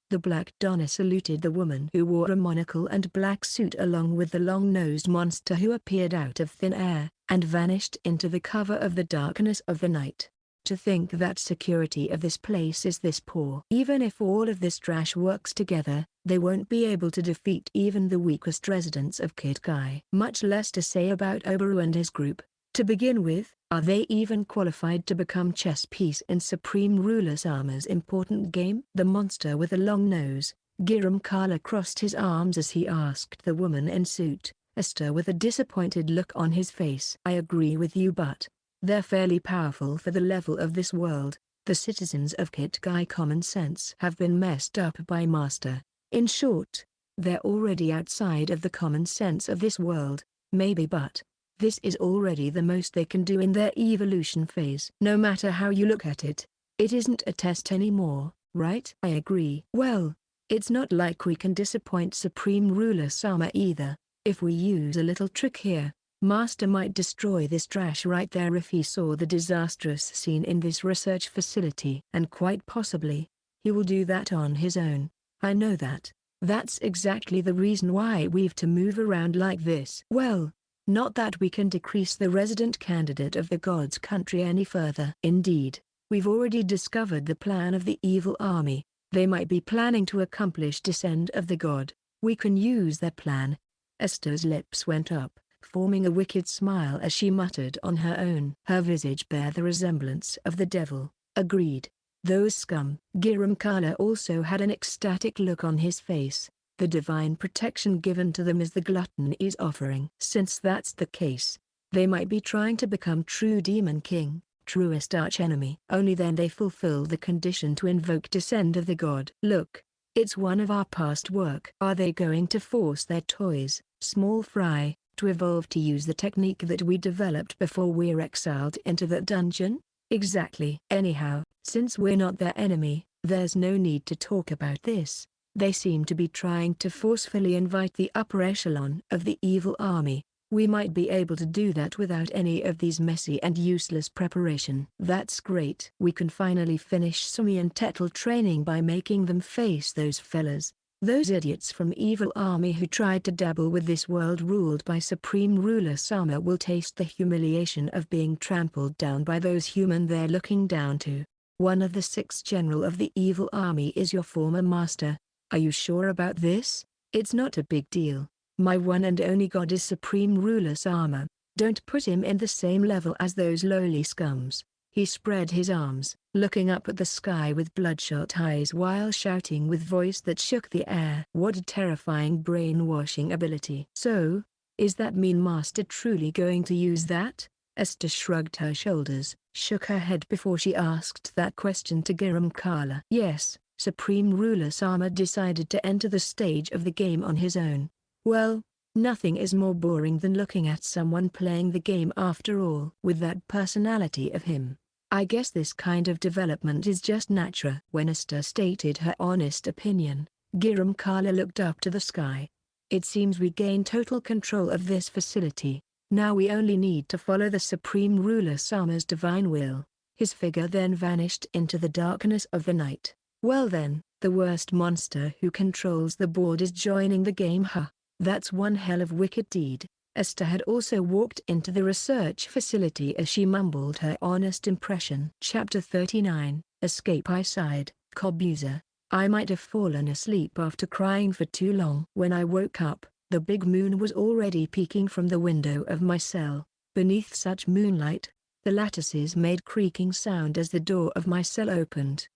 The Black Donna saluted the woman who wore a monocle and black suit along with the long-nosed monster who appeared out of thin air, and vanished into the cover of the darkness of the night. To think that security of this place is this poor. Even if all of this trash works together, they won't be able to defeat even the weakest residents of Kidkai. Much less to say about Obaru and his group. To begin with, are they even qualified to become chess piece in Supreme Ruler Sama's important game? The monster with a long nose, Giram Kala, crossed his arms as he asked the woman in suit, Esther, with a disappointed look on his face. I agree with you, but they're fairly powerful for the level of this world. The citizens of Kidkai common sense have been messed up by Master. In short, they're already outside of the common sense of this world, maybe, but this is already the most they can do in their evolution phase. No matter how you look at it, it isn't a test anymore, right? I agree. Well, it's not like we can disappoint Supreme Ruler Sama either. If we use a little trick here, Master might destroy this trash right there if he saw the disastrous scene in this research facility. And quite possibly, he will do that on his own. I know that. That's exactly the reason why we've to move around like this. Well, not that we can decrease the resident candidate of the God's country any further. Indeed, we've already discovered the plan of the evil army. They might be planning to accomplish descent of the god. We can use their plan. Esther's lips went up, forming a wicked smile as she muttered on her own. Her visage bare the resemblance of the devil. Agreed. Those scum. Giram Kala also had an ecstatic look on his face. The divine protection given to them is the glutton is offering. Since that's the case, they might be trying to become true demon king, truest archenemy. Only then they fulfill the condition to invoke descent of the god. Look, it's one of our past work. Are they going to force their toys, small fry, To evolve to use the technique that we developed before we're exiled into that dungeon? Exactly. Anyhow, since we're not their enemy, there's no need to talk about this. They seem to be trying to forcefully invite the upper echelon of the evil army. We might be able to do that without any of these messy and useless preparation. That's great. We can finally finish Sumi and Tetl training by making them face those fellas. Those idiots from evil army who tried to dabble with this world ruled by Supreme Ruler Sama will taste the humiliation of being trampled down by those human they're looking down to. One of the 6 general of the evil army is your former master. Are you sure about this? It's not a big deal. My one and only god is Supreme Ruler Sama. Don't put him in the same level as those lowly scums. He spread his arms, looking up at the sky with bloodshot eyes while shouting with voice that shook the air. What a terrifying brainwashing ability. So, is that mean master truly going to use that? Esther shrugged her shoulders, shook her head before she asked that question to Giram Kala. Yes, Supreme Ruler Sama decided to enter the stage of the game on his own. Well, nothing is more boring than looking at someone playing the game after all. With that personality of him, I guess this kind of development is just natural. When Esther stated her honest opinion, Giram Kala looked up to the sky. It seems we gained total control of this facility. Now we only need to follow the Supreme Ruler Sama's divine will. His figure then vanished into the darkness of the night. Well then, the worst monster who controls the board is joining the game, huh? That's one hell of wicked deed. Esther had also walked into the research facility as she mumbled her honest impression. Chapter 39, Escape. I sighed. Kobuza. I might have fallen asleep after crying for too long. When I woke up, the big moon was already peeking from the window of my cell. Beneath such moonlight, the lattices made creaking sound as the door of my cell opened.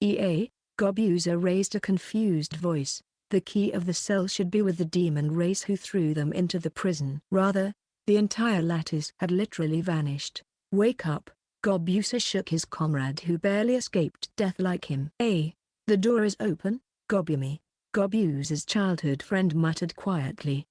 Kobuza raised a confused voice. The key of the cell should be with the demon race who threw them into the prison. Rather, the entire lattice had literally vanished. Wake up, Kobuza shook his comrade who barely escaped death like him. The door is open, Kobumi. Kobuza's childhood friend muttered quietly.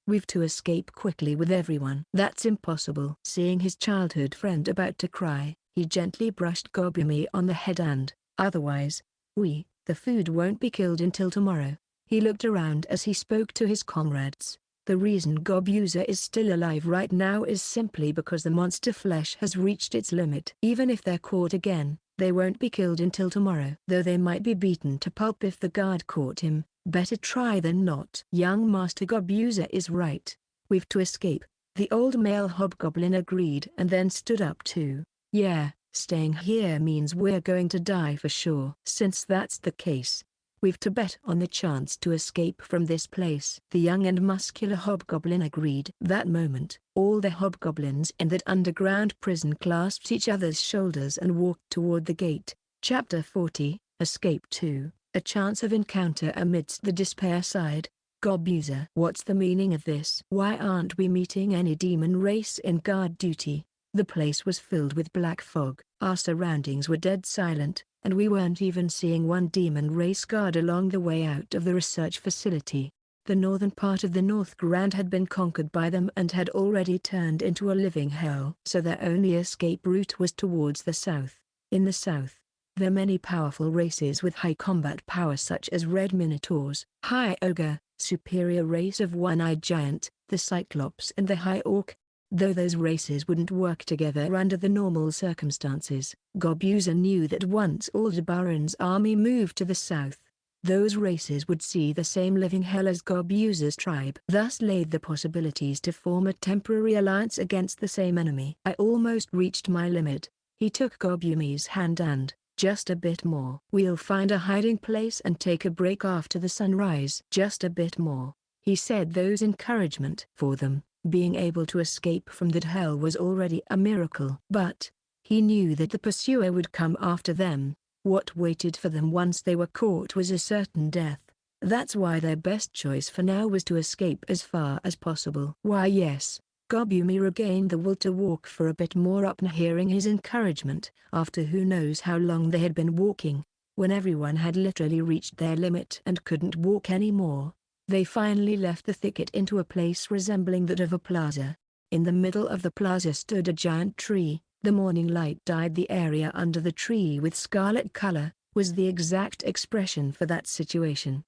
We've to escape quickly with everyone. That's impossible. Seeing his childhood friend about to cry, he gently brushed Kobumi on the head and, otherwise, the food won't be killed until tomorrow. He looked around as he spoke to his comrades. The reason Kobuza is still alive right now is simply because the monster flesh has reached its limit. Even if they're caught again, they won't be killed until tomorrow. Though they might be beaten to pulp if the guard caught him, better try than not. Young Master Kobuza is right. We've to escape. The old male hobgoblin agreed and then stood up too. Yeah, staying here means we're going to die for sure. Since that's the case, we've to bet on the chance to escape from this place. The young and muscular hobgoblin agreed. That moment, all the hobgoblins in that underground prison clasped each other's shoulders and walked toward the gate. Chapter 40, Escape 2, A Chance of Encounter amidst the despair side. Kobuza. What's the meaning of this? Why aren't we meeting any demon race in guard duty? The place was filled with black fog. Our surroundings were dead silent, and we weren't even seeing one demon race guard along the way out of the research facility. The northern part of the North Grand had been conquered by them and had already turned into a living hell. So their only escape route was towards the south. In the south, there are many powerful races with high combat power such as Red Minotaurs, High Ogre, superior race of One-Eyed Giant, the Cyclops and the High Orc. Though those races wouldn't work together under the normal circumstances, Kobuza knew that once Aldebaran's army moved to the south, those races would see the same living hell as Kobuza's tribe. Thus laid the possibilities to form a temporary alliance against the same enemy. I almost reached my limit. He took Kobumi's hand and, just a bit more. We'll find a hiding place and take a break after the sunrise. Just a bit more. He said those encouragement for them. Being able to escape from that hell was already a miracle. But, he knew that the pursuer would come after them. What waited for them once they were caught was a certain death. That's why their best choice for now was to escape as far as possible. Why yes, Kobumi regained the will to walk for a bit more upon hearing his encouragement. After who knows how long they had been walking, when everyone had literally reached their limit and couldn't walk anymore, They finally left the thicket into a place resembling that of a plaza. In the middle of the plaza stood a giant tree. The morning light dyed the area under the tree with scarlet color, was the exact expression for that situation.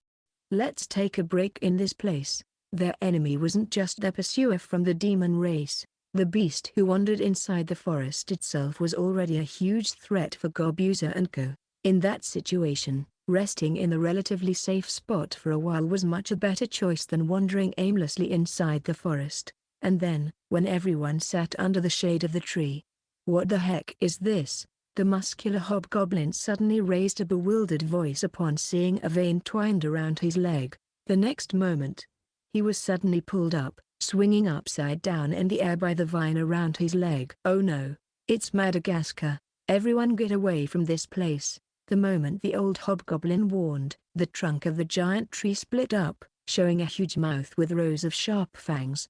Let's take a break in this place. Their enemy wasn't just their pursuer from the demon race. The beast who wandered inside the forest itself was already a huge threat for Gobusa and co. In that situation, resting in a relatively safe spot for a while was much a better choice than wandering aimlessly inside the forest. And then, when everyone sat under the shade of the tree. "What the heck is this?" The muscular hobgoblin suddenly raised a bewildered voice upon seeing a vein twined around his leg. The next moment, he was suddenly pulled up, swinging upside down in the air by the vine around his leg. "Oh no, it's Madagascar. Everyone get away from this place." The moment the old hobgoblin warned, the trunk of the giant tree split up, showing a huge mouth with rows of sharp fangs.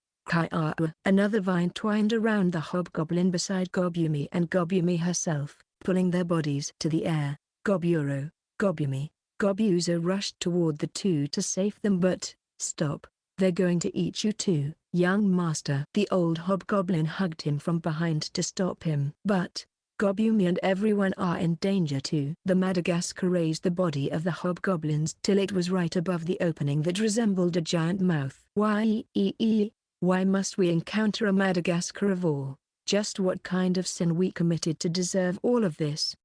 Another vine twined around the hobgoblin beside Gobumi and Gobumi herself, pulling their bodies to the air. "Goburo, Gobumi." Gobusa rushed toward the two to save them, but, "Stop, they're going to eat you too, young master." The old hobgoblin hugged him from behind to stop him. "But, Gobumi and everyone are in danger too." The Madagascar raised the body of the hobgoblins till it was right above the opening that resembled a giant mouth. Why must we encounter a Madagascar of all? Just what kind of sin we committed to deserve all of this?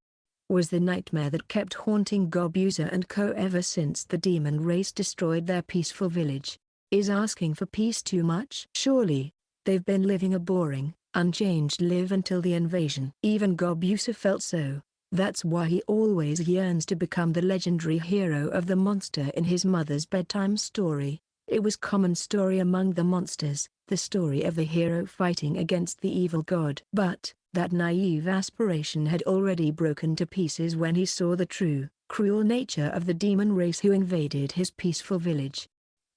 Was the nightmare that kept haunting Gobusa and co ever since the demon race destroyed their peaceful village? Is asking for peace too much? Surely, they've been living a boring, unchanged life until the invasion. Even Gobusa felt so. That's why he always yearns to become the legendary hero of the monster in his mother's bedtime story. It was common story among the monsters, the story of the hero fighting against the evil god. But, that naive aspiration had already broken to pieces when he saw the true, cruel nature of the demon race who invaded his peaceful village.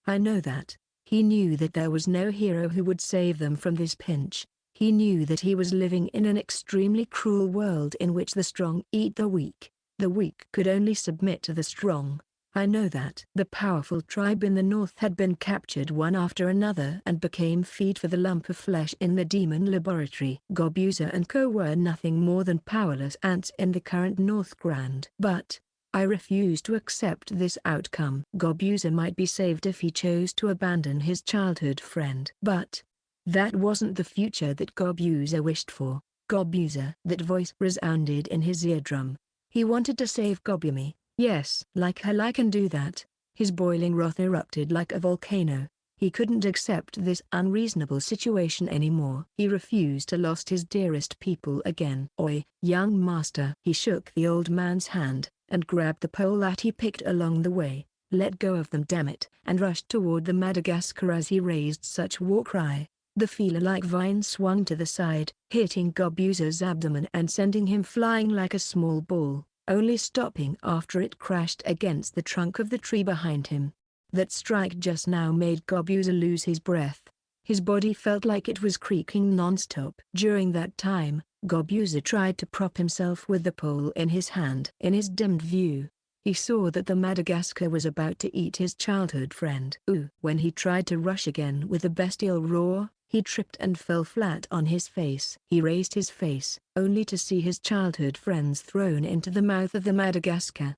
I know that. He knew that there was no hero who would save them from this pinch. He knew that he was living in an extremely cruel world in which the strong eat the weak. The weak could only submit to the strong. I know that. The powerful tribe in the north had been captured one after another and became feed for the lump of flesh in the demon laboratory. Gobusa and co were nothing more than powerless ants in the current North Grand. But, I refuse to accept this outcome. Gobusa might be saved if he chose to abandon his childhood friend. But, that wasn't the future that Gobusa wished for. Gobusa. That voice resounded in his eardrum. He wanted to save Gobumi. Yes, like hell I can do that. His boiling wrath erupted like a volcano. He couldn't accept this unreasonable situation anymore. He refused to lose his dearest people again. "Oi, young master." He shook the old man's hand, and grabbed the pole that he picked along the way. "Let go of them, damn it," and rushed toward the Madagascar as he raised such war cry. The feeler-like vine swung to the side, hitting Gobusa's abdomen and sending him flying like a small ball, only stopping after it crashed against the trunk of the tree behind him. That strike just now made Gobusa lose his breath. His body felt like it was creaking non-stop. During that time, Gobusa tried to prop himself with the pole in his hand. In his dimmed view, he saw that the Madagascar was about to eat his childhood friend. When he tried to rush again with a bestial roar, he tripped and fell flat on his face. He raised his face, only to see his childhood friends thrown into the mouth of the Madagascar.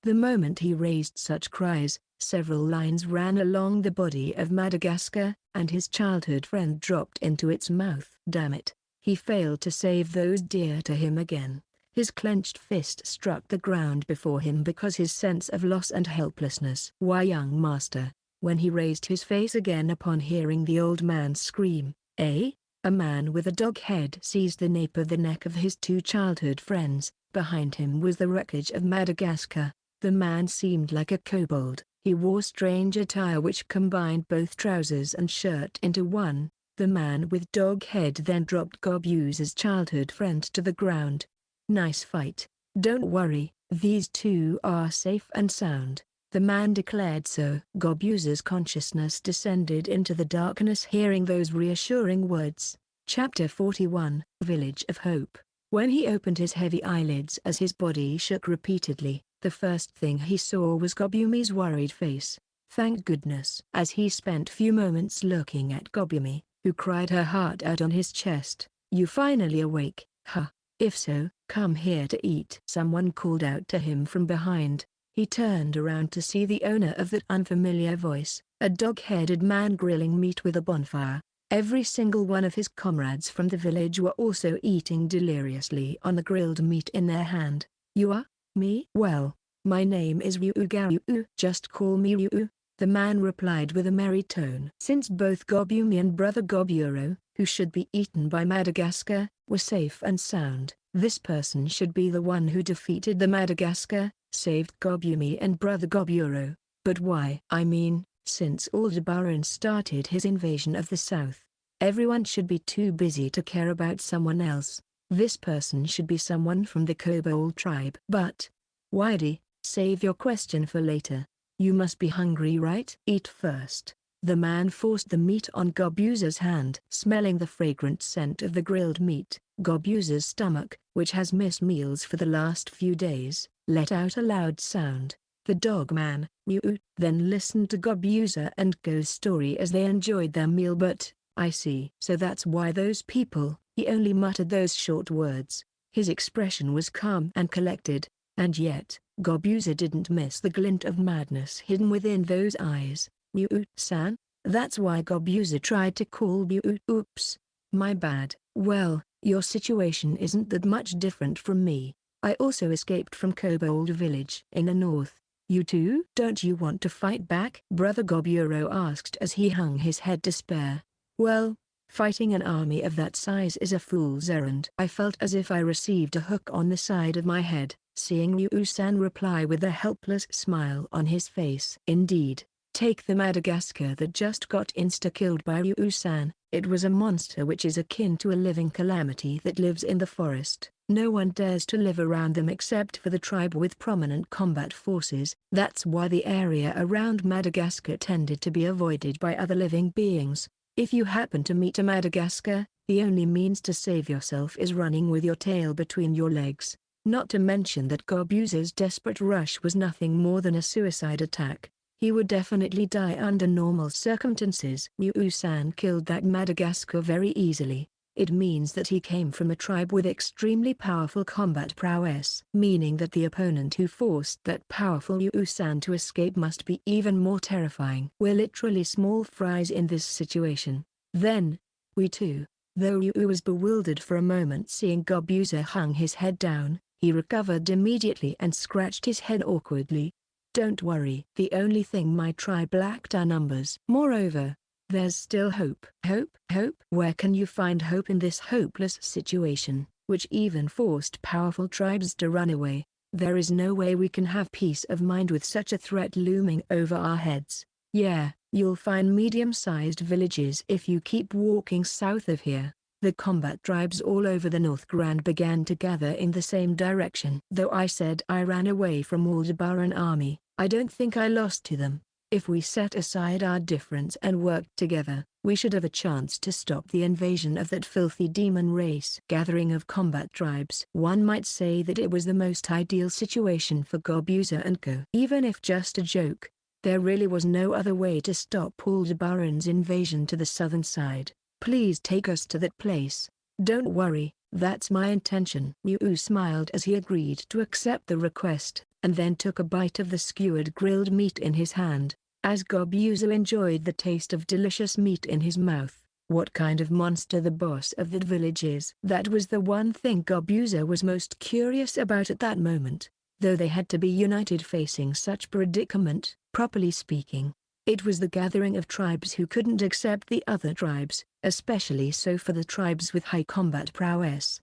The moment he raised such cries, several lines ran along the body of Madagascar, and his childhood friend dropped into its mouth. Damn it, he failed to save those dear to him again. His clenched fist struck the ground before him because his sense of loss and helplessness. "Why, young master?" When he raised his face again upon hearing the old man scream, "Eh?" A man with a dog head seized the nape of the neck of his two childhood friends. Behind him was the wreckage of Madagascar. The man seemed like a kobold. He wore strange attire which combined both trousers and shirt into one. The man with dog head then dropped Gobusa's childhood friend to the ground. "Nice fight. Don't worry, these two are safe and sound." The man declared so. Gobusa's consciousness descended into the darkness hearing those reassuring words. Chapter 41, Village of Hope. When he opened his heavy eyelids as his body shook repeatedly, The first thing he saw was Gobumi's worried face. Thank goodness. As he spent few moments looking at Gobumi, who cried her heart out on his chest, "You finally awake, huh? If so, come here to eat." Someone called out to him from behind. He turned around to see the owner of that unfamiliar voice, a dog-headed man grilling meat with a bonfire. Every single one of his comrades from the village were also eating deliriously on the grilled meat in their hand. "You are? Me? Well, my name is Ryuga. Just call me Ryu," the man replied with a merry tone. Since both Gobumi and brother Goburo, who should be eaten by Madagascar, were safe and sound, this person should be the one who defeated the Madagascar, saved Gobumi and brother Goburo. But why? I mean, since Aldebaran started his invasion of the south, everyone should be too busy to care about someone else. This person should be someone from the Kobold tribe. But, Whitey, save your question for later. You must be hungry, right? Eat first. The man forced the meat on Gobuza's hand. Smelling the fragrant scent of the grilled meat, Gobuza's stomach, which has missed meals for the last few days, let out a loud sound. The dog man, Ryu, then listened to Gobuza and Go's story as they enjoyed their meal. "But, I see. So that's why those people," he only muttered those short words. His expression was calm and collected, and yet, Gobuza didn't miss the glint of madness hidden within those eyes. "Ryu-san? That's why Gobuza tried to call Ryu." "Oops. My bad." "Well, your situation isn't that much different from me. I also escaped from Kobold village in the north." "You too? Don't you want to fight back?" Brother Goburo asked as he hung his head to spare. "Well, fighting an army of that size is a fool's errand." I felt as if I received a hook on the side of my head, seeing Ryu-san reply with a helpless smile on his face. "Indeed. Take the Madagascar that just got insta-killed by Ryu-san. It was a monster which is akin to a living calamity that lives in the forest. No one dares to live around them except for the tribe with prominent combat forces. That's why the area around Madagascar tended to be avoided by other living beings. If you happen to meet a Madagascar, the only means to save yourself is running with your tail between your legs." Not to mention that Gobuza's desperate rush was nothing more than a suicide attack. He would definitely die under normal circumstances. Ryu-san killed that Madagascar very easily. It means that he came from a tribe with extremely powerful combat prowess. Meaning that the opponent who forced that powerful Ryu-san to escape must be even more terrifying. We're literally small fries in this situation. Then, we too. Though Ryu was bewildered for a moment seeing Gobuza hung his head down, he recovered immediately and scratched his head awkwardly. "Don't worry. The only thing my tribe lacked are numbers. Moreover, there's still hope." "Hope? Hope? Where can you find hope in this hopeless situation, which even forced powerful tribes to run away? There is no way we can have peace of mind with such a threat looming over our heads." "Yeah, you'll find medium-sized villages if you keep walking south of here." The combat tribes all over the North Grand began to gather in the same direction. Though I said I ran away from Aldebaran army, I don't think I lost to them. If we set aside our difference and worked together, we should have a chance to stop the invasion of that filthy demon race. Gathering of combat tribes. One might say that it was the most ideal situation for Gobuza and Co. Even if just a joke, there really was no other way to stop Aldebaran's invasion to the southern side. "Please take us to that place." "Don't worry, that's my intention." Ryu smiled as he agreed to accept the request, and then took a bite of the skewered grilled meat in his hand. As Gobuza enjoyed the taste of delicious meat in his mouth, what kind of monster the boss of that village is? That was the one thing Gobuza was most curious about at that moment. Though they had to be united facing such predicament, properly speaking, it was the gathering of tribes who couldn't accept the other tribes, especially so for the tribes with high combat prowess.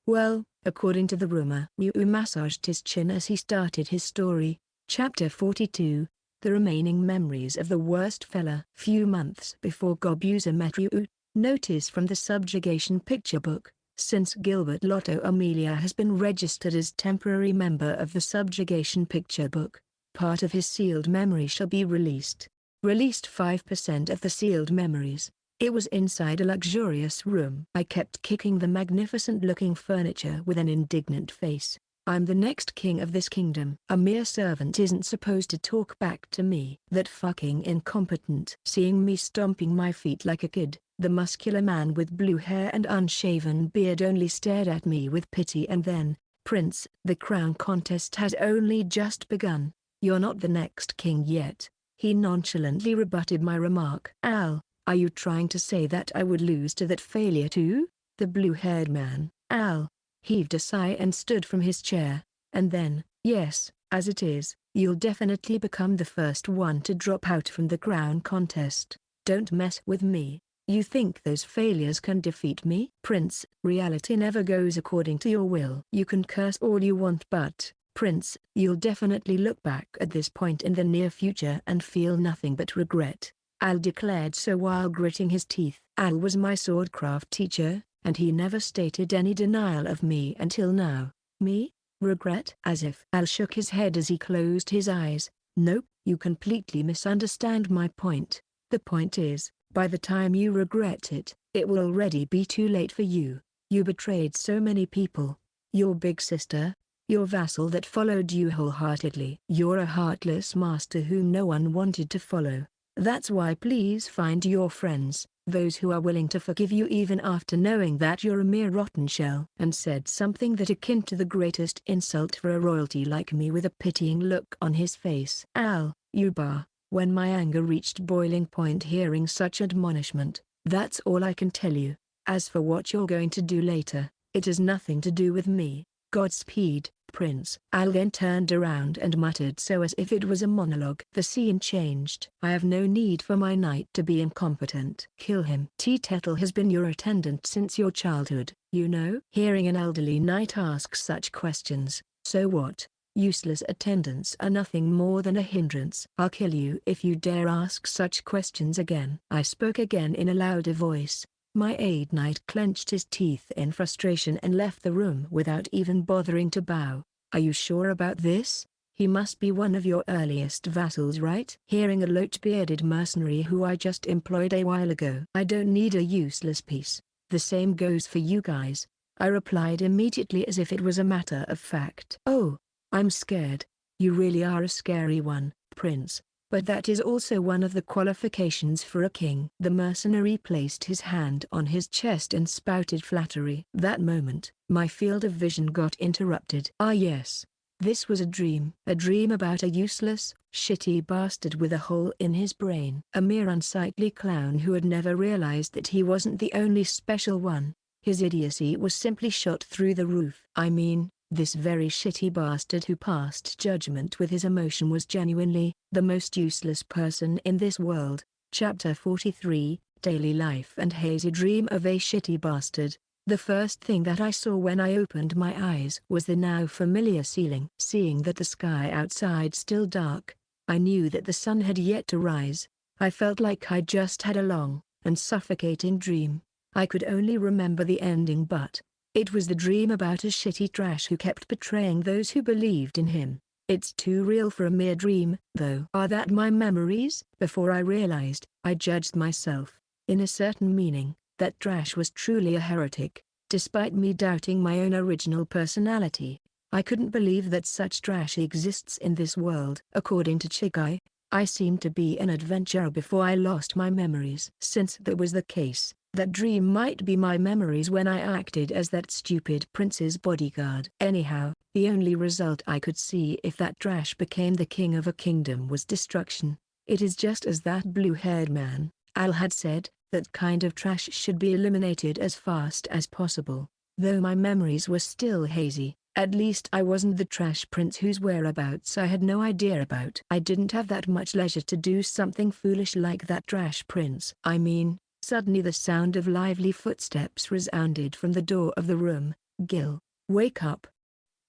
"Well, according to the rumor," Ryu massaged his chin as he started his story. Chapter 42, The Remaining Memories of the Worst Fella. Few months before Gobuza met Ryu. Notice from the subjugation picture book, since Gilbert Lotto Amelia has been registered as temporary member of the subjugation picture book, part of his sealed memory shall be released. Released 5% of the sealed memories. It was inside a luxurious room. I kept kicking the magnificent-looking furniture with an indignant face. I'm the next king of this kingdom. A mere servant isn't supposed to talk back to me. That fucking incompetent. Seeing me stomping my feet like a kid, the muscular man with blue hair and unshaven beard only stared at me with pity and then, Prince, the crown contest has only just begun. You're not the next king yet. He nonchalantly rebutted my remark. Al, are you trying to say that I would lose to that failure too? The blue-haired man, Al, heaved a sigh and stood from his chair, and then, yes, as it is, you'll definitely become the first one to drop out from the crown contest. Don't mess with me. You think those failures can defeat me? Prince, reality never goes according to your will. You can curse all you want but, Prince, you'll definitely look back at this point in the near future and feel nothing but regret. Al declared so while gritting his teeth. Al was my swordcraft teacher, and he never stated any denial of me until now. Me? Regret? As if. Al shook his head as he closed his eyes. Nope, you completely misunderstand my point. The point is, by the time you regret it, it will already be too late for you. You betrayed so many people. Your big sister, your vassal that followed you wholeheartedly. You're a heartless master whom no one wanted to follow. That's why please find your friends, those who are willing to forgive you even after knowing that you're a mere rotten shell. And said something that akin to the greatest insult for a royalty like me with a pitying look on his face. Al, you bar. When my anger reached boiling point hearing such admonishment, that's all I can tell you. As for what you're going to do later, it has nothing to do with me. Godspeed, Prince. Al then turned around and muttered so as if it was a monologue. The scene changed. I have no need for my knight to be incompetent. Kill him. Tettle has been your attendant since your childhood, you know. Hearing an elderly knight ask such questions, so what? Useless attendants are nothing more than a hindrance. I'll kill you if you dare ask such questions again. I spoke again in a louder voice. My aide knight clenched his teeth in frustration and left the room without even bothering to bow. Are you sure about this? He must be one of your earliest vassals, right? Hearing a loach-bearded mercenary who I just employed a while ago. I don't need a useless piece. The same goes for you guys, I replied immediately as if it was a matter of fact. Oh, I'm scared. You really are a scary one, Prince. But that is also one of the qualifications for a king. The mercenary placed his hand on his chest and spouted flattery. That moment, my field of vision got interrupted. Ah yes. This was a dream about a useless, shitty bastard with a hole in his brain. A mere unsightly clown who had never realized that he wasn't the only special one. His idiocy was simply shot through the roof. I mean, this very shitty bastard who passed judgment with his emotion was genuinely the most useless person in this world. Chapter 43, Daily Life and Hazy Dream of a Shitty Bastard. The first thing that I saw when I opened my eyes was the now familiar ceiling. Seeing that the sky outside still dark, I knew that the sun had yet to rise. I felt like I just had a long and suffocating dream. I could only remember the ending, but it was the dream about a shitty trash who kept betraying those who believed in him. It's too real for a mere dream, though. Are that my memories? Before I realized, I judged myself. In a certain meaning, that trash was truly a heretic. Despite me doubting my own original personality, I couldn't believe that such trash exists in this world. According to Chigai, I seemed to be an adventurer before I lost my memories. Since that was the case, that dream might be my memories when I acted as that stupid prince's bodyguard. Anyhow, the only result I could see if that trash became the king of a kingdom was destruction. It is just as that blue-haired man, Al, had said, that kind of trash should be eliminated as fast as possible. Though my memories were still hazy, at least I wasn't the trash prince whose whereabouts I had no idea about. I didn't have that much leisure to do something foolish like that trash prince. I mean, suddenly the sound of lively footsteps resounded from the door of the room. Gil, wake up.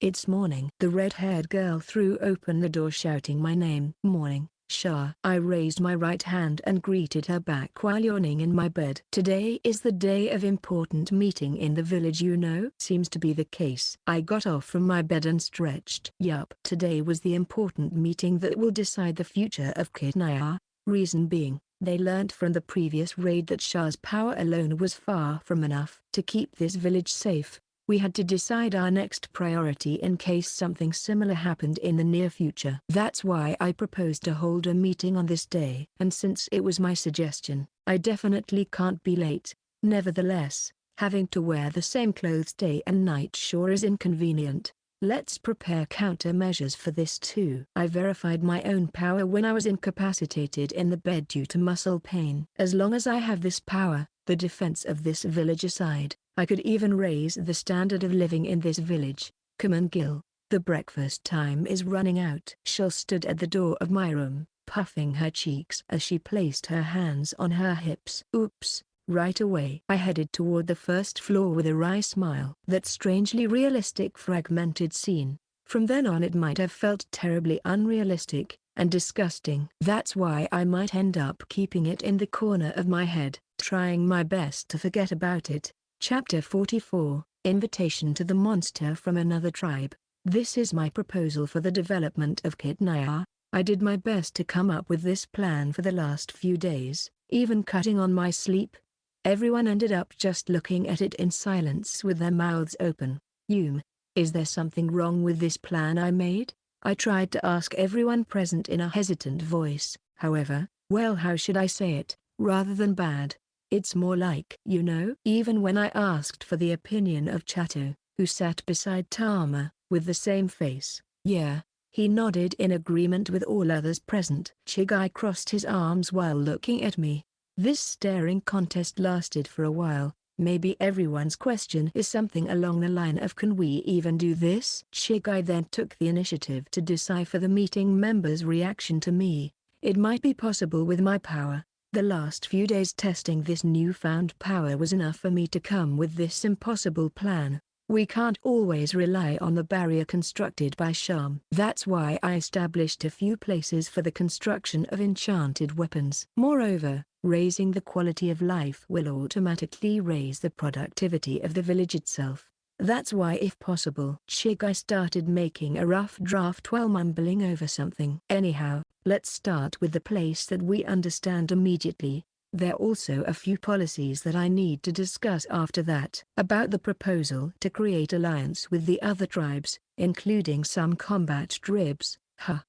It's morning. The red-haired girl threw open the door shouting my name. Morning, Shah. I raised my right hand and greeted her back while yawning in my bed. Today is the day of important meeting in the village, you know. Seems to be the case. I got off from my bed and stretched. Yup. Today was the important meeting that will decide the future of Kidnapper. Reason being, they learnt from the previous raid that Shah's power alone was far from enough to keep this village safe. We had to decide our next priority in case something similar happened in the near future. That's why I proposed to hold a meeting on this day. And since it was my suggestion, I definitely can't be late. Nevertheless, having to wear the same clothes day and night sure is inconvenient. Let's prepare countermeasures for this too. I verified my own power when I was incapacitated in the bed due to muscle pain. As long as I have this power, the defense of this village aside, I could even raise the standard of living in this village. Come on, Gil, the breakfast time is running out. Shell stood at the door of my room, puffing her cheeks as she placed her hands on her hips. Oops. Right away I headed toward the first floor with a wry smile. That strangely realistic fragmented scene. From then on it might have felt terribly unrealistic and disgusting. That's why I might end up keeping it in the corner of my head, trying my best to forget about it. Chapter 44, Invitation to the Monster from Another Tribe. This is my proposal for the development of kidnapper. I did my best to come up with this plan for the last few days, even cutting on my sleep. Everyone ended up just looking at it in silence with their mouths open. Is there something wrong with this plan I made? I tried to ask everyone present in a hesitant voice. However, well, how should I say it, rather than bad? It's more like, Even when I asked for the opinion of Chato, who sat beside Tama, with the same face, yeah, he nodded in agreement with all others present. Chigai crossed his arms while looking at me. This staring contest lasted for a while. Maybe everyone's question is something along the line of, can we even do this? Chigai then took the initiative to decipher the meeting members' reaction to me. It might be possible with my power. The last few days testing this newfound power was enough for me to come with this impossible plan. We can't always rely on the barrier constructed by Sham. That's why I established a few places for the construction of enchanted weapons. Moreover, raising the quality of life will automatically raise the productivity of the village itself. That's why, if possible, Chigai started making a rough draft while mumbling over something. Anyhow, let's start with the place that we understand immediately. There are also a few policies that I need to discuss after that. About the proposal to create alliance with the other tribes, including some combat tribes.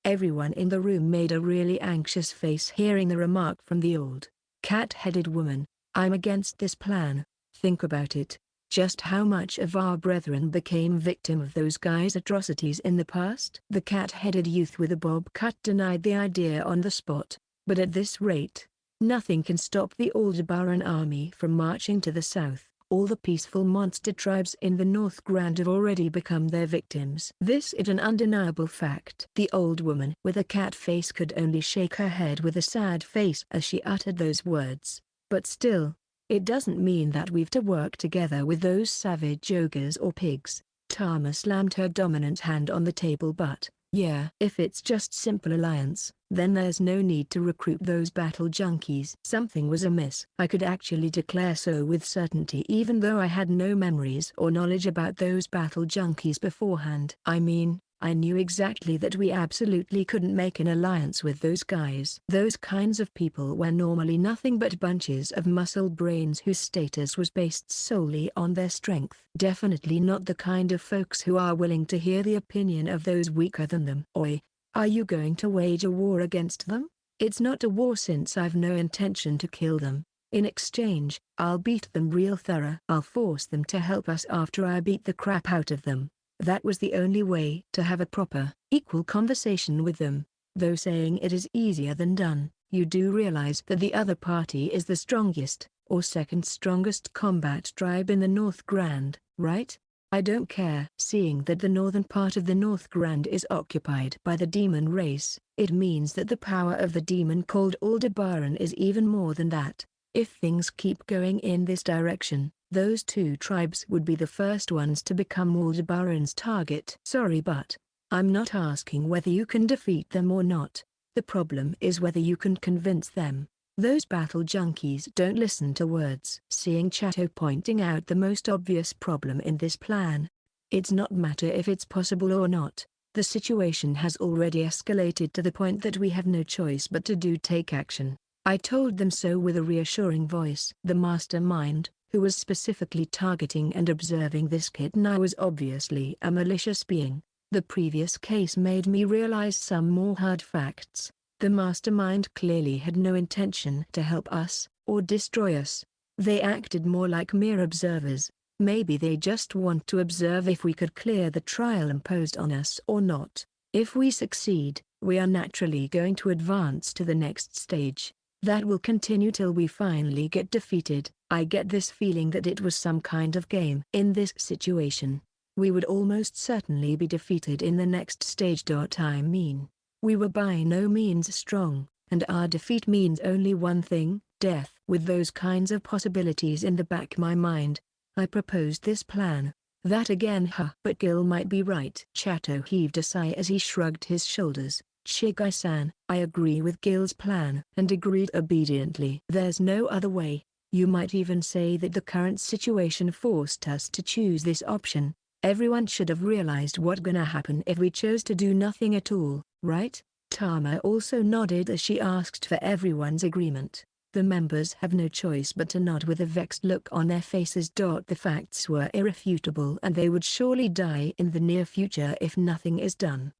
Everyone in the room made a really anxious face hearing the remark from the old, cat-headed woman. I'm against this plan. Think about it. Just how much of our brethren became victim of those guys' atrocities in the past? The cat-headed youth with a bob cut denied the idea on the spot. But at this rate, nothing can stop the Aldebaran army from marching to the south. All the peaceful monster tribes in the North Grand have already become their victims. This is an undeniable fact. The old woman with a cat face could only shake her head with a sad face as she uttered those words. But still, it doesn't mean that we've to work together with those savage ogres or pigs. Tama slammed her dominant hand on the table. But, yeah, if it's just simple alliance, then there's no need to recruit those battle junkies. Something was amiss. I could actually declare so with certainty even though I had no memories or knowledge about those battle junkies beforehand. I mean, I knew exactly that we absolutely couldn't make an alliance with those guys. Those kinds of people were normally nothing but bunches of muscle brains whose status was based solely on their strength. Definitely not the kind of folks who are willing to hear the opinion of those weaker than them. Oi, are you going to wage a war against them? It's not a war since I've no intention to kill them. In exchange, I'll beat them real thorough. I'll force them to help us after I beat the crap out of them. That was the only way to have a proper, equal conversation with them. Though saying it is easier than done, you do realize that the other party is the strongest, or second strongest combat tribe in the North Grand, right? I don't care. Seeing that the northern part of the North Grand is occupied by the demon race, it means that the power of the demon called Aldebaran is even more than that. If things keep going in this direction, those two tribes would be the first ones to become Aldebaran's target. Sorry, but I'm not asking whether you can defeat them or not. The problem is whether you can convince them. Those battle junkies don't listen to words. Seeing Chato pointing out the most obvious problem in this plan. It's not matter if it's possible or not. The situation has already escalated to the point that we have no choice but to take action. I told them so with a reassuring voice. The mastermind, who was specifically targeting and observing this kidnapper was obviously a malicious being. The previous case made me realize some more hard facts. The mastermind clearly had no intention to help us, or destroy us. They acted more like mere observers. Maybe they just want to observe if we could clear the trial imposed on us or not. If we succeed, we are naturally going to advance to the next stage. That will continue till we finally get defeated. I get this feeling that it was some kind of game. In this situation, we would almost certainly be defeated in the next stage. I mean, we were by no means strong, and our defeat means only one thing, death. With those kinds of possibilities in the back of my mind, I proposed this plan. That again, but Gil might be right. Chato heaved a sigh as he shrugged his shoulders. Chigai-san, I agree with Gil's plan, and agreed obediently. There's no other way. You might even say that the current situation forced us to choose this option. Everyone should have realized what's gonna happen if we chose to do nothing at all, right? Tama also nodded as she asked for everyone's agreement. The members have no choice but to nod with a vexed look on their faces. The facts were irrefutable and they would surely die in the near future if nothing is done.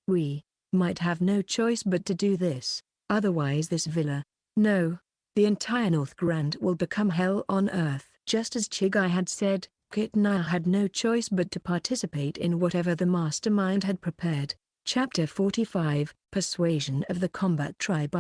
We might have no choice but to do this, otherwise this villa, no, the entire North Grand will become hell on earth. Just as Chigai had said, Kitnaya had no choice but to participate in whatever the mastermind had prepared. Chapter 45, Persuasion of the Combat Tribe.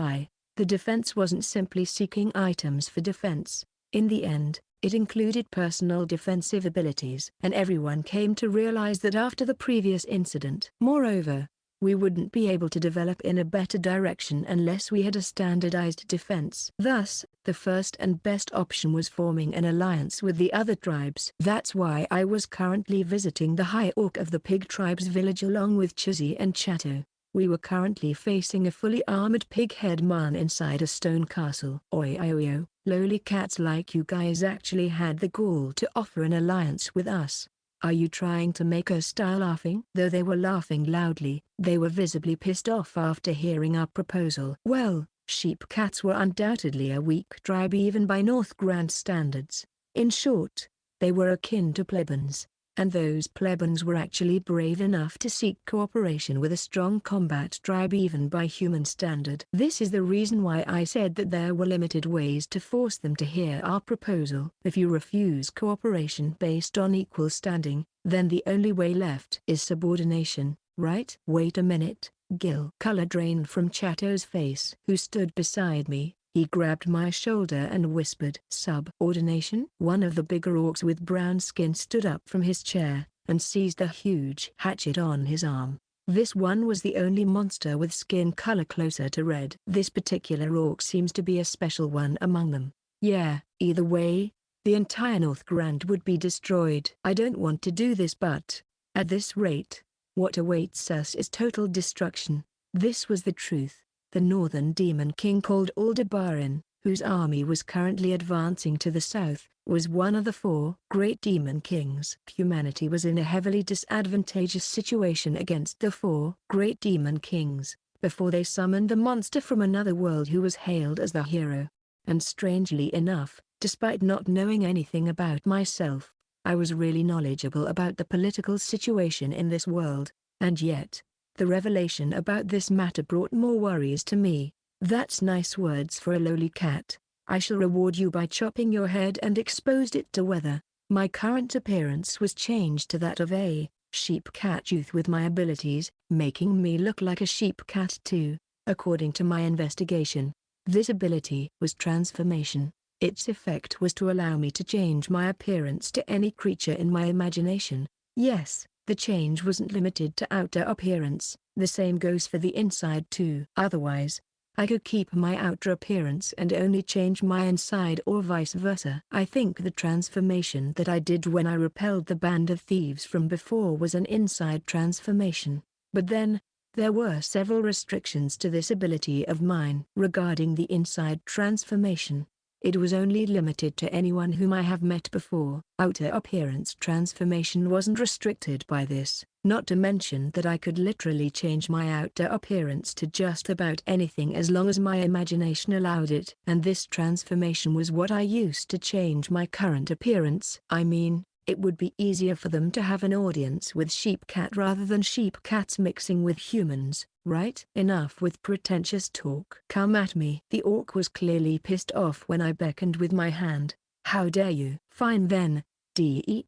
The defense wasn't simply seeking items for defense. In the end, it included personal defensive abilities. And everyone came to realize that after the previous incident. Moreover, we wouldn't be able to develop in a better direction unless we had a standardized defense. Thus, the first and best option was forming an alliance with the other tribes. That's why I was currently visiting the High Orc of the Pig Tribe's village along with Chizzy and Chato. We were currently facing a fully armored pig-head man inside a stone castle. Oyo, lowly cats like you guys actually had the gall to offer an alliance with us. Are you trying to make us start laughing? Though they were laughing loudly, they were visibly pissed off after hearing our proposal. Well, sheep cats were undoubtedly a weak tribe even by North Grand standards. In short, they were akin to plebeians. And those plebeians were actually brave enough to seek cooperation with a strong combat tribe even by human standard. This is the reason why I said that there were limited ways to force them to hear our proposal. If you refuse cooperation based on equal standing, then the only way left is subordination, right? Wait a minute, Gil. Color drained from Chato's face, who stood beside me. He grabbed my shoulder and whispered, "Subordination?" One of the bigger orcs with brown skin stood up from his chair, and seized a huge hatchet on his arm. This one was the only monster with skin color closer to red. This particular orc seems to be a special one among them. Yeah, either way, the entire North Grand would be destroyed. I don't want to do this, but at this rate, what awaits us is total destruction. This was the truth. The northern demon king called Aldebaran, whose army was currently advancing to the south, was one of the 4 great demon kings. Humanity was in a heavily disadvantageous situation against the 4 great demon kings, before they summoned the monster from another world who was hailed as the hero. And strangely enough, despite not knowing anything about myself, I was really knowledgeable about the political situation in this world, and yet, the revelation about this matter brought more worries to me. That's nice words for a lowly cat. I shall reward you by chopping your head and exposed it to weather. My current appearance was changed to that of a sheep cat youth with my abilities, making me look like a sheep cat too, according to my investigation. This ability was transformation. Its effect was to allow me to change my appearance to any creature in my imagination. Yes, the change wasn't limited to outer appearance, the same goes for the inside too. Otherwise, I could keep my outer appearance and only change my inside or vice versa. I think the transformation that I did when I repelled the band of thieves from before was an inside transformation. But then, there were several restrictions to this ability of mine. Regarding the inside transformation, it was only limited to anyone whom I have met before. Outer appearance transformation wasn't restricted by this. Not to mention that I could literally change my outer appearance to just about anything as long as my imagination allowed it. And this transformation was what I used to change my current appearance. I mean, it would be easier for them to have an audience with sheep cat rather than sheep cats mixing with humans, right? Enough with pretentious talk. Come at me. The orc was clearly pissed off when I beckoned with my hand. How dare you? Fine then. D-E-E-E-E-E-E-E-E.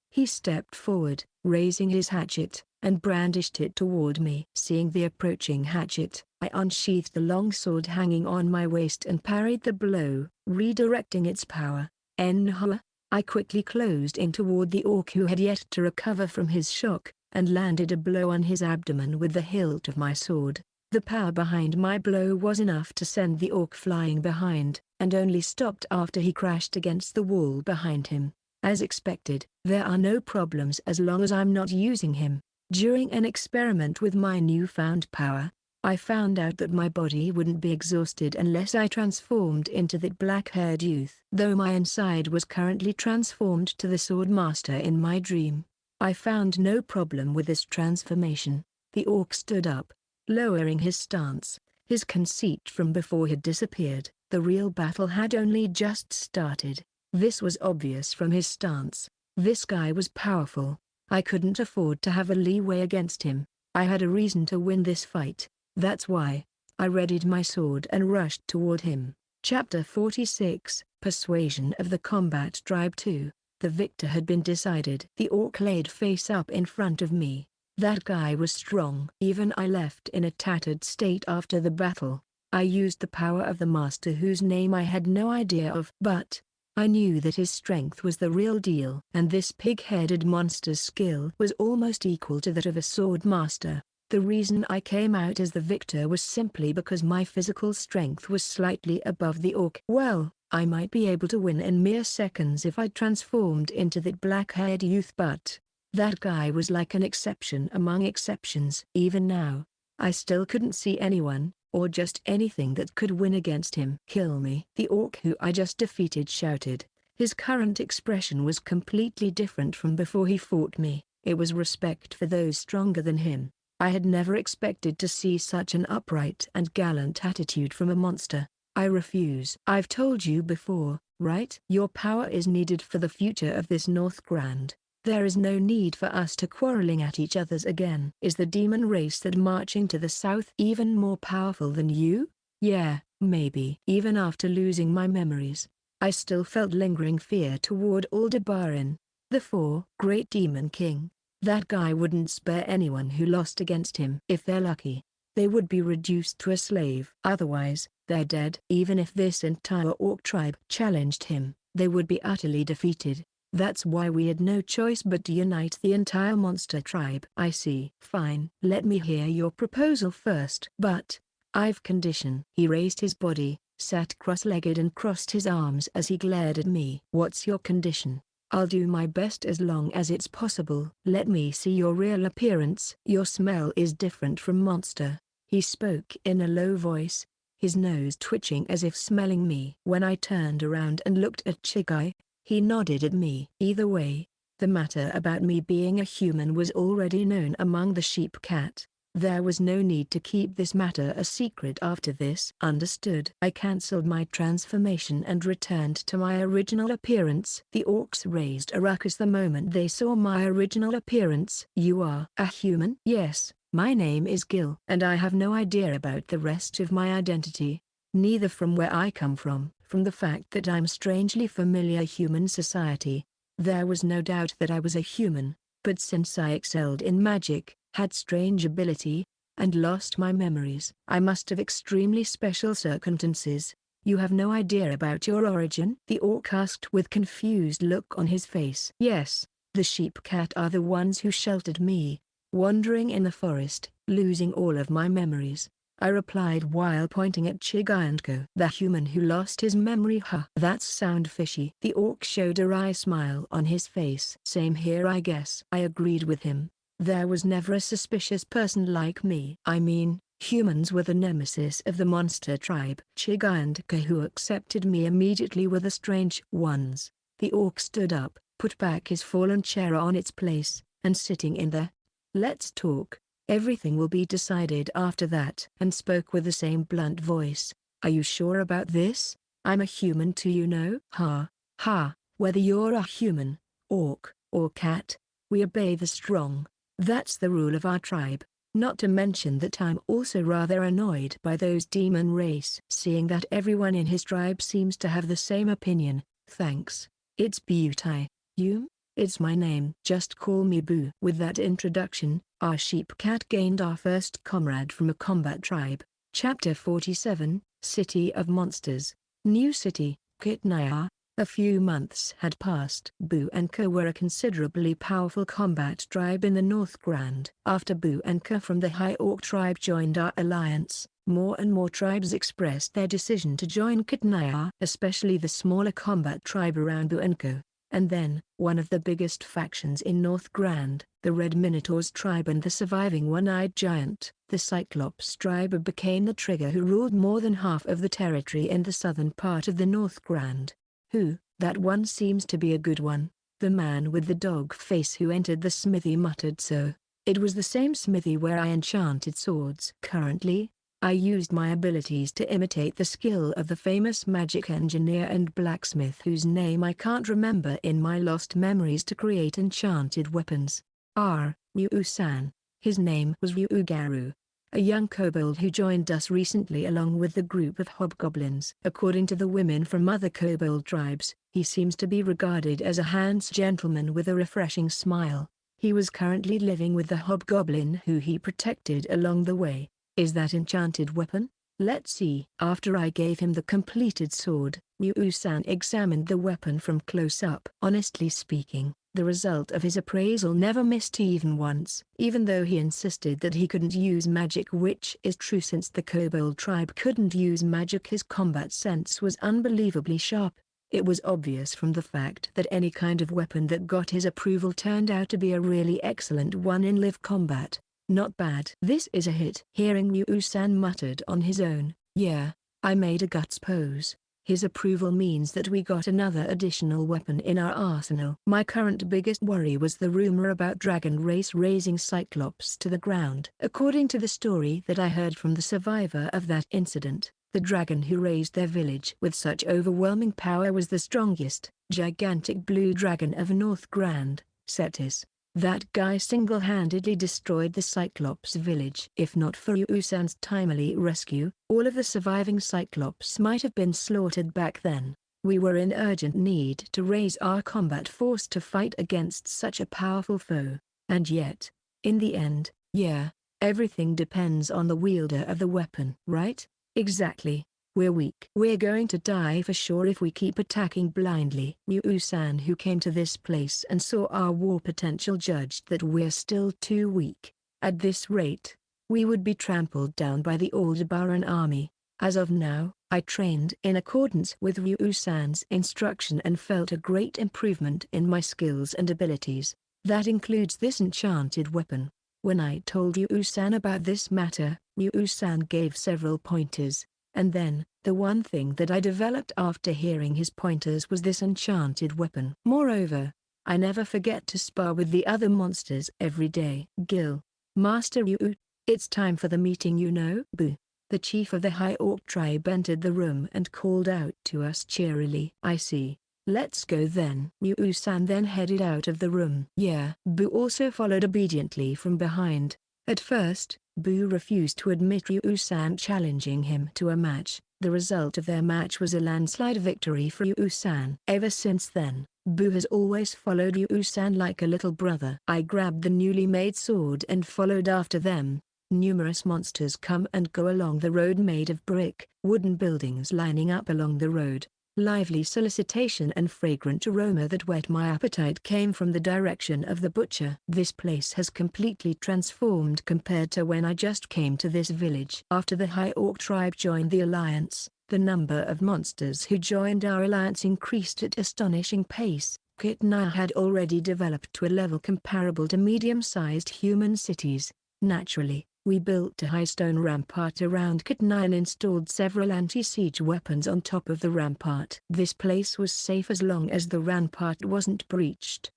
He stepped forward, raising his hatchet, and brandished it toward me. Seeing the approaching hatchet, I unsheathed the long sword hanging on my waist and parried the blow, redirecting its power. I quickly closed in toward the orc who had yet to recover from his shock, and landed a blow on his abdomen with the hilt of my sword. The power behind my blow was enough to send the orc flying behind, and only stopped after he crashed against the wall behind him. As expected, there are no problems as long as I'm not using him. During an experiment with my newfound power, I found out that my body wouldn't be exhausted unless I transformed into that black-haired youth. Though my inside was currently transformed to the sword master in my dream, I found no problem with this transformation. The orc stood up, lowering his stance. His conceit from before had disappeared. The real battle had only just started. This was obvious from his stance. This guy was powerful. I couldn't afford to have a leeway against him. I had a reason to win this fight. That's why I readied my sword and rushed toward him. Chapter 46, Persuasion of the Combat Tribe 2. The victor had been decided. The orc laid face up in front of me. That guy was strong. Even I left in a tattered state after the battle. I used the power of the master whose name I had no idea of. But I knew that his strength was the real deal. And this pig-headed monster's skill was almost equal to that of a sword master. The reason I came out as the victor was simply because my physical strength was slightly above the orc. Well, I might be able to win in mere seconds if I transformed into that black-haired youth, but that guy was like an exception among exceptions. Even now, I still couldn't see anyone, or just anything that could win against him. Kill me. The orc who I just defeated shouted. His current expression was completely different from before he fought me. It was respect for those stronger than him. I had never expected to see such an upright and gallant attitude from a monster. I refuse. I've told you before, right? Your power is needed for the future of this North Grand. There is no need for us to quarreling at each other's again. Is the demon race that marching to the south even more powerful than you? Yeah, maybe. Even after losing my memories, I still felt lingering fear toward Aldebaran, the great demon king. That guy wouldn't spare anyone who lost against him. If they're lucky, they would be reduced to a slave. Otherwise, they're dead. Even if this entire orc tribe challenged him, they would be utterly defeated. That's why we had no choice but to unite the entire monster tribe. I see. Fine. Let me hear your proposal first. But I've condition. He raised his body, sat cross-legged and crossed his arms as he glared at me. What's your condition? I'll do my best as long as it's possible. Let me see your real appearance. Your smell is different from monster. He spoke in a low voice, his nose twitching as if smelling me. When I turned around and looked at Chigai, he nodded at me. Either way, the matter about me being a human was already known among the sheep cat. There was no need to keep this matter a secret after this. Understood. I cancelled my transformation and returned to my original appearance. The orcs raised a ruckus the moment they saw my original appearance. You are a human? Yes, my name is Gil. And I have no idea about the rest of my identity. Neither from where I come from the fact that I'm strangely familiar human society. There was no doubt that I was a human, but since I excelled in magic, had strange ability, and lost my memories, I must have extremely special circumstances. You have no idea about your origin? The orc asked with confused look on his face. Yes, the sheep cat are the ones who sheltered me, wandering in the forest, losing all of my memories, I replied while pointing at Chigai and Ko. The human who lost his memory? Huh. That's sound fishy. The orc showed a wry smile on his face. Same here I guess. I agreed with him. There was never a suspicious person like me. I mean, humans were the nemesis of the monster tribe. Chigai and Ko who accepted me immediately were the strange ones. The orc stood up, put back his fallen chair on its place, and sitting in the "Let's talk, everything will be decided after that," and spoke with the same blunt voice. "Are you sure about this? I'm a human too, you know." "Ha, ha, whether you're a human, orc, or cat, we obey the strong. That's the rule of our tribe. Not to mention that I'm also rather annoyed by those demon race." Seeing that everyone in his tribe seems to have the same opinion, "Thanks. It's Beauty. You? It's my name. Just call me Boo." With that introduction, our sheep cat gained our first comrade from a combat tribe. Chapter 47, City of Monsters. New City, Kitnaya. A few months had passed. Boo and Ka were a considerably powerful combat tribe in the North Grand. After Boo and Ka from the High Orc tribe joined our alliance, more and more tribes expressed their decision to join Kitnaya, especially the smaller combat tribe around Boo and Ka. And then, one of the biggest factions in North Grand, the Red Minotaur's tribe and the surviving one-eyed giant, the Cyclops tribe, became the trigger who ruled more than half of the territory in the southern part of the North Grand. "Who, that one seems to be a good one," the man with the dog face who entered the smithy muttered. "So, it was the same smithy where I enchanted swords." "Currently, I used my abilities to imitate the skill of the famous magic engineer and blacksmith whose name I can't remember in my lost memories to create enchanted weapons. Ryu-san. His name was Ryugaru, a young kobold who joined us recently along with the group of hobgoblins. According to the women from other kobold tribes, he seems to be regarded as a handsome gentleman with a refreshing smile. He was currently living with the hobgoblin who he protected along the way. Is that enchanted weapon? Let's see." After I gave him the completed sword, Ryu-san examined the weapon from close up. Honestly speaking, the result of his appraisal never missed even once. Even though he insisted that he couldn't use magic, which is true since the kobold tribe couldn't use magic, his combat sense was unbelievably sharp. It was obvious from the fact that any kind of weapon that got his approval turned out to be a really excellent one in live combat. "Not bad. This is a hit." Hearing Ryu-san muttered on his own, "Yeah, I made a guts pose." His approval means that we got another additional weapon in our arsenal. My current biggest worry was the rumor about dragon race raising Cyclops to the ground. According to the story that I heard from the survivor of that incident, the dragon who raised their village with such overwhelming power was the strongest, gigantic blue dragon of North Grand, Cetis. That guy single-handedly destroyed the Cyclops village. If not for Ryu-san's timely rescue, all of the surviving Cyclops might have been slaughtered back then. We were in urgent need to raise our combat force to fight against such a powerful foe. And yet, in the end, yeah, everything depends on the wielder of the weapon. Right? Exactly. We're weak. We're going to die for sure if we keep attacking blindly. Ryu-san, who came to this place and saw our war potential, judged that we're still too weak. At this rate, we would be trampled down by the Aldebaran army. As of now, I trained in accordance with Ryu-san's instruction and felt a great improvement in my skills and abilities. That includes this enchanted weapon. When I told Ryu-san about this matter, Ryu-san gave several pointers. And then, the one thing that I developed after hearing his pointers was this enchanted weapon. Moreover, I never forget to spar with the other monsters every day. "Gil, Master Ryu, it's time for the meeting, you know." Boo, the chief of the High Orc tribe, entered the room and called out to us cheerily. "I see. Let's go then." Ryu-san then headed out of the room. Yeah. Boo also followed obediently from behind. At first, Boo refused to admit Ryu-san challenging him to a match. The result of their match was a landslide victory for Ryu-san. Ever since then, Boo has always followed Ryu-san like a little brother. I grabbed the newly made sword and followed after them. Numerous monsters come and go along the road made of brick, wooden buildings lining up along the road. Lively solicitation and fragrant aroma that whet my appetite came from the direction of the butcher. This place has completely transformed compared to when I just came to this village. After the High Orc tribe joined the alliance, the number of monsters who joined our alliance increased at astonishing pace. Kitnaya had already developed to a level comparable to medium-sized human cities. Naturally, We built a high stone rampart around Katnai and installed several anti-siege weapons on top of the rampart. This place was safe as long as the rampart wasn't breached.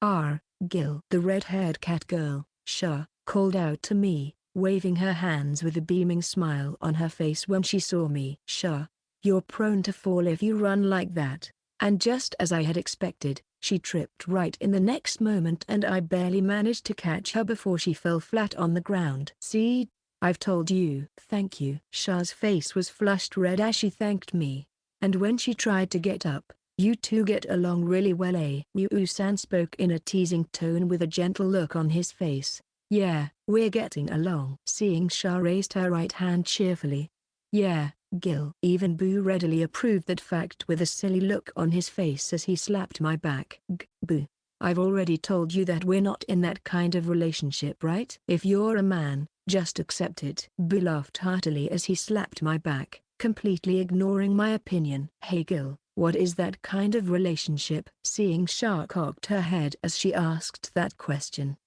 Gil, the red-haired cat girl, Shah, called out to me, waving her hands with a beaming smile on her face when she saw me. Shah, you're prone to fall if you run like that. And just as I had expected, she tripped right in the next moment and I barely managed to catch her before she fell flat on the ground. See? I've told you. Thank you. Shah's face was flushed red as she thanked me. And when she tried to get up, you two get along really well, eh? Yu-san spoke in a teasing tone with a gentle look on his face. Yeah, we're getting along. Seeing Shah raised her right hand cheerfully. Yeah, Gil. Even Boo readily approved that fact with a silly look on his face as he slapped my back. Boo. I've already told you that we're not in that kind of relationship, right? If you're a man, just accept it. Boo laughed heartily as he slapped my back, completely ignoring my opinion. Hey Gil, what is that kind of relationship? Seeing Shah cocked her head as she asked that question.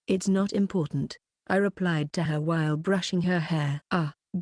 It's not important, I replied to her while brushing her hair.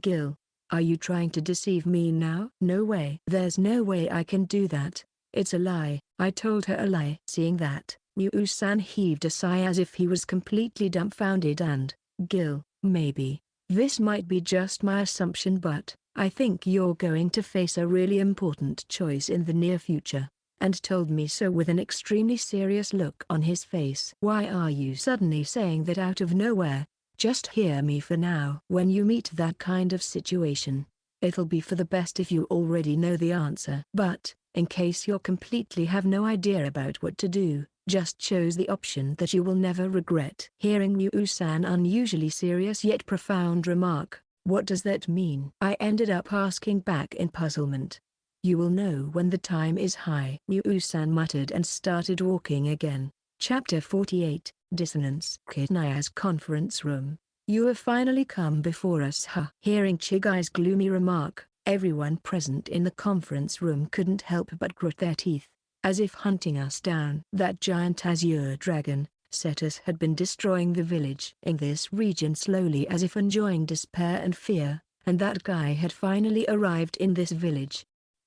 Gil, are you trying to deceive me now? No way. There's no way I can do that. It's a lie. I told her a lie. Seeing that, Yu-san heaved a sigh as if he was completely dumbfounded and, Gil, maybe, this might be just my assumption but, I think you're going to face a really important choice in the near future. And told me so with an extremely serious look on his face. Why are you suddenly saying that out of nowhere? Just hear me for now. When you meet that kind of situation, it'll be for the best if you already know the answer. But, in case you completely have no idea about what to do, just choose the option that you will never regret. Hearing Yu-san unusually serious yet profound remark, what does that mean? I ended up asking back in puzzlement. You will know when the time is high. Yu-san muttered and started walking again. Chapter 48, Dissonance. Kidnaya's conference room. You have finally come before us, huh? Hearing Chigai's gloomy remark, everyone present in the conference room couldn't help but grit their teeth, as if hunting us down. That giant azure dragon, Cetus, had been destroying the village in this region slowly as if enjoying despair and fear, and that guy had finally arrived in this village.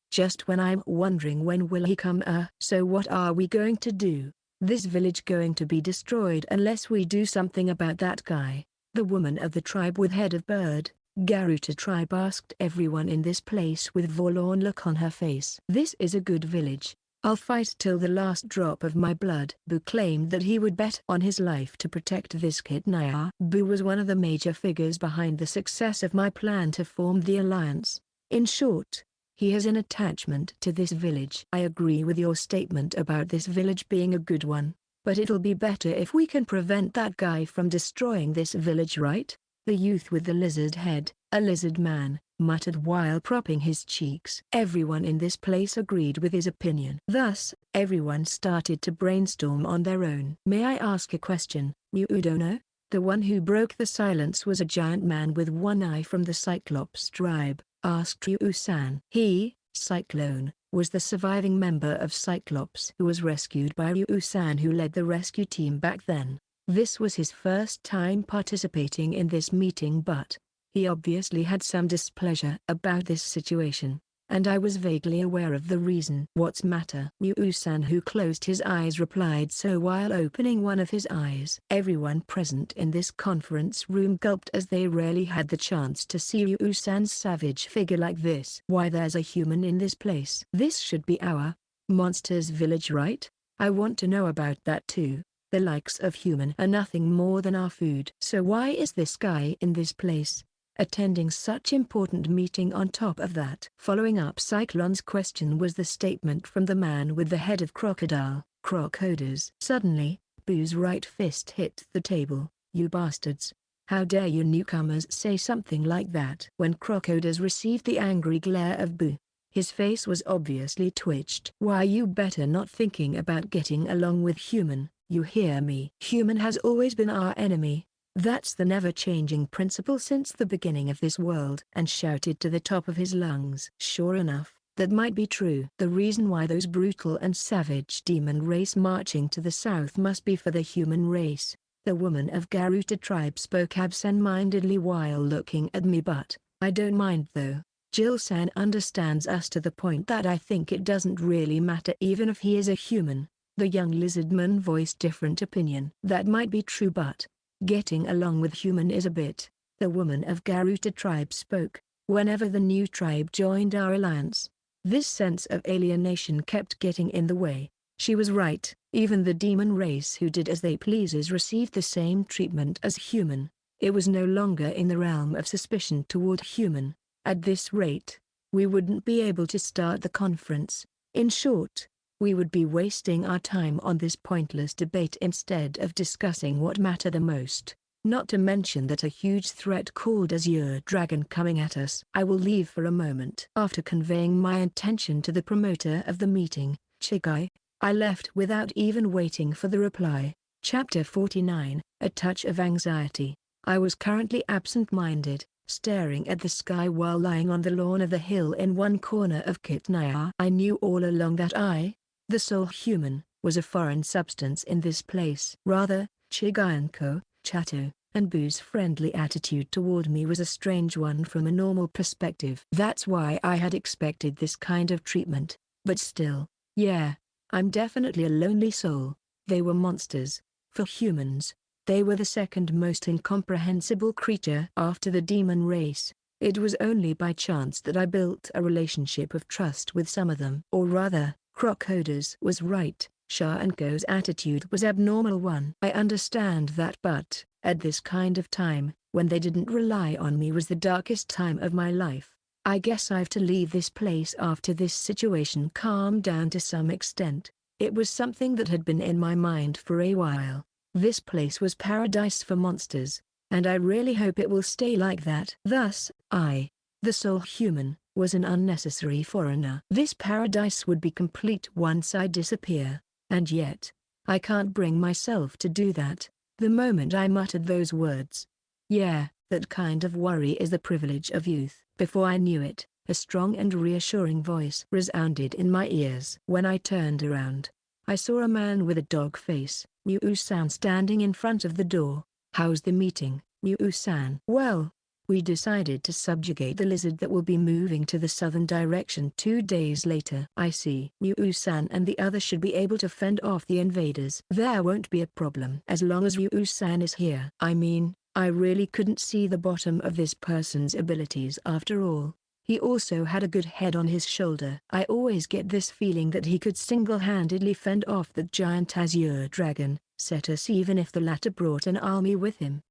Just when I'm wondering when will he come. So what are we going to do? This village going to be destroyed unless we do something about that guy. The woman of the tribe with head of bird, Garuta tribe asked everyone in this place with forlorn look on her face. This is a good village. I'll fight till the last drop of my blood. Boo claimed that he would bet on his life to protect this Kidnaya. Boo was one of the major figures behind the success of my plan to form the alliance. In short, he has an attachment to this village. I agree with your statement about this village being a good one, but it'll be better if we can prevent that guy from destroying this village, right? The youth with the lizard head, a lizard man, muttered while propping his cheeks. Everyone in this place agreed with his opinion. Thus, everyone started to brainstorm on their own. May I ask a question, Udono? The one who broke the silence was a giant man with one eye from the Cyclops tribe, asked Yu-san. He, Cyclone, was the surviving member of Cyclops who was rescued by Yu-san, who led the rescue team back then. This was his first time participating in this meeting, but he obviously had some displeasure about this situation, and I was vaguely aware of the reason. What's matter? Yu-san, who closed his eyes, replied so while opening one of his eyes. Everyone present in this conference room gulped as they rarely had the chance to see Yu-san's savage figure like this. Why, there's a human in this place. This should be our monster's village, right? I want to know about that too. The likes of human are nothing more than our food. So why is this guy in this place, attending such important meeting on top of that? Following up Cyclone's question was the statement from the man with the head of crocodile, Crocoders. Suddenly, Boo's right fist hit the table. You bastards. How dare you newcomers say something like that? When Crocoders received the angry glare of Boo, his face was obviously twitched. Why, you better not thinking about getting along with human, you hear me? Human has always been our enemy. That's the never-changing principle since the beginning of this world. And shouted to the top of his lungs. Sure enough, that might be true. The reason why those brutal and savage demon race marching to the south must be for the human race. The woman of Garuta tribe spoke absent-mindedly while looking at me. But I don't mind though. Jill-san understands us to the point that I think it doesn't really matter even if he is a human. The young lizardman voiced different opinion. That might be true, but getting along with human is a bit. The woman of Garuta tribe spoke. Whenever the new tribe joined our alliance, this sense of alienation kept getting in the way. She was right. Even the demon race who did as they pleases received the same treatment as human. It was no longer in the realm of suspicion toward human. At this rate, we wouldn't be able to start the conference. In short, we would be wasting our time on this pointless debate instead of discussing what mattered the most. Not to mention that a huge threat called Azure Dragon coming at us. I will leave for a moment. After conveying my intention to the promoter of the meeting, Chigai, I left without even waiting for the reply. Chapter 49, A Touch of Anxiety. I was currently absent-minded, staring at the sky while lying on the lawn of the hill in one corner of Kitnaya. I knew all along that I, the sole human, was a foreign substance in this place. Rather, Chigai-ko, Chato, and Boo's friendly attitude toward me was a strange one from a normal perspective. That's why I had expected this kind of treatment. But still, yeah, I'm definitely a lonely soul. They were monsters. For humans, they were the second most incomprehensible creature after the demon race. It was only by chance that I built a relationship of trust with some of them. Or rather, Crocodus was right. Sha and Go's attitude was abnormal one. I understand that, but at this kind of time, when they didn't rely on me, was the darkest time of my life. I guess I've to leave this place after this situation calmed down to some extent. It was something that had been in my mind for a while. This place was paradise for monsters, and I really hope it will stay like that. Thus, I, the sole human, was an unnecessary foreigner. This paradise would be complete once I disappear, and yet, I can't bring myself to do that. The moment I muttered those words, "Yeah, that kind of worry is the privilege of youth." Before I knew it, a strong and reassuring voice resounded in my ears. When I turned around, I saw a man with a dog face, Ryu-san, standing in front of the door. "How's the meeting, Ryu-san?" "Well, we decided to subjugate the lizard that will be moving to the southern direction 2 days later." "I see." "Ryu-san and the others should be able to fend off the invaders." "There won't be a problem as long as Ryu-san is here." I mean, I really couldn't see the bottom of this person's abilities after all. He also had a good head on his shoulder. I always get this feeling that he could single-handedly fend off the giant Azure Dragon, Cetus, even if the latter brought an army with him.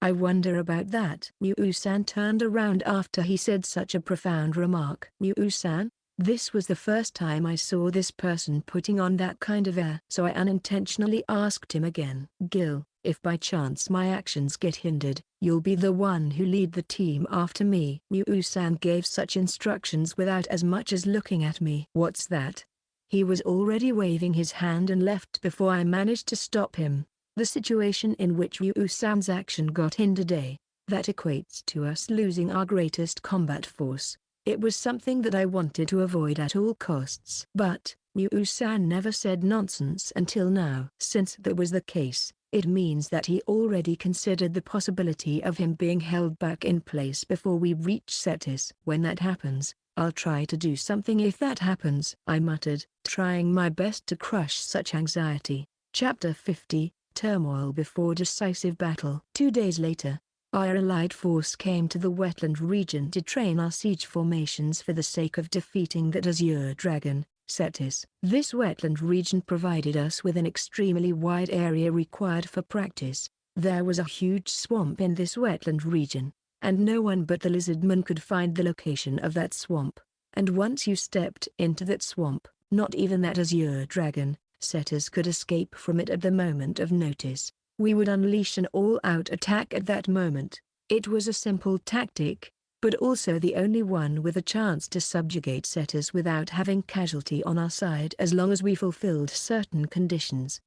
"I wonder about that." Ryu-san turned around after he said such a profound remark. "Ryu-san?" This was the first time I saw this person putting on that kind of air. So I unintentionally asked him again. "Gil, if by chance my actions get hindered, you'll be the one who lead the team after me." Ryu-san gave such instructions without as much as looking at me. "What's that?" He was already waving his hand and left before I managed to stop him. The situation in which Ryu-san's action got hindered, that equates to us losing our greatest combat force. It was something that I wanted to avoid at all costs. But, Ryu-san never said nonsense until now. Since that was the case, it means that he already considered the possibility of him being held back in place before we reach Cetus. "When that happens, I'll try to do something if that happens," I muttered, trying my best to crush such anxiety. Chapter 50, Turmoil Before Decisive Battle. 2 days later, our allied force came to the wetland region to train our siege formations for the sake of defeating that Azure Dragon, Cetus. This wetland region provided us with an extremely wide area required for practice. There was a huge swamp in this wetland region, and no one but the lizardman could find the location of that swamp. And once you stepped into that swamp, not even that Azure Dragon, Cetus, could escape from it at the moment of notice. We would unleash an all-out attack at that moment. It was a simple tactic, but also the only one with a chance to subjugate Cetus without having casualty on our side as long as we fulfilled certain conditions.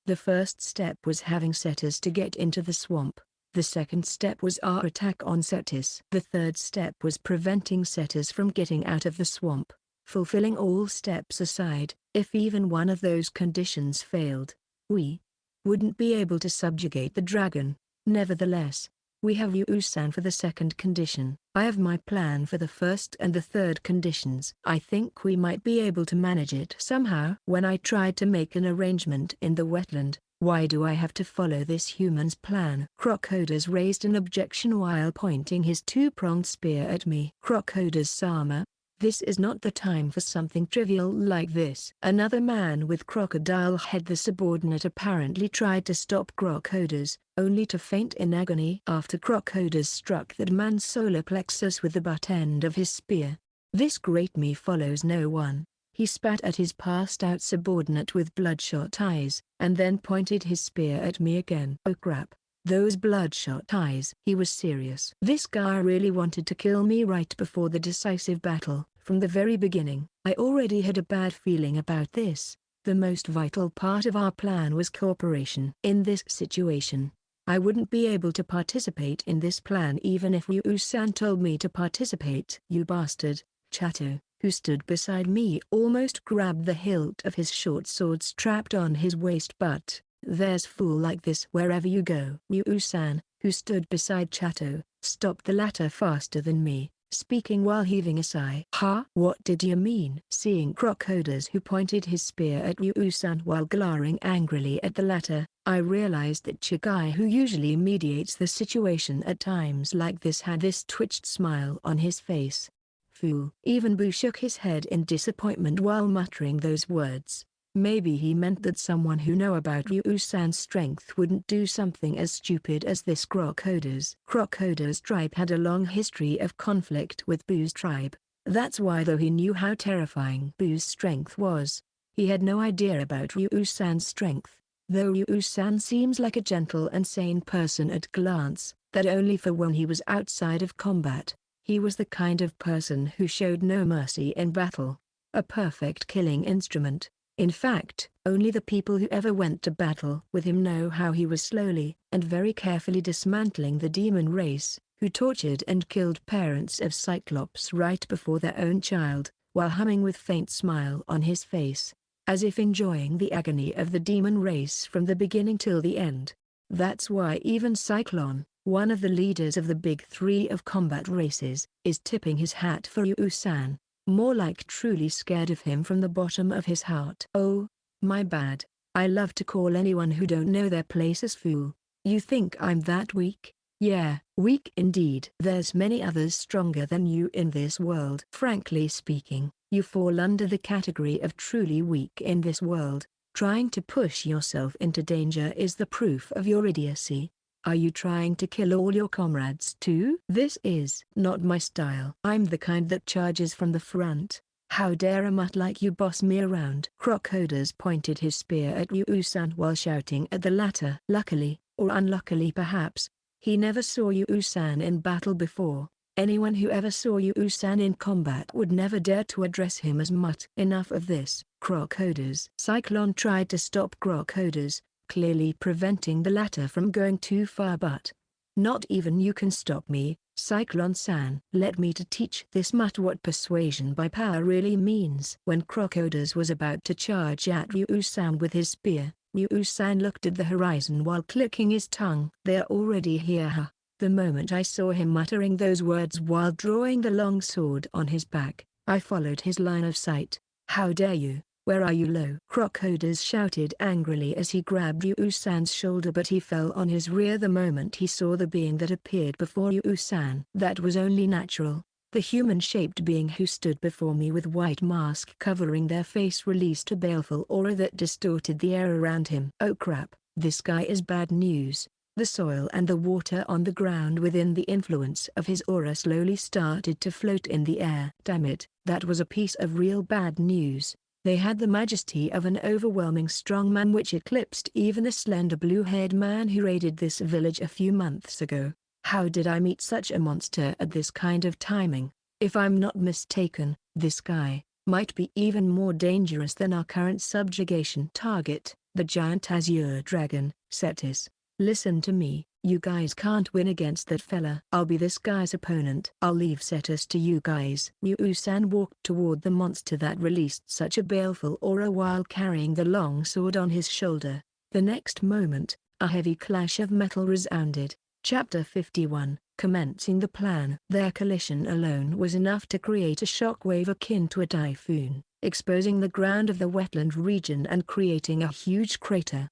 The first step was having Cetus to get into the swamp. The second step was our attack on Cetus. The third step was preventing Cetus from getting out of the swamp. Fulfilling all steps aside, if even one of those conditions failed, we wouldn't be able to subjugate the dragon. Nevertheless, we have Yu-san for the second condition. I have my plan for the first and the third conditions. I think we might be able to manage it somehow. When I tried to make an arrangement in the wetland, why do I have to follow this human's plan? Crocodile raised an objection while pointing his two-pronged spear at me. Crocodile-sama, this is not the time for something trivial like this. Another man with crocodile head, the subordinate, apparently tried to stop Crocodile, only to faint in agony after Crocodile struck that man's solar plexus with the butt end of his spear. This great me follows no one. He spat at his passed-out subordinate with bloodshot eyes, and then pointed his spear at me again. Oh crap. Those bloodshot eyes. He was serious. This guy really wanted to kill me right before the decisive battle. From the very beginning, I already had a bad feeling about this. The most vital part of our plan was cooperation. In this situation, I wouldn't be able to participate in this plan even if Yu-san told me to participate. You bastard, Chato, who stood beside me, almost grabbed the hilt of his short sword strapped on his waist. But there's fool like this wherever you go. Yu-san, who stood beside Chato, stopped the latter faster than me, speaking while heaving a sigh. "Huh? What did you mean?" Seeing Crocodile, who pointed his spear at Yu-san while glaring angrily at the latter, I realized that Chigai, who usually mediates the situation at times like this, had this twitched smile on his face. Fool. Even Boo shook his head in disappointment while muttering those words. Maybe he meant that someone who knew about Yu-san's strength wouldn't do something as stupid as this. Crocodile's tribe had a long history of conflict with Boo's tribe. That's why, though he knew how terrifying Boo's strength was, he had no idea about Yu-san's strength. Though Yu-san seems like a gentle and sane person at glance, that only for when he was outside of combat. He was the kind of person who showed no mercy in battle. A perfect killing instrument. In fact, only the people who ever went to battle with him know how he was slowly and very carefully dismantling the demon race, who tortured and killed parents of Cyclops right before their own child, while humming with faint smile on his face, as if enjoying the agony of the demon race from the beginning till the end. That's why even Cyclone, one of the leaders of the big three of combat races, is tipping his hat for Yu-san. More like truly scared of him from the bottom of his heart. Oh, my bad. I love to call anyone who don't know their place as fool. You think I'm that weak? Yeah, weak indeed. There's many others stronger than you in this world. Frankly speaking, you fall under the category of truly weak in this world. Trying to push yourself into danger is the proof of your idiocy. Are you trying to kill all your comrades too? This is not my style. I'm the kind that charges from the front. How dare a mutt like you boss me around? Crocodile pointed his spear at Yu-san while shouting at the latter. Luckily, or unluckily perhaps, he never saw Yu-san in battle before. Anyone who ever saw Yu-san in combat would never dare to address him as mutt. Enough of this. Crocodile's Cyclone tried to stop Crocodile's, clearly preventing the latter from going too far. But not even you can stop me, Cyclone-san. Let me to teach this mutt what persuasion by power really means. When Crocodile was about to charge at Yu-san with his spear, Yu-san looked at the horizon while clicking his tongue. They're already here, huh? The moment I saw him muttering those words while drawing the long sword on his back, I followed his line of sight. How dare you? Where are you, low? Crocodile shouted angrily as he grabbed Yu-san's shoulder, but he fell on his rear the moment he saw the being that appeared before Yu-san. That was only natural. The human-shaped being who stood before me with white mask covering their face released a baleful aura that distorted the air around him. Oh crap, this guy is bad news. The soil and the water on the ground within the influence of his aura slowly started to float in the air. Damn it, that was a piece of real bad news. They had the majesty of an overwhelming strongman which eclipsed even the slender blue-haired man who raided this village a few months ago. How did I meet such a monster at this kind of timing? If I'm not mistaken, this guy might be even more dangerous than our current subjugation target, the giant azure dragon, Cetus. Listen to me, you guys can't win against that fella. I'll be this guy's opponent. I'll leave Cetus to you guys. Yu-san walked toward the monster that released such a baleful aura while carrying the long sword on his shoulder. The next moment, a heavy clash of metal resounded. Chapter 51, Commencing the Plan. Their collision alone was enough to create a shockwave akin to a typhoon, exposing the ground of the wetland region and creating a huge crater.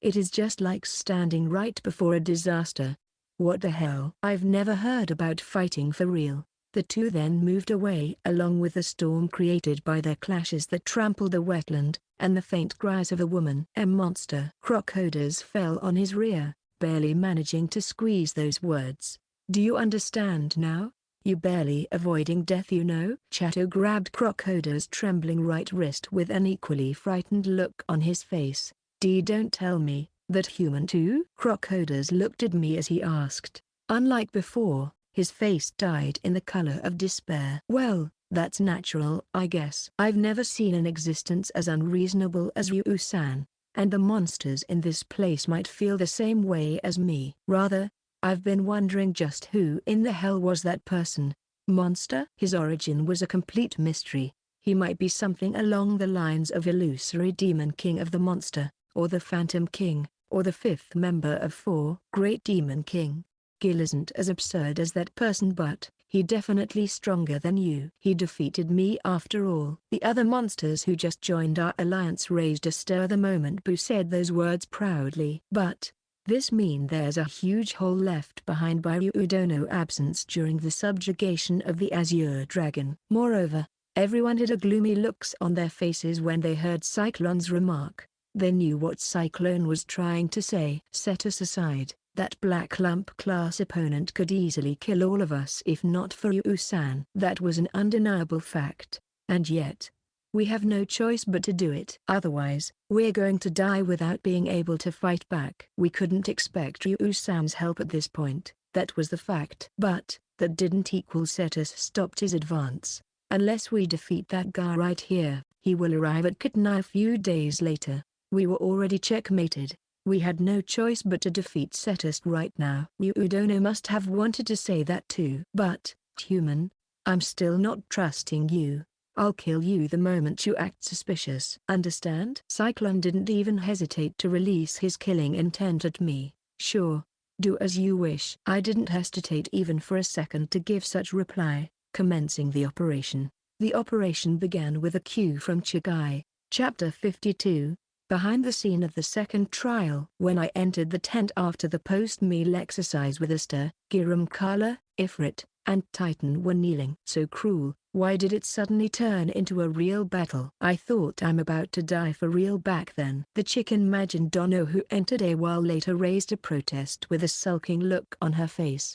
It is just like standing right before a disaster. What the hell? I've never heard about fighting for real. The two then moved away along with the storm created by their clashes that trampled the wetland, and the faint cries of a woman. A monster. Crocodiles fell on his rear, barely managing to squeeze those words. Do you understand now? You barely avoiding death, you know? Chato grabbed Crocodile's trembling right wrist with an equally frightened look on his face. Don't tell me that human too? Crocodiles looked at me as he asked. Unlike before, his face dyed in the color of despair. Well, that's natural, I guess. I've never seen an existence as unreasonable as Ryu-san, and the monsters in this place might feel the same way as me. Rather, I've been wondering just who in the hell was that person. Monster? His origin was a complete mystery. He might be something along the lines of illusory demon king of the monster, or the Phantom King, or the fifth member of 4 Great Demon King. Gil isn't as absurd as that person, but he definitely stronger than you. He defeated me after all. The other monsters who just joined our alliance raised a stir the moment Boo said those words proudly. But this mean there's a huge hole left behind by Ryudono's absence during the subjugation of the Azure Dragon. Moreover, everyone had a gloomy looks on their faces when they heard Cyclone's remark. They knew what Cyclone was trying to say. Set us aside. That black lump class opponent could easily kill all of us if not for Ryu-san. That was an undeniable fact. And yet, we have no choice but to do it. Otherwise, we're going to die without being able to fight back. We couldn't expect Ryu-san's help at this point. That was the fact. But that didn't equal Cetus stopped his advance. Unless we defeat that guy right here, he will arrive at Kitna a few days later. We were already checkmated. We had no choice but to defeat Cetus right now. Ryudono must have wanted to say that too. But, human, I'm still not trusting you. I'll kill you the moment you act suspicious. Understand? Cyclone didn't even hesitate to release his killing intent at me. Sure. Do as you wish. I didn't hesitate even for a second to give such reply. Commencing the operation. The operation began with a cue from Chigai. Chapter 52. Behind the scene of the second trial. When I entered the tent after the post-meal exercise with Esther, Giram Kala, Ifrit, and Titan were kneeling. So cruel. Why did it suddenly turn into a real battle? I thought I'm about to die for real back then. The chicken Majin Dono who entered a while later raised a protest with a sulking look on her face.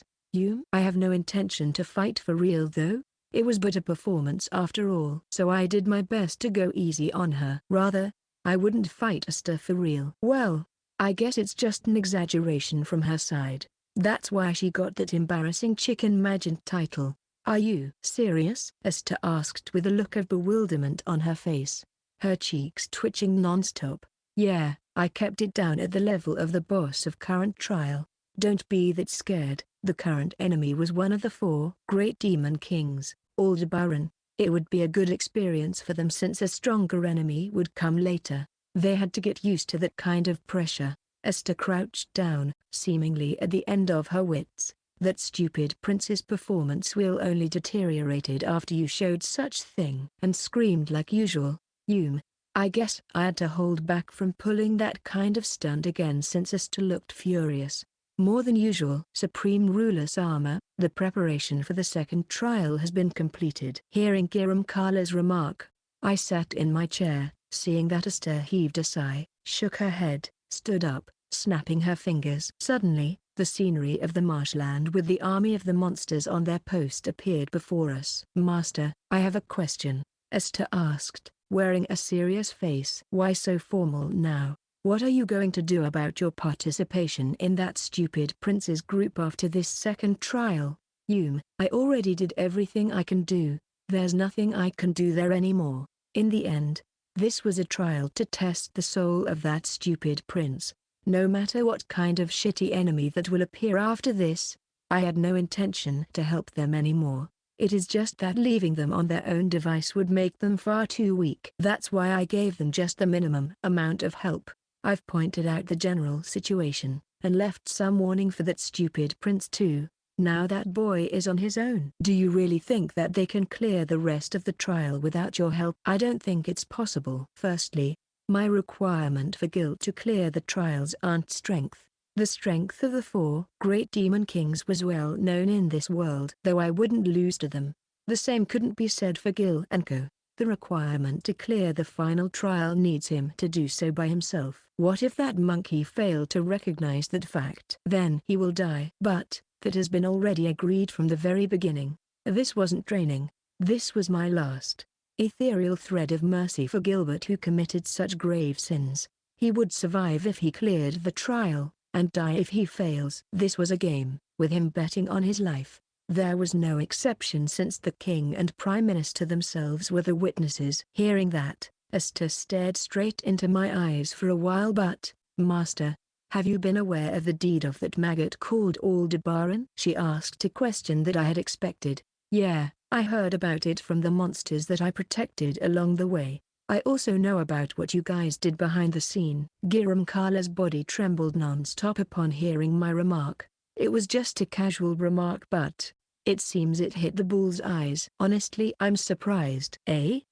I have no intention to fight for real though. It was but a performance after all. So I did my best to go easy on her. Rather, I wouldn't fight Esther for real. Well, I guess it's just an exaggeration from her side. That's why she got that embarrassing chicken Majin title. Are you serious? Esther asked with a look of bewilderment on her face, her cheeks twitching non-stop. Yeah, I kept it down at the level of the boss of current trial. Don't be that scared. The current enemy was one of the 4 Great Demon Kings, Aldebaran. It would be a good experience for them since a stronger enemy would come later. They had to get used to that kind of pressure. Esther crouched down, seemingly at the end of her wits. That stupid prince's performance will only deteriorated after you showed such thing. And screamed like usual. I guess I had to hold back from pulling that kind of stunt again since Esther looked furious. More than usual. Supreme Ruler Sama, the preparation for the second trial has been completed. Hearing Giram Kala's remark, I sat in my chair, seeing that Esther heaved a sigh, shook her head, stood up, snapping her fingers. Suddenly, the scenery of the marshland with the army of the monsters on their post appeared before us. Master, I have a question, Esther asked, wearing a serious face. Why so formal now? What are you going to do about your participation in that stupid prince's group after this second trial? I already did everything I can do. There's nothing I can do there anymore. In the end, this was a trial to test the soul of that stupid prince. No matter what kind of shitty enemy that will appear after this, I had no intention to help them anymore. It is just that leaving them on their own device would make them far too weak. That's why I gave them just the minimum amount of help. I've pointed out the general situation, and left some warning for that stupid prince too. Now that boy is on his own. Do you really think that they can clear the rest of the trial without your help? I don't think it's possible. Firstly, my requirement for guilt to clear the trials aren't strength. The strength of the 4 great demon kings was well known in this world. Though I wouldn't lose to them. The same couldn't be said for Gil and Co. The requirement to clear the final trial needs him to do so by himself. What if that monkey failed to recognize that fact? Then he will die. But that has been already agreed from the very beginning. This wasn't training. This was my last ethereal thread of mercy for Gilbert, who committed such grave sins. He would survive if he cleared the trial, and die if he fails. This was a game, with him betting on his life. There was no exception, since the king and prime minister themselves were the witnesses. Hearing that, Esther stared straight into my eyes for a while. But, Master, have you been aware of the deed of that maggot called Aldebaran? She asked, a question that I had expected. Yeah, I heard about it from the monsters that I protected along the way. I also know about what you guys did behind the scene. Giram Kala's body trembled non-stop upon hearing my remark. It was just a casual remark, but it seems it hit the bull's eyes. Honestly, I'm surprised.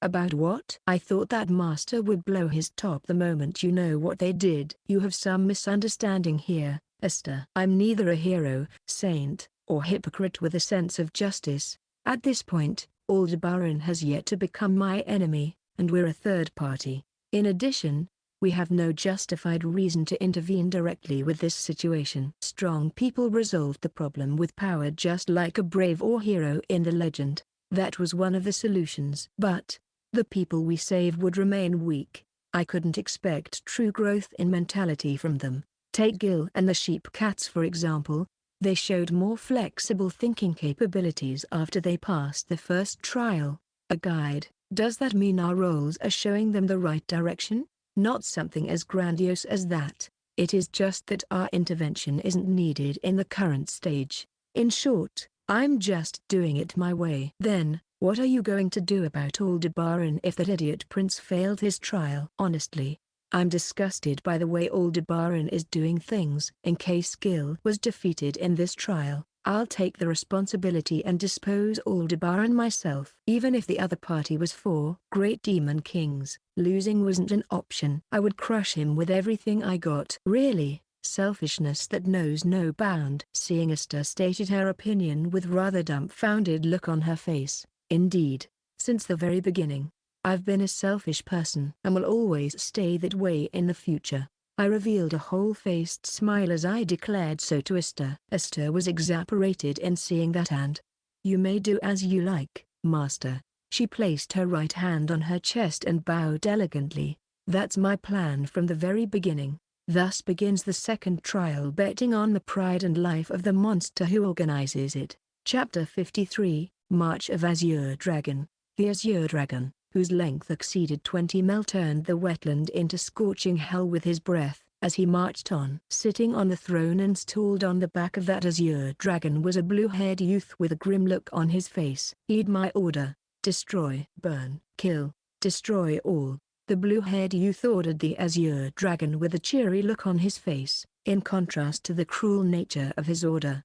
About what? I thought that Master would blow his top the moment you know what they did. You have some misunderstanding here, Esther. I'm neither a hero, saint, or hypocrite with a sense of justice. At this point, Aldebaran has yet to become my enemy, and we're a third party. In addition, we have no justified reason to intervene directly with this situation. Strong people resolved the problem with power, just like a brave or hero in the legend. That was one of the solutions. But the people we saved would remain weak. I couldn't expect true growth in mentality from them. Take Gil and the sheep cats for example. They showed more flexible thinking capabilities after they passed the first trial. A guide. Does that mean our roles are showing them the right direction? Not something as grandiose as that. It is just that our intervention isn't needed in the current stage. In short, I'm just doing it my way. Then, what are you going to do about Aldebaran if that idiot prince failed his trial? Honestly, I'm disgusted by the way Aldebaran is doing things. In case Gil was defeated in this trial, I'll take the responsibility and dispose Aldebaran myself. Even if the other party was 4 great demon kings, losing wasn't an option. I would crush him with everything I got. Really, selfishness that knows no bound. Seeing Esther stated her opinion with rather dumbfounded look on her face. Indeed, since the very beginning, I've been a selfish person and will always stay that way in the future. I revealed a whole-faced smile as I declared so to Esther. Esther was exasperated in seeing that, and you may do as you like, Master. She placed her right hand on her chest and bowed elegantly. That's my plan from the very beginning. Thus begins the second trial, betting on the pride and life of the monster who organizes it. Chapter 53, March of Azure Dragon. The Azure Dragon, whose length exceeded 20 mil, turned the wetland into scorching hell with his breath, as he marched on. Sitting on the throne installed on the back of that Azure Dragon was a blue-haired youth with a grim look on his face. Heed my order: destroy, burn, kill, destroy all. The blue-haired youth ordered the Azure Dragon with a cheery look on his face, in contrast to the cruel nature of his order.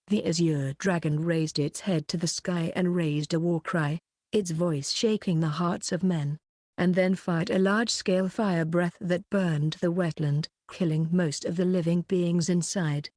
The Azure Dragon raised its head to the sky and raised a war cry, its voice shaking the hearts of men. And then fired a large-scale fire breath that burned the wetland, killing most of the living beings inside.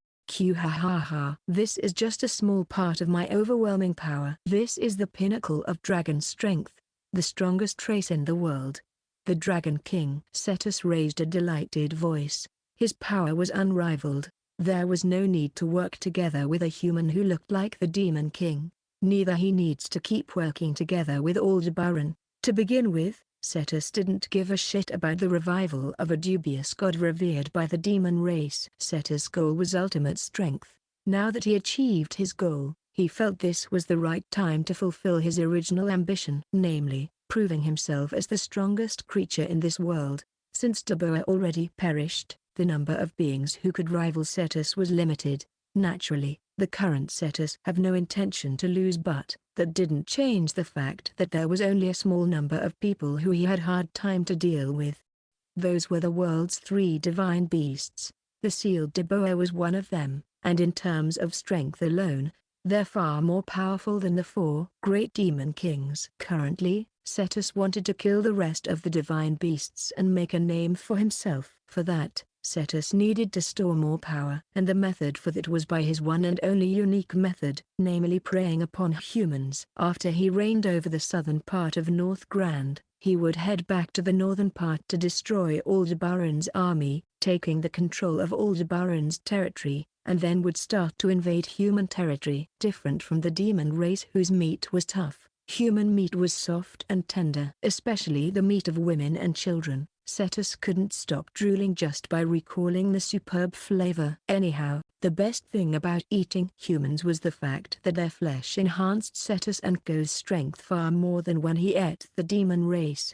This is just a small part of my overwhelming power. This is the pinnacle of dragon strength, the strongest race in the world. The Dragon King. Cetus raised a delighted voice. His power was unrivaled. There was no need to work together with a human who looked like the Demon King. Neither he needs to keep working together with Aldebaran. To begin with, Cetus didn't give a shit about the revival of a dubious god revered by the demon race. Cetus' goal was ultimate strength. Now that he achieved his goal, he felt this was the right time to fulfill his original ambition, namely, proving himself as the strongest creature in this world. Since Daboa already perished, the number of beings who could rival Cetus was limited. Naturally, the current Cetus have no intention to lose, but That didn't change the fact that there was only a small number of people who he had hard time to deal with. Those were the world's 3 divine beasts. The sealed Deboer was one of them, and in terms of strength alone, they're far more powerful than the 4 great demon kings. Currently, Cetus wanted to kill the rest of the divine beasts and make a name for himself. For that, Cetus needed to store more power. And the method for that was by his one and only unique method, namely preying upon humans. After he reigned over the southern part of North Grand, he would head back to the northern part to destroy Aldebaran's army, taking the control of Aldebaran's territory, and then would start to invade human territory. Different from the demon race whose meat was tough, human meat was soft and tender. Especially the meat of women and children. Cetus couldn't stop drooling just by recalling the superb flavor. Anyhow, the best thing about eating humans was the fact that their flesh enhanced Cetus and Go's strength far more than when he ate the demon race.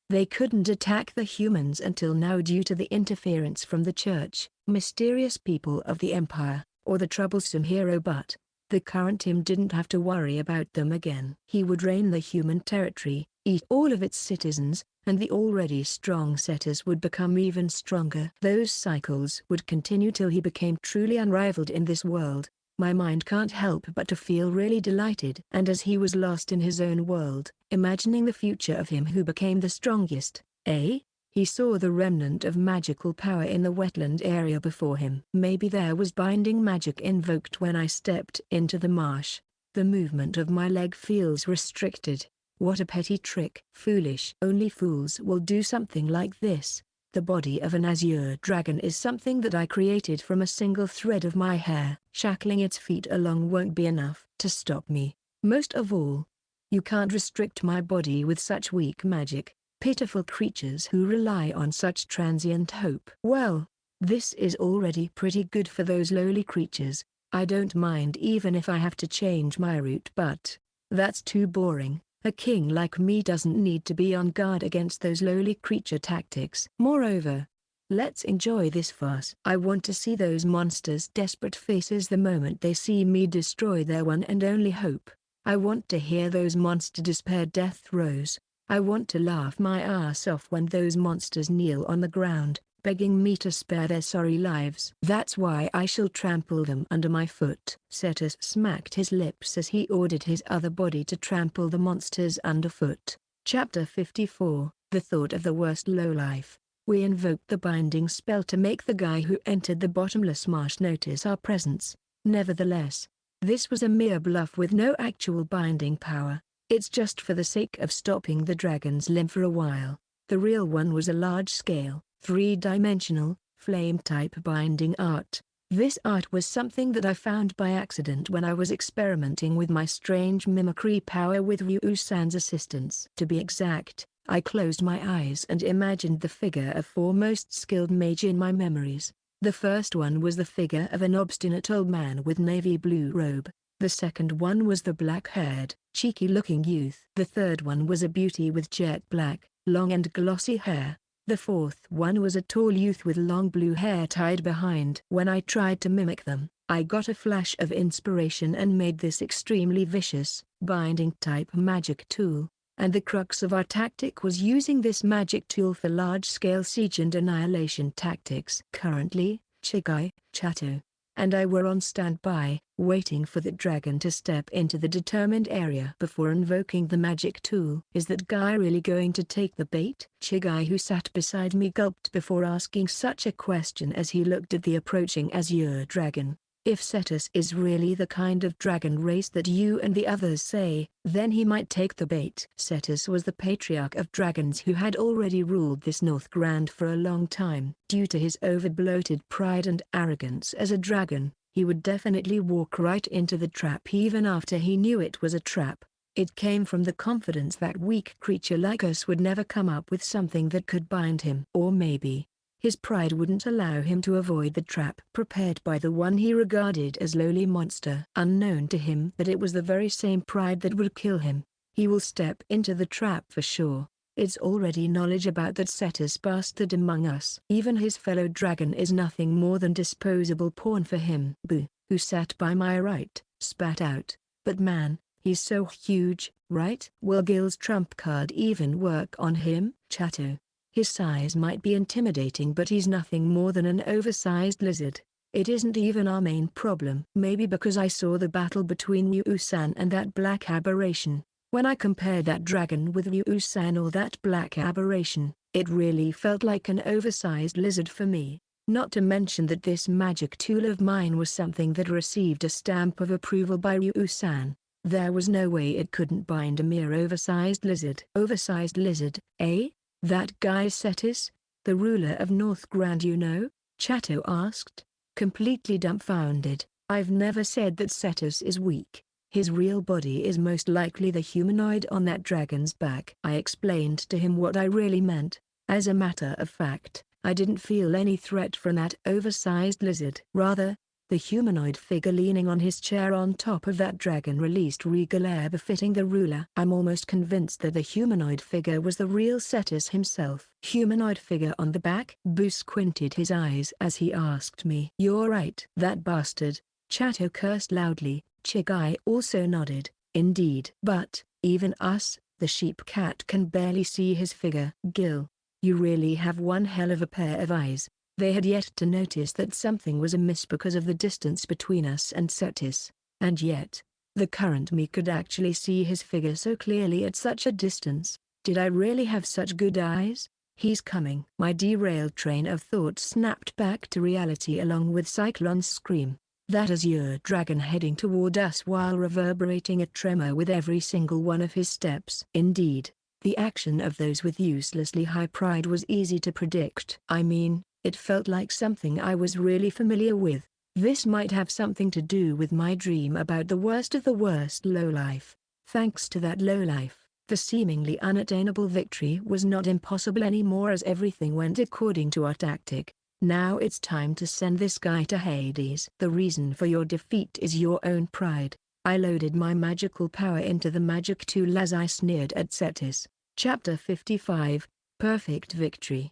They couldn't attack the humans until now due to the interference from the church, mysterious people of the Empire, or the troublesome hero, but the current him didn't have to worry about them again. He would reign the human territory, eat all of its citizens, and the already strong Cetus would become even stronger. Those cycles would continue till he became truly unrivaled in this world. My mind can't help but to feel really delighted. And as he was lost in his own world, imagining the future of him who became the strongest, he saw the remnant of magical power in the wetland area before him. Maybe there was binding magic invoked when I stepped into the marsh. The movement of my leg feels restricted. What a petty trick. Foolish. Only fools will do something like this. The body of an azure dragon is something that I created from a single thread of my hair. Shackling its feet along won't be enough to stop me. Most of all, you can't restrict my body with such weak magic. Pitiful creatures who rely on such transient hope. Well, this is already pretty good for those lowly creatures. I don't mind even if I have to change my route, but that's too boring. A king like me doesn't need to be on guard against those lowly creature tactics. Moreover, let's enjoy this farce. I want to see those monsters' desperate faces the moment they see me destroy their one and only hope. I want to hear those monster despair death throes. I want to laugh my ass off when those monsters kneel on the ground, begging me to spare their sorry lives. That's why I shall trample them under my foot. Cetus smacked his lips as he ordered his other body to trample the monsters underfoot. Chapter 54, The Thought of the Worst Lowlife. We invoked the binding spell to make the guy who entered the bottomless marsh notice our presence. Nevertheless, this was a mere bluff with no actual binding power. It's just for the sake of stopping the dragon's limb for a while. The real one was a large-scale, 3-dimensional, flame-type binding art. This art was something that I found by accident when I was experimenting with my strange mimicry power with Ryu-san's assistance. To be exact, I closed my eyes and imagined the figure of 4 most skilled mage in my memories. The first one was the figure of an obstinate old man with navy blue robe. The second one was the black-haired, cheeky-looking youth. The third one was a beauty with jet black, long and glossy hair. The fourth one was a tall youth with long blue hair tied behind. When I tried to mimic them, I got a flash of inspiration and made this extremely vicious, binding-type magic tool. And the crux of our tactic was using this magic tool for large-scale siege and annihilation tactics. Currently, Chigai, Chato, and I were on standby, waiting for the dragon to step into the determined area before invoking the magic tool. Is that guy really going to take the bait? Chigai, who sat beside me, gulped before asking such a question as he looked at the approaching azure dragon. If Cetus is really the kind of dragon race that you and the others say, then he might take the bait. Cetus was the patriarch of dragons who had already ruled this North Grand for a long time. Due to his over-bloated pride and arrogance as a dragon, he would definitely walk right into the trap even after he knew it was a trap. It came from the confidence that weak creature like us would never come up with something that could bind him. Or maybe his pride wouldn't allow him to avoid the trap prepared by the one he regarded as lowly monster. Unknown to him that it was the very same pride that would kill him. He will step into the trap for sure. It's already knowledge about that Cetus bastard among us. Even his fellow dragon is nothing more than disposable pawn for him. Boo, who sat by my right, spat out, but man, He's so huge, right? Will Gil's trump card even work on him? Chato. His size might be intimidating, but he's nothing more than an oversized lizard. It isn't even our main problem. Maybe because I saw the battle between Ryu-san and that black aberration. When I compared that dragon with Ryu-san or that black aberration, it really felt like an oversized lizard for me. Not to mention that this magic tool of mine was something that received a stamp of approval by Ryu-san. There was no way it couldn't bind a mere oversized lizard. Oversized lizard, eh? That guy Cetus, the ruler of North Grand, you know? Chato asked, completely dumbfounded. I've never said that Cetus is weak. His real body is most likely the humanoid on that dragon's back. I explained to him what I really meant. As a matter of fact, I didn't feel any threat from that oversized lizard. Rather, the humanoid figure leaning on his chair on top of that dragon released regal air befitting the ruler. I'm almost convinced that the humanoid figure was the real Cetus himself. Humanoid figure on the back? Boo squinted his eyes as he asked me. You're right. That bastard. Chato cursed loudly. Chigai also nodded. Indeed. But, even us, the sheep cat can barely see his figure. Gil, you really have one hell of a pair of eyes. They had yet to notice that something was amiss because of the distance between us and Cetus, and yet, the current me could actually see his figure so clearly at such a distance. Did I really have such good eyes? He's coming. My derailed train of thought snapped back to reality along with Cyclone's scream. That azure dragon heading toward us while reverberating a tremor with every single one of his steps. Indeed, the action of those with uselessly high pride was easy to predict. I mean, it felt like something I was really familiar with. This might have something to do with my dream about the worst of the worst lowlife. Thanks to that lowlife, the seemingly unattainable victory was not impossible anymore as everything went according to our tactic. Now it's time to send this guy to Hades. The reason for your defeat is your own pride. I loaded my magical power into the magic tool as I sneered at Cetus. Chapter 55. Perfect Victory.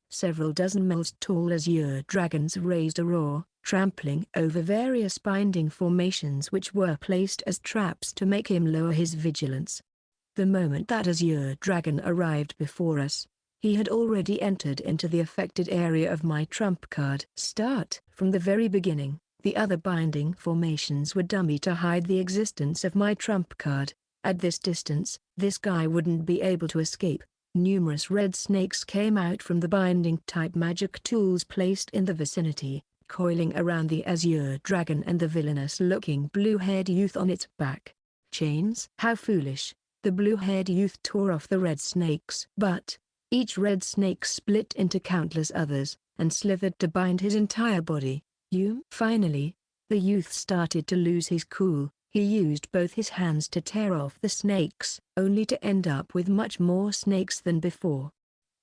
Several dozen miles tall azure dragons raised a roar, trampling over various binding formations which were placed as traps to make him lower his vigilance. The moment that azure dragon arrived before us, he had already entered into the affected area of my trump card. From the very beginning, the other binding formations were dummy to hide the existence of my trump card. At this distance, this guy wouldn't be able to escape. Numerous red snakes came out from the binding-type magic tools placed in the vicinity, coiling around the azure dragon and the villainous-looking blue-haired youth on its back. Chains? How foolish. The blue-haired youth tore off the red snakes. But, each red snake split into countless others, and slithered to bind his entire body. Finally, the youth started to lose his cool. He used both his hands to tear off the snakes, only to end up with much more snakes than before.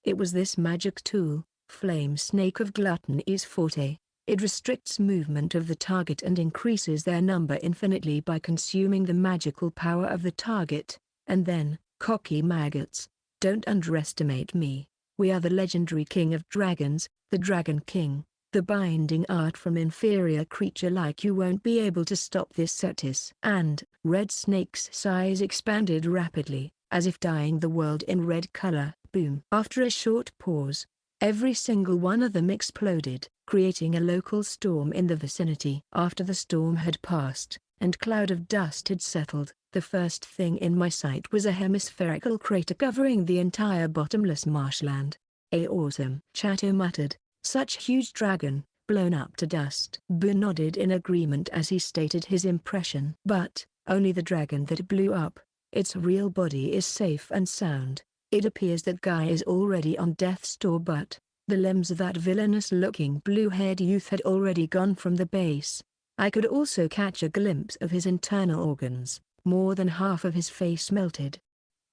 It was this magic tool, Flame Snake of Gluttony's forte. It restricts movement of the target and increases their number infinitely by consuming the magical power of the target. And then, cocky maggots, don't underestimate me. We are the legendary king of dragons, the Dragon King. The binding art from inferior creature like you won't be able to stop this Cetus. And, red snake's size expanded rapidly, as if dyeing the world in red color. Boom. After a short pause, every single one of them exploded, creating a local storm in the vicinity. After the storm had passed, and cloud of dust had settled, the first thing in my sight was a hemispherical crater covering the entire bottomless marshland. Awesome. Chato muttered. Such huge dragon, blown up to dust. Boo nodded in agreement as he stated his impression. But, only the dragon that blew up. Its real body is safe and sound. It appears that guy is already on death's door, but the limbs of that villainous-looking blue-haired youth had already gone from the base. I could also catch a glimpse of his internal organs. More than half of his face melted.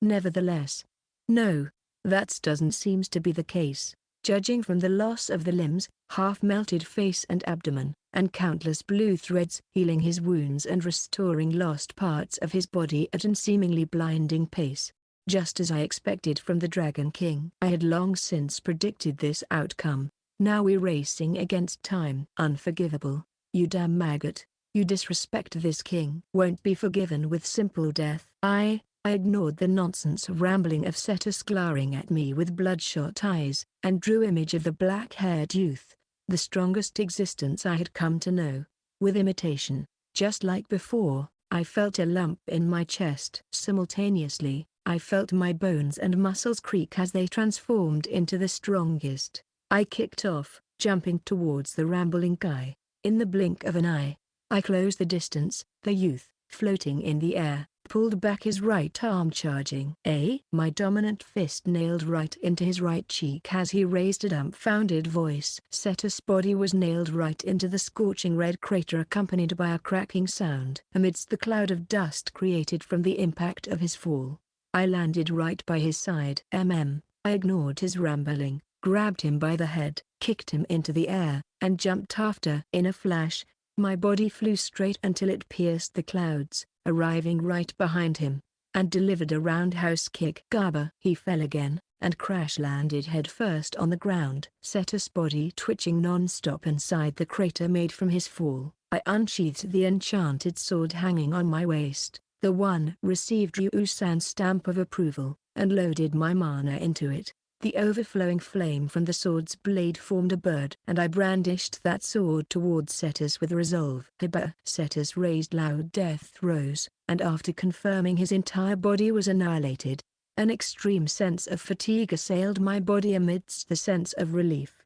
Nevertheless, no, that doesn't seem to be the case. Judging from the loss of the limbs, half-melted face and abdomen, and countless blue threads healing his wounds and restoring lost parts of his body at an seemingly blinding pace. Just as I expected from the Dragon King. I had long since predicted this outcome. Now we're racing against time. Unforgivable. You damn maggot. You disrespect this king. Won't be forgiven with simple death. I ignored the nonsense rambling of Cetus glaring at me with bloodshot eyes, and drew image of the black-haired youth, the strongest existence I had come to know. With imitation, just like before, I felt a lump in my chest. Simultaneously, I felt my bones and muscles creak as they transformed into the strongest. I kicked off, jumping towards the rambling guy. In the blink of an eye, I closed the distance. The youth, floating in the air, pulled back his right arm charging. My dominant fist nailed right into his right cheek as he raised a dumbfounded voice. Cetus' body was nailed right into the scorching red crater accompanied by a cracking sound. Amidst the cloud of dust created from the impact of his fall, I landed right by his side. I ignored his rambling, grabbed him by the head, kicked him into the air, and jumped after. In a flash, my body flew straight until it pierced the clouds, arriving right behind him, and delivered a roundhouse kick. Gaba! He fell again, and crash-landed headfirst on the ground. Cetus' body twitching non-stop inside the crater made from his fall. I unsheathed the enchanted sword hanging on my waist, the one received Ryu-san's stamp of approval, and loaded my mana into it. The overflowing flame from the sword's blade formed a bird, and I brandished that sword towards Cetus with resolve. Cetus raised loud death throes, and after confirming his entire body was annihilated, an extreme sense of fatigue assailed my body amidst the sense of relief.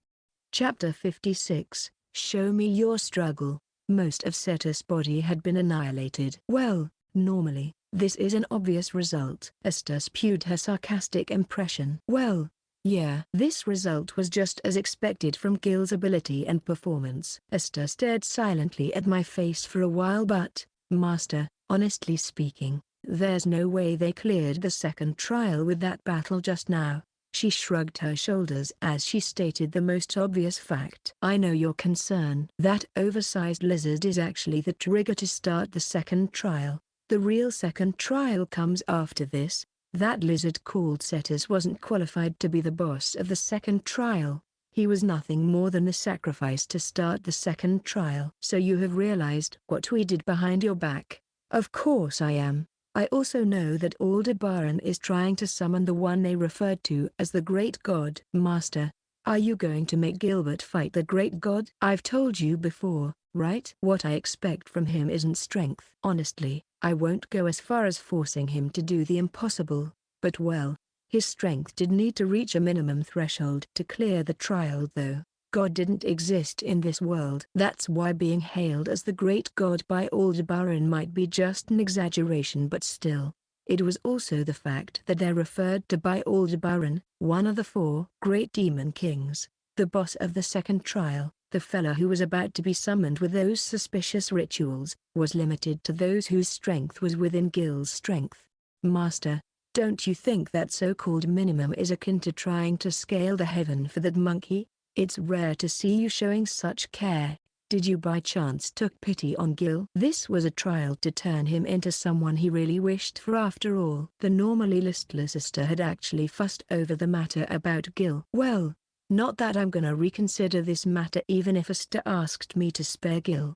Chapter 56, Show me your struggle. Most of Cetus' body had been annihilated. Well, normally, this is an obvious result. Esther spewed her sarcastic impression. Well, yeah. This result was just as expected from Gil's ability and performance. Esther stared silently at my face for a while but, Master, honestly speaking, there's no way they cleared the second trial with that battle just now. She shrugged her shoulders as she stated the most obvious fact. I know your concern. That oversized lizard is actually the trigger to start the second trial. The real second trial comes after this. That lizard called Cetus wasn't qualified to be the boss of the second trial. He was nothing more than the sacrifice to start the second trial. So you have realized what we did behind your back? Of course I am. I also know that Aldebaran is trying to summon the one they referred to as the Great God. Master, are you going to make Gilbert fight the Great God? I've told you before, right? What I expect from him isn't strength. Honestly, I won't go as far as forcing him to do the impossible, but well, his strength did need to reach a minimum threshold to clear the trial though. God didn't exist in this world. That's why being hailed as the Great God by Aldebaran might be just an exaggeration, but still, it was also the fact that they're referred to by Aldebaran, one of the 4 great demon kings, the boss of the second trial. The fella who was about to be summoned with those suspicious rituals, was limited to those whose strength was within Gil's strength. Master, don't you think that so-called minimum is akin to trying to scale the heaven for that monkey? It's rare to see you showing such care. Did you by chance took pity on Gil? This was a trial to turn him into someone he really wished for after all. The normally listless Esther had actually fussed over the matter about Gil. Well, not that I'm gonna reconsider this matter even if Esther asked me to spare Gil.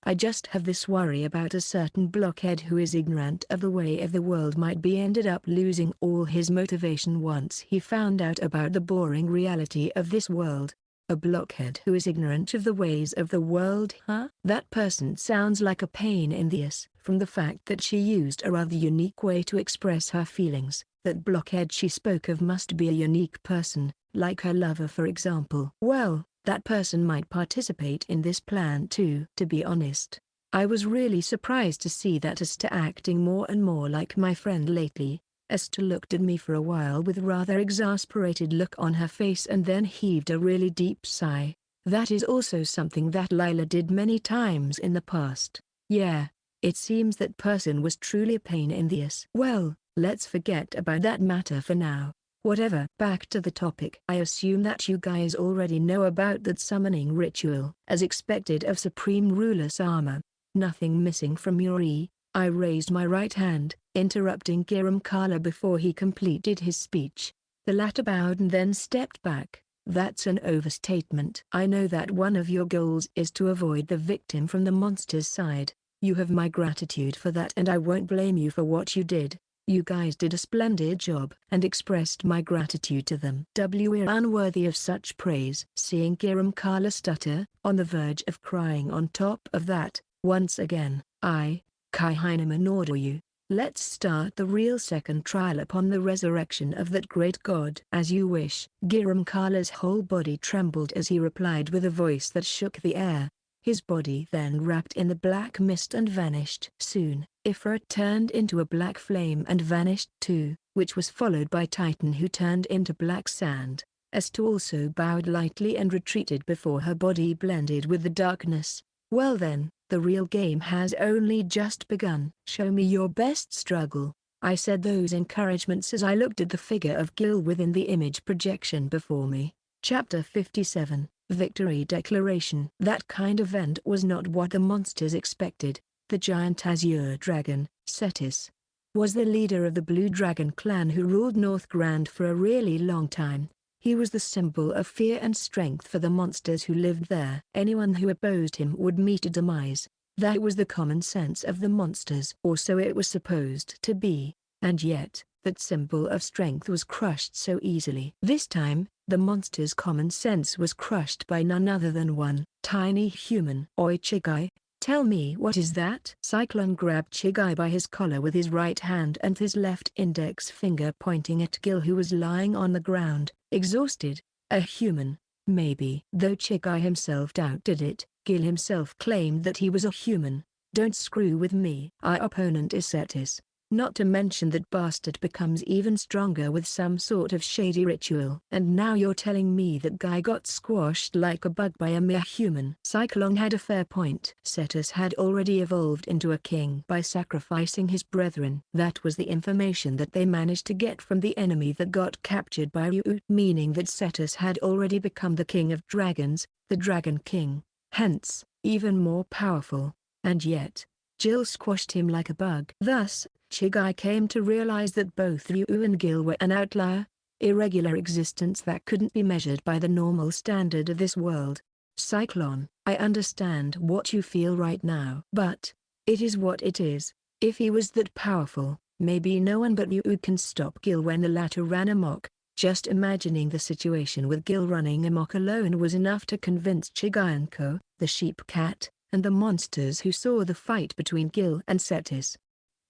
I just have this worry about a certain blockhead who is ignorant of the way of the world might be ended up losing all his motivation once he found out about the boring reality of this world. A blockhead who is ignorant of the ways of the world, huh? That person sounds like a pain in the ass. From the fact that she used a rather unique way to express her feelings, that blockhead she spoke of must be a unique person, like her lover for example. Well, that person might participate in this plan too. To be honest, I was really surprised to see that Esther acting more and more like my friend lately. Esther looked at me for a while with rather exasperated look on her face and then heaved a really deep sigh. That is also something that Lila did many times in the past. Yeah, it seems that person was truly a pain in the ass. Well, let's forget about that matter for now. Whatever. Back to the topic. I assume that you guys already know about that summoning ritual. As expected of Supreme Ruler Sama, nothing missing from Yuri, I raised my right hand, interrupting Giram Kala before he completed his speech. The latter bowed and then stepped back, That's an overstatement. I know that one of your goals is to avoid the victim from the monster's side. You have my gratitude for that, and I won't blame you for what you did. You guys did a splendid job, and expressed my gratitude to them. We're unworthy of such praise. Seeing Kiramkala stutter, on the verge of crying on top of that, once again, I, Kai Heineman, order you. Let's start the real second trial upon the resurrection of that great god. As you wish. Giramkala's whole body trembled as he replied with a voice that shook the air. His body then wrapped in the black mist and vanished. Soon, Ifrit turned into a black flame and vanished too, which was followed by Titan, who turned into black sand. Astu also bowed lightly and retreated before her body blended with the darkness. Well then, the real game has only just begun. Show me your best struggle. I said those encouragements as I looked at the figure of Gil within the image projection before me. Chapter 57. Victory Declaration. That kind of event was not what the monsters expected. The giant azure dragon, Cetus, was the leader of the Blue Dragon clan who ruled North Grand for a really long time. He was the symbol of fear and strength for the monsters who lived there. Anyone who opposed him would meet a demise. That was the common sense of the monsters, or so it was supposed to be, and yet, that symbol of strength was crushed so easily. This time, the monster's common sense was crushed by none other than one tiny human. Oi Chigai, tell me, what is that? Cyclone grabbed Chigai by his collar with his right hand and his left index finger pointing at Gil, who was lying on the ground, exhausted. A human, maybe. Though Chigai himself doubted it, Gil himself claimed that he was a human. Don't screw with me. Our opponent is Cetus. Not to mention that bastard becomes even stronger with some sort of shady ritual. And now you're telling me that guy got squashed like a bug by a mere human. Cyclone had a fair point. Cetus had already evolved into a king by sacrificing his brethren. That was the information that they managed to get from the enemy that got captured by Ryu, meaning that Cetus had already become the king of dragons, the Dragon King, hence, even more powerful. And yet, Jill squashed him like a bug. Thus, Chigai came to realize that both Ryu and Gil were an outlier, irregular existence that couldn't be measured by the normal standard of this world. Cyclone, I understand what you feel right now. But, it is what it is. If he was that powerful, maybe no one but Ryu can stop Gil when the latter ran amok. Just imagining the situation with Gil running amok alone was enough to convince Chigai and Co., the sheep cat, and the monsters who saw the fight between Gil and Cetus.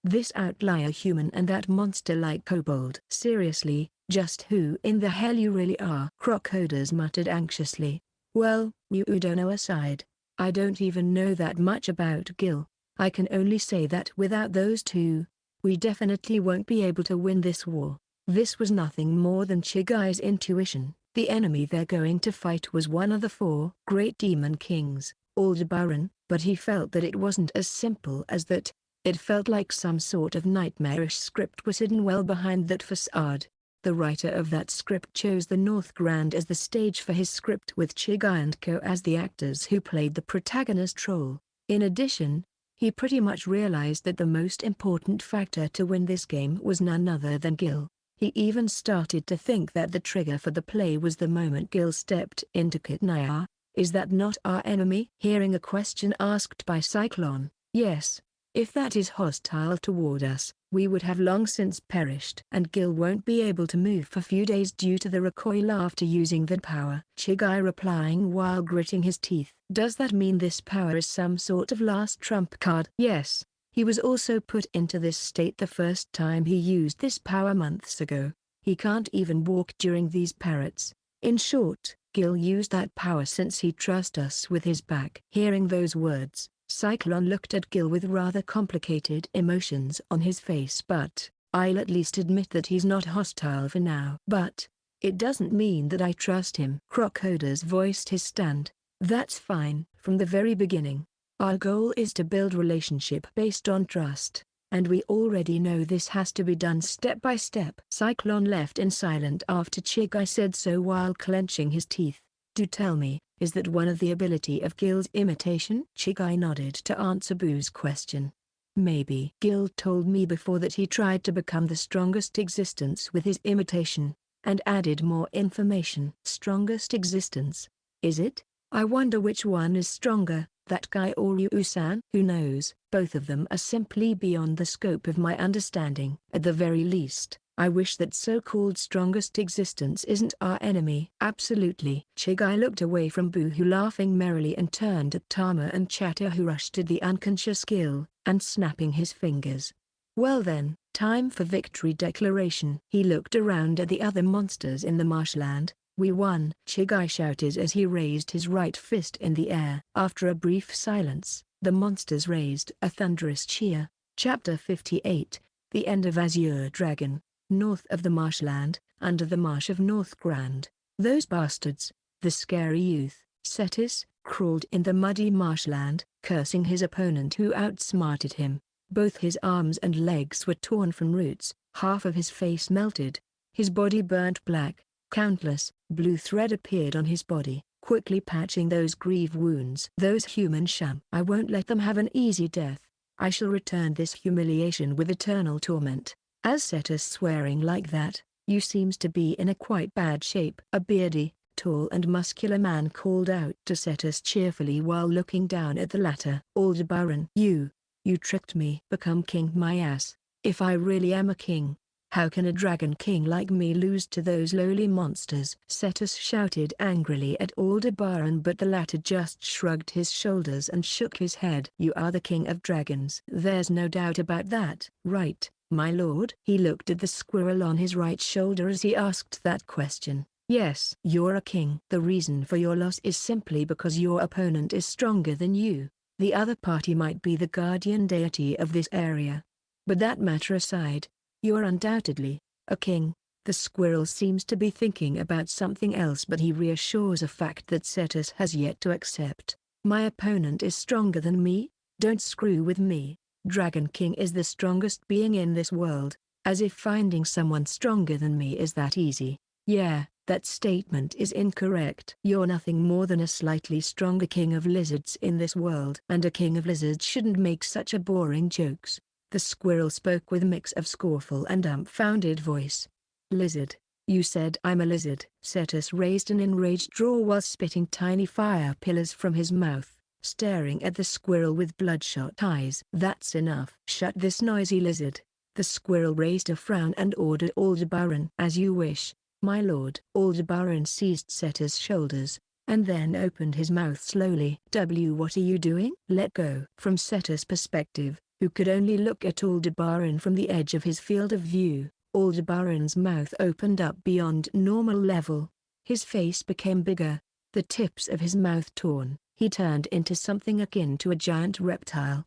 This outlier human and that monster-like kobold. Seriously, just who in the hell you really are? Crocoders muttered anxiously. Well, Udono aside, I don't even know that much about Gil. I can only say that without those two, we definitely won't be able to win this war. This was nothing more than Chigai's intuition. The enemy they're going to fight was one of the 4 great demon kings, Aldebaran, but he felt that it wasn't as simple as that. It felt like some sort of nightmarish script was hidden well behind that facade. The writer of that script chose the North Grand as the stage for his script, with Chigai and Co. as the actors who played the protagonist role. In addition, he pretty much realized that the most important factor to win this game was none other than Gil. He even started to think that the trigger for the play was the moment Gil stepped into Kidnapper. Is that not our enemy? Hearing a question asked by Cyclone, yes. If that is hostile toward us, we would have long since perished. And Gil won't be able to move for few days due to the recoil after using that power. Chigai replying while gritting his teeth. Does that mean this power is some sort of last trump card? Yes. He was also put into this state the first time he used this power months ago. He can't even walk during these parrots. In short, Gil used that power since he trusts us with his back. Hearing those words, Cyclone looked at Gil with rather complicated emotions on his face. But, I'll at least admit that he's not hostile for now. But, it doesn't mean that I trust him. Crocoders voiced his stand. That's fine. From the very beginning, our goal is to build relationship based on trust, and we already know this has to be done step by step. Cyclone left in silent after Chigai said so while clenching his teeth. Do tell me, is that one of the ability of Gil's imitation? Chigai nodded to answer Boo's question. Maybe. Gil told me before that he tried to become the strongest existence with his imitation, and added more information. Strongest existence. Is it? I wonder which one is stronger, that guy or Ryu-san? Who knows? Both of them are simply beyond the scope of my understanding. At the very least, I wish that so-called strongest existence isn't our enemy. Absolutely. Chigai looked away from Boo-hoo laughing merrily and turned to Tama and Chatter, who rushed to the unconscious Gil, and snapping his fingers. Well then, time for victory declaration. He looked around at the other monsters in the marshland. We won, Chigai shouted as he raised his right fist in the air. After a brief silence, the monsters raised a thunderous cheer. Chapter 58, The End of Azure Dragon. North of the marshland, under the marsh of North Grand. Those bastards, the scary youth, Cetus, crawled in the muddy marshland, cursing his opponent who outsmarted him. Both his arms and legs were torn from roots, half of his face melted, his body burnt black. Countless blue thread appeared on his body, quickly patching those grieve wounds. Those human sham. I won't let them have an easy death. I shall return this humiliation with eternal torment. As Cetus swearing like that, you seems to be in a quite bad shape. A beardy, tall and muscular man called out to Cetus cheerfully while looking down at the latter. Aldebaran. You tricked me. Become king my ass. If I really am a king, how can a dragon king like me lose to those lowly monsters? Cetus shouted angrily at Aldebaran, but the latter just shrugged his shoulders and shook his head. You are the king of dragons. There's no doubt about that. Right, my lord? He looked at the squirrel on his right shoulder as he asked that question. Yes. You're a king. The reason for your loss is simply because your opponent is stronger than you. The other party might be the guardian deity of this area. But that matter aside, you're undoubtedly a king. The squirrel seems to be thinking about something else, but he reassures a fact that Cetus has yet to accept. My opponent is stronger than me? Don't screw with me. Dragon King is the strongest being in this world, as if finding someone stronger than me is that easy. Yeah, that statement is incorrect. You're nothing more than a slightly stronger king of lizards in this world. And a king of lizards shouldn't make such a boring jokes. The squirrel spoke with a mix of scornful and dumbfounded voice. Lizard? You said I'm a lizard? Cetus raised an enraged jaw while spitting tiny fire pillars from his mouth, staring at the squirrel with bloodshot eyes. That's enough. Shut this noisy lizard. The squirrel raised a frown and ordered Aldebaran. As you wish, my lord. Aldebaran seized Cetus' shoulders, and then opened his mouth slowly. What are you doing? Let go. From Cetus' perspective, who could only look at Aldebaran from the edge of his field of view, Aldebaran's mouth opened up beyond normal level. His face became bigger, the tips of his mouth torn. He turned into something akin to a giant reptile.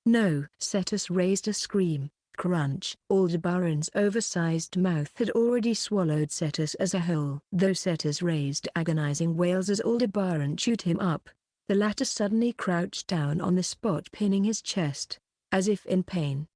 No! Cetus raised a scream. Crunch. Aldebaran's oversized mouth had already swallowed Cetus as a whole. Though Cetus raised agonizing wails as Aldebaran chewed him up, the latter suddenly crouched down on the spot, pinning his chest, as if in pain.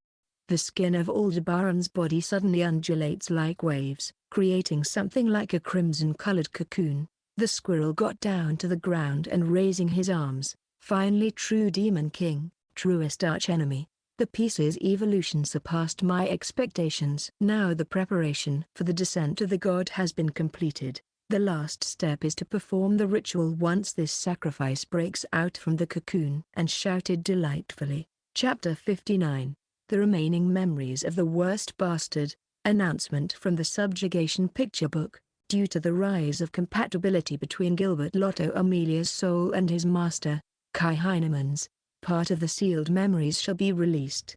The skin of Aldebaran's body suddenly undulates like waves, creating something like a crimson-colored cocoon. The squirrel got down to the ground and raising his arms, finally true Demon King, truest archenemy. The piece's evolution surpassed my expectations. Now the preparation for the descent of the god has been completed. The last step is to perform the ritual once this sacrifice breaks out from the cocoon. And shouted delightfully. Chapter 59. The Remaining Memories of the Worst Bastard. Announcement from the Subjugation Picture Book. Due to the rise of compatibility between Gilbert Lotto Amelia's soul and his master, Kai Heineman's, part of the sealed memories shall be released.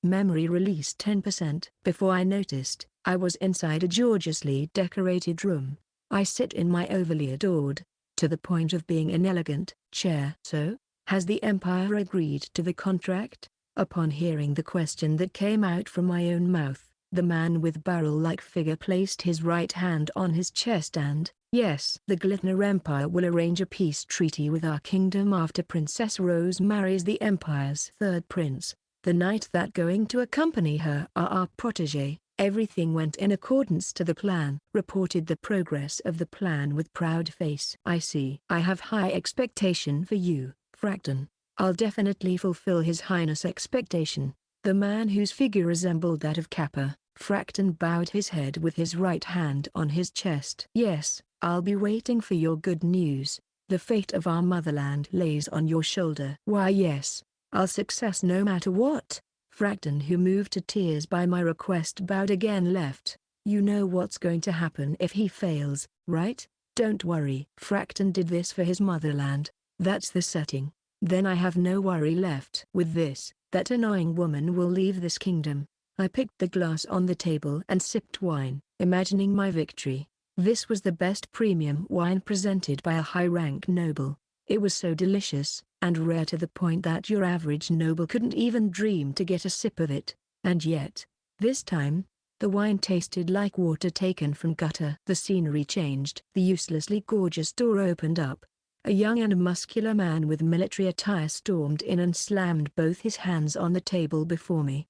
Memory released 10%. Before I noticed, I was inside a gorgeously decorated room. I sit in my overly adored, to the point of being inelegant, chair. So, has the Empire agreed to the contract? Upon hearing the question that came out from my own mouth, the man with barrel-like figure placed his right hand on his chest and, yes, the Glittner Empire will arrange a peace treaty with our kingdom after Princess Rose marries the Empire's third prince. The knight that going to accompany her are our protégé. Everything went in accordance to the plan, reported the progress of the plan with proud face. I see. I have high expectation for you, Fracton. I'll definitely fulfill His Highness' expectation. The man whose figure resembled that of Kappa, Fracton bowed his head with his right hand on his chest. Yes, I'll be waiting for your good news. The fate of our motherland lays on your shoulder. Why yes, I'll success no matter what. Fracton, who moved to tears by my request, bowed again. Left. You know what's going to happen if he fails, right? Don't worry. Fracton did this for his motherland. That's the setting. Then I have no worry left. With this, that annoying woman will leave this kingdom. I picked the glass on the table and sipped wine, imagining my victory. This was the best premium wine presented by a high-rank noble. It was so delicious, and rare to the point that your average noble couldn't even dream to get a sip of it. And yet, this time, the wine tasted like water taken from gutter. The scenery changed. The uselessly gorgeous door opened up. A young and muscular man with military attire stormed in and slammed both his hands on the table before me.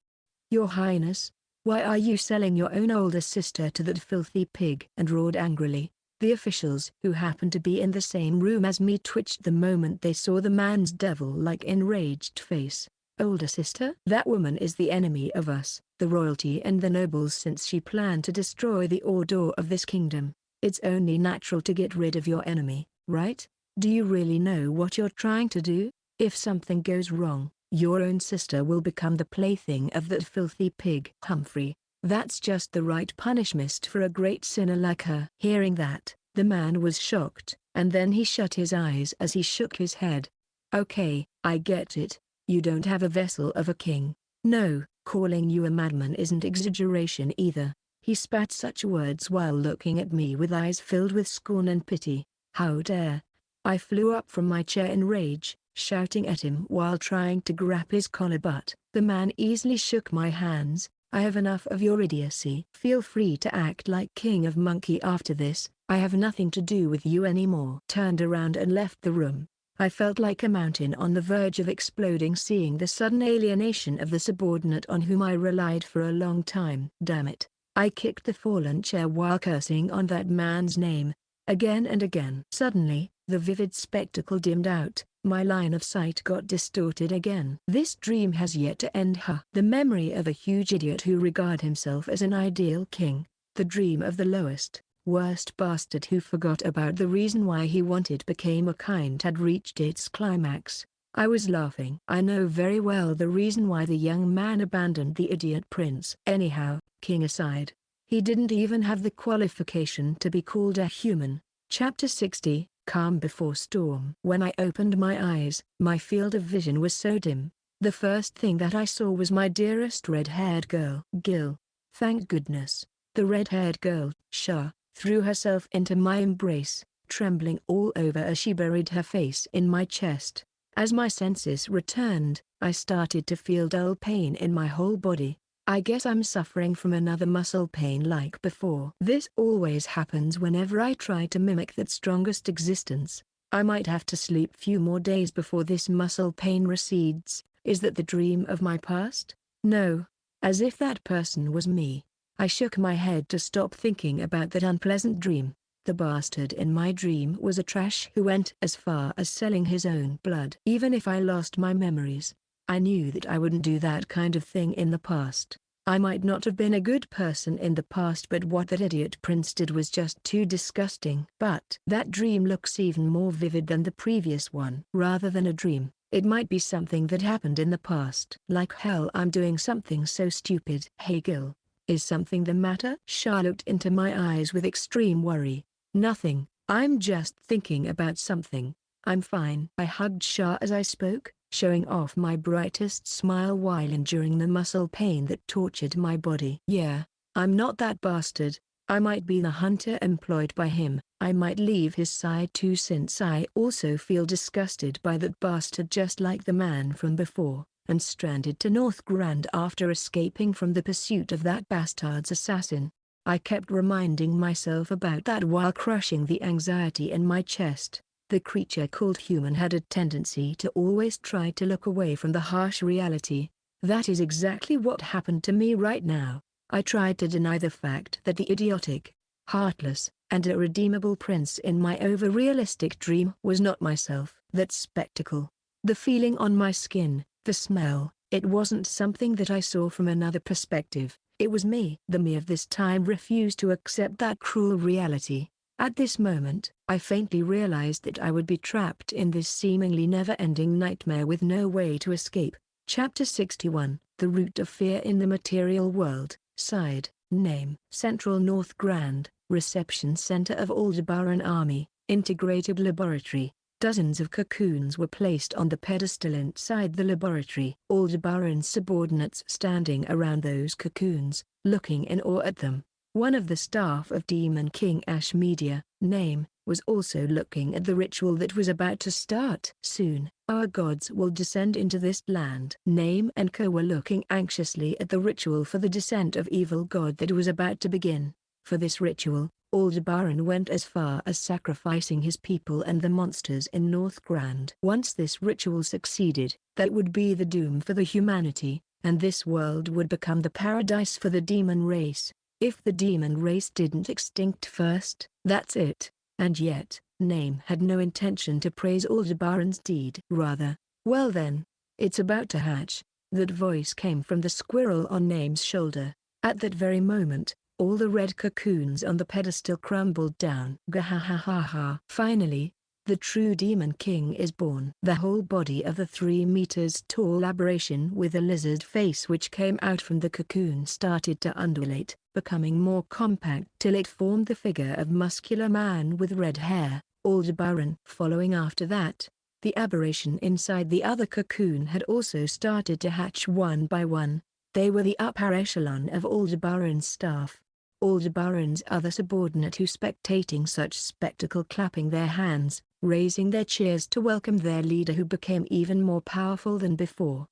Your Highness, why are you selling your own older sister to that filthy pig? And roared angrily. The officials who happened to be in the same room as me twitched the moment they saw the man's devil-like enraged face. Older sister? That woman is the enemy of us, the royalty and the nobles, since she planned to destroy the order of this kingdom. It's only natural to get rid of your enemy, right? Do you really know what you're trying to do? If something goes wrong, your own sister will become the plaything of that filthy pig. Humphrey, that's just the right punishment for a great sinner like her. Hearing that, the man was shocked, and then he shut his eyes as he shook his head. Okay, I get it. You don't have a vessel of a king. No, calling you a madman isn't exaggeration either. He spat such words while looking at me with eyes filled with scorn and pity. How dare! I flew up from my chair in rage, shouting at him while trying to grab his collar, but the man easily shook my hands. I have enough of your idiocy. Feel free to act like king of monkey after this. I have nothing to do with you anymore. Turned around and left the room. I felt like a mountain on the verge of exploding, seeing the sudden alienation of the subordinate on whom I relied for a long time. Damn it. I kicked the fallen chair while cursing on that man's name, again and again. Suddenly, the vivid spectacle dimmed out. My line of sight got distorted again. This dream has yet to end. The memory of a huge idiot who regarded himself as an ideal king. The dream of the lowest, worst bastard who forgot about the reason why he wanted became a kind had reached its climax. I was laughing. I know very well the reason why the young man abandoned the idiot prince. Anyhow, king aside, he didn't even have the qualification to be called a human. Chapter 60. Calm before storm. When I opened my eyes, my field of vision was so dim. The first thing that I saw was my dearest red-haired girl, Gil. Thank goodness. The red-haired girl, Shah, threw herself into my embrace, trembling all over as she buried her face in my chest. As my senses returned, I started to feel dull pain in my whole body. I guess I'm suffering from another muscle pain like before. This always happens whenever I try to mimic that strongest existence. I might have to sleep few more days before this muscle pain recedes. Is that the dream of my past? No. As if that person was me. I shook my head to stop thinking about that unpleasant dream. The bastard in my dream was a trash who went as far as selling his own blood. Even if I lost my memories, I knew that I wouldn't do that kind of thing in the past. I might not have been a good person in the past, but what that idiot prince did was just too disgusting. But that dream looks even more vivid than the previous one. Rather than a dream, it might be something that happened in the past. Like hell, I'm doing something so stupid. Hey Gil, is something the matter? Shah looked into my eyes with extreme worry. Nothing, I'm just thinking about something. I'm fine. I hugged Shah as I spoke, showing off my brightest smile while enduring the muscle pain that tortured my body. Yeah, I'm not that bastard. I might be the hunter employed by him. I might leave his side too, since I also feel disgusted by that bastard, just like the man from before, and stranded to North Grand after escaping from the pursuit of that bastard's assassin. I kept reminding myself about that while crushing the anxiety in my chest. The creature called human had a tendency to always try to look away from the harsh reality. That is exactly what happened to me right now. I tried to deny the fact that the idiotic, heartless, and irredeemable prince in my over-realistic dream was not myself. That spectacle, the feeling on my skin, the smell, it wasn't something that I saw from another perspective. It was me. The me of this time refused to accept that cruel reality. At this moment, I faintly realized that I would be trapped in this seemingly never-ending nightmare with no way to escape. Chapter 61, The Root of Fear in the Material World. Side, Name. Central North Grand, Reception Center of Aldebaran Army, Integrated Laboratory. Dozens of cocoons were placed on the pedestal inside the laboratory. Aldebaran's subordinates standing around those cocoons, looking in awe at them. One of the staff of Demon King Ash Media, name, was also looking at the ritual that was about to start. Soon, our gods will descend into this land. Name and Co were looking anxiously at the ritual for the descent of evil god that was about to begin. For this ritual, Aldebaran went as far as sacrificing his people and the monsters in North Grand. Once this ritual succeeded, that would be the doom for the humanity, and this world would become the paradise for the demon race. If the demon race didn't extinct first, that's it. And yet, Name had no intention to praise Aldebaran's deed. Rather, well then, it's about to hatch. That voice came from the squirrel on Name's shoulder. At that very moment, all the red cocoons on the pedestal crumbled down. Gahahaha. Finally, the true Demon King is born. The whole body of the 3 meters tall aberration with a lizard face which came out from the cocoon started to undulate, becoming more compact till it formed the figure of muscular man with red hair, Aldebaran. Following after that, the aberration inside the other cocoon had also started to hatch one by one. They were the upper echelon of Aldebaran's staff. Aldebaran's other subordinate who spectating such spectacle clapping their hands, raising their cheers to welcome their leader who became even more powerful than before.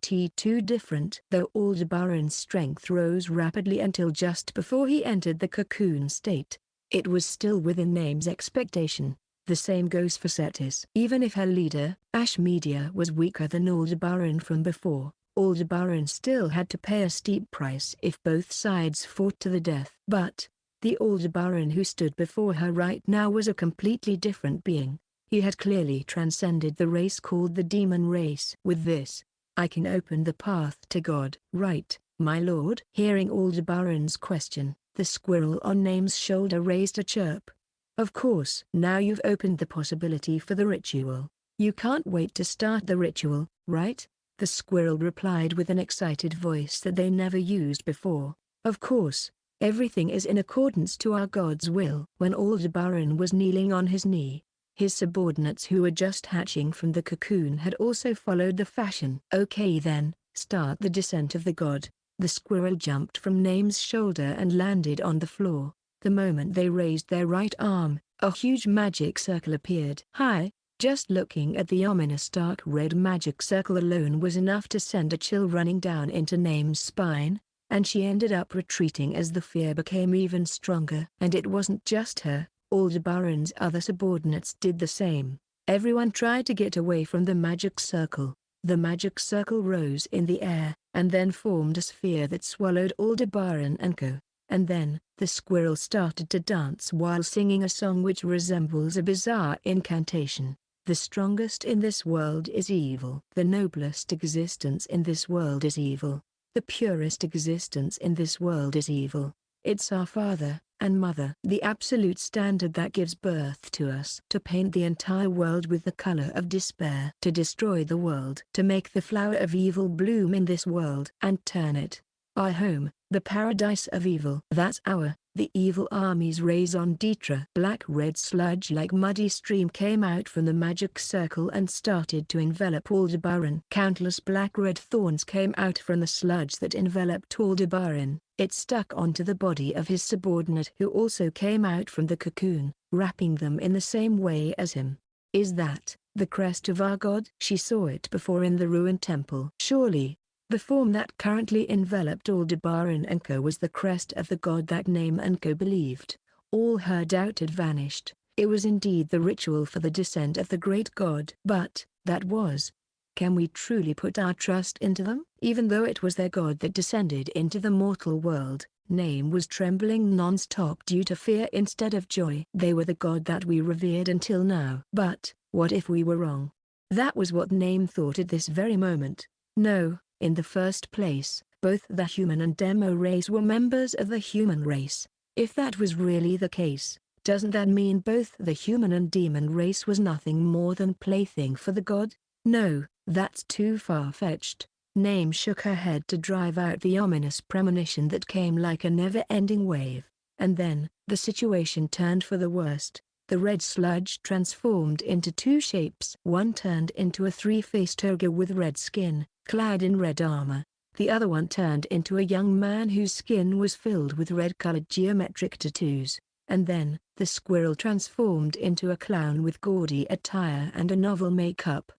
T2 different. Though Aldebaran's strength rose rapidly until just before he entered the cocoon state, it was still within Name's expectation. The same goes for Cetis. Even if her leader, Ash Media, was weaker than Aldebaran from before, Aldebaran still had to pay a steep price if both sides fought to the death. But, the Aldebaran who stood before her right now was a completely different being. He had clearly transcended the race called the demon race. With this, I can open the path to God. Right, my lord? Hearing Aldebaran's question, the squirrel on Name's shoulder raised a chirp. Of course. Now you've opened the possibility for the ritual. You can't wait to start the ritual, right? The squirrel replied with an excited voice that they never used before. Of course, everything is in accordance to our God's will. When Aldebaran was kneeling on his knee, his subordinates who were just hatching from the cocoon had also followed the fashion. Okay then, start the descent of the god. The squirrel jumped from Name's shoulder and landed on the floor. The moment they raised their right arm, a huge magic circle appeared. Hi! Just looking at the ominous dark red magic circle alone was enough to send a chill running down into Name's spine, and she ended up retreating as the fear became even stronger. And it wasn't just her, Aldebaran's other subordinates did the same. Everyone tried to get away from the magic circle. The magic circle rose in the air, and then formed a sphere that swallowed Aldebaran and Co. And then, the squirrel started to dance while singing a song which resembles a bizarre incantation. The strongest in this world is evil. The noblest existence in this world is evil. The purest existence in this world is evil. It's our father and mother. The absolute standard that gives birth to us. To paint the entire world with the color of despair. To destroy the world. To make the flower of evil bloom in this world. And turn it, our home, the paradise of evil. That's the evil army's raison d'etre. Black-red sludge like muddy stream came out from the magic circle and started to envelop Aldebaran. Countless black-red thorns came out from the sludge that enveloped Aldebaran. It stuck onto the body of his subordinate who also came out from the cocoon, wrapping them in the same way as him. Is that the crest of our god? She saw it before in the ruined temple. Surely, the form that currently enveloped Aldebaran and Co was the crest of the god that Name and Co believed. All her doubt had vanished. It was indeed the ritual for the descent of the great god. But, that was. Can we truly put our trust into them? Even though it was their god that descended into the mortal world, Name was trembling non-stop due to fear instead of joy. They were the god that we revered until now. But, what if we were wrong? That was what Name thought at this very moment. No. In the first place, Both the human and demo race were members of the human race. If that was really the case, doesn't that mean both the human and demon race was nothing more than plaything for the god? No, that's too far-fetched. Name shook her head to drive out the ominous premonition that came like a never-ending wave. And then, the situation turned for the worst. The red sludge transformed into two shapes. One turned into a three-faced ogre with red skin, clad in red armor. The other one turned into a young man whose skin was filled with red-colored geometric tattoos. And then, the squirrel transformed into a clown with gaudy attire and a novel makeup.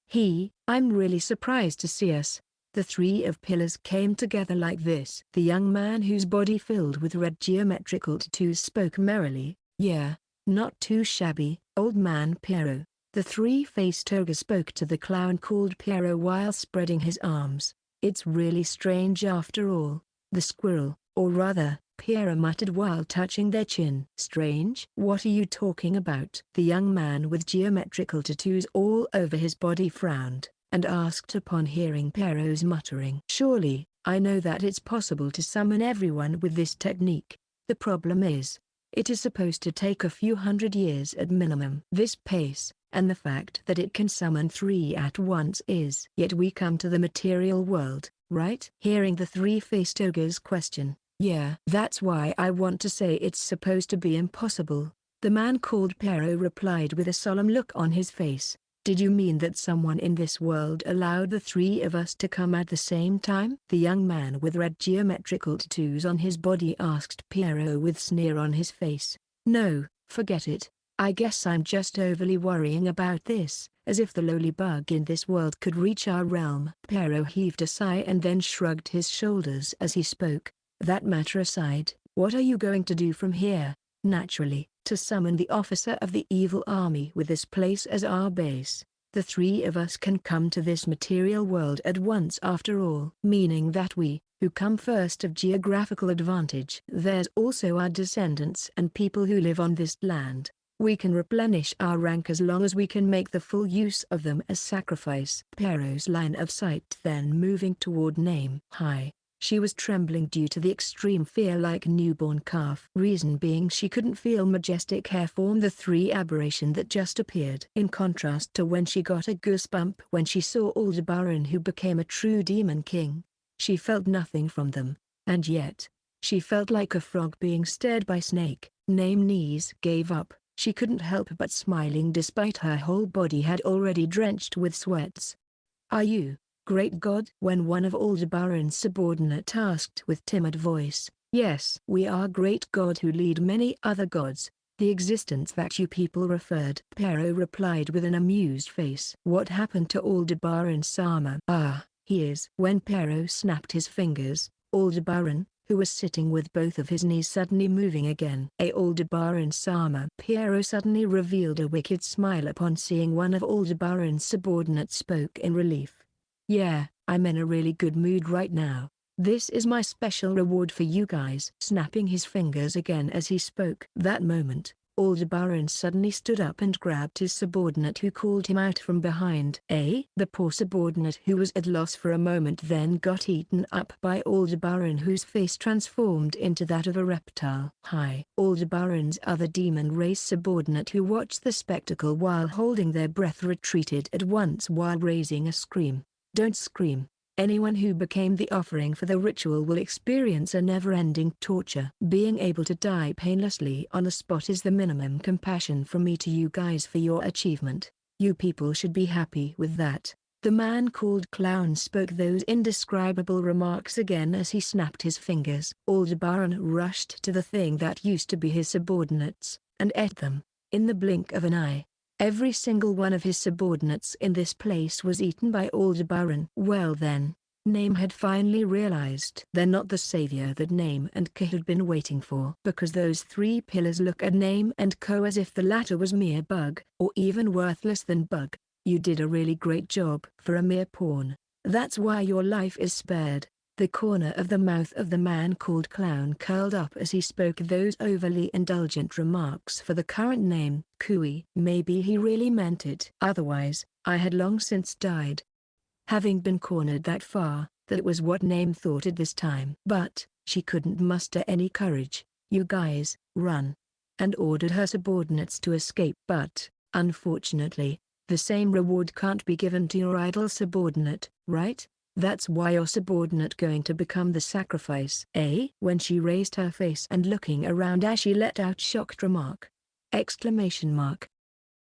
I'm really surprised to see us. The three of pillars came together like this. The young man whose body filled with red geometrical tattoos spoke merrily. Yeah, not too shabby, old man Pierrot. The three-faced ogre spoke to the clown called Pierrot while spreading his arms. It's really strange after all. The squirrel, or rather, Pierrot muttered while touching their chin. Strange? What are you talking about? The young man with geometrical tattoos all over his body frowned, and asked upon hearing Pierrot's muttering. Surely, I know that it's possible to summon everyone with this technique. The problem is, it is supposed to take a few hundred years at minimum. This pace, and the fact that it can summon three at once is. Yet we come to the material world, right? Hearing the three-faced ogre's question. Yeah, that's why I want to say it's supposed to be impossible. The man called Pierrot replied with a solemn look on his face. Did you mean that someone in this world allowed the three of us to come at the same time? The young man with red geometrical tattoos on his body asked Pierrot with sneer on his face. No, forget it. I guess I'm just overly worrying about this, as if the lowly bug in this world could reach our realm. Pierrot heaved a sigh and then shrugged his shoulders as he spoke. That matter aside, what are you going to do from here? Naturally, to summon the officer of the evil army with this place as our base. The three of us can come to this material world at once after all. Meaning that we, who come first of geographical advantage. There's also our descendants and people who live on this land. We can replenish our rank as long as we can make the full use of them as sacrifice. Pierrot's line of sight then moving toward Name. Hi. She was trembling due to the extreme fear like newborn calf. Reason being she couldn't feel majestic hair form the three aberration that just appeared. In contrast to when she got a goosebump when she saw Aldebaran who became a true demon king. She felt nothing from them, and yet, she felt like a frog being stared by snake. Name knees gave up. She couldn't help but smiling despite her whole body had already drenched with sweats. Are you, great god? When one of Aldebaran's subordinate asked with timid voice. Yes. We are great god who lead many other gods, the existence that you people referred. Pierrot replied with an amused face. What happened to Aldebaran Sama? Ah, he is. When Pierrot snapped his fingers, Aldebaran, who was sitting with both of his knees suddenly moving again. Aldebaran Sama. Pierrot suddenly revealed a wicked smile upon seeing one of Aldebaran's subordinates spoke in relief. Yeah, I'm in a really good mood right now. This is my special reward for you guys. Snapping his fingers again as he spoke. That moment, Aldebaran suddenly stood up and grabbed his subordinate who called him out from behind. The poor subordinate who was at loss for a moment then got eaten up by Aldebaran whose face transformed into that of a reptile. Hi. Aldebaran's other demon race subordinate who watched the spectacle while holding their breath retreated at once while raising a scream. Don't scream. Anyone who became the offering for the ritual will experience a never-ending torture. Being able to die painlessly on the spot is the minimum compassion from me to you guys for your achievement. You people should be happy with that. The man called Clown spoke those indescribable remarks again as he snapped his fingers. Aldebaran rushed to the thing that used to be his subordinates, and ate them, in the blink of an eye. Every single one of his subordinates in this place was eaten by Aldebaran. Well then, Name had finally realized they're not the savior that Name and Ko had been waiting for. Because those three pillars look at Name and Ko as if the latter was mere bug, or even worthless than bug. You did a really great job for a mere pawn. That's why your life is spared. The corner of the mouth of the man called Clown curled up as he spoke those overly indulgent remarks for the current Name, Kui. Maybe he really meant it. Otherwise, I had long since died. Having been cornered that far, That was what Name thought at this time. But she couldn't muster any courage. "You guys, run!" and ordered her subordinates to escape. But, unfortunately, the same reward can't be given to your idle subordinate, right? That's why your subordinate going to become the sacrifice. Eh? When she raised her face and looking around as she let out shocked remark. Exclamation mark.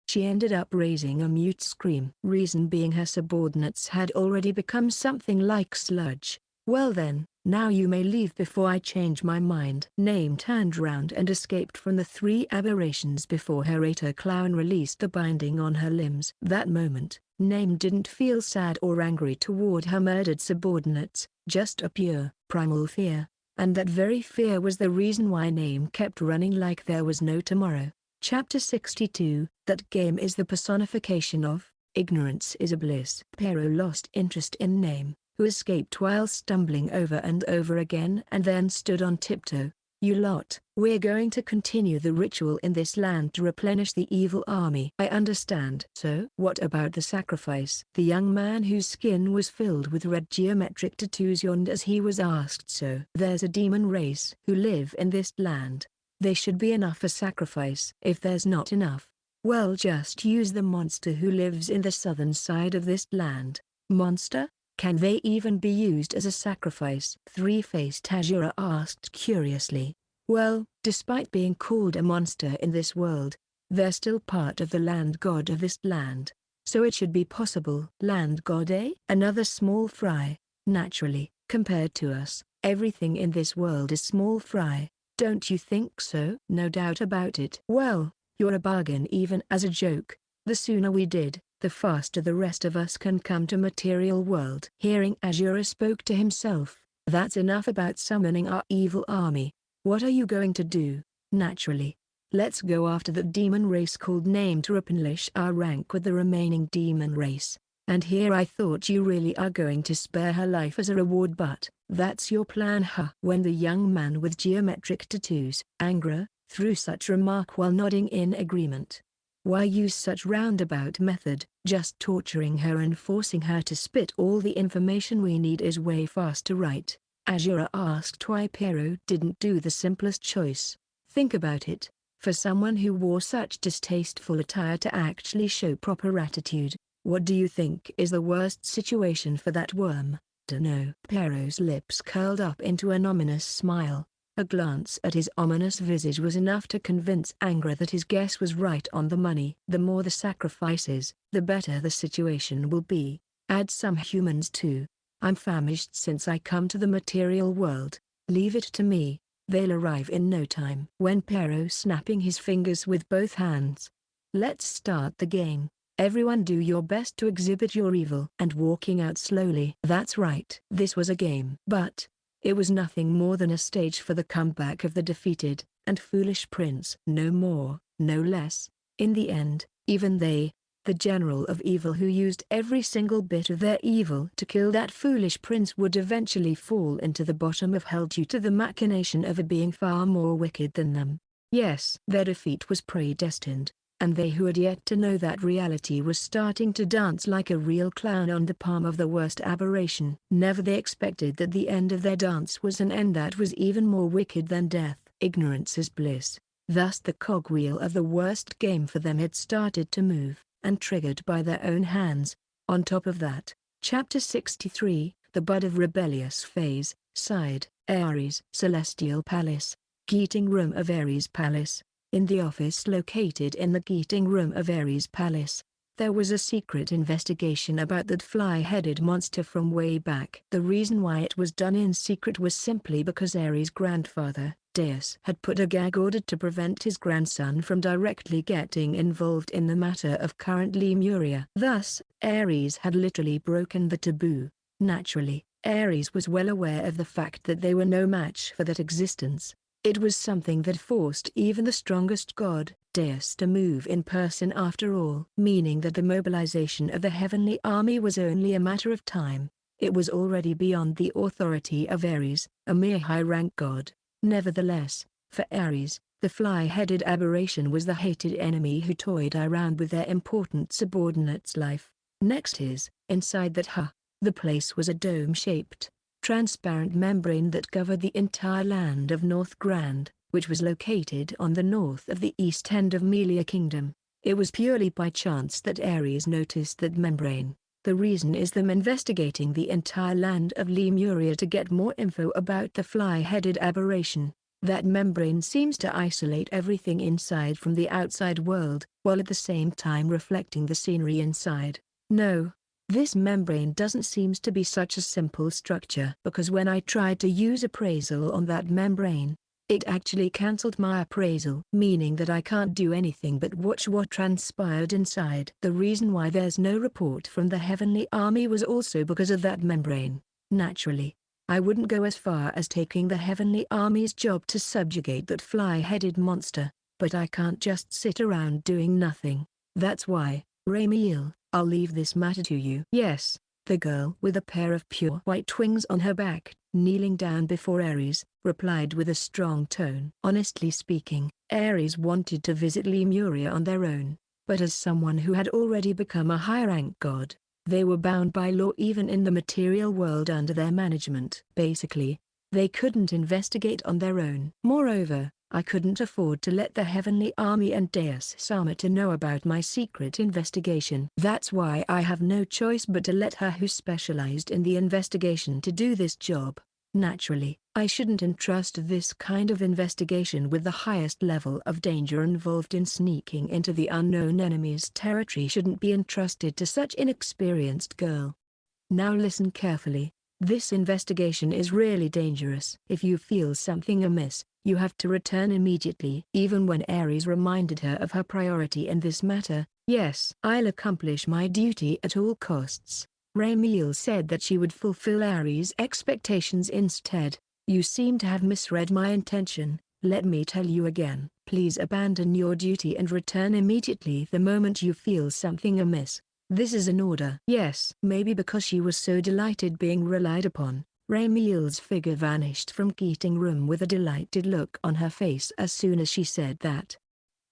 She ended up raising a mute scream. Reason being her subordinates had already become something like sludge. "Well then, now you may leave before I change my mind." Name turned round and escaped from the three aberrations before her Ato clown released the binding on her limbs. That moment, Name didn't feel sad or angry toward her murdered subordinates, just a pure, primal fear. And that very fear was the reason why Name kept running like there was no tomorrow. Chapter 62, That game is the personification of, ignorance is a bliss. Pero lost interest in Name, who escaped while stumbling over and over again and then stood on tiptoe. "You lot, we're going to continue the ritual in this land to replenish the evil army." "I understand." "So what about the sacrifice?" The young man whose skin was filled with red geometric tattoos yawned as he was asked. "So there's a demon race who live in this land. They should be enough for sacrifice. If there's not enough, well, just use the monster who lives in the southern side of this land." "Monster? Can they even be used as a sacrifice?" Three-faced Azura asked curiously. "Well, despite being called a monster in this world, they're still part of the land god of this land. So it should be possible." "Land god, eh?" "Another small fry. Naturally, compared to us, everything in this world is small fry. Don't you think so?" "No doubt about it." "Well, you're a bargain even as a joke. The sooner we did, the faster the rest of us can come to material world." Hearing Azura spoke to himself, "That's enough about summoning our evil army. What are you going to do?" "Naturally. Let's go after the demon race called Name to replenish our rank with the remaining demon race. And here I thought you really are going to spare her life as a reward, but that's your plan, huh?" When the young man with geometric tattoos, Angra, threw such remark while nodding in agreement. "Why use such roundabout method? Just torturing her and forcing her to spit all the information we need is way faster, right?" Azura asked why Pero didn't do the simplest choice. "Think about it. For someone who wore such distasteful attire to actually show proper attitude, what do you think is the worst situation for that worm?" "Dunno." Pero's lips curled up into an ominous smile. A glance at his ominous visage was enough to convince Angra that his guess was right on the money. "The more the sacrifices, the better the situation will be. Add some humans too. I'm famished since I come to the material world. Leave it to me. They'll arrive in no time." When Pero snapping his fingers with both hands. "Let's start the game. Everyone do your best to exhibit your evil." And walking out slowly. That's right. This was a game. But it was nothing more than a stage for the comeback of the defeated and foolish prince. No more, no less. In the end, even they, the general of evil who used every single bit of their evil to kill that foolish prince, would eventually fall into the bottom of hell due to the machination of a being far more wicked than them. Yes, their defeat was predestined, and they who had yet to know that reality was starting to dance like a real clown on the palm of the worst aberration. Never they expected that the end of their dance was an end that was even more wicked than death. Ignorance is bliss. Thus the cogwheel of the worst game for them had started to move, and triggered by their own hands. On top of that, Chapter 63, The Bud of Rebellious Phase, Side, Ares Celestial Palace, Geeting Room of Ares Palace. In the office located in the Geeting Room of Ares Palace, there was a secret investigation about that fly-headed monster from way back. The reason why it was done in secret was simply because Ares' grandfather, Deus, had put a gag order to prevent his grandson from directly getting involved in the matter of current Lemuria. Thus, Ares had literally broken the taboo. Naturally, Ares was well aware of the fact that they were no match for that existence. It was something that forced even the strongest god, Deus, to move in person after all. Meaning that the mobilization of the heavenly army was only a matter of time. It was already beyond the authority of Ares, a mere high-rank god. Nevertheless, for Ares, the fly-headed aberration was the hated enemy who toyed around with their important subordinate's life. Next is, inside that The place was a dome-shaped, transparent membrane that covered the entire land of North Grand, which was located on the north of the east end of Melia Kingdom. It was purely by chance that Ares noticed that membrane. The reason is them investigating the entire land of Lemuria to get more info about the fly-headed aberration. That membrane seems to isolate everything inside from the outside world, while at the same time reflecting the scenery inside. No, this membrane doesn't seem to be such a simple structure, because when I tried to use appraisal on that membrane, it actually cancelled my appraisal, meaning that I can't do anything but watch what transpired inside. The reason why there's no report from the Heavenly Army was also because of that membrane. Naturally, I wouldn't go as far as taking the Heavenly Army's job to subjugate that fly-headed monster, but I can't just sit around doing nothing. That's why, Ramiel, I'll leave this matter to you. Yes, the girl with a pair of pure white wings on her back, kneeling down before Ares, replied with a strong tone. Honestly speaking, Ares wanted to visit Lemuria on their own, but as someone who had already become a high-rank god, they were bound by law even in the material world under their management. Basically, they couldn't investigate on their own. Moreover, I couldn't afford to let the Heavenly Army and Deus Samata know about my secret investigation. That's why I have no choice but to let her who specialized in the investigation to do this job. Naturally, I shouldn't entrust this kind of investigation with the highest level of danger involved in sneaking into the unknown enemy's territory shouldn't be entrusted to such inexperienced girl. Now listen carefully. This investigation is really dangerous. If you feel something amiss, you have to return immediately. Even when Ares reminded her of her priority in this matter, yes, I'll accomplish my duty at all costs, Ramiel said that she would fulfill Ares' expectations instead. You seem to have misread my intention. Let me tell you again. Please abandon your duty and return immediately the moment you feel something amiss. This is an order. Yes. Maybe because she was so delighted being relied upon, Ramiel's figure vanished from Keating room with a delighted look on her face as soon as she said that.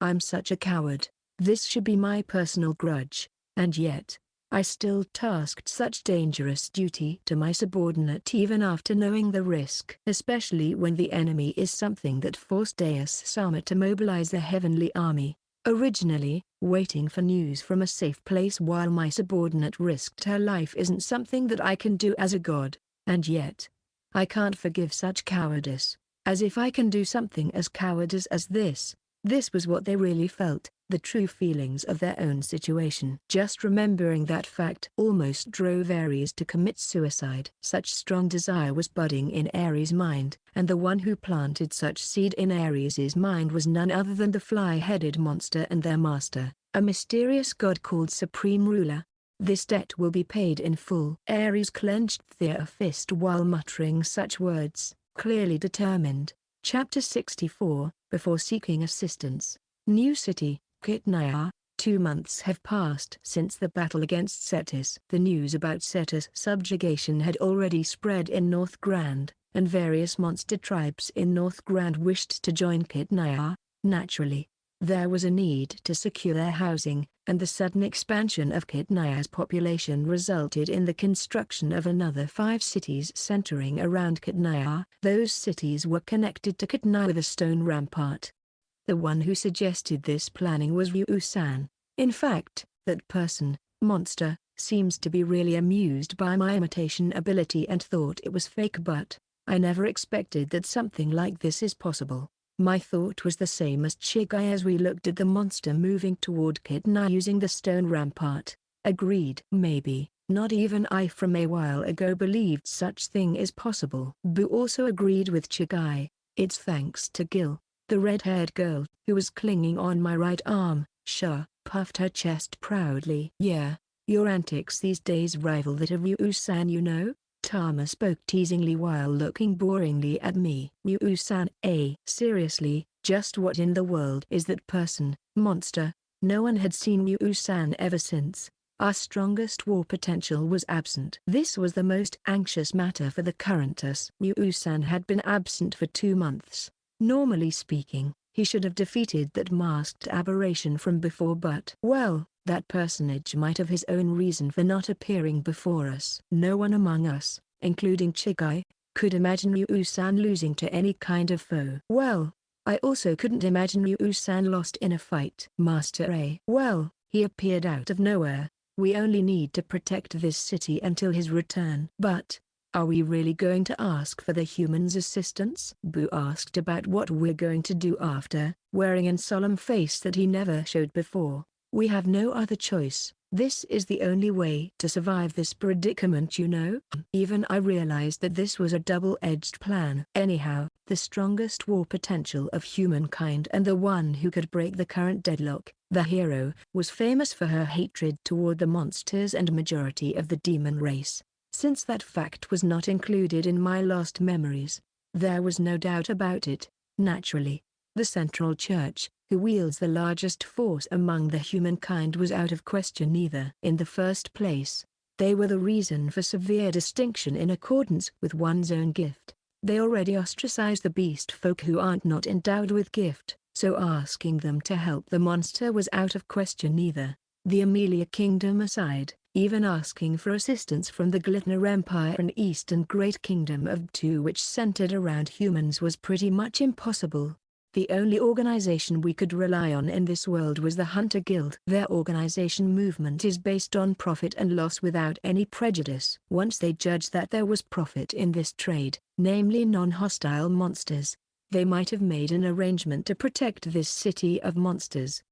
I'm such a coward. This should be my personal grudge, and yet, I still tasked such dangerous duty to my subordinate even after knowing the risk. Especially when the enemy is something that forced Deus Sama to mobilize the Heavenly Army. Originally, waiting for news from a safe place while my subordinate risked her life isn't something that I can do as a god, and yet, I can't forgive such cowardice. As if I can do something as cowardice as this. This was what they really felt, the true feelings of their own situation. Just remembering that fact almost drove Ares to commit suicide. Such strong desire was budding in Ares' mind, and the one who planted such seed in Ares' mind was none other than the fly-headed monster and their master, a mysterious god called Supreme Ruler. This debt will be paid in full. Ares clenched their fist while muttering such words, clearly determined. Chapter 64, Before Seeking Assistance. New City, Kitnaya. 2 months have passed since the battle against Cetus. The news about Cetus' subjugation had already spread in North Grand, and various monster tribes in North Grand wished to join Kitnaya. Naturally, there was a need to secure their housing, and the sudden expansion of Kitnaya's population resulted in the construction of another 5 cities centering around Kitnaya. Those cities were connected to Kitnaya with a stone rampart. The one who suggested this planning was Ryu-san. In fact, that person, monster, seems to be really amused by my imitation ability and thought it was fake, but I never expected that something like this is possible. My thought was the same as Chigai as we looked at the monster moving toward Kitnaya using the stone rampart. Agreed. Maybe, not even I from a while ago believed such thing is possible. Boo also agreed with Chigai. It's thanks to Gil, the red-haired girl, who was clinging on my right arm. Sure, puffed her chest proudly. Yeah, your antics these days rival that of Ryu-san, you know? Tama spoke teasingly while looking boringly at me. Ryu-san, seriously, just what in the world is that person, monster? No one had seen Ryu-san ever since our strongest war potential was absent. This was the most anxious matter for the current us. Ryu-san had been absent for 2 months. Normally speaking, He should have defeated that masked aberration from before, but well, that personage might have his own reason for not appearing before us. No one among us, including Chigai, could imagine Ryu-san losing to any kind of foe. Well, I also couldn't imagine Ryu-san lost in a fight. Master A. Well, he appeared out of nowhere. We only need to protect this city until his return. But, are we really going to ask for the humans' assistance? Boo asked about what we're going to do after, wearing a solemn face that he never showed before. We have no other choice. This is the only way to survive this predicament, you know. Even I realized that this was a double-edged plan. Anyhow, the strongest war potential of humankind and the one who could break the current deadlock, the hero, was famous for her hatred toward the monsters and majority of the demon race. Since that fact was not included in my lost memories, there was no doubt about it. Naturally, the Central Church, who wields the largest force among the humankind, was out of question either. In the first place, they were the reason for severe distinction in accordance with one's own gift. They already ostracize the beast folk who aren't not endowed with gift, so asking them to help the monster was out of question either. The Amelia Kingdom aside, even asking for assistance from the Glittner Empire and Eastern Great Kingdom of Two, which centered around humans, was pretty much impossible. The only organization we could rely on in this world was the Hunter Guild. Their organization movement is based on profit and loss without any prejudice. Once they judged that there was profit in this trade, namely non-hostile monsters, they might have made an arrangement to protect this city of monsters.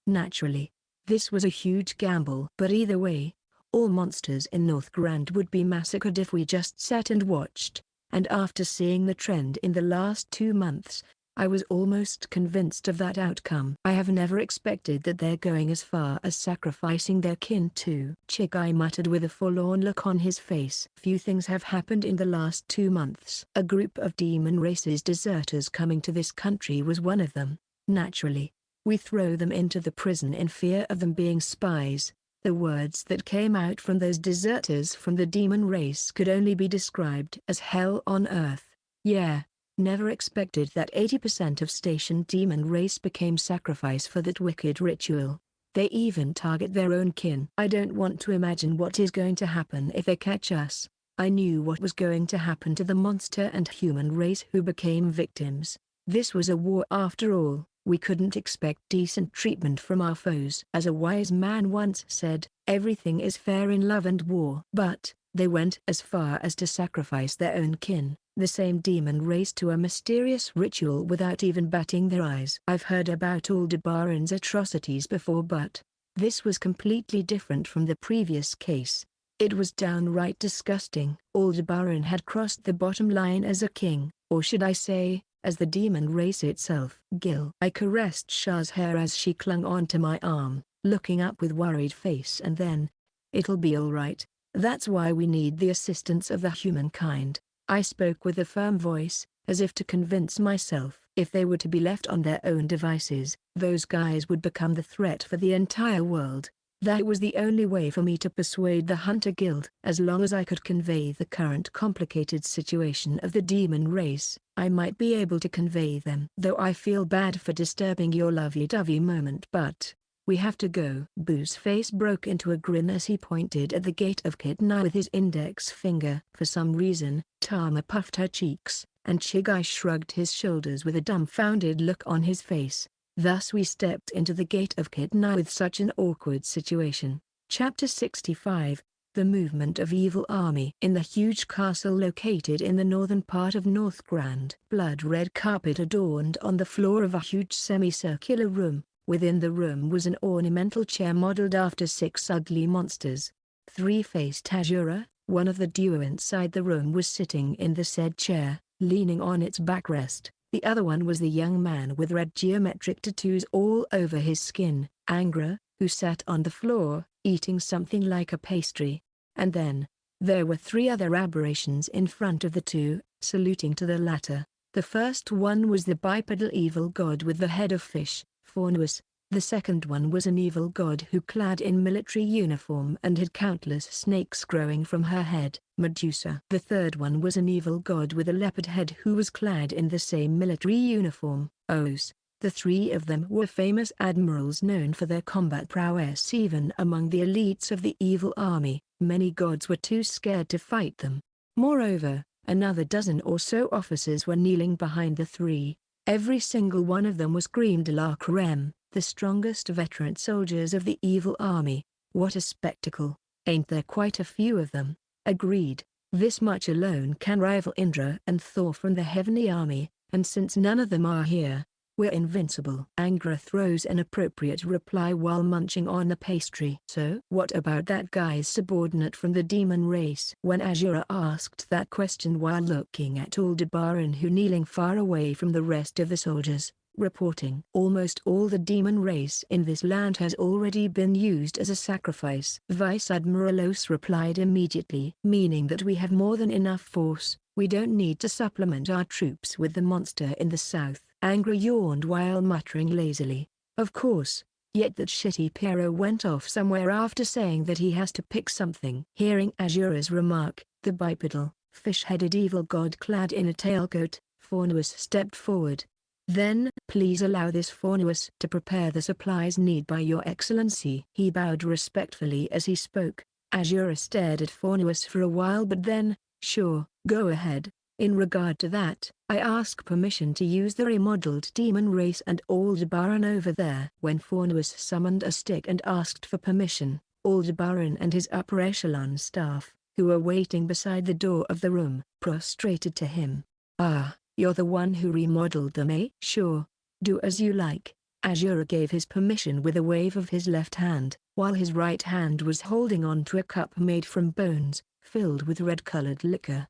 Naturally, this was a huge gamble, but either way, all monsters in North Grand would be massacred if we just sat and watched. And after seeing the trend in the last 2 months, I was almost convinced of that outcome. I have never expected that they're going as far as sacrificing their kin too. Chigai muttered with a forlorn look on his face. Few things have happened in the last 2 months. A group of demon races deserters coming to this country was one of them. Naturally, we throw them into the prison in fear of them being spies. The words that came out from those deserters from the demon race could only be described as hell on earth. Yeah. Never expected that 80% of stationed demon race became sacrifice for that wicked ritual. They even target their own kin. I don't want to imagine what is going to happen if they catch us. I knew what was going to happen to the monster and human race who became victims. This was a war after all. We couldn't expect decent treatment from our foes. As a wise man once said, everything is fair in love and war. But they went as far as to sacrifice their own kin, the same demon race, to a mysterious ritual without even batting their eyes. I've heard about Aldebaran's atrocities before, but this was completely different from the previous case. It was downright disgusting. Aldebaran had crossed the bottom line as a king, or should I say, as the demon race itself. Gil. I caressed Shah's hair as she clung onto my arm, looking up with worried face, and then, "It'll be all right. That's why we need the assistance of the humankind." I spoke with a firm voice, as if to convince myself. If they were to be left on their own devices, those guys would become the threat for the entire world. That was the only way for me to persuade the Hunter Guild. As long as I could convey the current complicated situation of the demon race, I might be able to convey them. Though I feel bad for disturbing your lovey-dovey moment, but we have to go. Boo's face broke into a grin as he pointed at the gate of Kidna with his index finger. For some reason, Tama puffed her cheeks, and Chigai shrugged his shoulders with a dumbfounded look on his face. Thus we stepped into the gate of Kidna with such an awkward situation. Chapter 65, The Movement of Evil Army. In the huge castle located in the northern part of North Grand, blood-red carpet adorned on the floor of a huge semicircular room. Within the room was an ornamental chair modeled after 6 ugly monsters. Three-faced Azura, one of the duo inside the room, was sitting in the said chair, leaning on its backrest. The other one was the young man with red geometric tattoos all over his skin, Angra, who sat on the floor, eating something like a pastry. And then, there were 3 other aberrations in front of the two, saluting to the latter. The first one was the bipedal evil god with the head of fish, Formulating. The second one was an evil god who clad in military uniform and had countless snakes growing from her head, Medusa. The third one was an evil god with a leopard head who was clad in the same military uniform, Os. The three of them were famous admirals known for their combat prowess even among the elites of the evil army. Many gods were too scared to fight them. Moreover, another dozen or so officers were kneeling behind the three. Every single one of them was cream de la creme, the strongest veteran soldiers of the evil army. What a spectacle! Ain't there quite a few of them? Agreed. This much alone can rival Indra and Thor from the heavenly army, and since none of them are here, we're invincible. Angra throws an appropriate reply while munching on a pastry. So what about that guy's subordinate from the demon race? When Azura asked that question while looking at Aldebaran who kneeling far away from the rest of the soldiers, reporting almost all the demon race in this land has already been used as a sacrifice. Vice Admiral Os replied immediately, meaning that we have more than enough force. We don't need to supplement our troops with the monster in the south. Angra yawned while muttering lazily. Of course, yet that shitty Pero went off somewhere after saying that he has to pick something. Hearing Azura's remark, the bipedal, fish-headed evil god clad in a tailcoat, Fornuus stepped forward. Then, please allow this Fornuus to prepare the supplies needed by your excellency. He bowed respectfully as he spoke. Azura stared at Fornuus for a while but then, sure, go ahead. In regard to that, I ask permission to use the remodeled demon race and Aldebaran over there. When Fornuus summoned a stick and asked for permission, Aldebaran and his upper echelon staff, who were waiting beside the door of the room, prostrated to him. Ah, you're the one who remodeled them, eh? Sure. Do as you like. Azura gave his permission with a wave of his left hand, while his right hand was holding on to a cup made from bones, filled with red-colored liquor.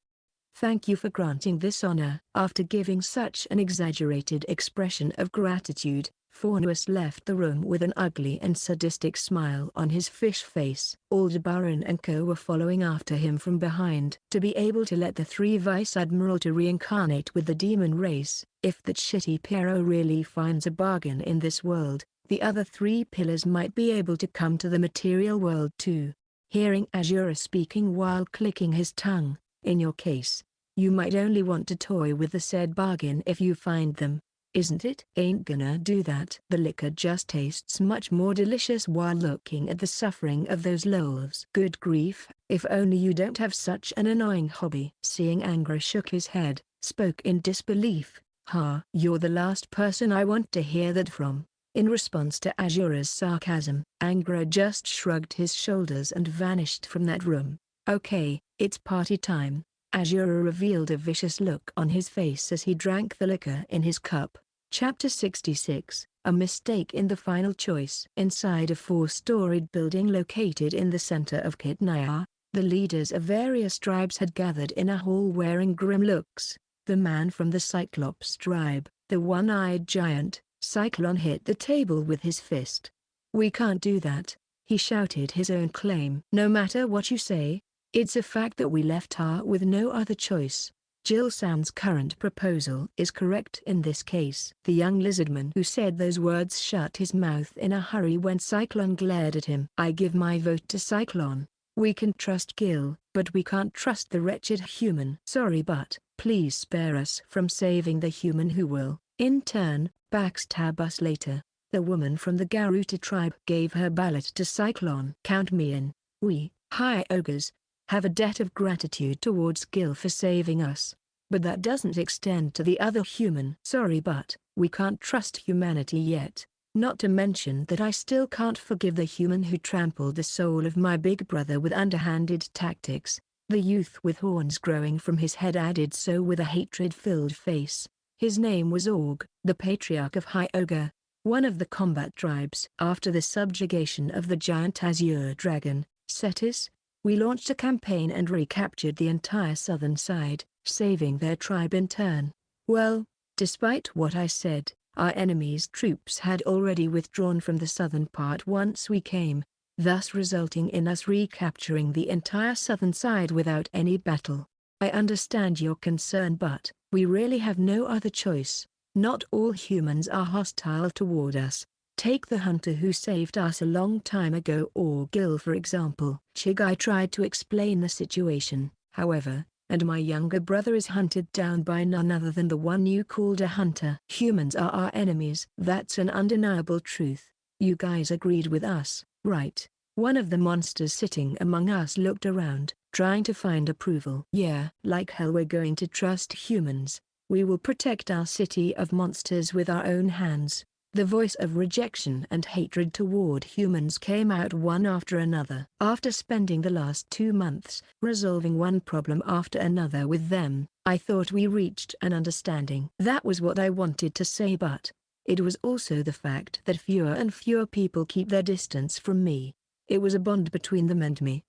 Thank you for granting this honor. After giving such an exaggerated expression of gratitude, Fornuus left the room with an ugly and sadistic smile on his fish face. Aldebaran and co were following after him from behind. To be able to let the three Vice Admiral to reincarnate with the demon race, if that shitty Pero really finds a bargain in this world, the other three pillars might be able to come to the material world too. Hearing Azura speaking while clicking his tongue, in your case, you might only want to toy with the said bargain if you find them, isn't it? Ain't gonna do that. The liquor just tastes much more delicious while looking at the suffering of those lols. Good grief, if only you don't have such an annoying hobby. Seeing Angra shook his head, spoke in disbelief. You're the last person I want to hear that from. In response to Azura's sarcasm, Angra just shrugged his shoulders and vanished from that room. Okay, it's party time. Azura revealed a vicious look on his face as he drank the liquor in his cup. Chapter 66, A Mistake in the Final Choice. Inside a four-storied building located in the center of Kidnapper, the leaders of various tribes had gathered in a hall wearing grim looks. The man from the Cyclops tribe, the one-eyed giant, Cyclone, hit the table with his fist. We can't do that, he shouted his own claim. No matter what you say, it's a fact that we left her with no other choice. Jill Sam's current proposal is correct in this case. The young lizardman who said those words shut his mouth in a hurry when Cyclone glared at him. I give my vote to Cyclone. We can trust Gil, but we can't trust the wretched human. Sorry, but please spare us from saving the human who will, in turn, backstab us later. The woman from the Garuta tribe gave her ballot to Cyclone. Count me in. We, high ogres, have a debt of gratitude towards Gil for saving us. But that doesn't extend to the other human. Sorry, but we can't trust humanity yet. Not to mention that I still can't forgive the human who trampled the soul of my big brother with underhanded tactics. The youth with horns growing from his head added so with a hatred-filled face. His name was Org, the patriarch of High Ogre, one of the combat tribes. After the subjugation of the giant azure dragon, Cetus, we launched a campaign and recaptured the entire southern side, saving their tribe in turn. Well, despite what I said, our enemy's troops had already withdrawn from the southern part once we came, thus resulting in us recapturing the entire southern side without any battle. I understand your concern, but we really have no other choice. Not all humans are hostile toward us. Take the hunter who saved us a long time ago, or Gil for example. Chigai tried to explain the situation. However, and my younger brother is hunted down by none other than the one you called a hunter. Humans are our enemies. That's an undeniable truth. You guys agreed with us, right? One of the monsters sitting among us looked around, trying to find approval. Yeah, like hell we're going to trust humans. We will protect our city of monsters with our own hands. The voice of rejection and hatred toward humans came out one after another. After spending the last 2 months resolving one problem after another with them, I thought we reached an understanding. That was what I wanted to say, but it was also the fact that fewer and fewer people keep their distance from me. It was a bond between them and me.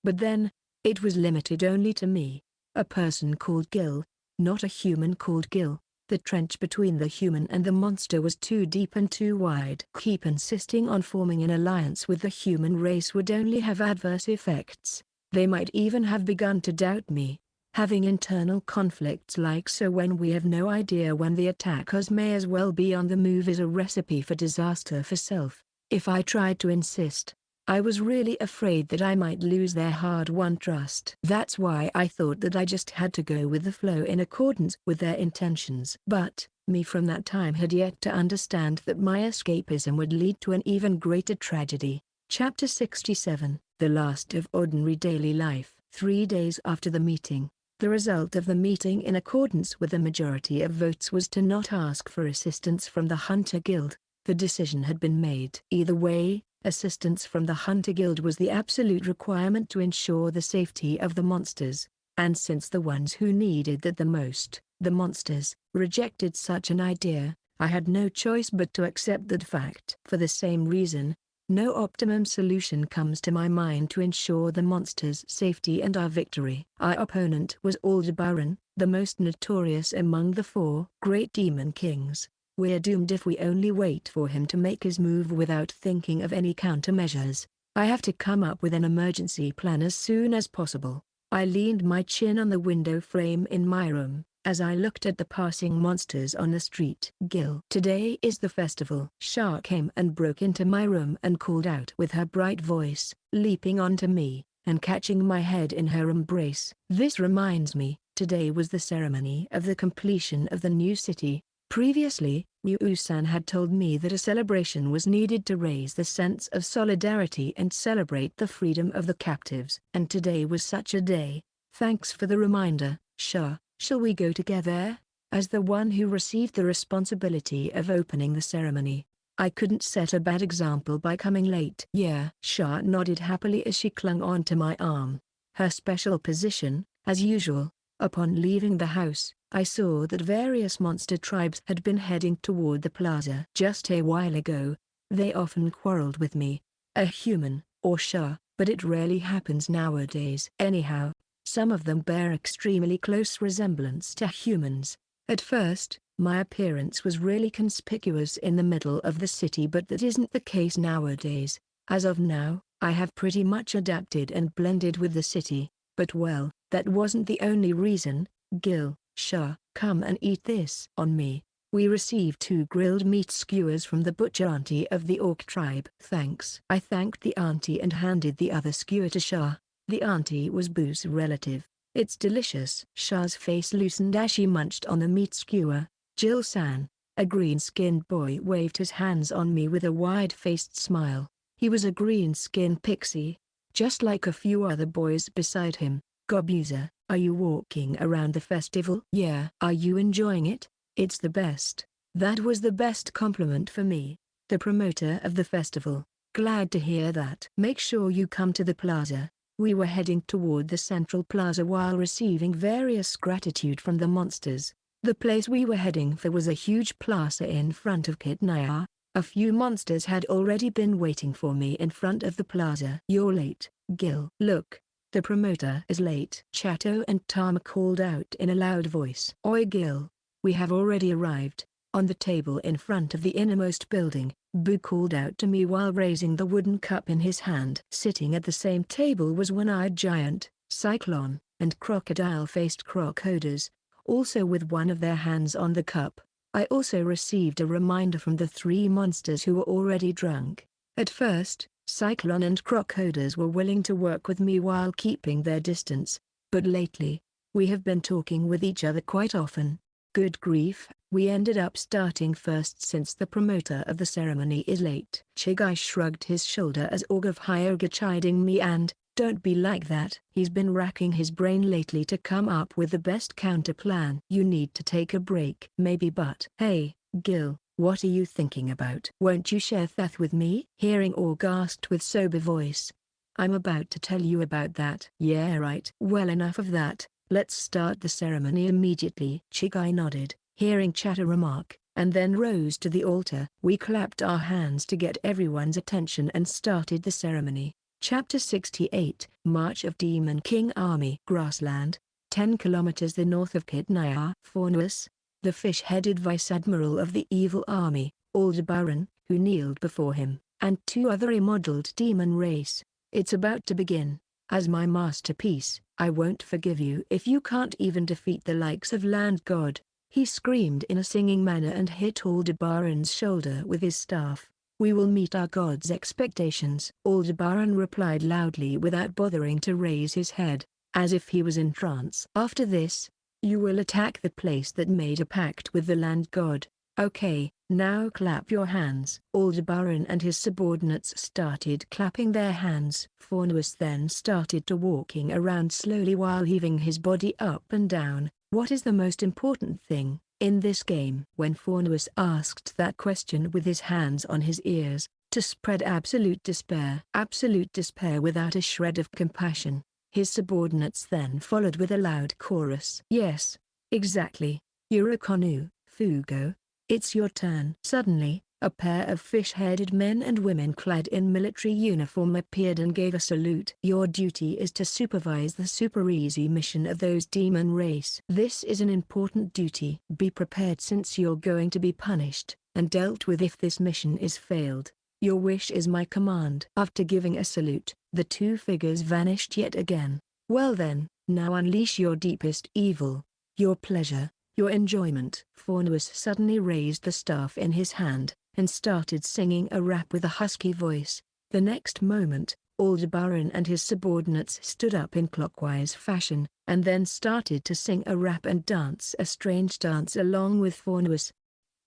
But then, it was limited only to me. A person called Gil, not a human called Gil. The trench between the human and the monster was too deep and too wide. Keep insisting on forming an alliance with the human race would only have adverse effects. They might even have begun to doubt me. Having internal conflicts like so when we have no idea when the attackers may as well be on the move is a recipe for disaster for self. If I tried to insist, I was really afraid that I might lose their hard-won trust. That's why I thought that I just had to go with the flow in accordance with their intentions. But, me from that time had yet to understand that my escapism would lead to an even greater tragedy. Chapter 67, The Last of Ordinary Daily Life. 3 days after the meeting, the result of the meeting in accordance with the majority of votes was to not ask for assistance from the Hunter Guild. The decision had been made. Either way, assistance from the Hunter Guild was the absolute requirement to ensure the safety of the monsters, and since the ones who needed that the most, the monsters, rejected such an idea, I had no choice but to accept that fact. For the same reason, no optimum solution comes to my mind to ensure the monsters' safety and our victory. Our opponent was Aldebaran, the most notorious among the 4 great demon kings. We're doomed if we only wait for him to make his move without thinking of any countermeasures. I have to come up with an emergency plan as soon as possible. I leaned my chin on the window frame in my room, as I looked at the passing monsters on the street. Gil. Today is the festival. Shah came and broke into my room and called out with her bright voice, leaping onto me, and catching my head in her embrace. This reminds me, today was the ceremony of the completion of the new city. Previously, Yu-san had told me that a celebration was needed to raise the sense of solidarity and celebrate the freedom of the captives. And today was such a day. Thanks for the reminder, Shah. Shall we go together? As the one who received the responsibility of opening the ceremony, I couldn't set a bad example by coming late. Yeah. Shah nodded happily as she clung onto my arm. Her special position, as usual. Upon leaving the house, I saw that various monster tribes had been heading toward the plaza. Just a while ago, they often quarreled with me, a human, or Shah, but it rarely happens nowadays. Anyhow, some of them bear extremely close resemblance to humans. At first, my appearance was really conspicuous in the middle of the city, but that isn't the case nowadays. As of now, I have pretty much adapted and blended with the city, but well, that wasn't the only reason. Gil, Shah, come and eat this. On me, we received 2 grilled meat skewers from the butcher auntie of the Orc tribe. Thanks. I thanked the auntie and handed the other skewer to Shah. The auntie was Boo's relative. It's delicious. Shah's face loosened as she munched on the meat skewer. Jill-san, a green-skinned boy waved his hands on me with a wide-faced smile. He was a green-skinned pixie, just like a few other boys beside him. Gobuza, are you walking around the festival? Yeah. Are you enjoying it? It's the best. That was the best compliment for me, the promoter of the festival. Glad to hear that. Make sure you come to the plaza. We were heading toward the central plaza while receiving various gratitude from the monsters. The place we were heading for was a huge plaza in front of Kitnaya. A few monsters had already been waiting for me in front of the plaza. You're late, Gil. Look, the promoter is late. Chato and Tama called out in a loud voice. Oi Gil, we have already arrived. On the table in front of the innermost building, Boo called out to me while raising the wooden cup in his hand. Sitting at the same table was one-eyed giant, Cyclone, and crocodile-faced crocoders, also with one of their hands on the cup. I also received a reminder from the 3 monsters who were already drunk. At first, Cyclone and crocoders were willing to work with me while keeping their distance, but lately, We have been talking with each other quite often. Good grief, we ended up starting first since the promoter of the ceremony is late. Chigai shrugged his shoulder as Org of Hyoga chiding me and, don't be like that. He's been racking his brain lately to come up with the best counter plan. You need to take a break. Maybe, but hey, Gil, what are you thinking about? Won't you share that with me? Hearing Org asked with sober voice. I'm about to tell you about that. Yeah, right. Well, enough of that. Let's start the ceremony immediately. Chigai nodded, hearing Chatter remark, and then rose to the altar. We clapped our hands to get everyone's attention and started the ceremony. Chapter 68, March of Demon King Army. Grassland, 10 kilometers the north of Kidnapper. Formulating, the fish-headed vice-admiral of the evil army, Aldebaran, who kneeled before him, and 2 other remodeled demon race. It's about to begin. As my masterpiece, I won't forgive you if you can't even defeat the likes of Land God, he screamed in a singing manner and hit Aldebaran's shoulder with his staff. We will meet our god's expectations. Aldebaran replied loudly without bothering to raise his head, as if he was in trance. After this, you will attack the place that made a pact with the Land God. Okay, now clap your hands. Aldebaran and his subordinates started clapping their hands. Formulating then started to walking around slowly while heaving his body up and down. What is the most important thing in this game? When Formulating asked that question with his hands on his ears, to spread absolute despair. Absolute despair without a shred of compassion. His subordinates then followed with a loud chorus. Yes, exactly. Yurikonu, Fugo. It's your turn. Suddenly, a pair of fish-headed men and women clad in military uniform appeared and gave a salute. Your duty is to supervise the super easy mission of those demon race. This is an important duty. Be prepared since you're going to be punished, and dealt with if this mission is failed. Your wish is my command. After giving a salute, the 2 figures vanished yet again. Well then, now unleash your deepest evil, your pleasure, your enjoyment. Formulating suddenly raised the staff in his hand, and started singing a rap with a husky voice. The next moment, Aldebaran and his subordinates stood up in clockwise fashion, and then started to sing a rap and dance a strange dance along with Formulating.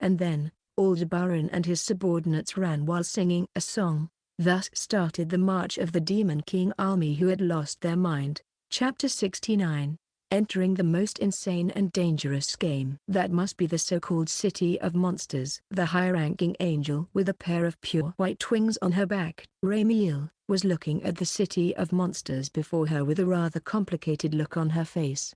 And then, Aldebaran and his subordinates ran while singing a song. Thus started the march of the Demon King army who had lost their mind. Chapter 69. Entering the most insane and dangerous game. That must be the so-called City of Monsters. The high-ranking angel with a pair of pure white wings on her back, Ramiel, was looking at the City of Monsters before her with a rather complicated look on her face.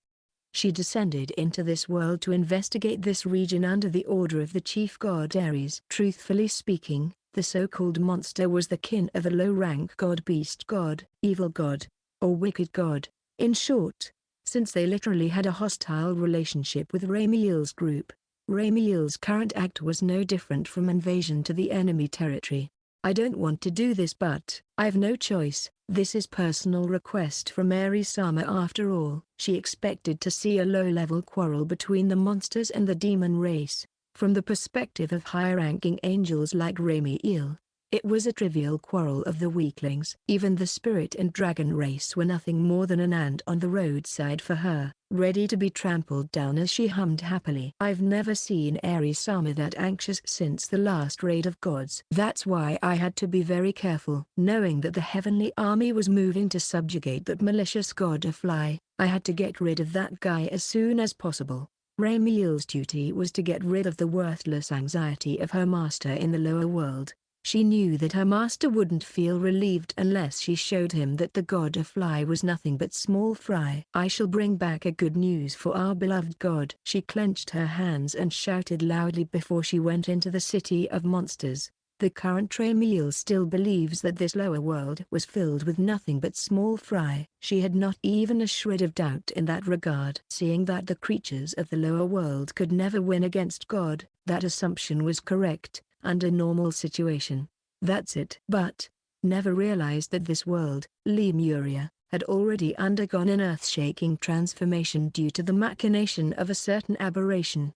She descended into this world to investigate this region under the order of the chief god Ares. Truthfully speaking, the so-called monster was the kin of a low-rank god, beast god, evil god, or wicked god. In short, since they literally had a hostile relationship with Ramiel's group, Ramiel's current act was no different from invasion to the enemy territory. I don't want to do this, but I've no choice. This is personal request from Ares-sama after all. She expected to see a low-level quarrel between the monsters and the demon race. From the perspective of high-ranking angels like Ramiel, it was a trivial quarrel of the weaklings. Even the spirit and dragon race were nothing more than an ant on the roadside for her, ready to be trampled down as she hummed happily. I've never seen Ares-sama that anxious since the last raid of gods. That's why I had to be very careful. Knowing that the heavenly army was moving to subjugate that malicious god of fly, I had to get rid of that guy as soon as possible. Ramiel's duty was to get rid of the worthless anxiety of her master in the lower world. She knew that her master wouldn't feel relieved unless she showed him that the god of fly was nothing but small fry. I shall bring back a good news for our beloved god. She clenched her hands and shouted loudly before she went into the City of Monsters. The current Ramiel still believes that this lower world was filled with nothing but small fry. She had not even a shred of doubt in that regard. Seeing that the creatures of the lower world could never win against God, that assumption was correct, under normal situation. That's it. But, never realized that this world, Lemuria, had already undergone an earth-shaking transformation due to the machination of a certain aberration.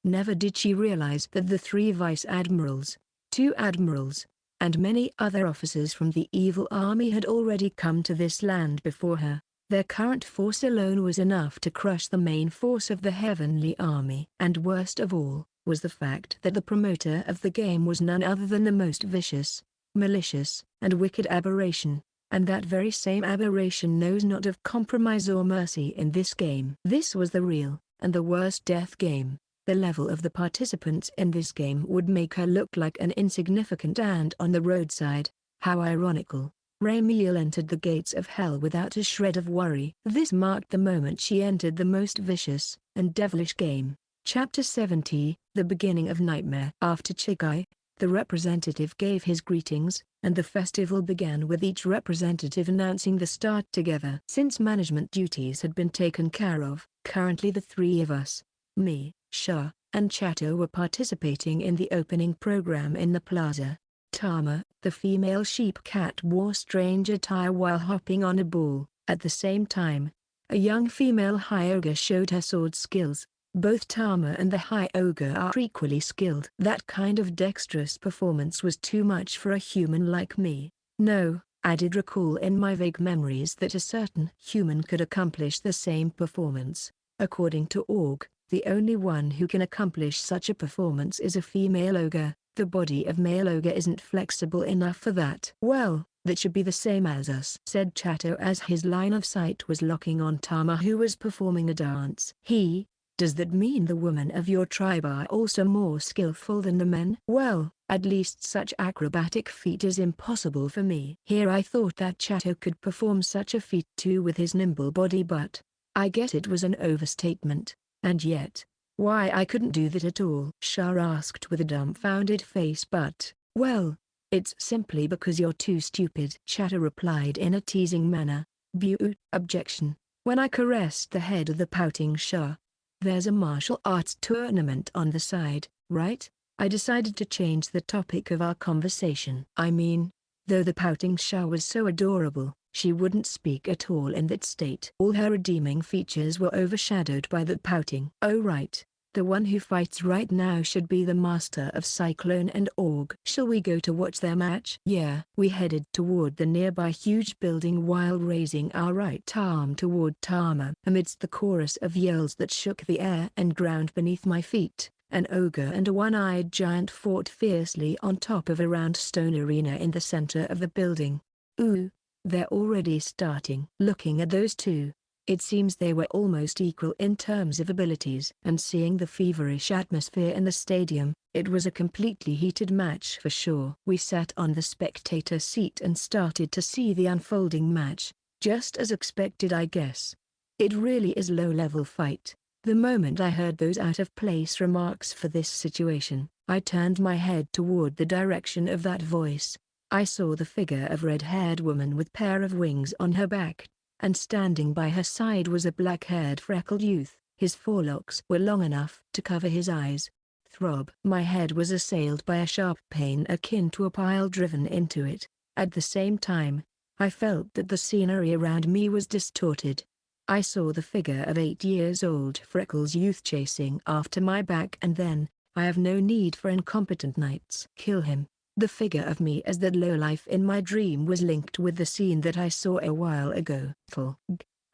Never did she realize that the 3 vice-admirals, 2 admirals, and many other officers from the evil army had already come to this land before her. Their current force alone was enough to crush the main force of the heavenly army. And worst of all, was the fact that the promoter of the game was none other than the most vicious, malicious, and wicked aberration. And that very same aberration knows not of compromise or mercy in this game. This was the real, and the worst death game. The level of the participants in this game would make her look like an insignificant ant on the roadside. How ironical. Ramiel entered the gates of hell without a shred of worry. This marked the moment she entered the most vicious and devilish game. Chapter 70, The Beginning of Nightmare. After Chigai, the representative gave his greetings, and the festival began with each representative announcing the start together. Since management duties had been taken care of, currently the three of us, me, Shah, and Chato were participating in the opening program in the plaza. Tama, the female sheep cat, wore strange attire while hopping on a ball. At the same time, a young female high ogre showed her sword skills. Both Tama and the high ogre are equally skilled. That kind of dexterous performance was too much for a human like me. No, I did recall in my vague memories that a certain human could accomplish the same performance. According to Org, the only one who can accomplish such a performance is a female ogre. The body of male ogre isn't flexible enough for that. Well, that should be the same as us, said Chato as his line of sight was locking on Tama, who was performing a dance. Does that mean the women of your tribe are also more skillful than the men? Well, at least such acrobatic feat is impossible for me. Here I thought that Chato could perform such a feat too with his nimble body, but I guess it was an overstatement. And yet, why I couldn't do that at all? Shah asked with a dumbfounded face. But, well, it's simply because you're too stupid, Chato replied in a teasing manner. Objection. When I caressed the head of the pouting Shah. There's a martial arts tournament on the side, right? I decided to change the topic of our conversation. I mean, though the pouting Shah was so adorable, she wouldn't speak at all in that state. All her redeeming features were overshadowed by that pouting. Oh right, the one who fights right now should be the master of Cyclone and Org. Shall we go to watch their match? Yeah. We headed toward the nearby huge building while raising our right arm toward Tama. Amidst the chorus of yells that shook the air and ground beneath my feet, an ogre and a one-eyed giant fought fiercely on top of a round stone arena in the center of the building. Ooh, they're already starting. Looking at those two, it seems they were almost equal in terms of abilities. And seeing the feverish atmosphere in the stadium, it was a completely heated match for sure. We sat on the spectator seat and started to see the unfolding match, just as expected I guess. It really is low-level fight. The moment I heard those out-of-place remarks for this situation, I turned my head toward the direction of that voice. I saw the figure of red-haired woman with pair of wings on her back, and standing by her side was a black-haired freckled youth. His forelocks were long enough to cover his eyes. Throb. My head was assailed by a sharp pain akin to a pile driven into it. At the same time, I felt that the scenery around me was distorted. I saw the figure of 8-year-old Freckles youth chasing after my back, and then, I have no need for incompetent knights. Kill him. The figure of me as that lowlife in my dream was linked with the scene that I saw a while ago.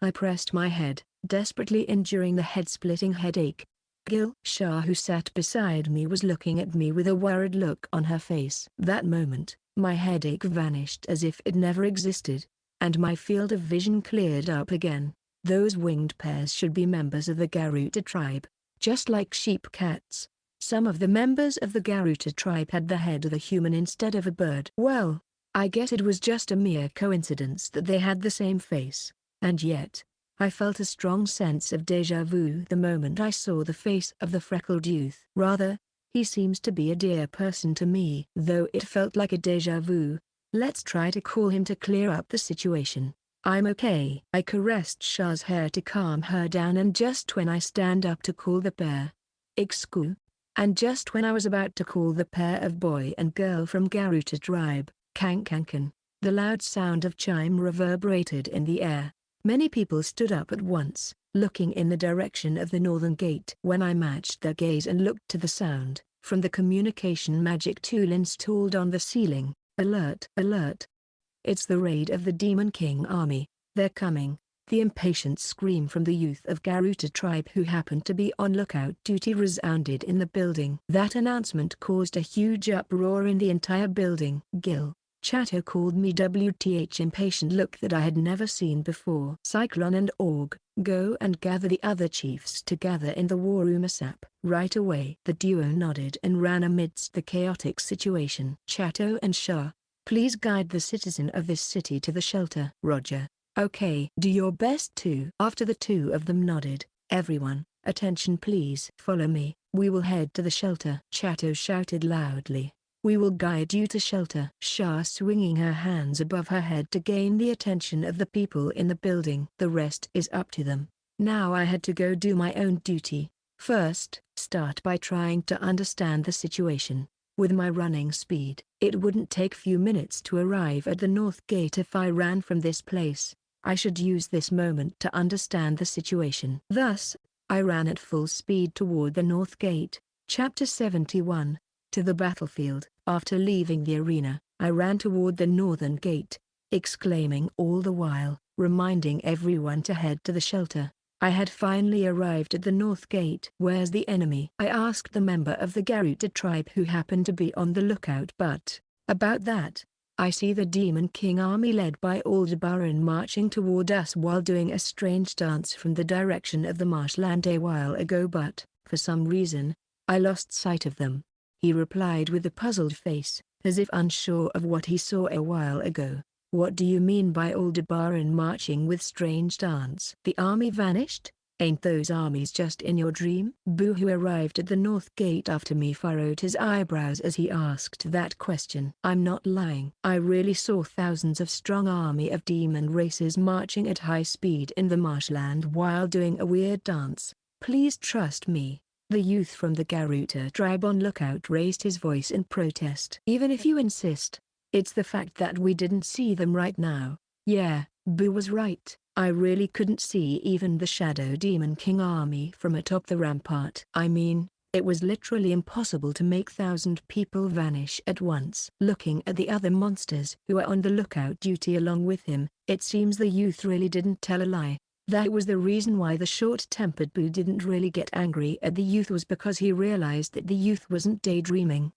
I pressed my head, desperately enduring the head-splitting headache. Gil Shah, who sat beside me, was looking at me with a worried look on her face. That moment, my headache vanished as if it never existed, and my field of vision cleared up again. Those winged pairs should be members of the Garuta tribe, just like sheep cats. Some of the members of the Garuta tribe had the head of a human instead of a bird. Well, I guess it was just a mere coincidence that they had the same face. And yet, I felt a strong sense of déjà vu the moment I saw the face of the freckled youth. Rather, he seems to be a dear person to me. Though it felt like a déjà vu, let's try to call him to clear up the situation. I'm okay. I caressed Shah's hair to calm her down, and just when I stand up to call the pair, and just when I was about to call the pair of boy and girl from Garuta tribe, Kankankan, the loud sound of chime reverberated in the air. Many people stood up at once, looking in the direction of the northern gate. When I matched their gaze and looked to the sound, from the communication magic tool installed on the ceiling, alert, alert. It's the raid of the Demon King army. They're coming. The impatient scream from the youth of Garuta tribe who happened to be on lookout duty resounded in the building. That announcement caused a huge uproar in the entire building. Gil. Chato called me WTH impatient look that I had never seen before. Cyclone and Org, go and gather the other chiefs together in the war room ASAP. Right away. The duo nodded and ran amidst the chaotic situation. Chato and Shah, please guide the citizen of this city to the shelter. Roger. Okay. Do your best too. After the two of them nodded, everyone, attention please. Follow me, we will head to the shelter. Chato shouted loudly. We will guide you to shelter. Shah swinging her hands above her head to gain the attention of the people in the building. The rest is up to them. Now I had to go do my own duty. First, start by trying to understand the situation. With my running speed, it wouldn't take few minutes to arrive at the north gate if I ran from this place. I should use this moment to understand the situation. Thus, I ran at full speed toward the north gate. Chapter 71. To the battlefield. After leaving the arena, I ran toward the northern gate, exclaiming all the while, reminding everyone to head to the shelter. I had finally arrived at the north gate. Where's the enemy? I asked the member of the Garuta tribe who happened to be on the lookout. But, about that, I see the Demon King army led by Aldebaran marching toward us while doing a strange dance from the direction of the marshland a while ago, but, for some reason, I lost sight of them. He replied with a puzzled face, as if unsure of what he saw a while ago. What do you mean by Aldebaran marching with strange dance? The army vanished? Ain't those armies just in your dream? Boo, who arrived at the north gate after me, furrowed his eyebrows as he asked that question. I'm not lying. I really saw thousands of strong army of demon races marching at high speed in the marshland while doing a weird dance. Please trust me. The youth from the Garuta tribe on lookout raised his voice in protest. Even if you insist, it's the fact that we didn't see them right now. Yeah, Boo was right. I really couldn't see even the Shadow Demon King army from atop the rampart. I mean, it was literally impossible to make 1,000 people vanish at once. Looking at the other monsters who were on the lookout duty along with him, it seems the youth really didn't tell a lie. That was the reason why the short-tempered Boo didn't really get angry at the youth, was because he realized that the youth wasn't daydreaming.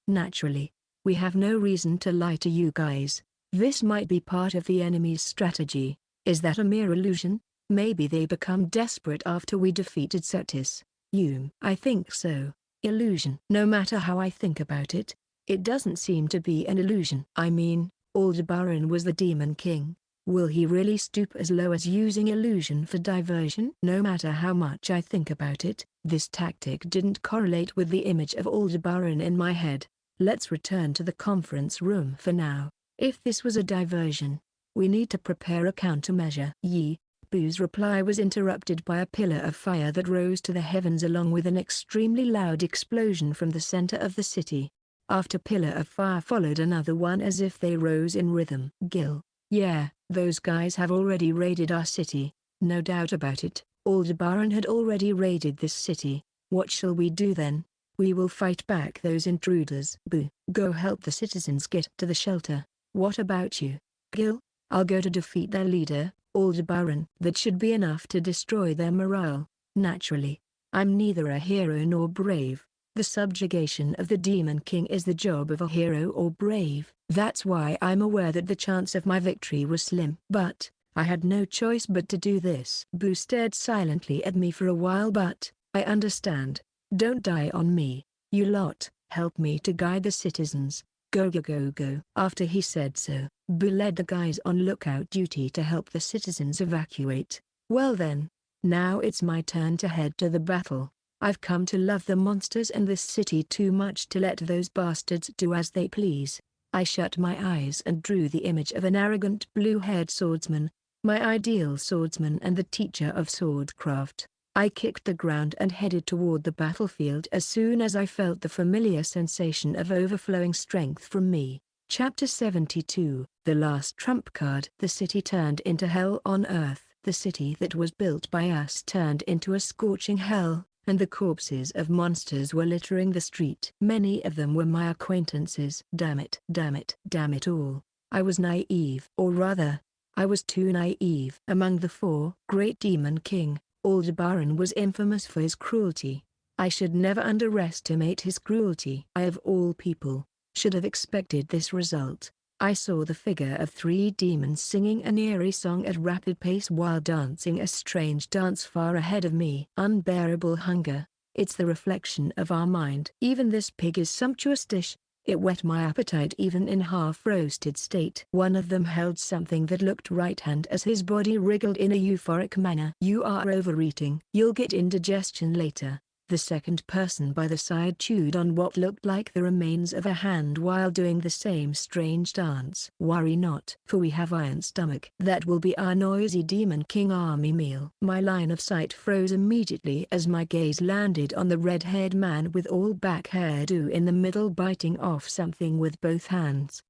Naturally, we have no reason to lie to you guys. This might be part of the enemy's strategy. Is that a mere illusion? Maybe they become desperate after we defeated Cetis. I think so. Illusion. No matter how I think about it, it doesn't seem to be an illusion. I mean, Aldebaran was the Demon King. Will he really stoop as low as using illusion for diversion? No matter how much I think about it, this tactic didn't correlate with the image of Aldebaran in my head. Let's return to the conference room for now. If this was a diversion, we need to prepare a countermeasure. Boo's reply was interrupted by a pillar of fire that rose to the heavens along with an extremely loud explosion from the center of the city. After pillar of fire followed another one as if they rose in rhythm. Gil. Yeah, those guys have already raided our city, no doubt about it. Aldebaran had already raided this city. What shall we do then? We will fight back those intruders. Boo. Go help the citizens get to the shelter. What about you, Gil? I'll go to defeat their leader, Aldebaran. That should be enough to destroy their morale. Naturally, I'm neither a hero nor brave. The subjugation of the Demon King is the job of a hero or brave. That's why I'm aware that the chance of my victory was slim. But, I had no choice but to do this. Boo stared silently at me for a while, but, I understand. Don't die on me, you lot. Help me to guide the citizens. Go go go go. After he said so, Boo led the guys on lookout duty to help the citizens evacuate. Well then, now it's my turn to head to the battle. I've come to love the monsters and this city too much to let those bastards do as they please. I shut my eyes and drew the image of an arrogant blue-haired swordsman, my ideal swordsman and the teacher of swordcraft. I kicked the ground and headed toward the battlefield as soon as I felt the familiar sensation of overflowing strength from me. Chapter 72. The Last Trump Card. The city turned into hell on earth. The city that was built by us turned into a scorching hell, and the corpses of monsters were littering the street. Many of them were my acquaintances. Damn it, damn it, damn it all. I was naive. Or rather, I was too naive. Among the four great demon king, Aldebaran was infamous for his cruelty. I should never underestimate his cruelty. I of all people, should have expected this result. I saw the figure of three demons singing an eerie song at rapid pace while dancing a strange dance far ahead of me. Unbearable hunger. It's the reflection of our mind. Even this pig is sumptuous dish. It whet my appetite even in half-roasted state. One of them held something that looked right, and as his body wriggled in a euphoric manner. You are overeating. You'll get indigestion later. The second person by the side chewed on what looked like the remains of a hand while doing the same strange dance. Worry not, for we have iron stomach. That will be our noisy Demon King army meal. My line of sight froze immediately as my gaze landed on the red-haired man with all back hairdo in the middle biting off something with both hands.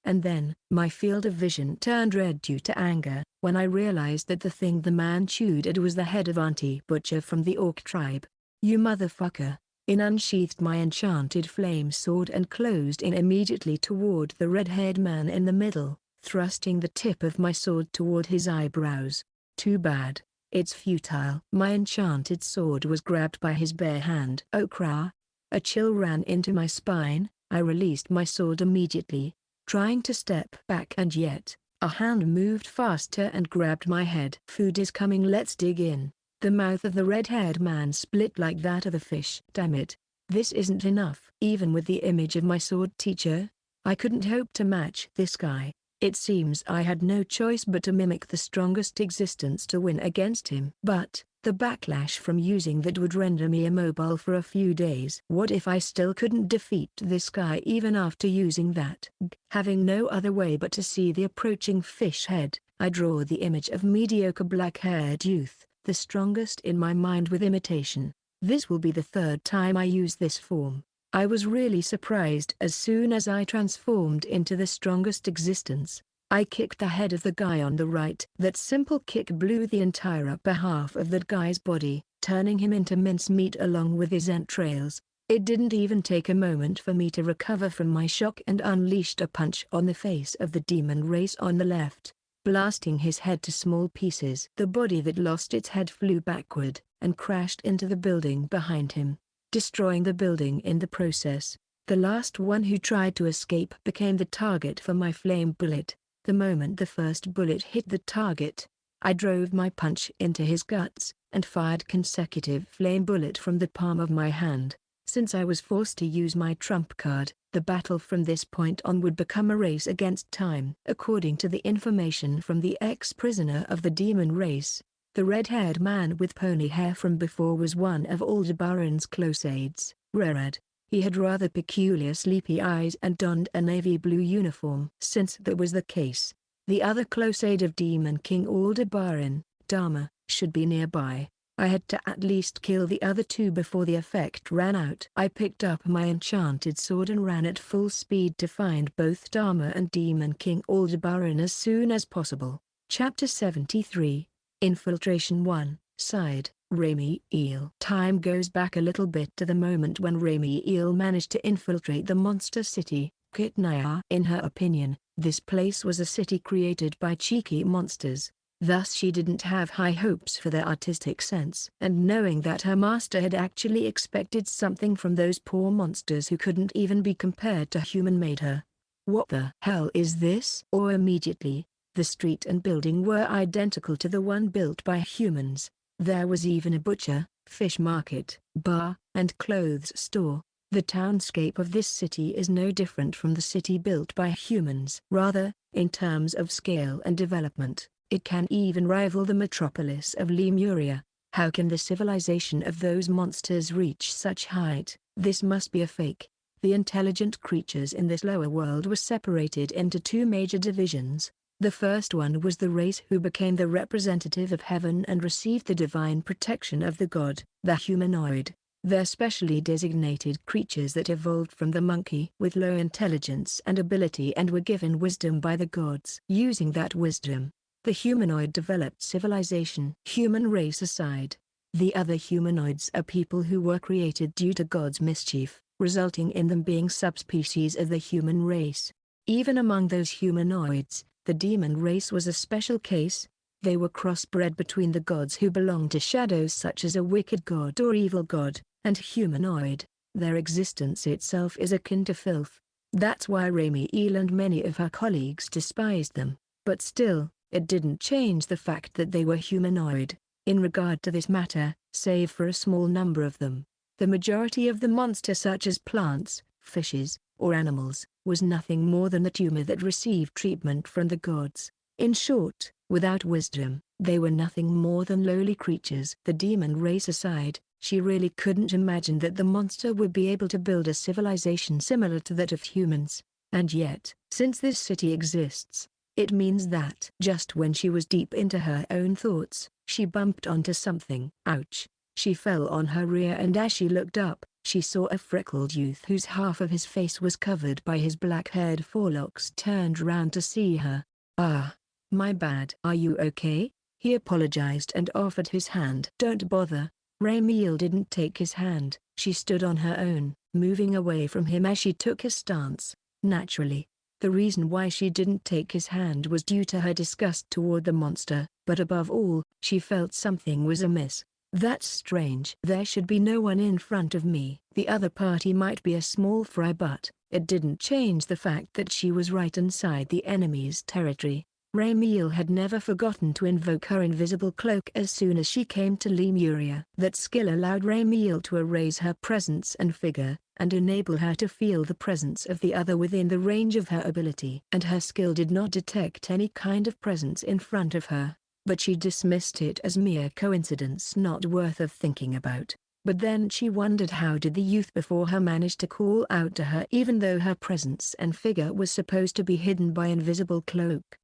And then, my field of vision turned red due to anger, when I realized that the thing the man chewed at was the head of Auntie Butcher from the Orc tribe. You motherfucker! I unsheathed my enchanted flame sword and closed in immediately toward the red-haired man in the middle, thrusting the tip of my sword toward his eyebrows. Too bad. It's futile. My enchanted sword was grabbed by his bare hand. Oh crap! A chill ran into my spine. I released my sword immediately, trying to step back, and yet, a hand moved faster and grabbed my head. Food is coming, let's dig in. The mouth of the red-haired man split like that of a fish. Damn it. This isn't enough. Even with the image of my sword teacher, I couldn't hope to match this guy. It seems I had no choice but to mimic the strongest existence to win against him. But, the backlash from using that would render me immobile for a few days. What if I still couldn't defeat this guy even after using that? Having no other way but to see the approaching fish head, I draw the image of mediocre black-haired youth, the strongest in my mind with imitation. This will be the third time I use this form. I was really surprised as soon as I transformed into the strongest existence. I kicked the head of the guy on the right. That simple kick blew the entire upper half of that guy's body, turning him into mincemeat along with his entrails. It didn't even take a moment for me to recover from my shock and unleashed a punch on the face of the demon race on the left, blasting his head to small pieces. The body that lost its head flew backward, and crashed into the building behind him, destroying the building in the process. The last one who tried to escape became the target for my flame bullet. The moment the first bullet hit the target, I drove my punch into his guts, and fired consecutive flame bullet from the palm of my hand. Since I was forced to use my trump card, the battle from this point on would become a race against time. According to the information from the ex-prisoner of the demon race, the red-haired man with pony hair from before was one of Aldebaran's close aides, Rerad. He had rather peculiar sleepy eyes and donned a navy blue uniform. Since that was the case, the other close aide of Demon King Aldebaran, Dharma, should be nearby. I had to at least kill the other two before the effect ran out. I picked up my enchanted sword and ran at full speed to find both Dharma and Demon King Aldebaran as soon as possible. Chapter 73, Infiltration 1, Side, Raimi Eel. Time goes back a little bit to the moment when Raimi Eel managed to infiltrate the monster city, Kitnaya. In her opinion, this place was a city created by cheeky monsters. Thus she didn't have high hopes for their artistic sense. And knowing that her master had actually expected something from those poor monsters who couldn't even be compared to human made her. What the hell is this? Or immediately, the street and building were identical to the one built by humans. There was even a butcher, fish market, bar, and clothes store. The townscape of this city is no different from the city built by humans. Rather, in terms of scale and development, it can even rival the metropolis of Lemuria. How can the civilization of those monsters reach such height? This must be a fake. The intelligent creatures in this lower world were separated into two major divisions. The first one was the race who became the representative of heaven and received the divine protection of the god, the humanoid. They're specially designated creatures that evolved from the monkey with low intelligence and ability and were given wisdom by the gods. Using that wisdom, the humanoid developed civilization. Human race aside, the other humanoids are people who were created due to God's mischief, resulting in them being subspecies of the human race. Even among those humanoids, The demon race was a special case. They were crossbred between the gods who belonged to shadows such as a wicked god or evil god, and humanoid. Their existence itself is akin to filth. That's why Ramiel and many of her colleagues despised them. But still, it didn't change the fact that they were humanoid. In regard to this matter, save for a small number of them, the majority of the monster such as plants, fishes, or animals, was nothing more than the tumor that received treatment from the gods. In short, without wisdom, they were nothing more than lowly creatures. The demon race aside, she really couldn't imagine that the monster would be able to build a civilization similar to that of humans. And yet, since this city exists, it means that just when she was deep into her own thoughts, she bumped onto something. Ouch! She fell on her rear, and as she looked up, she saw a freckled youth whose half of his face was covered by his black-haired forelocks turned round to see her. "Ah, my bad." "Are you okay?" He apologized and offered his hand. "Don't bother." Ramiel didn't take his hand. She stood on her own, moving away from him as she took a stance. Naturally, the reason why she didn't take his hand was due to her disgust toward the monster, but above all, she felt something was amiss. "That's strange. There should be no one in front of me." The other party might be a small fry, but it didn't change the fact that she was right inside the enemy's territory. Ramiel had never forgotten to invoke her invisible cloak as soon as she came to Lemuria. That skill allowed Ramiel to erase her presence and figure, and enable her to feel the presence of the other within the range of her ability. And her skill did not detect any kind of presence in front of her, but she dismissed it as mere coincidence not worth of thinking about. But then she wondered, how did the youth before her manage to call out to her even though her presence and figure was supposed to be hidden by invisible cloak?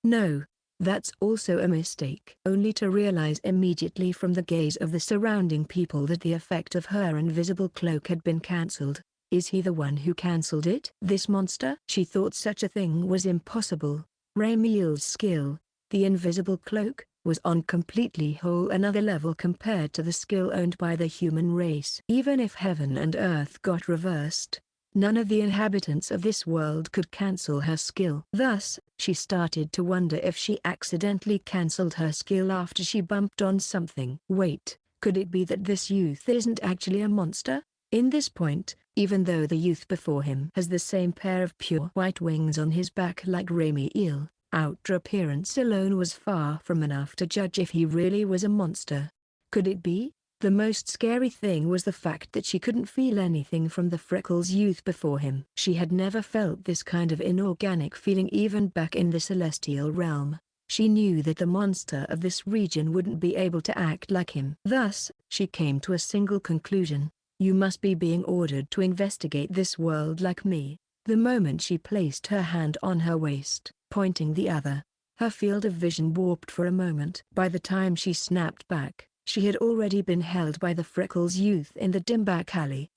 No, that's also a mistake. Only to realize immediately from the gaze of the surrounding people that the effect of her invisible cloak had been cancelled. Is he the one who cancelled it? This monster? She thought such a thing was impossible. Ramiel's skill, the invisible cloak, was on completely whole another level compared to the skill owned by the human race. Even if heaven and earth got reversed, none of the inhabitants of this world could cancel her skill. Thus, she started to wonder if she accidentally cancelled her skill after she bumped on something. Wait, could it be that this youth isn't actually a monster? In this point, even though the youth before him has the same pair of pure white wings on his back like Ramiel, outer appearance alone was far from enough to judge if he really was a monster. Could it be? The most scary thing was the fact that she couldn't feel anything from the freckles youth before him. She had never felt this kind of inorganic feeling even back in the celestial realm. She knew that the monster of this region wouldn't be able to act like him. Thus, she came to a single conclusion: you must be being ordered to investigate this world like me. The moment she placed her hand on her waist, pointing the other, her field of vision warped for a moment. By the time she snapped back, she had already been held by the freckles youth in the dim back alley.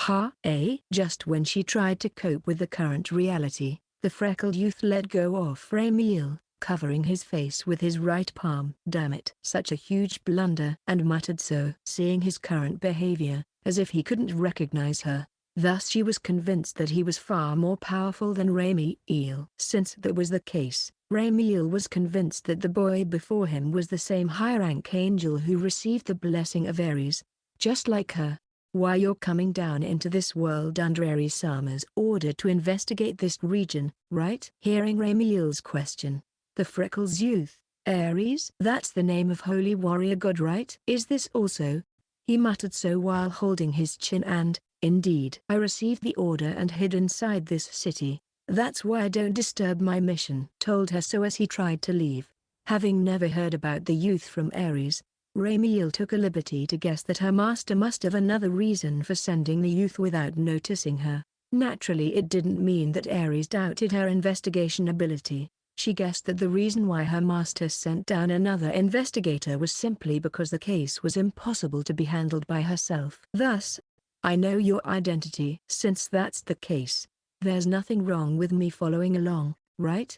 Just when she tried to cope with the current reality, the freckled youth let go of Ramiel, covering his face with his right palm. "Damn it, such a huge blunder," and muttered so, seeing his current behavior, as if he couldn't recognize her. Thus she was convinced that he was far more powerful than Ramiel. Since that was the case, Ramiel was convinced that the boy before him was the same high-rank angel who received the blessing of Ares. Just like her. "Why, you're coming down into this world under Ares Sama's order to investigate this region, right?" Hearing Ramiel's question, the freckles youth, "Ares? That's the name of holy warrior god, right?" "Is this also?" He muttered so while holding his chin and, "Indeed. I received the order and hid inside this city. That's why I don't disturb my mission," told her so as he tried to leave. Having never heard about the youth from Ares, Ramiel took a liberty to guess that her master must have another reason for sending the youth without noticing her. Naturally, it didn't mean that Ares doubted her investigation ability. She guessed that the reason why her master sent down another investigator was simply because the case was impossible to be handled by herself. Thus, "I know your identity." "Since that's the case, there's nothing wrong with me following along, right?"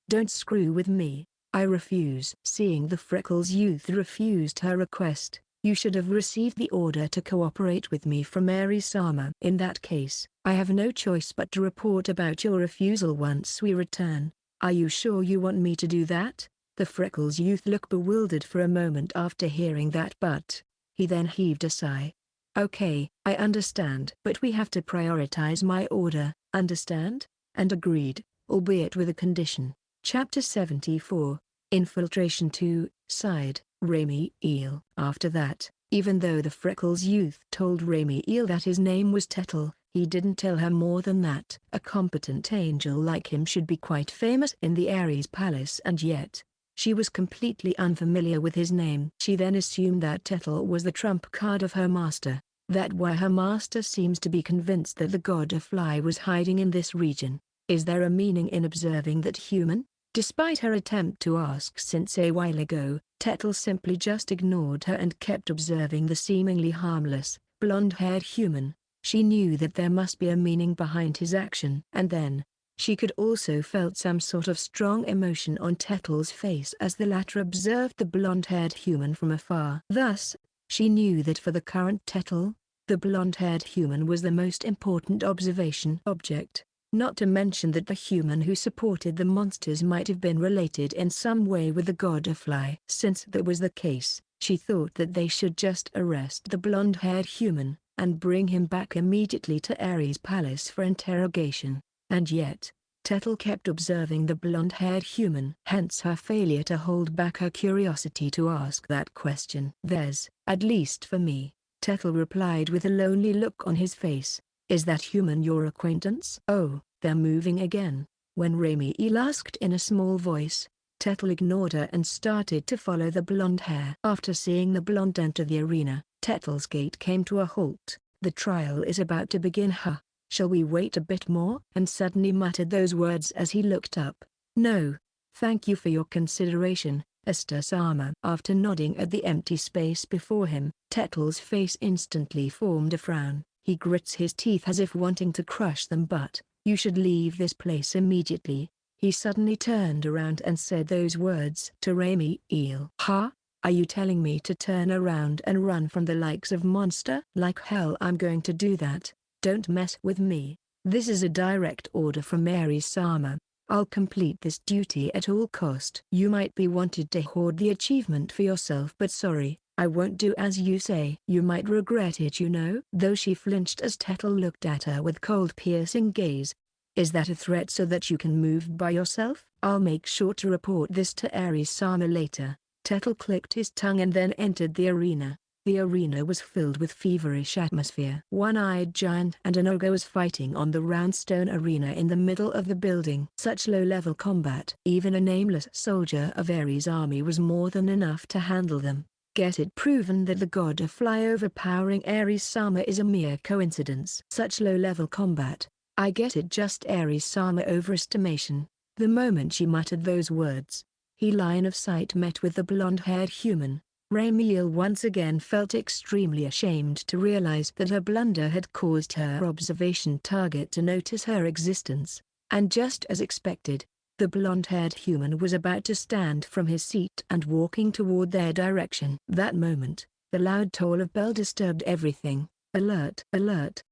"Don't screw with me. I refuse." Seeing the freckles youth refused her request, "You should have received the order to cooperate with me from Ares Sama." "In that case, I have no choice but to report about your refusal once we return. Are you sure you want me to do that? The Freckles youth looked bewildered for a moment after hearing that, but he then heaved a sigh. Okay, I understand. But we have to prioritize my order, understand? And agreed, albeit with a condition. Chapter 74, Infiltration 2, sighed Raimiel. After that, even though the Freckles youth told Raimiel that his name was Tettle, he didn't tell her more than that. A competent angel like him should be quite famous in the Ares Palace, and yet she was completely unfamiliar with his name. She then assumed that Tettle was the trump card of her master. That's why her master seems to be convinced that the god of fly was hiding in this region. Is there a meaning in observing that human? Despite her attempt to ask since a while ago, Tettle simply just ignored her and kept observing the seemingly harmless, blonde-haired human. She knew that there must be a meaning behind his action. And then, she could also felt some sort of strong emotion on Tettle's face as the latter observed the blonde-haired human from afar. Thus, she knew that for the current Tettle, the blonde-haired human was the most important observation object. Not to mention that the human who supported the monsters might have been related in some way with the god of fly. Since that was the case, she thought that they should just arrest the blonde-haired human and bring him back immediately to Ares Palace for interrogation. And yet, Tettle kept observing the blonde-haired human. Hence her failure to hold back her curiosity to ask that question. There's, at least for me, Tettle replied with a lonely look on his face. Is that human your acquaintance? Oh, they're moving again. When Raimiel asked in a small voice, Tettle ignored her and started to follow the blonde hair. After seeing the blonde enter the arena, Tettle's gait came to a halt. The trial is about to begin, huh? Shall we wait a bit more? And suddenly muttered those words as he looked up. No, thank you for your consideration, Estes-sama. After nodding at the empty space before him, Tettle's face instantly formed a frown. He grits his teeth as if wanting to crush them, but, you should leave this place immediately. He suddenly turned around and said those words to Raimiel. Huh? Are you telling me to turn around and run from the likes of monster? Like hell I'm going to do that. Don't mess with me. This is a direct order from Ares-sama. I'll complete this duty at all cost. You might be wanted to hoard the achievement for yourself, but sorry, I won't do as you say. You might regret it, you know. Though she flinched as Tettle looked at her with cold piercing gaze. Is that a threat so that you can move by yourself? I'll make sure to report this to Ares-sama later. Tettle clicked his tongue and then entered the arena. The arena was filled with feverish atmosphere. One-eyed giant and an ogre was fighting on the round stone arena in the middle of the building. Such low-level combat. Even a nameless soldier of Ares' army was more than enough to handle them. Get it proven that the god of fly overpowering Ares-sama is a mere coincidence. Such low-level combat. I get it, just Ares-sama overestimation. The moment she muttered those words, he line of sight met with the blonde-haired human. Raimiel once again felt extremely ashamed to realize that her blunder had caused her observation target to notice her existence. And just as expected, the blonde-haired human was about to stand from his seat and walking toward their direction. That moment, the loud toll of bell disturbed everything. Alert! Alert!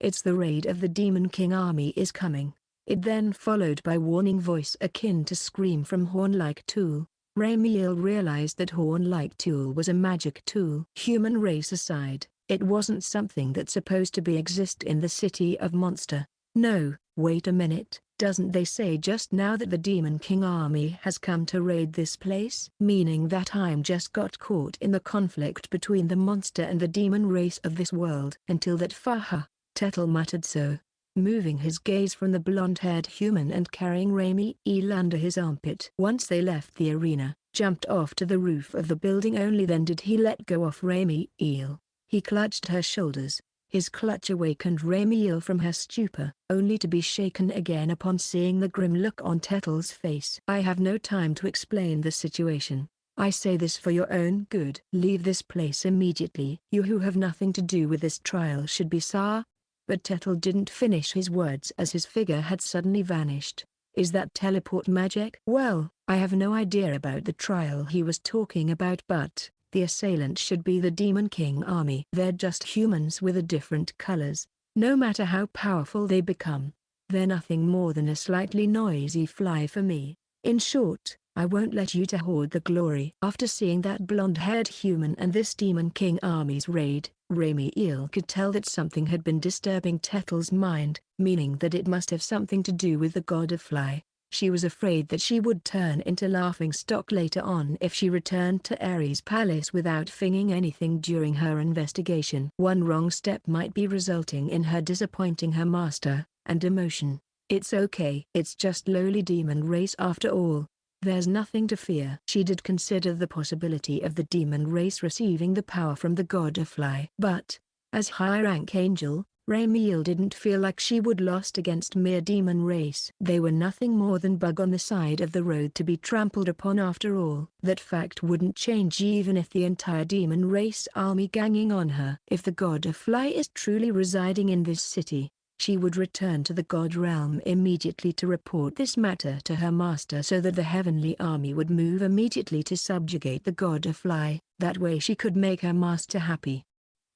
It's the raid of the Demon King army is coming. It then followed by warning voice akin to scream from horn-like tool. Raimiel realized that horn-like tool was a magic tool. Human race aside, it wasn't something that's supposed to be exist in the city of Monster. No, wait a minute, doesn't they say just now that the Demon King army has come to raid this place? Meaning that I'm just got caught in the conflict between the monster and the demon race of this world. Until that faha, Tettle muttered so, moving his gaze from the blonde-haired human and carrying Raimiel under his armpit. Once they left the arena, jumped off to the roof of the building, only then did he let go of Raimiel. He clutched her shoulders. His clutch awakened Raimiel from her stupor, only to be shaken again upon seeing the grim look on Tettle's face. I have no time to explain the situation. I say this for your own good. Leave this place immediately. You who have nothing to do with this trial should be sorry. But Tettle didn't finish his words as his figure had suddenly vanished. Is that teleport magic? Well, I have no idea about the trial he was talking about, but the assailant should be the Demon King army. They're just humans with a different colors. No matter how powerful they become, They're nothing more than a slightly noisy fly for me. In short, I won't let you to hoard the glory." After seeing that blonde-haired human and this Demon King army's raid, Ramiel could tell that something had been disturbing Tetel's mind, meaning that it must have something to do with the god of fly. She was afraid that she would turn into laughingstock later on if she returned to Ares' palace without finding anything during her investigation. One wrong step might be resulting in her disappointing her master, and emotion. It's okay. It's just lowly demon race after all. There's nothing to fear. She did consider the possibility of the demon race receiving the power from the god of fly. But, as high-rank angel, Ramiel didn't feel like she would lost against mere demon race. They were nothing more than bug on the side of the road to be trampled upon after all. That fact wouldn't change even if the entire demon race army ganging on her. If the god of fly is truly residing in this city, she would return to the god realm immediately to report this matter to her master so that the heavenly army would move immediately to subjugate the god of fly. That way she could make her master happy.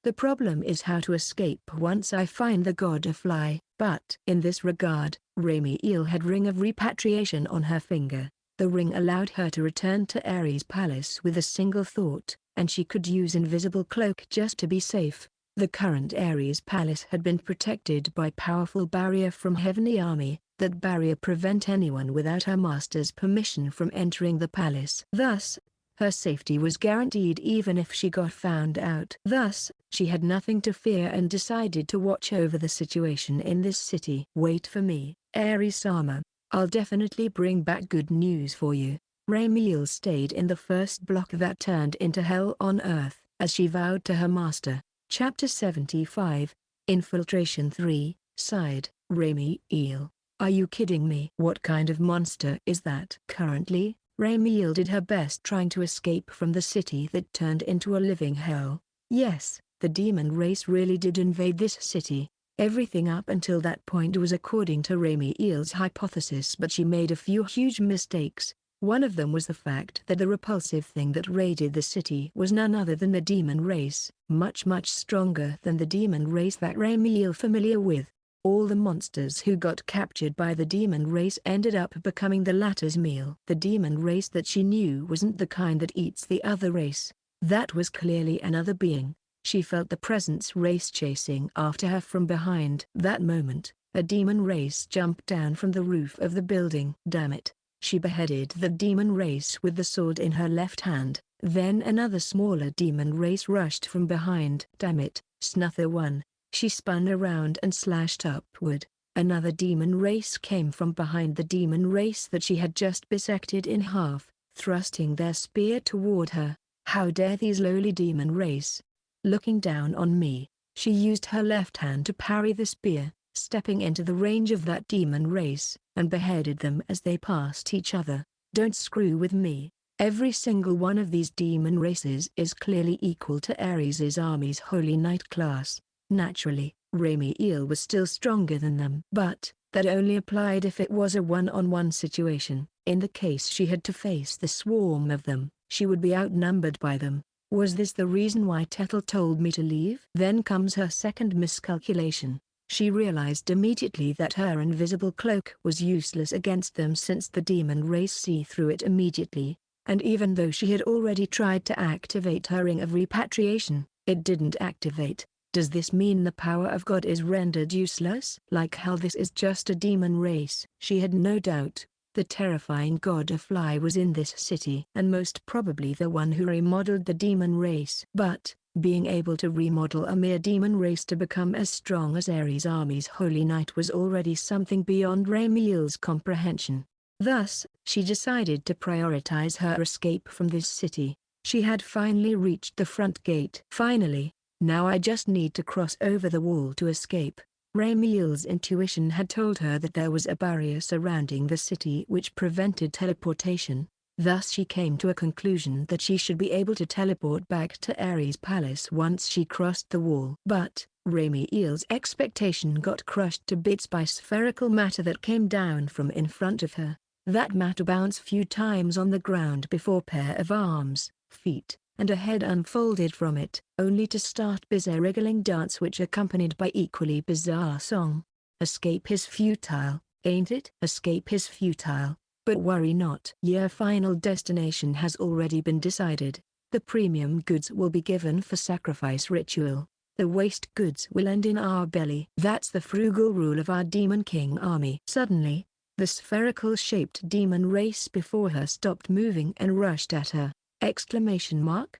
The problem is how to escape once I find the god of fly. But in this regard, Ramiel had ring of repatriation on her finger. The ring allowed her to return to Ares' palace with a single thought, and she could use invisible cloak just to be safe. The current Ares palace had been protected by powerful barrier from heavenly army. That barrier prevent anyone without her master's permission from entering the palace. Thus, her safety was guaranteed even if she got found out. Thus, she had nothing to fear and decided to watch over the situation in this city. "Wait for me, Ares-sama. I'll definitely bring back good news for you." Ramiel stayed in the first block that turned into hell on earth, as she vowed to her master. Chapter 75, Infiltration 3, sighed Ramiel. "Are you kidding me? What kind of monster is that?" Currently, Ramiel did her best trying to escape from the city that turned into a living hell. Yes, the demon race really did invade this city. Everything up until that point was according to Ramiel's hypothesis, but she made a few huge mistakes. One of them was the fact that the repulsive thing that raided the city was none other than the demon race, much stronger than the demon race that Ramiel familiar with. All the monsters who got captured by the demon race ended up becoming the latter's meal. The demon race that she knew wasn't the kind that eats the other race. That was clearly another being. She felt the presence race chasing after her from behind. That moment, a demon race jumped down from the roof of the building. Damn it. She beheaded the demon race with the sword in her left hand. Then another smaller demon race rushed from behind. Damn it, Snuther one. She spun around and slashed upward. Another demon race came from behind the demon race that she had just bisected in half, thrusting their spear toward her. How dare these lowly demon race! Looking down on me, she used her left hand to parry the spear, stepping into the range of that demon race, and beheaded them as they passed each other. Don't screw with me. Every single one of these demon races is clearly equal to Ares' army's Holy Knight class. Naturally, Ramiel was still stronger than them. But, that only applied if it was a one-on-one situation. In the case she had to face the swarm of them, she would be outnumbered by them. Was this the reason why Tetel told me to leave? Then comes her second miscalculation. She realized immediately that her invisible cloak was useless against them since the demon race see through it immediately, and even though she had already tried to activate her ring of repatriation, it didn't activate. Does this mean the power of God is rendered useless? Like hell, this is just a demon race. She had no doubt. The terrifying god of fly was in this city and most probably the one who remodeled the demon race. But, being able to remodel a mere demon race to become as strong as Ares' army's Holy Knight was already something beyond Ramiel's comprehension. Thus, she decided to prioritize her escape from this city. She had finally reached the front gate. Finally, now I just need to cross over the wall to escape. Ramiel's intuition had told her that there was a barrier surrounding the city which prevented teleportation. Thus she came to a conclusion that she should be able to teleport back to Ares' palace once she crossed the wall. But, Ramiel's expectation got crushed to bits by spherical matter that came down from in front of her. That matter bounced few times on the ground before a pair of arms, feet, and a head unfolded from it, only to start bizarre wriggling dance which accompanied by equally bizarre song. Escape is futile, ain't it? Escape is futile. But worry not. Your final destination has already been decided. The premium goods will be given for sacrifice ritual. The waste goods will end in our belly. That's the frugal rule of our Demon King army. Suddenly, the spherical-shaped demon race before her stopped moving and rushed at her. Exclamation mark?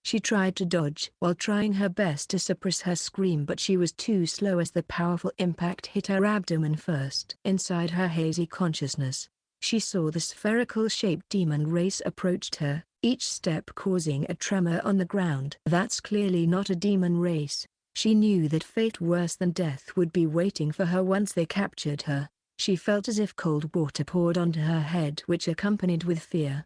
She tried to dodge while trying her best to suppress her scream, but she was too slow as the powerful impact hit her abdomen first. Inside her hazy consciousness, she saw the spherical-shaped demon race approached her, each step causing a tremor on the ground. That's clearly not a demon race. She knew that fate worse than death would be waiting for her once they captured her. She felt as if cold water poured onto her head, which accompanied with fear.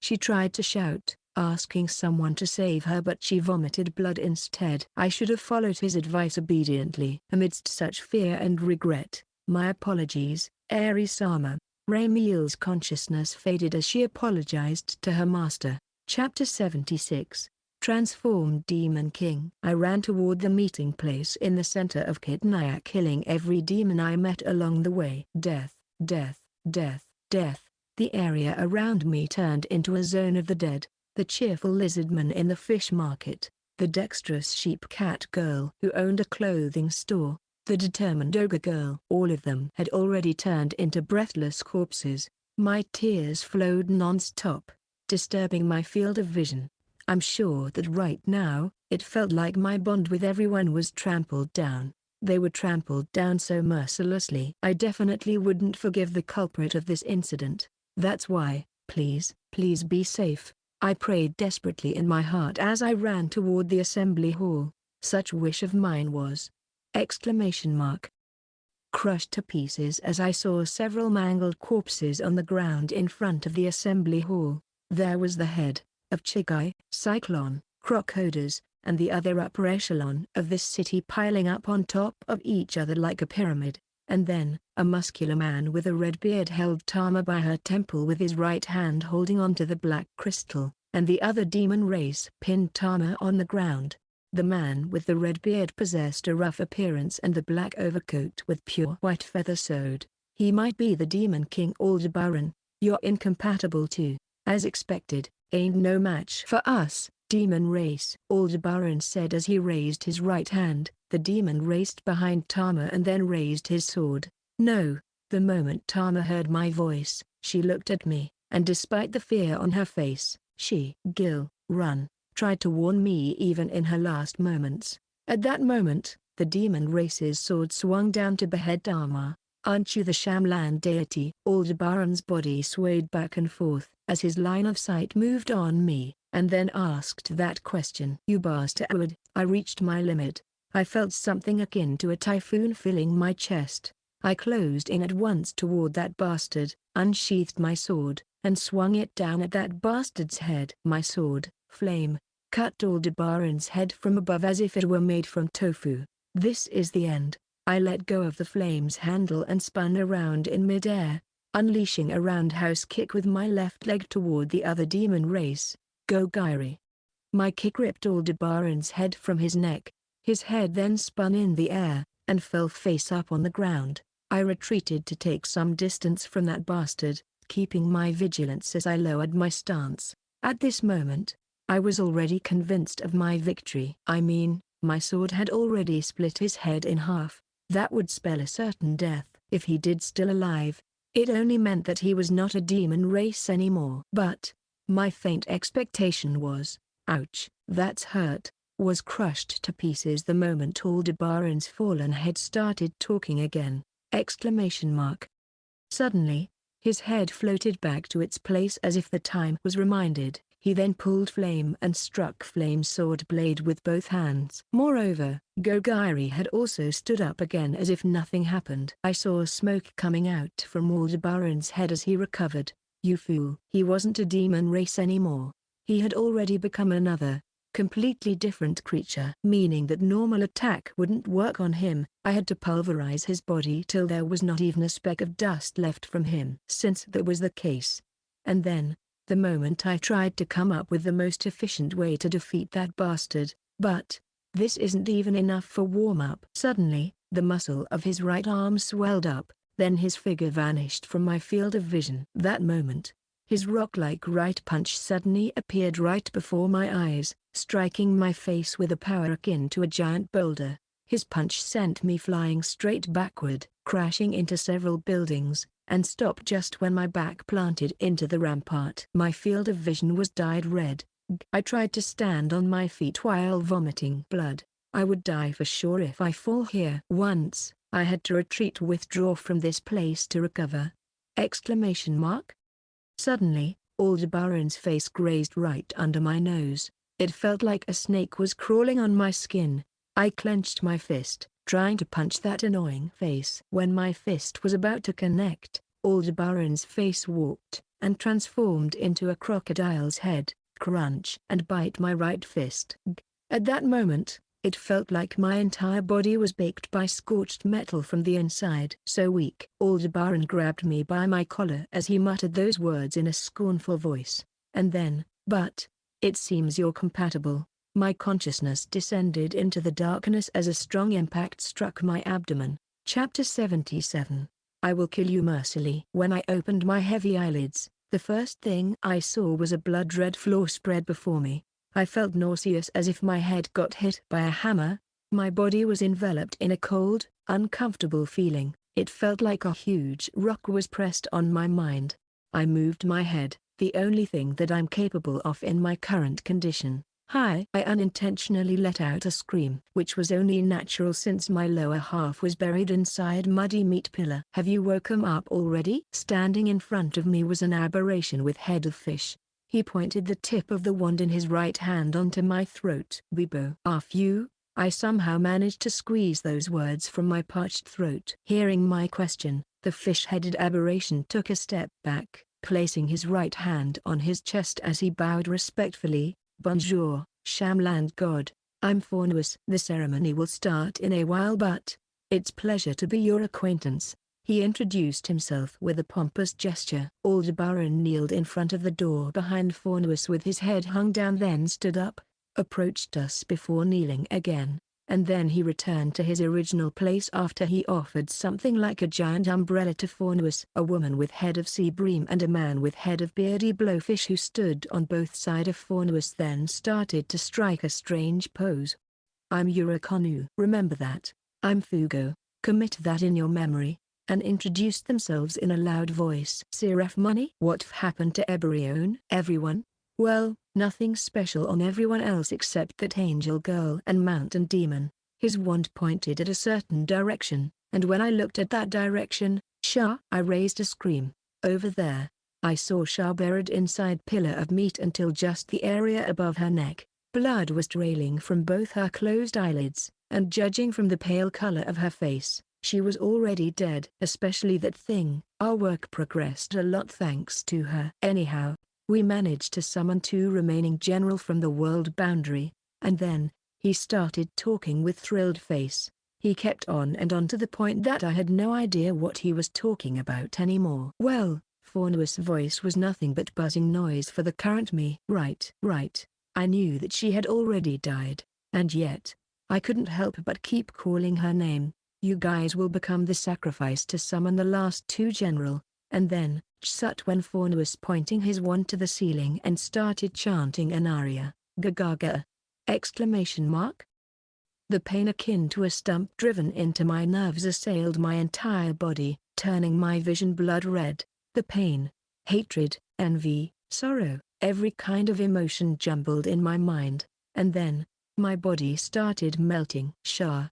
She tried to shout, asking someone to save her, but she vomited blood instead. I should have followed his advice obediently. Amidst such fear and regret, my apologies, Aeris-sama. Ramiel's consciousness faded as she apologized to her master. Chapter 76. Transformed Demon King. I ran toward the meeting place in the center of Kidnapper, killing every demon I met along the way. Death, death, death, death. The area around me turned into a zone of the dead. The cheerful lizardman in the fish market, the dexterous sheep-cat girl who owned a clothing store, the determined ogre girl. All of them had already turned into breathless corpses. My tears flowed non-stop, disturbing my field of vision. I'm sure that right now, it felt like my bond with everyone was trampled down. They were trampled down so mercilessly. I definitely wouldn't forgive the culprit of this incident. That's why, please, please be safe. I prayed desperately in my heart as I ran toward the assembly hall. Such wish of mine was. Exclamation mark. Crushed to pieces as I saw several mangled corpses on the ground in front of the assembly hall. There was the head of Chigai, Cyclone, Crocoders, and the other upper echelon of this city piling up on top of each other like a pyramid. And then, a muscular man with a red beard held Tama by her temple with his right hand holding onto the black crystal, and the other demon race pinned Tama on the ground. The man with the red beard possessed a rough appearance and the black overcoat with pure white feather sewed. He might be the Demon King Aldebaran. You're incompatible too. As expected, ain't no match for us, demon race. Aldebaran said as he raised his right hand. The demon raced behind Tama and then raised his sword. No. The moment Tama heard my voice, she looked at me, and despite the fear on her face, she, run, tried to warn me even in her last moments. At that moment, the demon race's sword swung down to behead Tama. Aren't you the Shamland deity? Aldebaran's body swayed back and forth as his line of sight moved on me, and then asked that question. You bastard. I reached my limit. I felt something akin to a typhoon filling my chest. I closed in at once toward that bastard, unsheathed my sword, and swung it down at that bastard's head. My sword, flame, cut Aldebaran's head from above as if it were made from tofu. This is the end. I let go of the flame's handle and spun around in midair, unleashing a roundhouse kick with my left leg toward the other demon race. Go Gairi. My kick ripped Aldebaran's head from his neck. His head then spun in the air, and fell face up on the ground. I retreated to take some distance from that bastard, keeping my vigilance as I lowered my stance. At this moment, I was already convinced of my victory. I mean, my sword had already split his head in half. That would spell a certain death. If he did still alive, it only meant that he was not a demon race anymore. But, my faint expectation was, ouch, that's hurt, was crushed to pieces the moment Aldebaran's fallen head started talking again. Exclamation mark. Suddenly, his head floated back to its place as if the time was reminded. He then pulled flame and struck Flame's sword blade with both hands. Moreover, Gogairi had also stood up again as if nothing happened. I saw smoke coming out from Aldebaran's head as he recovered. You fool. He wasn't a demon race anymore. He had already become another, completely different creature. Meaning that normal attack wouldn't work on him. I had to pulverize his body till there was not even a speck of dust left from him. Since that was the case. And then, the moment I tried to come up with the most efficient way to defeat that bastard, but this isn't even enough for warm-up. Suddenly, The muscle of his right arm swelled up, then his figure vanished from my field of vision. That moment, his rock-like right punch suddenly appeared right before my eyes, striking my face with a power akin to a giant boulder. His punch sent me flying straight backward, crashing into several buildings, and stopped just when my back planted into the rampart. My field of vision was dyed red. I tried to stand on my feet while vomiting blood. I would die for sure if I fall here. Once, I had to withdraw from this place to recover. Exclamation mark. Suddenly, Aldebaran's face grazed right under my nose. It felt like a snake was crawling on my skin. I clenched my fist, trying to punch that annoying face. When my fist was about to connect, Aldebaran's face warped, and transformed into a crocodile's head. Crunch and bite my right fist. At that moment, it felt like my entire body was baked by scorched metal from the inside. So weak. Aldebaran grabbed me by my collar as he muttered those words in a scornful voice. And then, but, it seems you're compatible. My consciousness descended into the darkness as a strong impact struck my abdomen. Chapter 77. I will kill you mercilessly. When I opened my heavy eyelids, the first thing I saw was a blood-red floor spread before me. I felt nauseous as if my head got hit by a hammer. My body was enveloped in a cold, uncomfortable feeling. It felt like a huge rock was pressed on my mind. I moved my head, the only thing that I'm capable of in my current condition. Hi! I unintentionally let out a scream, which was only natural since my lower half was buried inside muddy meat pillar. Have you woken up already? Standing in front of me was an aberration with head of fish. He pointed the tip of the wand in his right hand onto my throat. Bibo. After you, I somehow managed to squeeze those words from my parched throat. Hearing my question, the fish-headed aberration took a step back, placing his right hand on his chest as he bowed respectfully. Bonjour, Shamland God. I'm Formulating. The ceremony will start in a while, but it's pleasure to be your acquaintance. He introduced himself with a pompous gesture. Aldebaran kneeled in front of the door behind Formulating with his head hung down, then stood up, approached us before kneeling again, and then he returned to his original place after he offered something like a giant umbrella to Formulating. A woman with head of sea bream and a man with head of beardy blowfish who stood on both sides of Formulating then started to strike a strange pose. I'm Yurakonu. Remember that. I'm Fugo. Commit that in your memory. And introduced themselves in a loud voice. Seraph Money? What happened to Eberione? Everyone? Well, nothing special on everyone else except that angel girl and mountain demon. His wand pointed at a certain direction, and when I looked at that direction, I raised a scream. Over there, I saw Shah buried inside pillar of meat until just the area above her neck. Blood was trailing from both her closed eyelids, and judging from the pale color of her face, she was already dead. Especially that thing. Our work progressed a lot thanks to her. Anyhow, we managed to summon 2 remaining general from the world boundary, and then, he started talking with thrilled face. He kept on and on to the point that I had no idea what he was talking about anymore. Well, Formulating's voice was nothing but buzzing noise for the current me. Right. I knew that she had already died, and yet, I couldn't help but keep calling her name. You guys will become the sacrifice to summon the last 2 general, and then, shut when Formulating pointing his wand to the ceiling and started chanting an aria. Gagaga! Exclamation mark. The pain akin to a stump driven into my nerves assailed my entire body, turning my vision blood red. The pain, hatred, envy, sorrow, every kind of emotion jumbled in my mind, and then, my body started melting. Shah,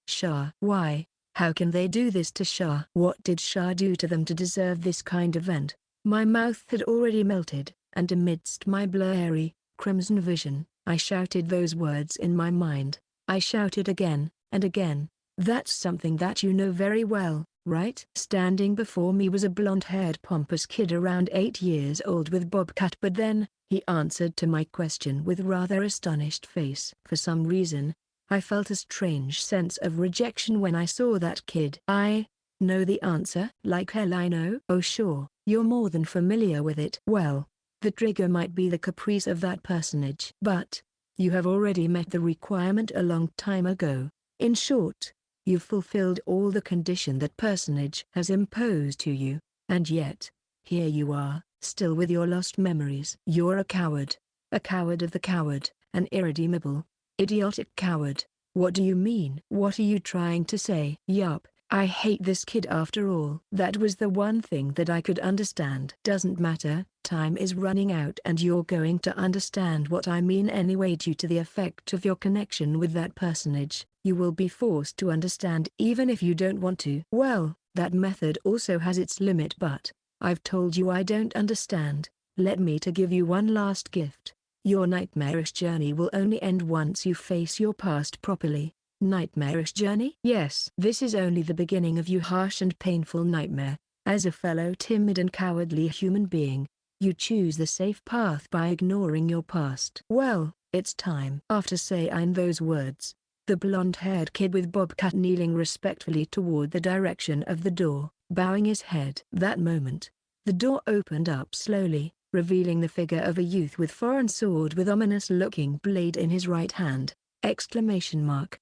why? How can they do this to Shah? What did Shah do to them to deserve this kind of end? My mouth had already melted, and amidst my blurry, crimson vision, I shouted those words in my mind. I shouted again, and again. That's something that you know very well, right? Standing before me was a blonde-haired pompous kid around 8 years old with bob cut, but then, he answered to my question with rather astonished face. For some reason, I felt a strange sense of rejection when I saw that kid. I know the answer. Like hell I know. Oh sure, you're more than familiar with it. Well, the trigger might be the caprice of that personage. But, you have already met the requirement a long time ago. In short, You've fulfilled all the condition that personage has imposed to you, and yet, here you are, still with your lost memories. You're a coward of the coward, an irredeemable, idiotic coward. What do you mean? What are you trying to say? Yup, I hate this kid after all. That was the one thing that I could understand. Doesn't matter, time is running out and you're going to understand what I mean anyway. Due to the effect of your connection with that personage, you will be forced to understand even if you don't want to. Well, that method also has its limit, but I've told you I don't understand. Let me to give you one last gift. Your nightmarish journey will only end once you face your past properly. Nightmarish journey? Yes. This is only the beginning of your harsh and painful nightmare. As a fellow timid and cowardly human being, you choose the safe path by ignoring your past. Well, it's time. After saying those words, the blonde-haired kid with bob cut kneeling respectfully toward the direction of the door, bowing his head. That moment, the door opened up slowly, revealing the figure of a youth with foreign sword with ominous-looking blade in his right hand. Exclamation mark.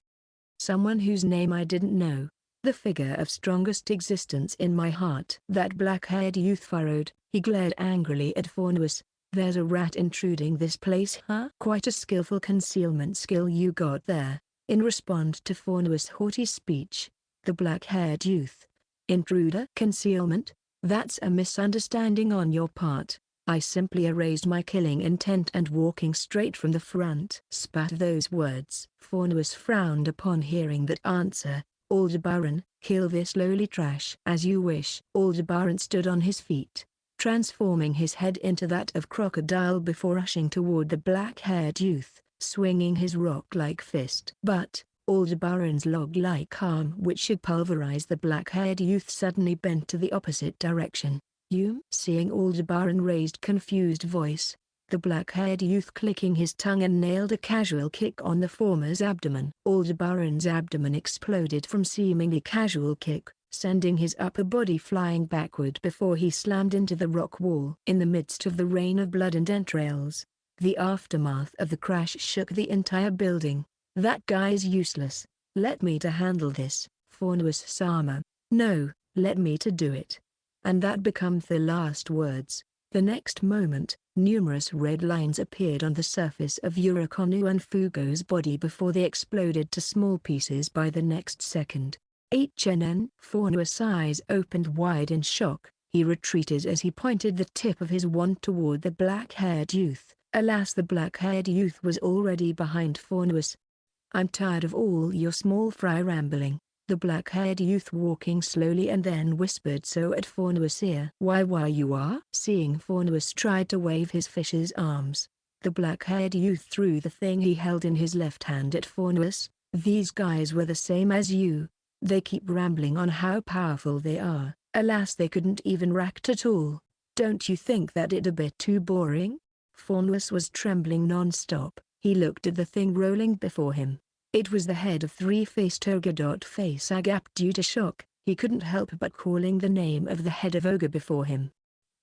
Someone whose name I didn't know. The figure of strongest existence in my heart. That black-haired youth furrowed. He glared angrily at Formulating. There's a rat intruding this place, huh? Quite a skillful concealment skill you got there. In response to Formulating's haughty speech, the black-haired youth. Intruder? Concealment? That's a misunderstanding on your part. I simply erased my killing intent and walking straight from the front. Spat those words. Formulating frowned upon hearing that answer. Aldebaran, kill this lowly trash. As you wish. Aldebaran stood on his feet, transforming his head into that of crocodile before rushing toward the black-haired youth, swinging his rock-like fist. But Aldebaran's log-like arm, which should pulverize the black-haired youth, suddenly bent to the opposite direction. You? Seeing Aldebaran raised confused voice, the black-haired youth clicking his tongue and nailed a casual kick on the former's abdomen. Aldebaran's abdomen exploded from seemingly casual kick, sending his upper body flying backward before he slammed into the rock wall. In the midst of the rain of blood and entrails, the aftermath of the crash shook the entire building. That guy's useless. Let me to handle this. Formulating. No, let me to do it. And that becomes the last words. The next moment, numerous red lines appeared on the surface of Yurikonu and Fugo's body before they exploded to small pieces by the next second. HNN. Formulating's eyes opened wide in shock. He retreated as he pointed the tip of his wand toward the black-haired youth. Alas, the black-haired youth was already behind Formulating. I'm tired of all your small fry rambling. The black-haired youth walking slowly and then whispered so at Formulating's ear. Why you are? Seeing Formulating tried to wave his fish's arms, the black-haired youth threw the thing he held in his left hand at Formulating. These guys were the same as you. They keep rambling on how powerful they are. Alas, they couldn't even react at all. Don't you think that it a bit too boring? Formulating was trembling non-stop. He looked at the thing rolling before him. It was the head of three-faced ogre. Face agape due to shock, he couldn't help but calling the name of the head of ogre before him.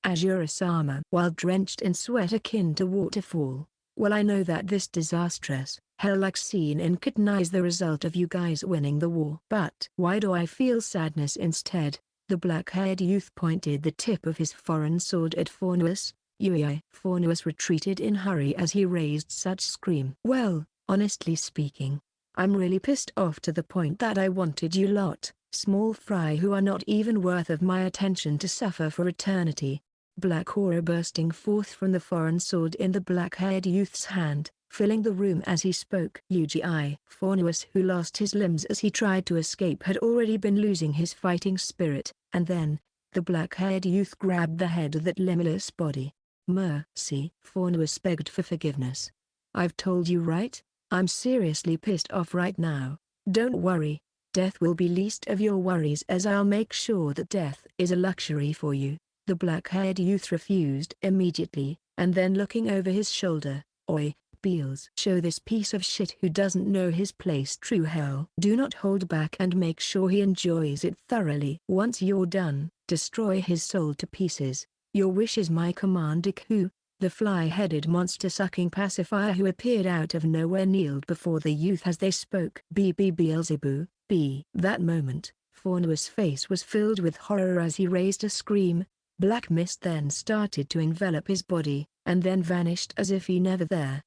Azura-sama. While drenched in sweat akin to waterfall. Well, I know that this disastrous, hell-like scene in Kitten is the result of you guys winning the war. But why do I feel sadness instead? The black-haired youth pointed the tip of his foreign sword at Formulating. Formulating retreated in hurry as he raised such scream. Well, honestly speaking, I'm really pissed off to the point that I wanted you lot, small fry who are not even worth of my attention, to suffer for eternity. Black horror bursting forth from the foreign sword in the black-haired youth's hand, filling the room as he spoke. UGI. Formulating, who lost his limbs as he tried to escape, had already been losing his fighting spirit, and then, the black-haired youth grabbed the head of that limitless body. Mercy. Formulating begged for forgiveness. I've told you right? I'm seriously pissed off right now. Don't worry, death will be least of your worries, as I'll make sure that death is a luxury for you. The black-haired youth refused immediately, and then looking over his shoulder, Oi, Beals, show this piece of shit who doesn't know his place true hell. Do not hold back and make sure he enjoys it thoroughly. Once you're done, destroy his soul to pieces. Your wish is my command. Iku. The fly-headed monster-sucking pacifier who appeared out of nowhere kneeled before the youth as they spoke. Beelzebub, be. That moment, Fornua's face was filled with horror as he raised a scream. Black mist then started to envelop his body, and then vanished as if he never there.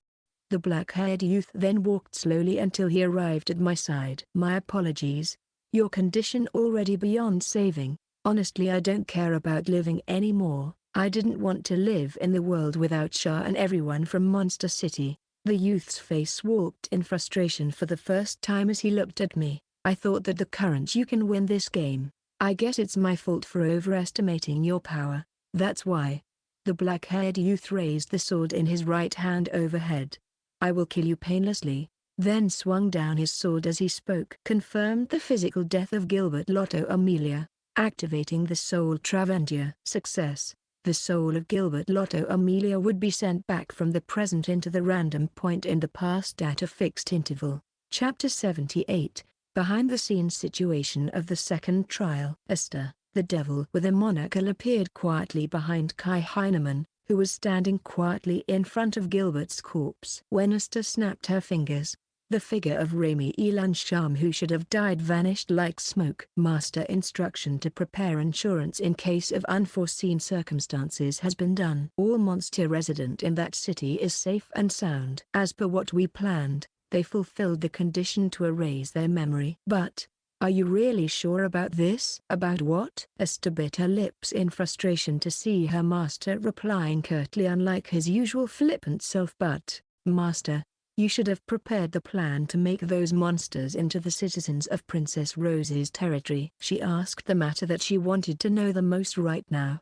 The black-haired youth then walked slowly until he arrived at my side. My apologies. Your condition already beyond saving. Honestly, I don't care about living anymore. I didn't want to live in the world without Shah and everyone from Monster City. The youth's face warped in frustration for the first time as he looked at me. I thought that the current you can win this game. I guess it's my fault for overestimating your power. That's why. The black-haired youth raised the sword in his right hand overhead. I will kill you painlessly, then swung down his sword as he spoke. Confirmed the physical death of Gilbert Lotto Amelia, activating the soul Travendia. Success. The soul of Gilbert Lotto Amelia would be sent back from the present into the random point in the past at a fixed interval. Chapter 78, Behind-the-scenes situation of the second trial. Esther, the devil with a monocle, appeared quietly behind Kai Heineman, who was standing quietly in front of Gilbert's corpse. When Esther snapped her fingers, the figure of Remy Elansham, who should have died, vanished like smoke. Master instruction to prepare insurance in case of unforeseen circumstances has been done. All monster resident in that city is safe and sound. As per what we planned, they fulfilled the condition to erase their memory. But, are you really sure about this? About what? Esther bit her lips in frustration to see her master replying curtly, unlike his usual flippant self. But, Master, you should have prepared the plan to make those monsters into the citizens of Princess Rose's territory. She asked the matter that she wanted to know the most right now.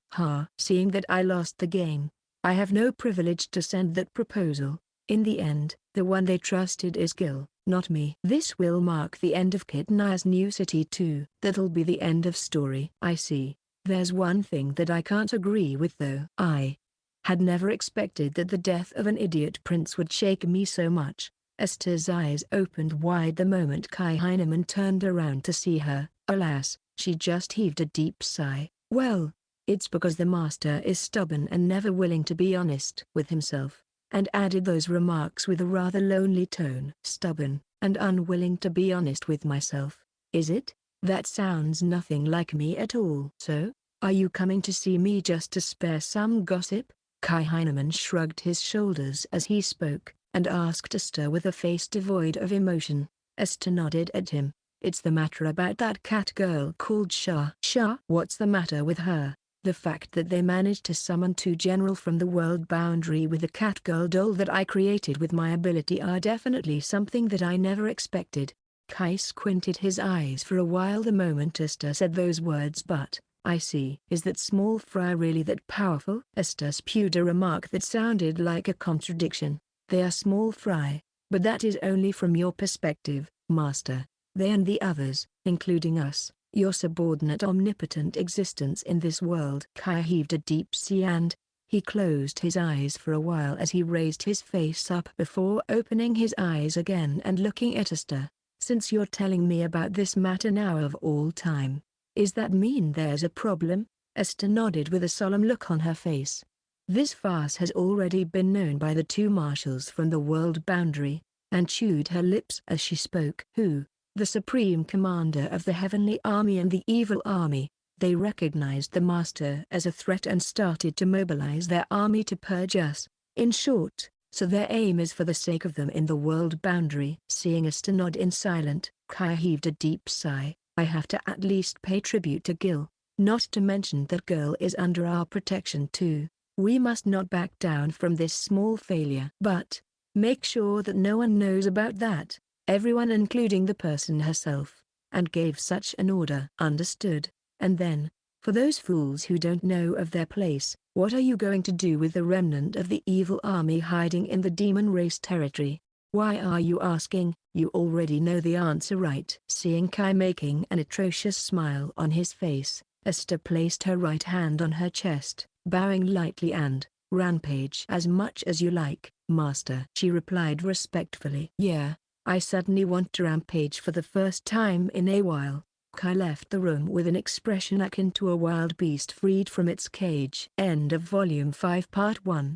Seeing that I lost the game, I have no privilege to send that proposal. In the end, the one they trusted is Gil, not me. This will mark the end of Kidna's new city too. That'll be the end of story. I see. There's one thing that I can't agree with though. I had never expected that the death of an idiot prince would shake me so much. Esther's eyes opened wide the moment Kai Heineman turned around to see her. Alas, she just heaved a deep sigh. Well, it's because the master is stubborn and never willing to be honest with himself, and added those remarks with a rather lonely tone. Stubborn, and unwilling to be honest with myself, is it? That sounds nothing like me at all. So, are you coming to see me just to spare some gossip? Kai Heineman shrugged his shoulders as he spoke, and asked Esther with a face devoid of emotion. Esther nodded at him. It's the matter about that cat girl called Shah. Shah? What's the matter with her? The fact that they managed to summon two general from the world boundary with the cat girl doll that I created with my ability are definitely something that I never expected. Kai squinted his eyes for a while the moment Esther said those words. But, I see. Is that small fry really that powerful? Esther spewed a remark that sounded like a contradiction. They are small fry, but that is only from your perspective, Master. They and the others, including us, your subordinate omnipotent existence in this world. Kai heaved a deep sigh and he closed his eyes for a while as he raised his face up before opening his eyes again and looking at Esther. Since you're telling me about this matter now of all time, is that mean there's a problem? Esther nodded with a solemn look on her face. This farce has already been known by the two marshals from the world boundary, and chewed her lips as she spoke. Who? The supreme commander of the heavenly army and the evil army. They recognized the master as a threat and started to mobilize their army to purge us. In short, so their aim is for the sake of them in the world boundary. Seeing Esther nod in silence, Kai heaved a deep sigh. I have to at least pay tribute to Gil, not to mention that girl is under our protection too. We must not back down from this small failure. But, make sure that no one knows about that, everyone including the person herself, and gave such an order. Understood. And then, for those fools who don't know of their place, what are you going to do with the remnant of the evil army hiding in the demon race territory? Why are you asking? You already know the answer, right? Seeing Kai making an atrocious smile on his face, Esther placed her right hand on her chest, bowing lightly and, rampage as much as you like, Master. She replied respectfully. Yeah, I suddenly want to rampage for the first time in a while. Kai left the room with an expression akin to a wild beast freed from its cage. End of Volume 5 Part 1.